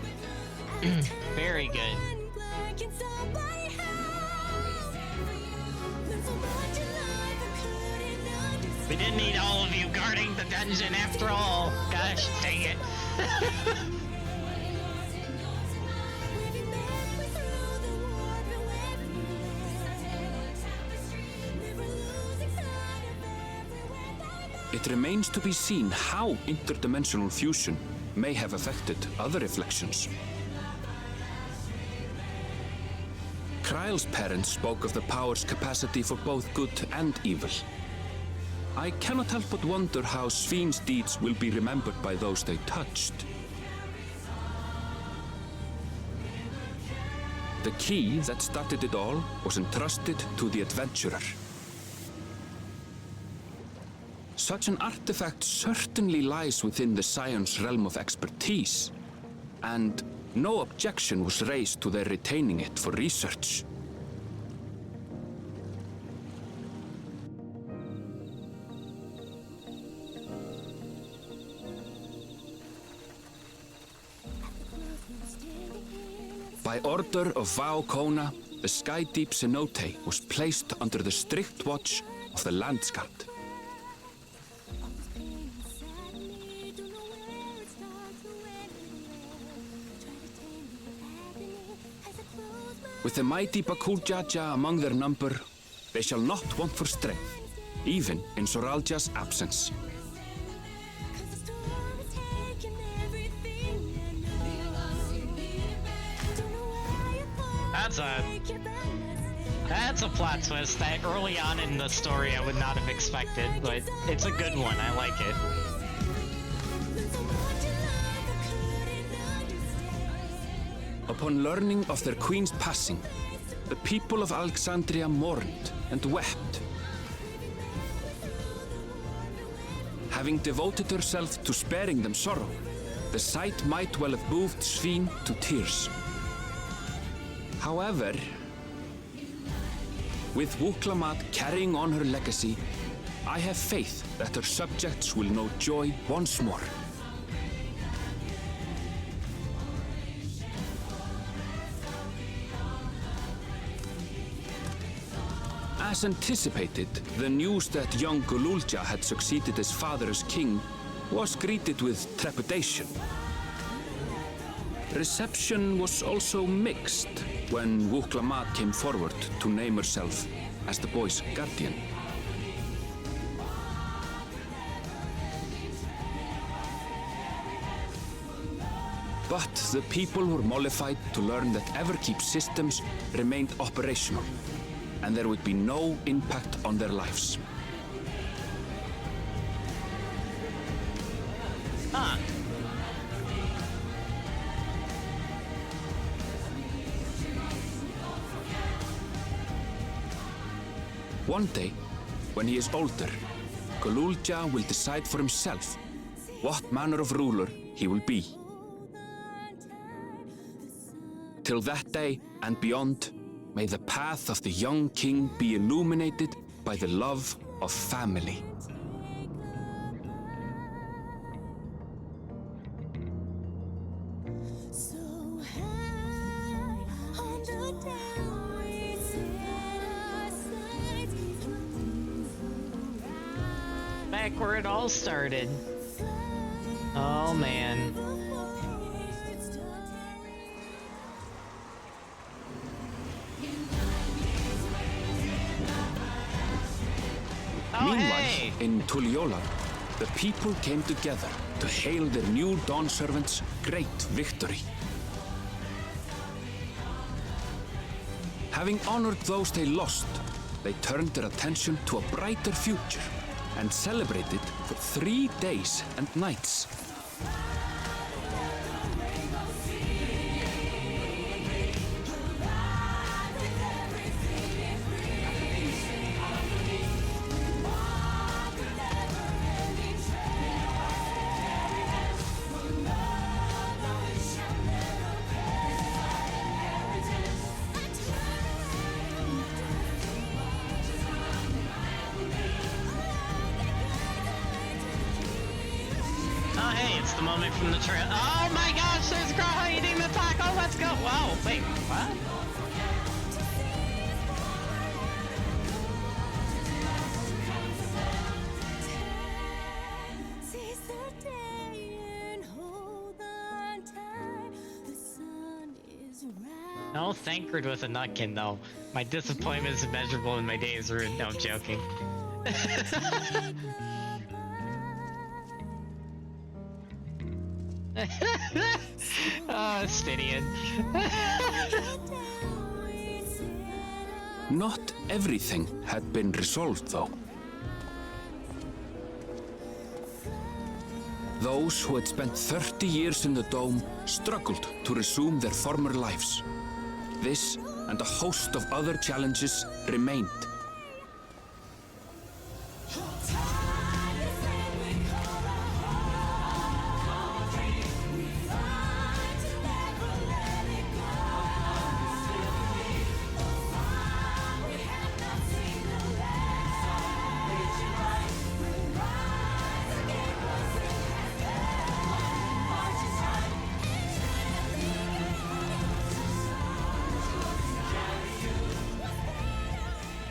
Very good. We didn't need all of you guarding the dungeon after all. Gosh dang it. It remains to be seen how interdimensional fusion may have affected other reflections. Kryle's parents spoke of the power's capacity for both good and evil. I cannot help but wonder how Svin's deeds will be remembered by those they touched. The key that started it all was entrusted to the adventurer. Such an artifact certainly lies within the Scion's realm of expertise, and no objection was raised to their retaining it for research. By order of Vao Kona, the sky deep cenote was placed under the strict watch of the landscape. With the mighty Bakuljaja among their number, they shall not want for strength, even in Soralja's absence. That's a plot twist that early on in the story I would not have expected, but it's a good one. I like it. Upon learning of their queen's passing, the people of Alexandria mourned and wept. Having devoted herself to sparing them sorrow, the sight might well have moved Svín to tears. However, with Wuklamat carrying on her legacy, I have faith that her subjects will know joy once more. As anticipated, the news that young Gululja had succeeded his father as king was greeted with trepidation. Reception was also mixed when Wuklamat came forward to name herself as the boy's guardian. But the people were mollified to learn that Everkeep systems remained operational, and there would be no impact on their lives. Huh. One day, when he is older, Gululja will decide for himself what manner of ruler he will be. Till that day and beyond, may the path of the young king be illuminated by the love of family. Back where it all started. Oh man. Meanwhile, in Tulliola, the people came together to hail their new Dawn servants' great victory. Having honored those they lost, they turned their attention to a brighter future and celebrated for 3 days and nights. Oh, hey, it's the moment from the trail. Oh my gosh, there's Graha eating the taco. Let's go. Wow, wait, what? No, thanked with a nutkin, though. My disappointment is immeasurable and my day is ruined. No, I'm joking. Oh, Stydian. Not everything had been resolved, though. Those who had spent 30 years in the Dome struggled to resume their former lives. This and a host of other challenges remained.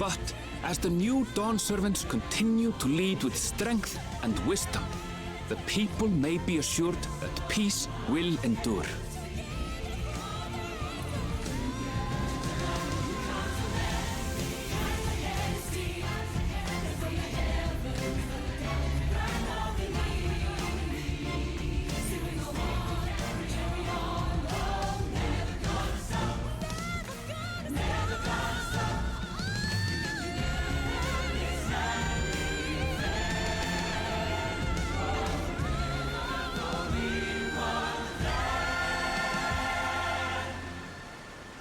But as the new Dawn servants continue to lead with strength and wisdom, the people may be assured that peace will endure.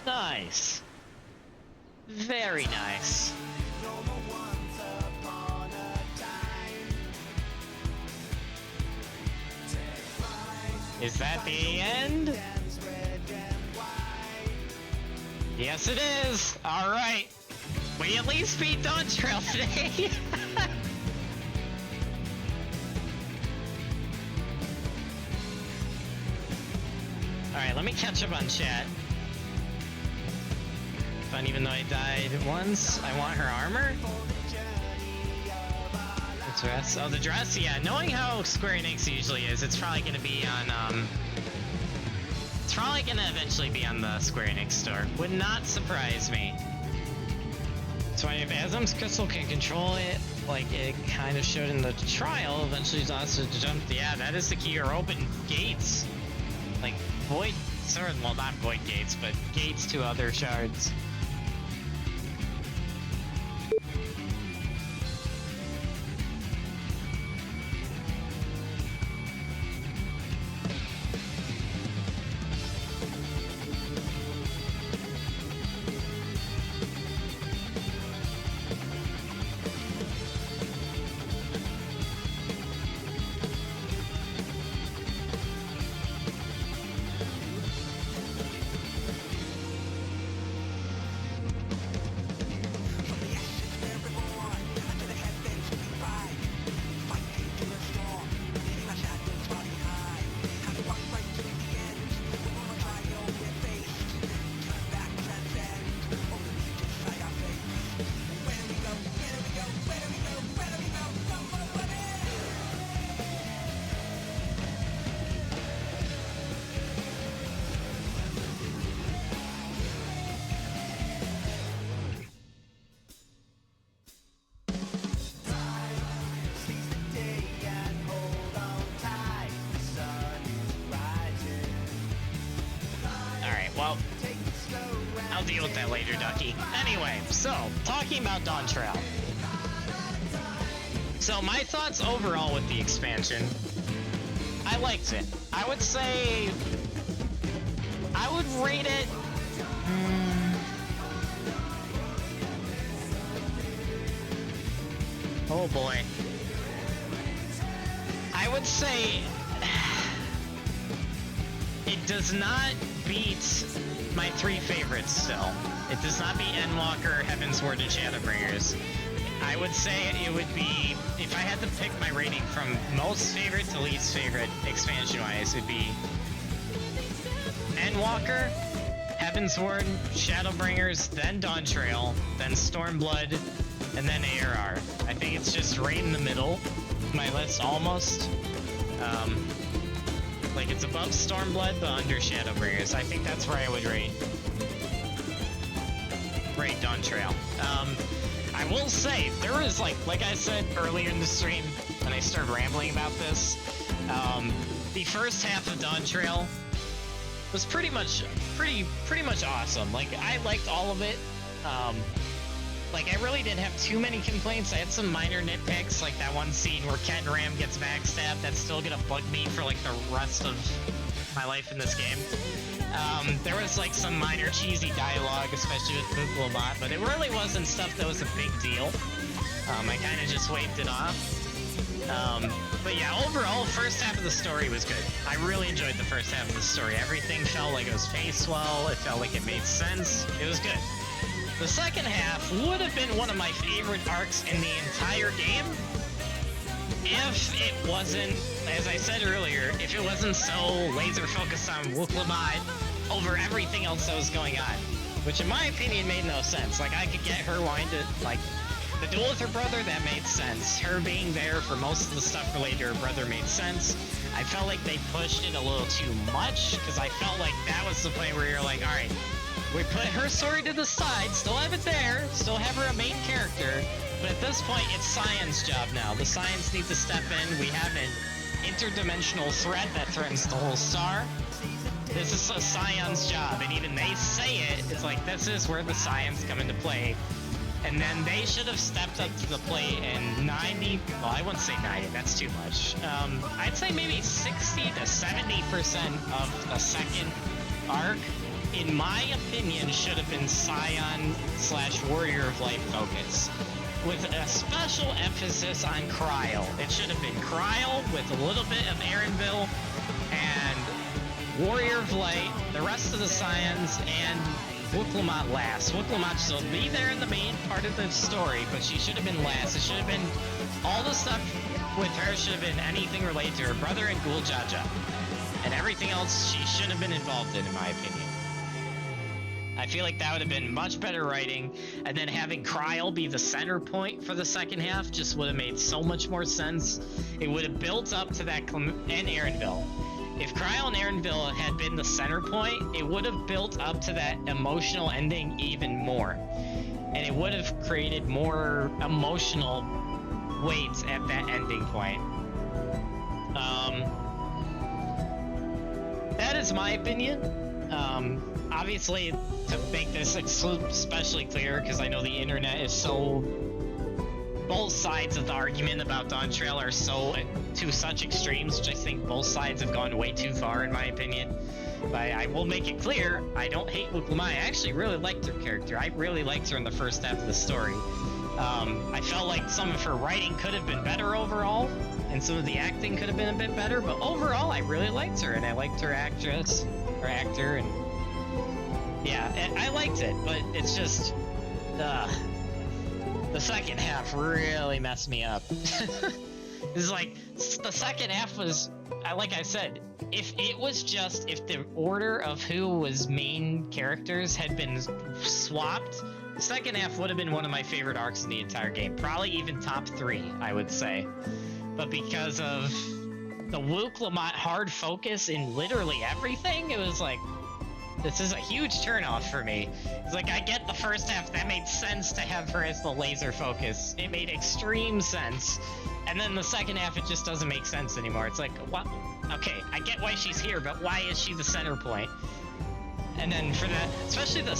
Nice. Very nice. Is that the end? Yes, it is. All right. We at least beat Dawntrail today. All right, let me catch up on chat. Fun, even though I died once. I want her armor. The dress. Oh, the dress. Yeah, knowing how Square Enix usually is, it's probably going to be on. It's probably going to eventually be on the Square Enix store. Would not surprise me. So if Azam's crystal can control it, like it kind of showed in the trial, eventually it's also to jump. Yeah, that is the key, or open gates. Like void, well, not void gates, but gates to other shards. Well, I'll deal with that later, Ducky. Anyway, so, talking about Dawntrail. So, my thoughts overall with the expansion. I liked it. I would say... I would rate it... Oh boy. I would say... It does not beat my three favorites still. It does not beat Endwalker, Heavensward, and Shadowbringers. I would say it would be, if I had to pick my rating from most favorite to least favorite expansion-wise, it'd be Endwalker, Heavensward, Shadowbringers, then Dawntrail, then Stormblood, and then ARR. I think it's just right in the middle of my list, almost. Like, it's above Stormblood, but under Shadowbringers. I think that's where I would rate Dawntrail. I will say, there was, like I said earlier in the stream, when I started rambling about this, the first half of Dawntrail was pretty much awesome. Like, I liked all of it. Like, I really didn't have too many complaints. I had some minor nitpicks, like that one scene where Ken Ram gets backstabbed. That's still gonna bug me for, like, the rest of my life in this game. There was, like, some minor cheesy dialogue, especially with Buklobot, but it really wasn't stuff that was a big deal. I kind of just waved it off. But yeah, overall, first half of the story was good. I really enjoyed the first half of the story. Everything felt like it was paced well. It felt like it made sense. It was good. The second half would have been one of my favorite arcs in the entire game if it wasn't, as I said earlier, if it wasn't so laser focused on Wuklabot over everything else that was going on. which in my opinion made no sense. Like, I could get her wanting to, like, the duel with her brother, that made sense. Her being there for most of the stuff related to her brother made sense. I felt like they pushed it a little too much, because I felt like that was the point where you're like, alright, we put her story to the side, still have it there, still have her a main character, but at this point, it's Scion's job now. The Scions need to step in. We have an interdimensional threat that threatens the whole star. This is a Scion's job, and even they say it, it's like, this is where the Scions come into play. And then they should have stepped up to the plate and 90, well, I wouldn't say 90, that's too much. I'd say maybe 60 to 70% of the second arc, in my opinion, should have been Scion / Warrior of Light focus, with a special emphasis on Kryl. It should have been Kryl with a little bit of Erenville and Warrior of Light, the rest of the Scions, and Wuklamot last. Wuklamot should be there in the main part of the story, but she should have been last. It should have been, all the stuff with her should have been anything related to her brother and Gul Jaja. And everything else she should have been involved in my opinion. I feel like that would have been much better writing, and then having Kryl be the center point for the second half just would have made so much more sense. It would have built up to that, and Erenville. If Kryl and Erenville had been the center point, it would have built up to that emotional ending even more. And it would have created more emotional weight at that ending point. That is my opinion. Obviously, to make this especially clear, because I know the internet is so... both sides of the argument about Dawntrail are so to such extremes, which I think both sides have gone way too far in my opinion. But I will make it clear, I don't hate Wuklamai. I actually really liked her character. I really liked her in the first half of the story. I felt like some of her writing could have been better overall, and some of the acting could have been a bit better, but overall I really liked her, and I liked her actress, or actor, and yeah, I liked it, but it's just, the second half really messed me up. It's like, the second half was, like I said, if it was just, if the order of who was main characters had been swapped, the second half would have been one of my favorite arcs in the entire game. Probably even top 3, I would say. But because of the Wuklamot hard focus in literally everything, it was like, this is a huge turnoff for me. It's like, I get the first half, that made sense to have her as the laser focus. It made extreme sense. And then the second half, it just doesn't make sense anymore. It's like, what? Okay, I get why she's here, but why is she the center point? And then for that, especially the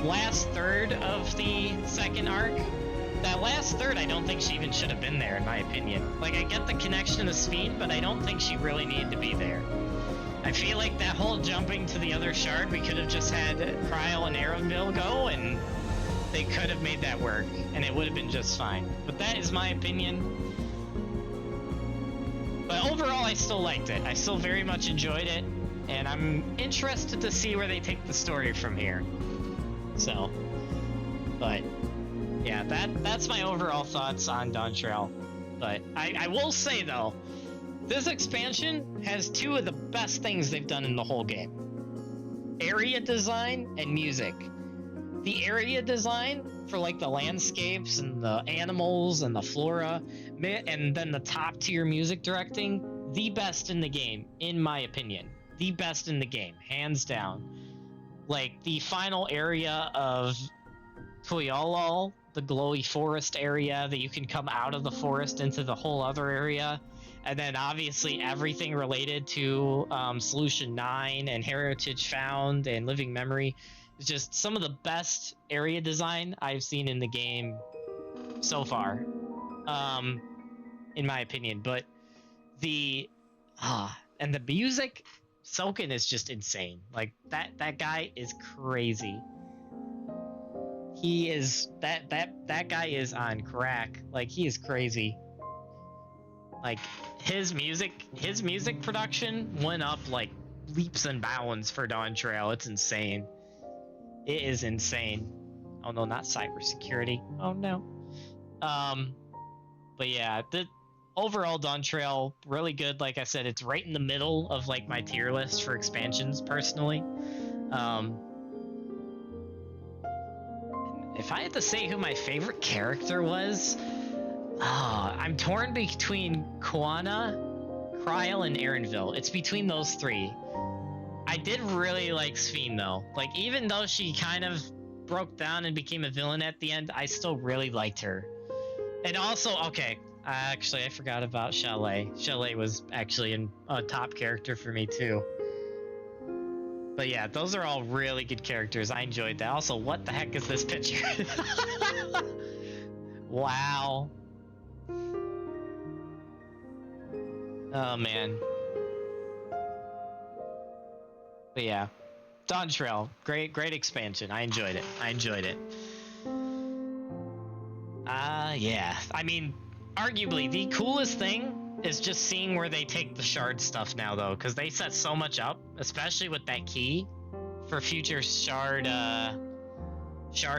last third of the second arc, that last third, I don't think she even should have been there, in my opinion. Like, I get the connection to Sphene, but I don't think she really needed to be there. I feel like that whole jumping to the other shard, we could have just had Kryl and Erenville go, and they could have made that work, and it would have been just fine. But that is my opinion. But overall, I still liked it. I still very much enjoyed it, and I'm interested to see where they take the story from here. So, but yeah, that's my overall thoughts on Dawntrail. But I will say though, this expansion has 2 of the best things they've done in the whole game. Area design and music. The area design for like the landscapes and the animals and the flora, and then the top tier music directing, the best in the game, in my opinion. The best in the game, hands down. Like the final area of Tuyalal, the glowy forest area that you can come out of the forest into the whole other area. And then obviously everything related to Solution 9 and Heritage Found and Living Memory is just some of the best area design I've seen in the game so far, in my opinion. But and the music, Soken is just insane. Like that guy is crazy. He is that guy is on crack. Like, he is crazy. Like, his music production went up like leaps and bounds for Dawntrail. It's insane. It is insane. Oh no, not cybersecurity. Oh no. But yeah, the overall Dawntrail, really good. Like I said, it's right in the middle of like my tier list for expansions personally. If I had to say who my favorite character was, I'm torn between Koana, Kryl, and Erenville. It's between those three. I did really like Sphene though. Like, even though she kind of broke down and became a villain at the end, I still really liked her. And also, okay, actually I forgot about Chalet. Chalet was actually a top character for me too. But yeah, those are all really good characters. I enjoyed that. Also, what the heck is this picture? Wow. Oh man. But yeah, Dawntrail, great expansion. I enjoyed it. Yeah. I mean, arguably the coolest thing is just seeing where they take the shard stuff now, though, because they set so much up, especially with that key for future shard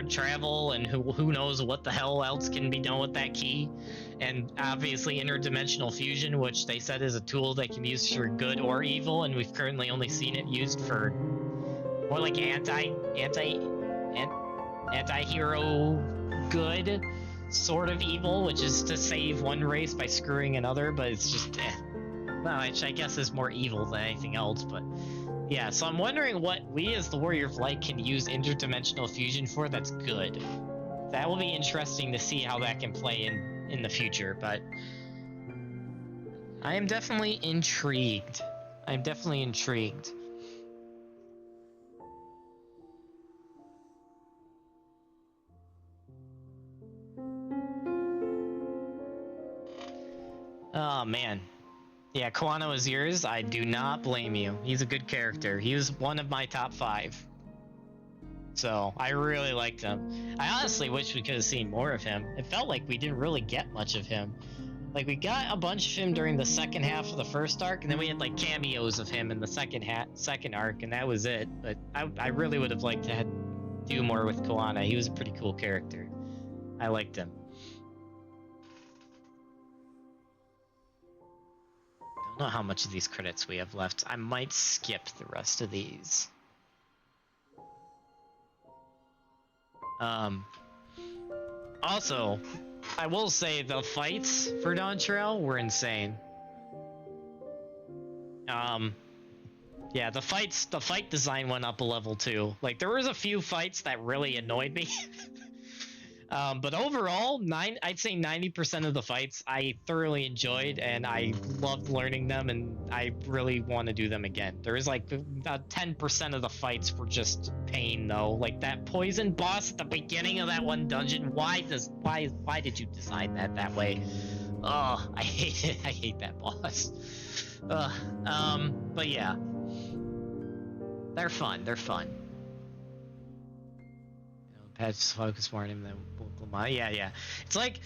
travel, and who knows what the hell else can be done with that key. And obviously interdimensional fusion, which they said is a tool that can be used for good or evil, and we've currently only seen it used for more like anti-hero good sort of evil, which is to save one race by screwing another, but it's just well, which I guess is more evil than anything else. But yeah, so I'm wondering what we as the Warrior of Light can use interdimensional fusion for that's good. That will be interesting to see how that can play in the future, but I am definitely intrigued. Oh man. Yeah, Koana was yours. I do not blame you. He's a good character. He was one of my top 5. So, I really liked him. I honestly wish we could have seen more of him. It felt like we didn't really get much of him. Like, we got a bunch of him during the second half of the first arc, and then we had, like, cameos of him in the second arc, and that was it. But I really would have liked to do more with Koana. He was a pretty cool character. I liked him. Don't know how much of these credits we have left. I might skip the rest of these. Also, I will say the fights for Dawntrail were insane. Yeah, the fight design went up a level too. Like, there was a few fights that really annoyed me. But overall, I'd say 90% of the fights I thoroughly enjoyed, and I loved learning them, and I really want to do them again. There was like about 10% of the fights were just pain, though. Like that poison boss at the beginning of that one dungeon. Why did you design that way? Oh, I hate it. I hate that boss. But yeah, they're fun. Patch focus more on him than Lamont. Yeah. It's like,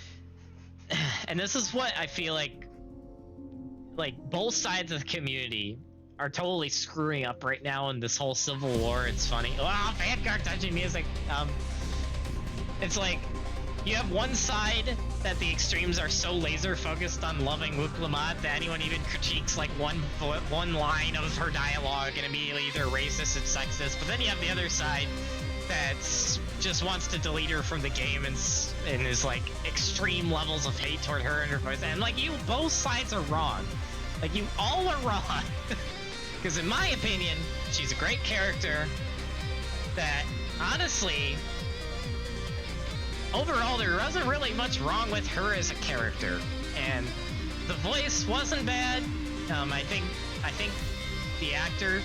and this is what I feel like both sides of the community are totally screwing up right now in this whole civil war. It's funny. Wow, Vanguard touching music. It's like, you have one side that the extremes are so laser focused on loving Wook Lamont that anyone even critiques like one line of her dialogue and immediately either racist and sexist. But then you have the other side that just wants to delete her from the game and is like extreme levels of hate toward her and her voice. And like, both sides are wrong. Like, you all are wrong. Because in my opinion, she's a great character that, honestly, overall there wasn't really much wrong with her as a character. And the voice wasn't bad. I think the actor,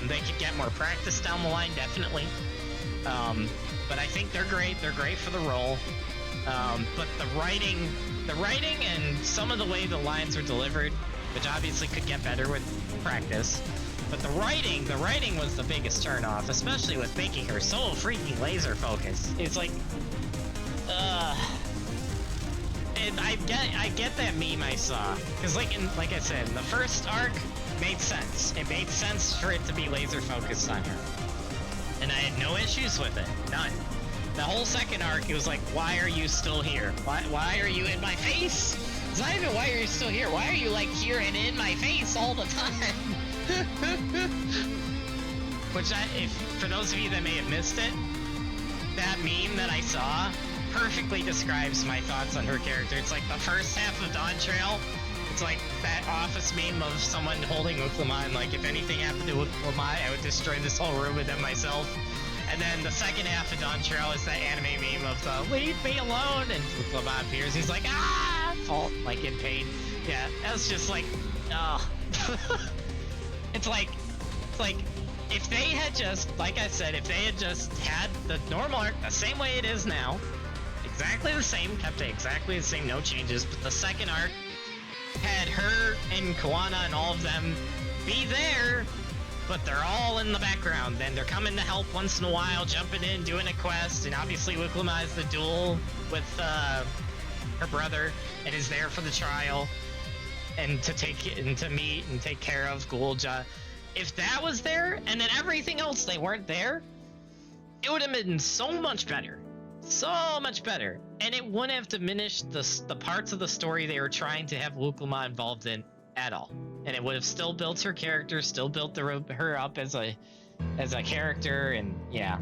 they could get more practice down the line, definitely. But I think they're great. They're great for the role. But the writing and some of the way the lines are delivered, which obviously could get better with practice. But the writing was the biggest turnoff, especially with making her so freaking laser focused. It's like, I get that meme I saw, because like I said, in the first arc made sense. It made sense for it to be laser focused on her, and I had no issues with it, none. The whole second arc, it was like, why are you still here? Why are you in my face? It's not even why are you still here. Why are you like here and in my face all the time? Which, if for those of you that may have missed it, that meme that I saw perfectly describes my thoughts on her character. It's like the first half of Dawntrail. It's like that office meme of someone holding Uklama, like, if anything happened to Uklama, I would destroy this whole room with them myself. And then the second half of Dawntrail is that anime meme of the leave me alone, and Uklama appears. He's like, ah, fall, like in pain. Yeah, that was just like, oh. It's like if they had just, like I said, if they had just had the normal arc the same way it is now, exactly the same, kept it exactly the same, no changes, but the second arc had her and Koana and all of them be there, but they're all in the background. Then they're coming to help once in a while, jumping in, doing a quest, and obviously Wiklama has the duel with her brother and is there for the trial and to meet and take care of Gulja. If that was there, and then everything else they weren't there, it would have been so much better. So much better. And it wouldn't have diminished the parts of the story they were trying to have Wuklama involved in at all. And it would have still built her character, still built her up as a character, and yeah.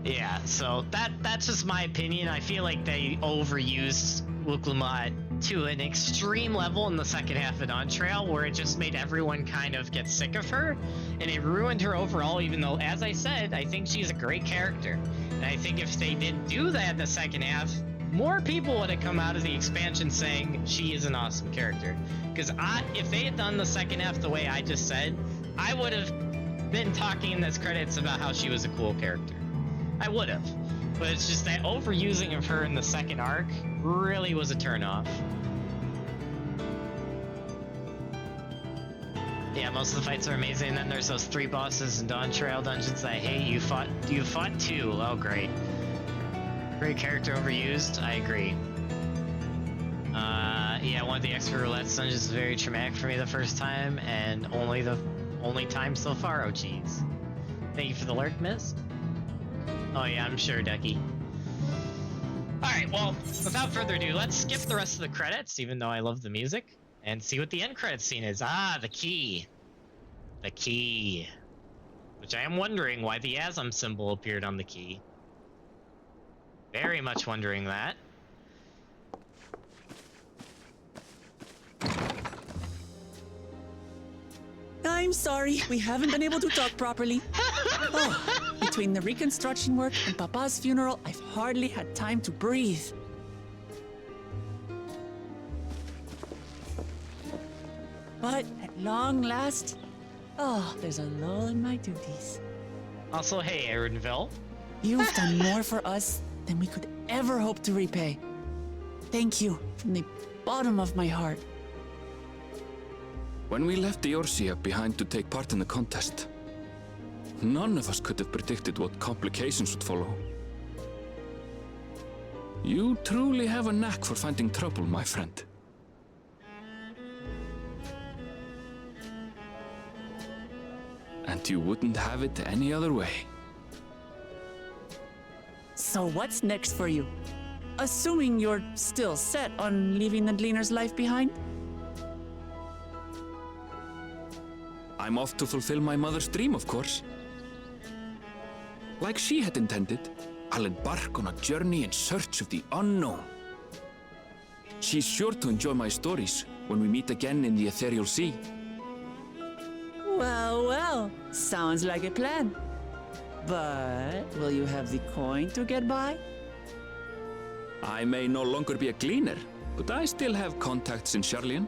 Yeah, so that's just my opinion. I feel like they overused Wuklama to an extreme level in the second half of Dawntrail, where it just made everyone kind of get sick of her, and it ruined her overall, even though, as I said, I think she's a great character. And I think if they didn't do that in the second half, more people would have come out of the expansion saying she is an awesome character. Because if they had done the second half the way I just said, I would have been talking in this credits about how she was a cool character. I would have. But it's just that overusing of her in the second arc really was a turnoff. Yeah, most of the fights are amazing, and then there's those 3 bosses in Dawntrail dungeons that, hey, you fought 2. Oh, great. Great character overused, I agree. Yeah, one of the expert roulette dungeons is very traumatic for me the first time, and only time so far, oh jeez. Thank you for the lurk, Mist. Oh yeah, I'm sure, Ducky. Alright, well, without further ado, let's skip the rest of the credits, even though I love the music, and see what the end credits scene is. Ah, the key. The key. Which I am wondering why the Asm symbol appeared on the key. Very much wondering that. I'm sorry, we haven't been able to talk properly. Oh, between the reconstruction work and Papa's funeral, I've hardly had time to breathe. But at long last, oh, there's a lull in my duties. Also, hey, Erinville. You've done more for us than we could ever hope to repay. Thank you from the bottom of my heart. When we left Eorzea behind to take part in the contest, none of us could have predicted what complications would follow. You truly have a knack for finding trouble, my friend. And you wouldn't have it any other way. So what's next for you? Assuming you're still set on leaving the Gleaner's life behind? I'm off to fulfill my mother's dream, of course. Like she had intended, I'll embark on a journey in search of the unknown. She's sure to enjoy my stories when we meet again in the Ethereal Sea. Well, well, sounds like a plan. But will you have the coin to get by? I may no longer be a gleaner, but I still have contacts in Sharlayan.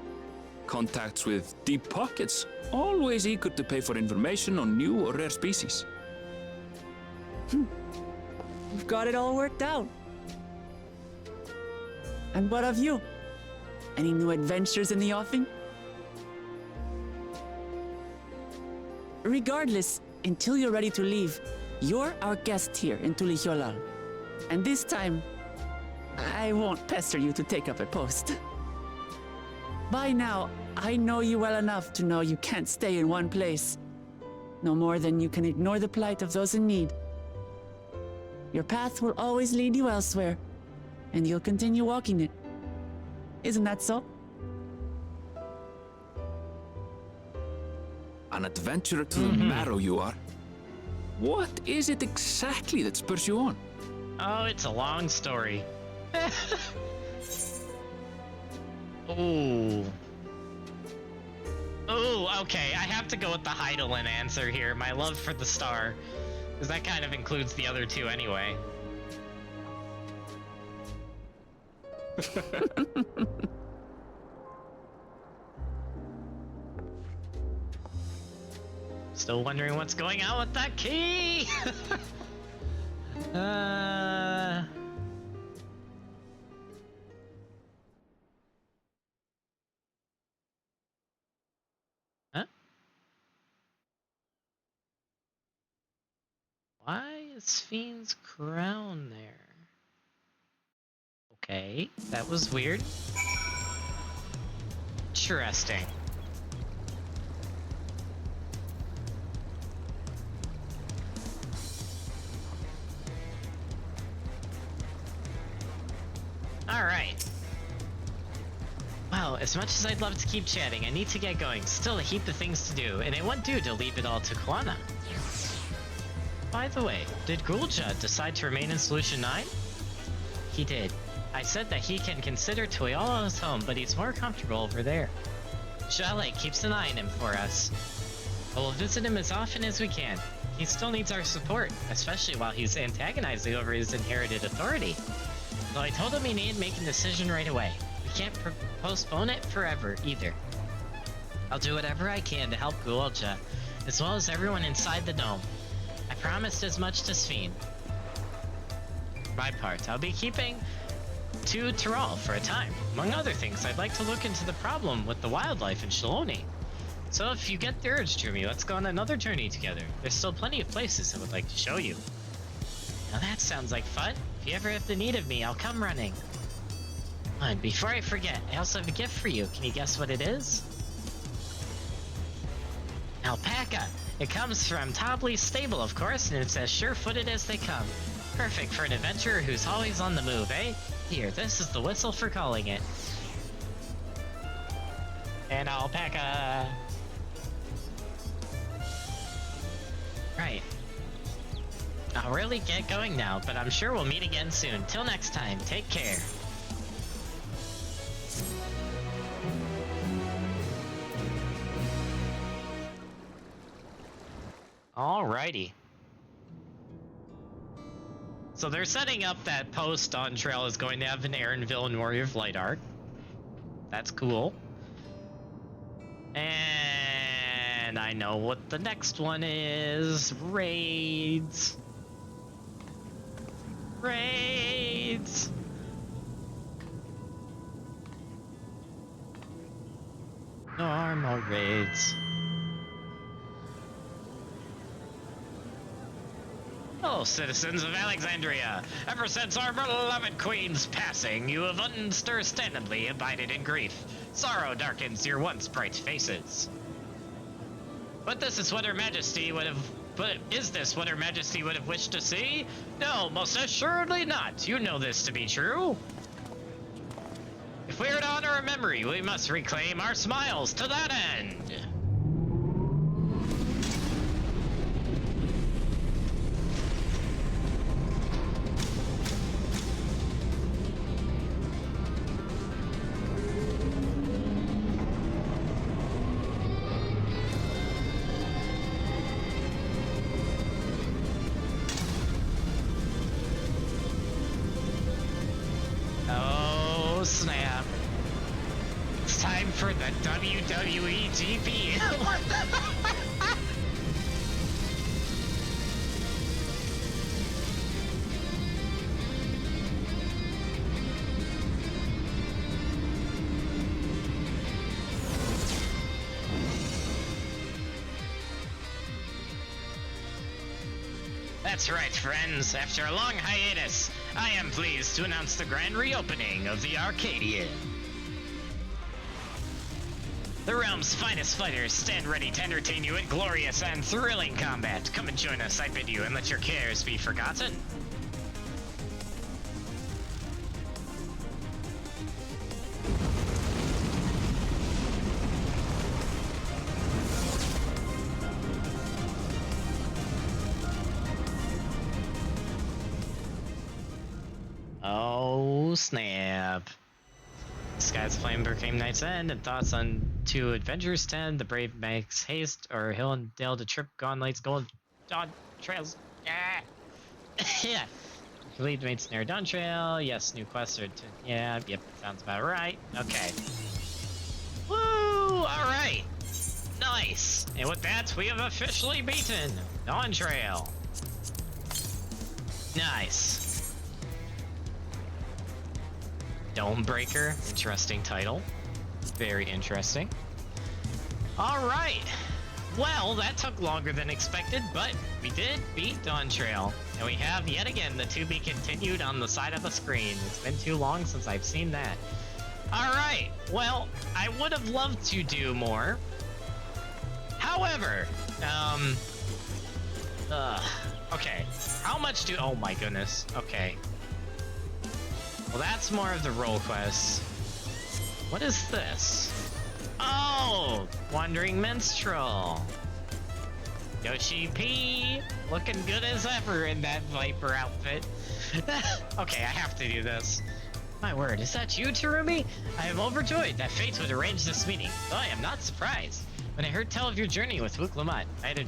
Contacts with deep pockets, always eager to pay for information on new or rare species. You've got it all worked out. And what of you? Any new adventures in the offing? Regardless, until you're ready to leave, you're our guest here in Tulihyolal. And this time, I won't pester you to take up a post. By now, I know you well enough to know you can't stay in one place. No more than you can ignore the plight of those in need. Your path will always lead you elsewhere, and you'll continue walking it. Isn't that so? An adventurer to the marrow you are. What is it exactly that spurs you on? Oh, it's a long story. Ooh. Ooh, okay, I have to go with the Heidelin answer here. My love for the star. Because that kind of includes the other two anyway. Still wondering what's going on with that key! Huh? Why is Fiend's crown there? Okay, that was weird. Interesting. Alright. Well, as much as I'd love to keep chatting, I need to get going. Still a heap of things to do, and it won't do to leave it all to Kwana. By the way, did Gulja decide to remain in Solution 9? He did. I said that he can consider Toyala his home, but he's more comfortable over there. Xiale keeps an eye on him for us. We'll visit him as often as we can. He still needs our support, especially while he's antagonizing over his inherited authority. So I told him he needed to make a decision right away. We can't postpone it forever, either. I'll do whatever I can to help Gulja, as well as everyone inside the dome. I promised as much to Sphene. For my part, I'll be keeping to Tyrol for a time. Among other things, I'd like to look into the problem with the wildlife in Shaloni. So if you get the urge to me, let's go on another journey together. There's still plenty of places I would like to show you. Now that sounds like fun. If you ever have the need of me, I'll come running. Oh, and before I forget, I also have a gift for you. Can you guess what it is? Alpaca! It comes from Tobley's stable, of course, and it's as sure-footed as they come. Perfect for an adventurer who's always on the move, eh? Here, this is the whistle for calling it. An alpaca! Right. I'll really get going now, but I'm sure we'll meet again soon. Till next time, take care. Alrighty. So they're setting up that post Dawntrail is going to have an Erinville and Warrior of Light arc. That's cool. And I know what the next one is. Raids. Raids. Normal raids. Hello, citizens of Alexandria. Ever since our beloved queen's passing, you have understandably abided in grief. Sorrow darkens your once bright faces. But this is what Her Majesty would have... But is this what Her Majesty would have wished to see? No, most assuredly not. You know this to be true. If we are to honor her memory, we must reclaim our smiles to that end. Snap. It's time for the WWE GP. That's right, friends. After a long hiatus, I am pleased to announce the grand reopening of the Arcadian. The realm's finest fighters stand ready to entertain you in glorious and thrilling combat. Come and join us, I bid you, and let your cares be forgotten. snap. Sky's flame proclaim night's end, and thoughts on two adventurers tend. The brave makes haste, or hill and dale to trip Gauntlet's gold dawn trails. Yeah. Yeah. Complete main snare Dawntrail. Yes, new quest or yeah, yep, sounds about right. Okay. Woo! Alright. Nice. And with that, we have officially beaten Dawntrail. Nice. Domebreaker, interesting title. Very interesting. Alright. Well, that took longer than expected, but we did beat Dawntrail. And we have, yet again, the to be continued on the side of the screen. It's been too long since I've seen that. Alright, well, I would have loved to do more. However, okay. How much do, oh my goodness, okay. Well, that's more of the role quest. What is this? Oh, Wandering Minstrel. Yoshi P, looking good as ever in that Viper outfit. Okay, I have to do this. My word, is that you, Terumi? I am overjoyed that fate would arrange this meeting, though I am not surprised. When I heard tell of your journey with Wuk-Lamat, I had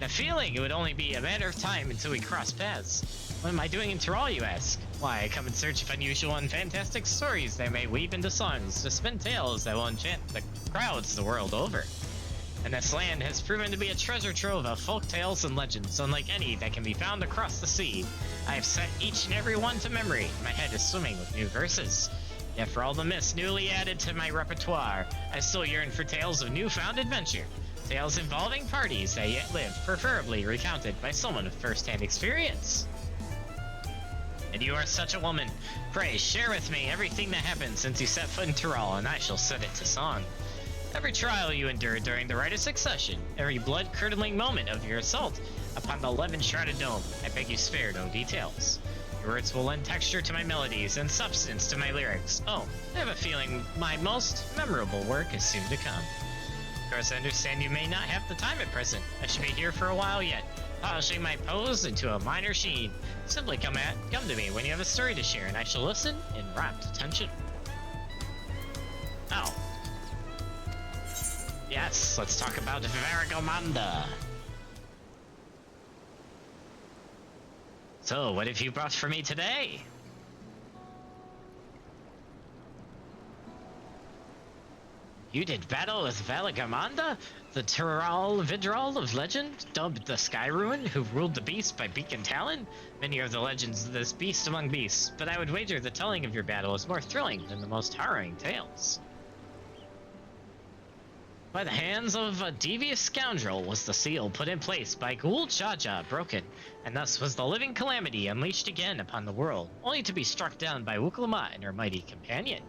a feeling it would only be a matter of time until we cross paths. What am I doing in Tyrol, you ask? Why, I come in search of unusual and fantastic stories that may weave into songs to spin tales that will enchant the crowds the world over. And this land has proven to be a treasure trove of folk tales and legends, unlike any that can be found across the sea. I have set each and every one to memory. My head is swimming with new verses. Yet for all the myths newly added to my repertoire, I still yearn for tales of newfound adventure. Tales involving parties that yet live, preferably recounted by someone with first-hand experience. And you are such a woman. Pray, share with me everything that happened since you set foot in Tyrol, and I shall set it to song. Every trial you endured during the Rite of Succession, every blood-curdling moment of your assault upon the 11-shrouded dome, I beg you spare no details. Your words will lend texture to my melodies and substance to my lyrics. Oh, I have a feeling my most memorable work is soon to come. Of course, I understand you may not have the time at present. I should be here for a while yet, polishing my pose into a minor sheen. Simply come to me when you have a story to share, and I shall listen in rapt attention. Oh. Yes, let's talk about Varagomanda. So, what have you brought for me today? You did battle with Valagamanda, the Tyrol Vidral of legend, dubbed the Sky Ruin, who ruled the beast by beak and talon? Many are the legends of this beast among beasts, but I would wager the telling of your battle is more thrilling than the most harrowing tales. By the hands of a devious scoundrel was the seal put in place by Ghoul Jaja broken, and thus was the living calamity unleashed again upon the world, only to be struck down by Wuk-Lamat and her mighty companion.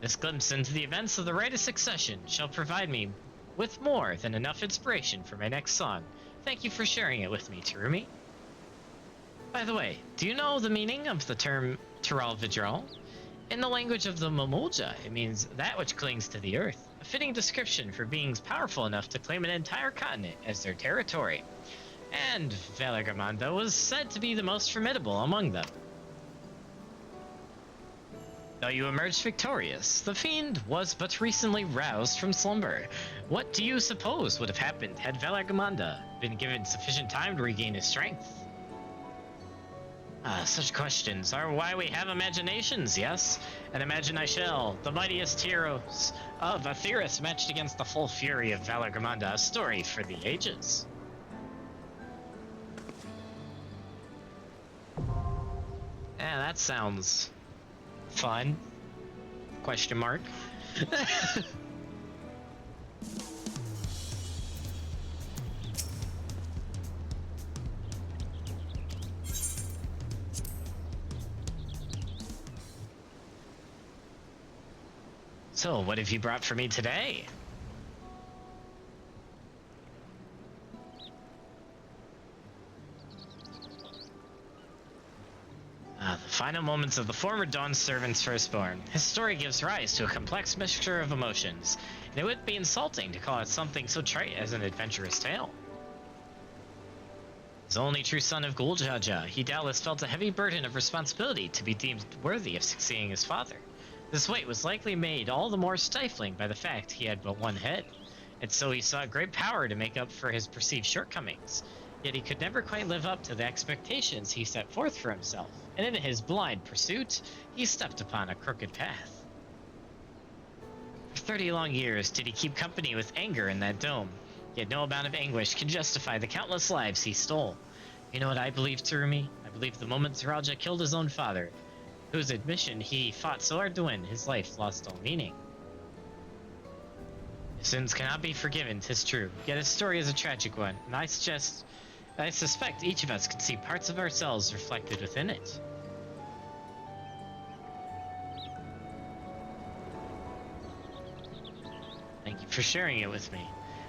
This glimpse into the events of the Rite of Succession shall provide me with more than enough inspiration for my next song. Thank you for sharing it with me, Terumi. By the way, do you know the meaning of the term Tyrol Vidral? In the language of the Mamulja, it means that which clings to the earth, a fitting description for beings powerful enough to claim an entire continent as their territory. And Valagamanda was said to be the most formidable among them. Though you emerged victorious, the fiend was but recently roused from slumber. What do you suppose would have happened had Valagamanda been given sufficient time to regain his strength? Such questions are why we have imaginations, yes? And imagine I shall, the mightiest heroes of Aetheris matched against the full fury of Valagamanda, a story for the ages. Yeah, that sounds fun. Question mark. So, what have you brought for me today? The final moments of the former Dawn servant's firstborn. His story gives rise to a complex mixture of emotions, and it would be insulting to call it something so trite as an adventurous tale. As the only true son of Guljaja, he doubtless felt a heavy burden of responsibility to be deemed worthy of succeeding his father. This weight was likely made all the more stifling by the fact he had but one head, and so he sought great power to make up for his perceived shortcomings. Yet he could never quite live up to the expectations he set forth for himself, and in his blind pursuit, he stepped upon a crooked path. For 30 long years did he keep company with anger in that dome, yet no amount of anguish can justify the countless lives he stole. You know what I believe, Tsurumi? I believe the moment Saraja killed his own father, whose admission he fought so hard to win, his life lost all meaning. His sins cannot be forgiven, 'tis true, yet his story is a tragic one, and I suspect each of us can see parts of ourselves reflected within it. Thank you for sharing it with me.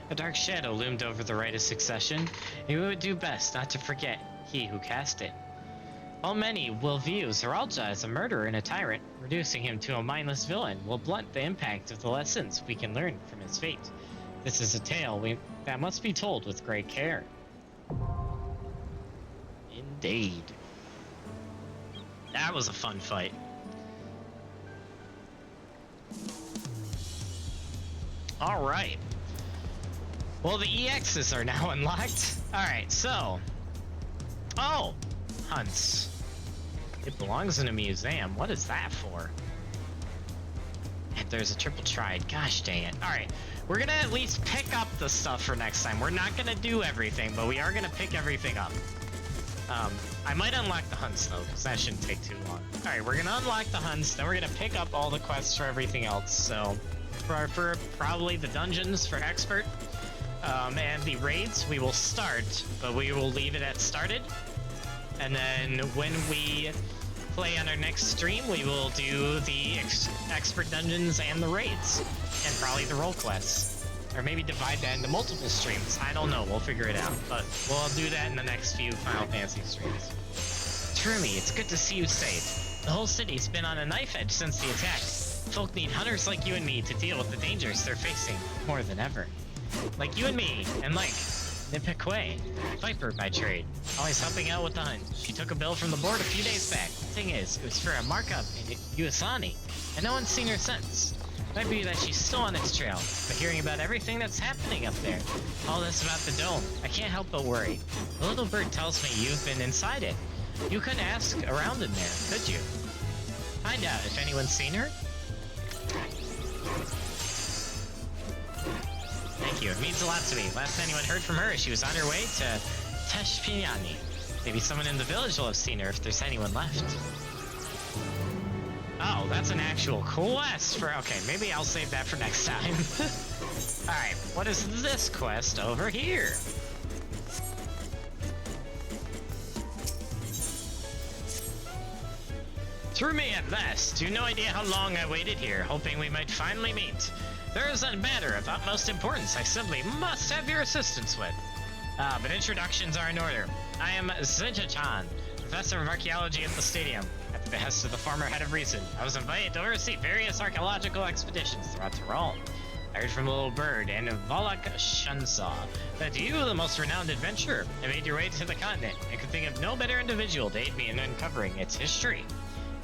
A dark shadow loomed over the right of succession, and we would do best not to forget he who cast it. While many will view Zaralja as a murderer and a tyrant, reducing him to a mindless villain will blunt the impact of the lessons we can learn from his fate. This is a tale that must be told with great care. Indeed. That was a fun fight. Alright. Well, the EXs are now unlocked. Alright, so... Oh! Hunts. It belongs in a museum. What is that for? And there's a triple tride. Gosh dang it. Alright, we're gonna at least pick up the stuff for next time. We're not gonna do everything, but we are gonna pick everything up. I might unlock the hunts though, because that shouldn't take too long. Alright, we're gonna unlock the hunts, then we're gonna pick up all the quests for everything else. So, for probably the dungeons for expert, and the raids, we will start, but we will leave it at started. And then when we play on our next stream, we will do the expert dungeons and the raids, and probably the role quests. Or maybe divide that into multiple streams. I don't know, we'll figure it out. But we'll do that in the next few Final Fantasy streams. Tsurumi, it's good to see you safe. The whole city's been on a knife edge since the attack. Folk need hunters like you and me to deal with the dangers they're facing more than ever. Like you and me, and like Nipekwe, Viper by trade, always helping out with the hunt. She took a bill from the board a few days back. The thing is, it was for a markup in Uasani, and no one's seen her since. Might be that she's still on its trail, but hearing about everything that's happening up there, all this about the dome, I can't help but worry. The little bird tells me you've been inside it. You couldn't ask around in there, could you? Find out if anyone's seen her. Thank you, it means a lot to me. Last anyone heard from her, she was on her way to Teshpinyani. Maybe someone in the village will have seen her if there's anyone left. Oh, that's an actual quest for... Okay, maybe I'll save that for next time. Alright, what is this quest over here? Tsurumi at last. You have no idea how long I waited here, hoping we might finally meet. There is a matter of utmost importance I simply must have your assistance with. But introductions are in order. I am Zinja-chan, professor of archaeology at the stadium. At the behest of the former head of Reason, I was invited to oversee various archaeological expeditions throughout Tyrol. I heard from the little bird and Volok Shunsaw that you, the most renowned adventurer, have made your way to the continent and could think of no better individual to aid me in uncovering its history.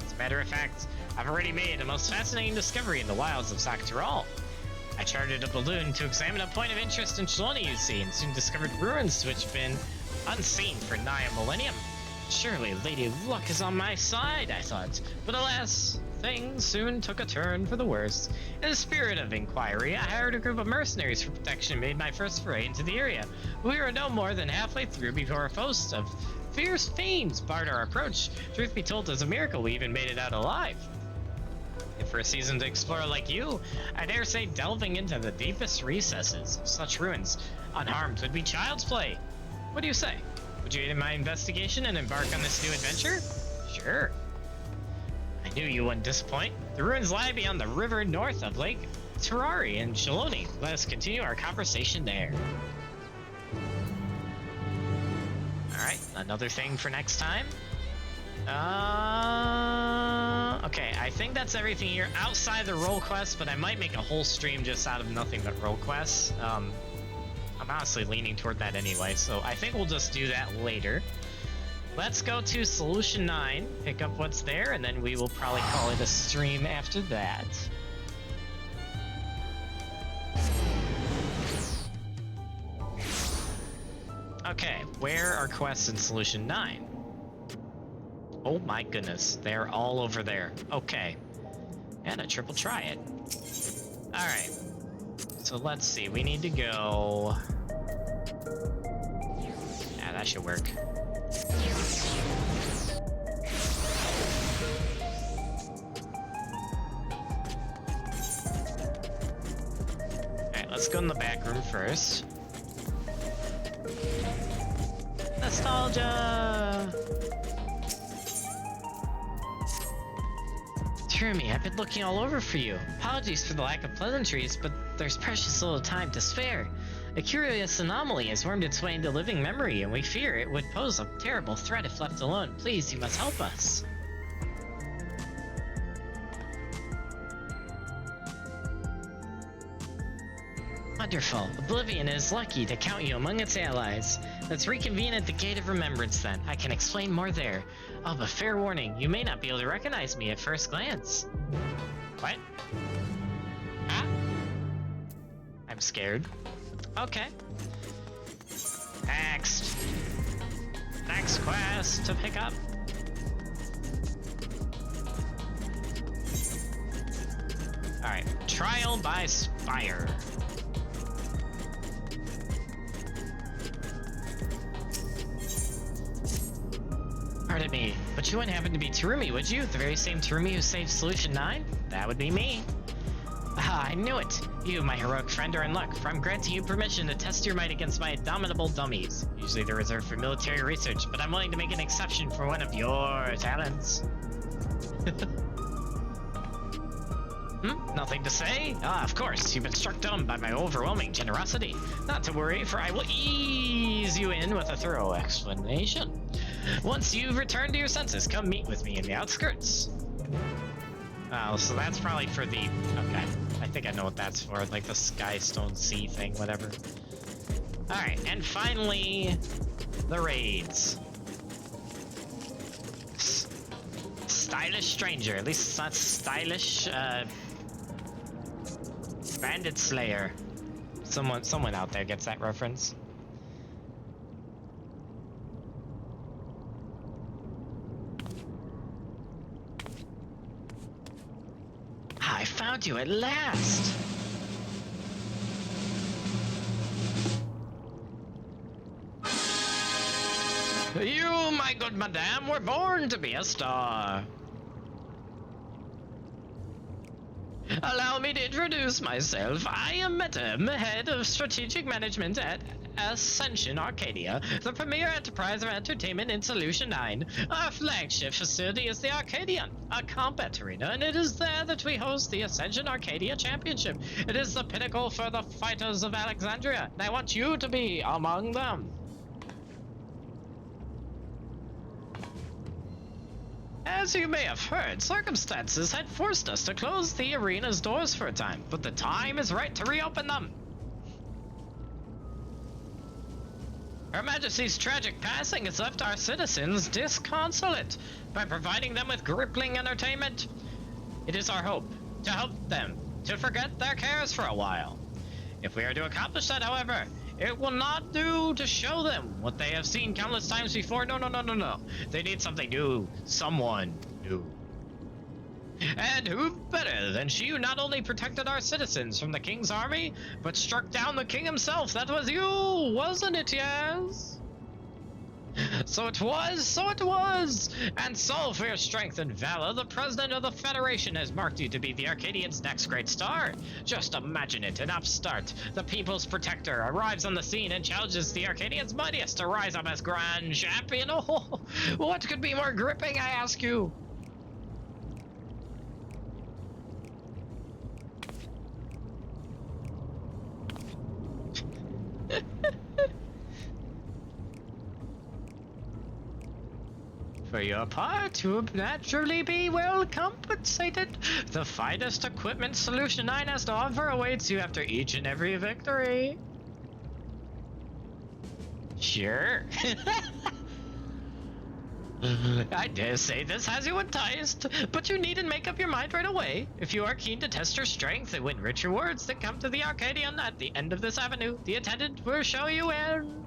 As a matter of fact, I've already made a most fascinating discovery in the wilds of Tyrol. I chartered a balloon to examine a point of interest in Shaloni, you see, and soon discovered ruins which have been unseen for nigh a millennium. Surely Lady Luck is on my side, I thought, but alas, things soon took a turn for the worse. In the spirit of inquiry, I hired a group of mercenaries for protection and made my first foray into the area. We were no more than halfway through before a host of fierce fiends barred our approach. Truth be told, it's a miracle we even made it out alive. And for a seasoned explorer like you, I dare say delving into the deepest recesses of such ruins unharmed would be child's play. What do you say? Would you aid in my investigation and embark on this new adventure? Sure. I knew you wouldn't disappoint. The ruins lie beyond the river north of Lake Terrari in Shaloni. Let us continue our conversation there. Alright, another thing for next time. Okay, I think that's everything here outside the role quest, but I might make a whole stream just out of nothing but role quests. I'm honestly leaning toward that anyway, so I think we'll just do that later. Let's go to Solution 9, pick up what's there, and then we will probably call it a stream after that. Okay, where are quests in Solution 9? Oh my goodness, they're all over there. Okay, and a triple try it. Alright, so let's see, we need to go... Yeah, that should work. Alright, let's go in the back room first. Nostalgia! Terumi, I've been looking all over for you. Apologies for the lack of pleasantries, but there's precious little time to spare. A curious anomaly has wormed its way into living memory, and we fear it would pose a terrible threat if left alone. Please, you must help us. Wonderful. Oblivion is lucky to count you among its allies. Let's reconvene at the Gate of Remembrance then. I can explain more there. Oh, but fair warning, you may not be able to recognize me at first glance. What? Huh? I'm scared. Okay. Next. Next quest to pick up. Alright, Trial by Spire. Pardon me, but you wouldn't happen to be Terumi, would you? The very same Terumi who saved Solution 9? That would be me. Ah, I knew it! You, my heroic friend, are in luck, for I'm granting you permission to test your might against my indomitable dummies. Usually they're reserved for military research, but I'm willing to make an exception for one of your talents. Nothing to say? Ah, of course, you've been struck dumb by my overwhelming generosity. Not to worry, for I will ease you in with a thorough explanation. Once you've returned to your senses, come meet with me in the outskirts. Oh, so that's probably for the... Okay, I think I know what that's for, like the Sky Stone Sea thing, whatever. Alright, and finally, the raids. Stylish Stranger, at least it's not Stylish, Bandit Slayer. Someone out there gets that reference. I found you at last! You, my good madame, were born to be a star. Allow me to introduce myself. I am Metam, head of strategic management at Ascension Arcadia, the premier enterprise of entertainment in Solution 9. Our flagship facility is the Arcadian, a combat arena, and it is there that we host the Ascension Arcadia Championship. It is the pinnacle for the fighters of Alexandria, and I want you to be among them. As you may have heard, circumstances had forced us to close the arena's doors for a time, but the time is right to reopen them. Her Majesty's tragic passing has left our citizens disconsolate by providing them with gripping entertainment. It is our hope to help them to forget their cares for a while. If we are to accomplish that, however, it will not do to show them what they have seen countless times before. No. They need something new. Someone new. And who better than she who not only protected our citizens from the king's army, but struck down the king himself? That was you, wasn't it, yes? So it was! And so for your strength and valor, the president of the Federation has marked you to be the Arcadians' next great star. Just imagine it, an upstart, the people's protector, arrives on the scene and challenges the Arcadians' mightiest to rise up as grand champion. Oh, what could be more gripping, I ask you? For your part, you will naturally be well compensated. The finest equipment Solution 9 has to offer awaits you after each and every victory. Sure. I dare say this has you enticed, but you needn't make up your mind right away. If you are keen to test your strength and win rich rewards, then come to the Arcadian at the end of this avenue. The attendant will show you in.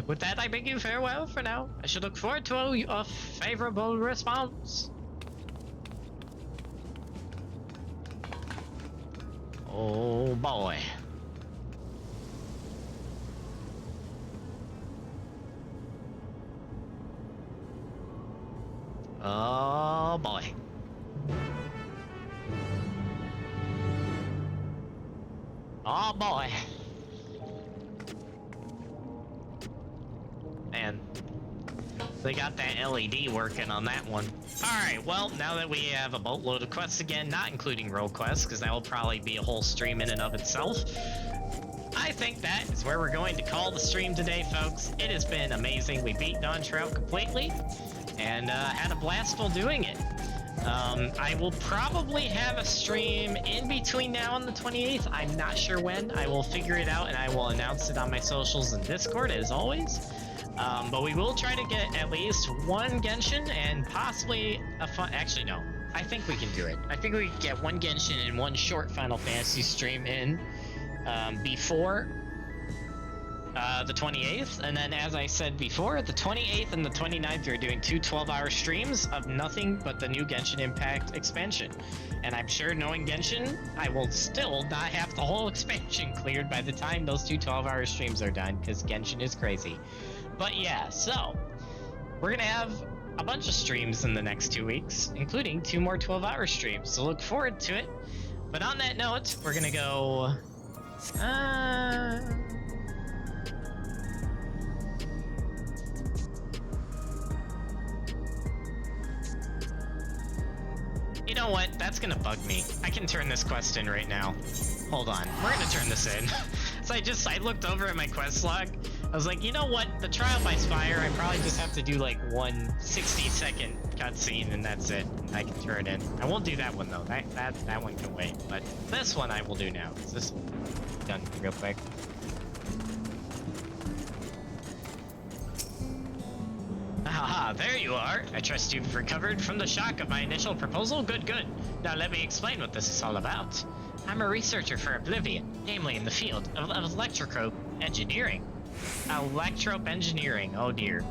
With that, I bid you farewell for now. I shall look forward to a favorable response. Oh boy. Oh boy. Oh boy. Man, they got that LED working on that one. Alright, well, now that we have a boatload of quests again, not including rogue quests, because that will probably be a whole stream in and of itself, I think that is where we're going to call the stream today, folks. It has been amazing. We beat Dawntrail completely, and had a blast while doing it. I will probably have a stream in between now and the 28th. I'm not sure when. I will figure it out, and I will announce it on my socials and Discord, as always. But we will try to get at least one Genshin and possibly a fun... Actually, no. I think we can do it. I think we can get one Genshin and one short Final Fantasy stream in before the 28th. And then, as I said before, the 28th and the 29th, we're doing two 12-hour streams of nothing but the new Genshin Impact expansion. And I'm sure, knowing Genshin, I will still not have the whole expansion cleared by the time those two 12-hour streams are done, because Genshin is crazy. But yeah, so we're gonna have a bunch of streams in the next 2 weeks, including 2 more 12-hour streams, so look forward to it. But on that note, we're gonna go you know what? That's gonna bug me. I can turn this quest in right now. Hold on. We're gonna turn this in. So I looked over at my quest log. I was like, you know what? The trial by Spire, I probably just have to do like one 60-second cutscene and that's it. I can turn it in. I won't do that one though. That one can wait. But this one I will do now. This will be done real quick. Haha, there you are. I trust you've recovered from the shock of my initial proposal. Good, good. Now let me explain what this is all about. I'm a researcher for Oblivion, namely in the field of electrope engineering. Electrope engineering, oh dear.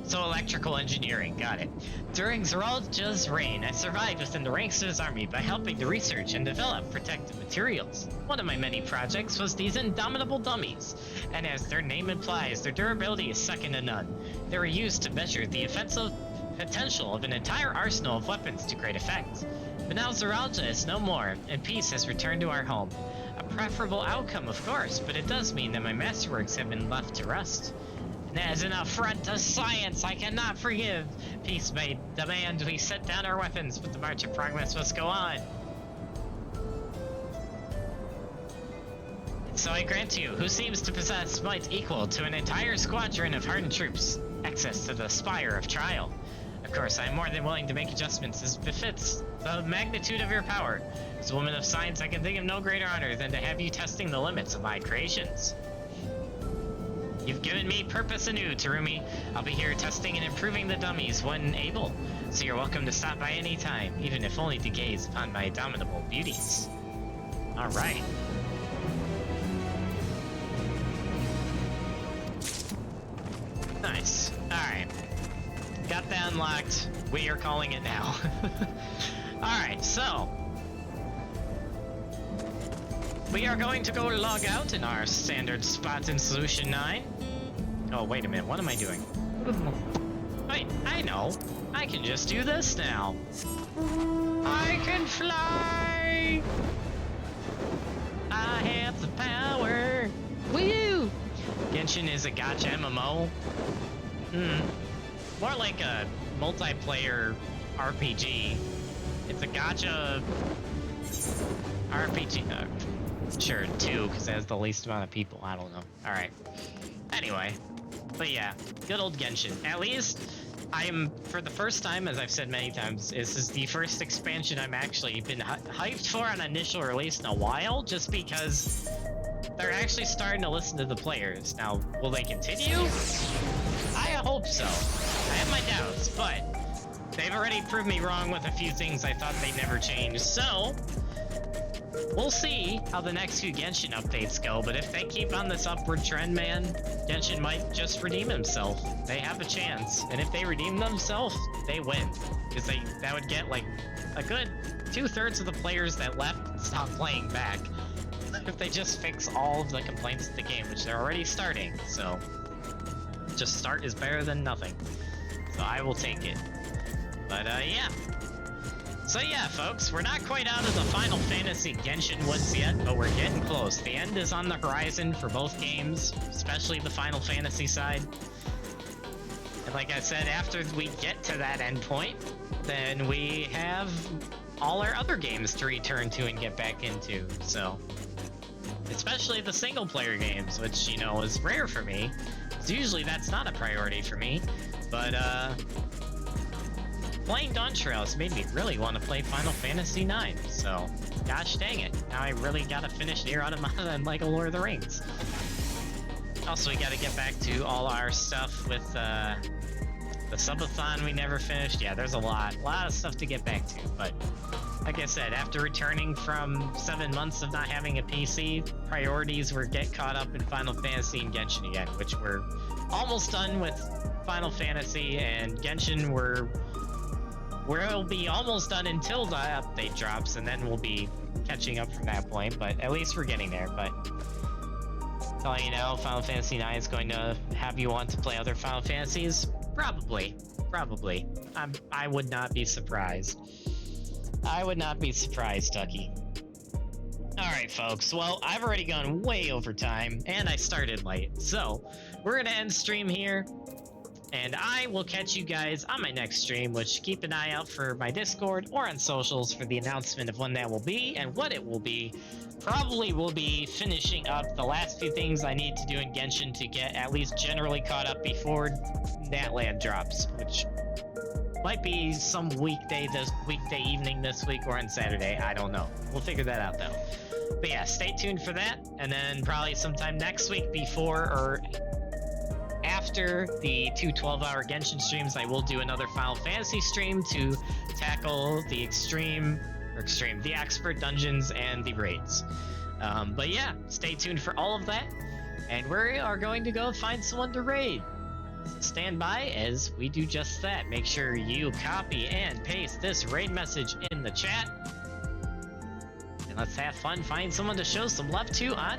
So electrical engineering, got it. During Zeralja's reign, I survived within the ranks of his army by helping to research and develop protective materials. One of my many projects was these indomitable dummies, and as their name implies, their durability is second to none. They were used to measure the offensive potential of an entire arsenal of weapons to great effect. But now Zeralja is no more, and peace has returned to our home. A preferable outcome, of course, but it does mean that my masterworks have been left to rust. And as an affront to science, I cannot forgive. Peace may demand we set down our weapons, but the march of progress must go on. So I grant you, who seems to possess might equal to an entire squadron of hardened troops, access to the Spire of Trial. Of course, I am more than willing to make adjustments as befits the magnitude of your power. As a woman of science, I can think of no greater honor than to have you testing the limits of my creations. You've given me purpose anew, Terumi. I'll be here testing and improving the dummies when able, so you're welcome to stop by any time, even if only to gaze upon my indomitable beauties. All right. Nice. All right. Got that unlocked. We are calling it now. Alright, so we are going to go log out in our standard spot in Solution 9. Oh, wait a minute. What am I doing? Wait, I know. I can just do this now. I can fly! I have the power! Woo! Genshin is a gacha MMO. More like a multiplayer RPG. It's a gacha RPG. Sure, 2, because it has the least amount of people. I don't know. Alright. Anyway. But yeah, good old Genshin. At least, I'm, for the first time, as I've said many times, this is the first expansion I'm actually been hyped for on initial release in a while, just because they're actually starting to listen to the players. Now, will they continue? I hope so. I have my doubts, but they've already proved me wrong with a few things I thought they'd never change, so we'll see how the next few Genshin updates go, but if they keep on this upward trend, man, Genshin might just redeem himself. They have a chance, and if they redeem themselves, they win. Because that would get, like, a good 2/3 of the players that left stop playing back. If they just fix all of the complaints of the game, which they're already starting, so just start is better than nothing. So I will take it. But, yeah. So yeah, folks, we're not quite out of the Final Fantasy Genshin woods yet, but we're getting close. The end is on the horizon for both games, especially the Final Fantasy side. And like I said, after we get to that end point, then we have all our other games to return to and get back into, so. Especially the single-player games, which, you know, is rare for me. Usually that's not a priority for me, but, playing Dawntrail has made me really want to play Final Fantasy IX, so gosh dang it. Now I really gotta finish Nier Automata and LEGO Lord of the Rings. Also, we gotta get back to all our stuff with the subathon we never finished. Yeah, there's a lot of stuff to get back to, but like I said, after returning from 7 months of not having a PC, priorities were get caught up in Final Fantasy and Genshin again, which we're almost done with Final Fantasy, and Genshin we'll be almost done until the update drops, and then we'll be catching up from that point, but at least we're getting there. But telling you now, Final Fantasy IX is going to have you want to play other Final Fantasies? Probably. I would not be surprised. I would not be surprised, Ducky. Alright, folks, well, I've already gone way over time, and I started late, so we're gonna end stream here. And I will catch you guys on my next stream, which keep an eye out for my Discord or on socials for the announcement of when that will be and what it will be. Probably will be finishing up the last few things I need to do in Genshin to get at least generally caught up before Natland drops, which might be some weekday evening this week or on Saturday. I don't know. We'll figure that out though. But yeah, stay tuned for that, and then probably sometime next week before or after the 2 12-hour Genshin streams, I will do another Final Fantasy stream to tackle the the expert dungeons and the raids. But yeah, stay tuned for all of that, and we are going to go find someone to raid. So stand by as we do just that. Make sure you copy and paste this raid message in the chat, and let's have fun, find someone to show some love to on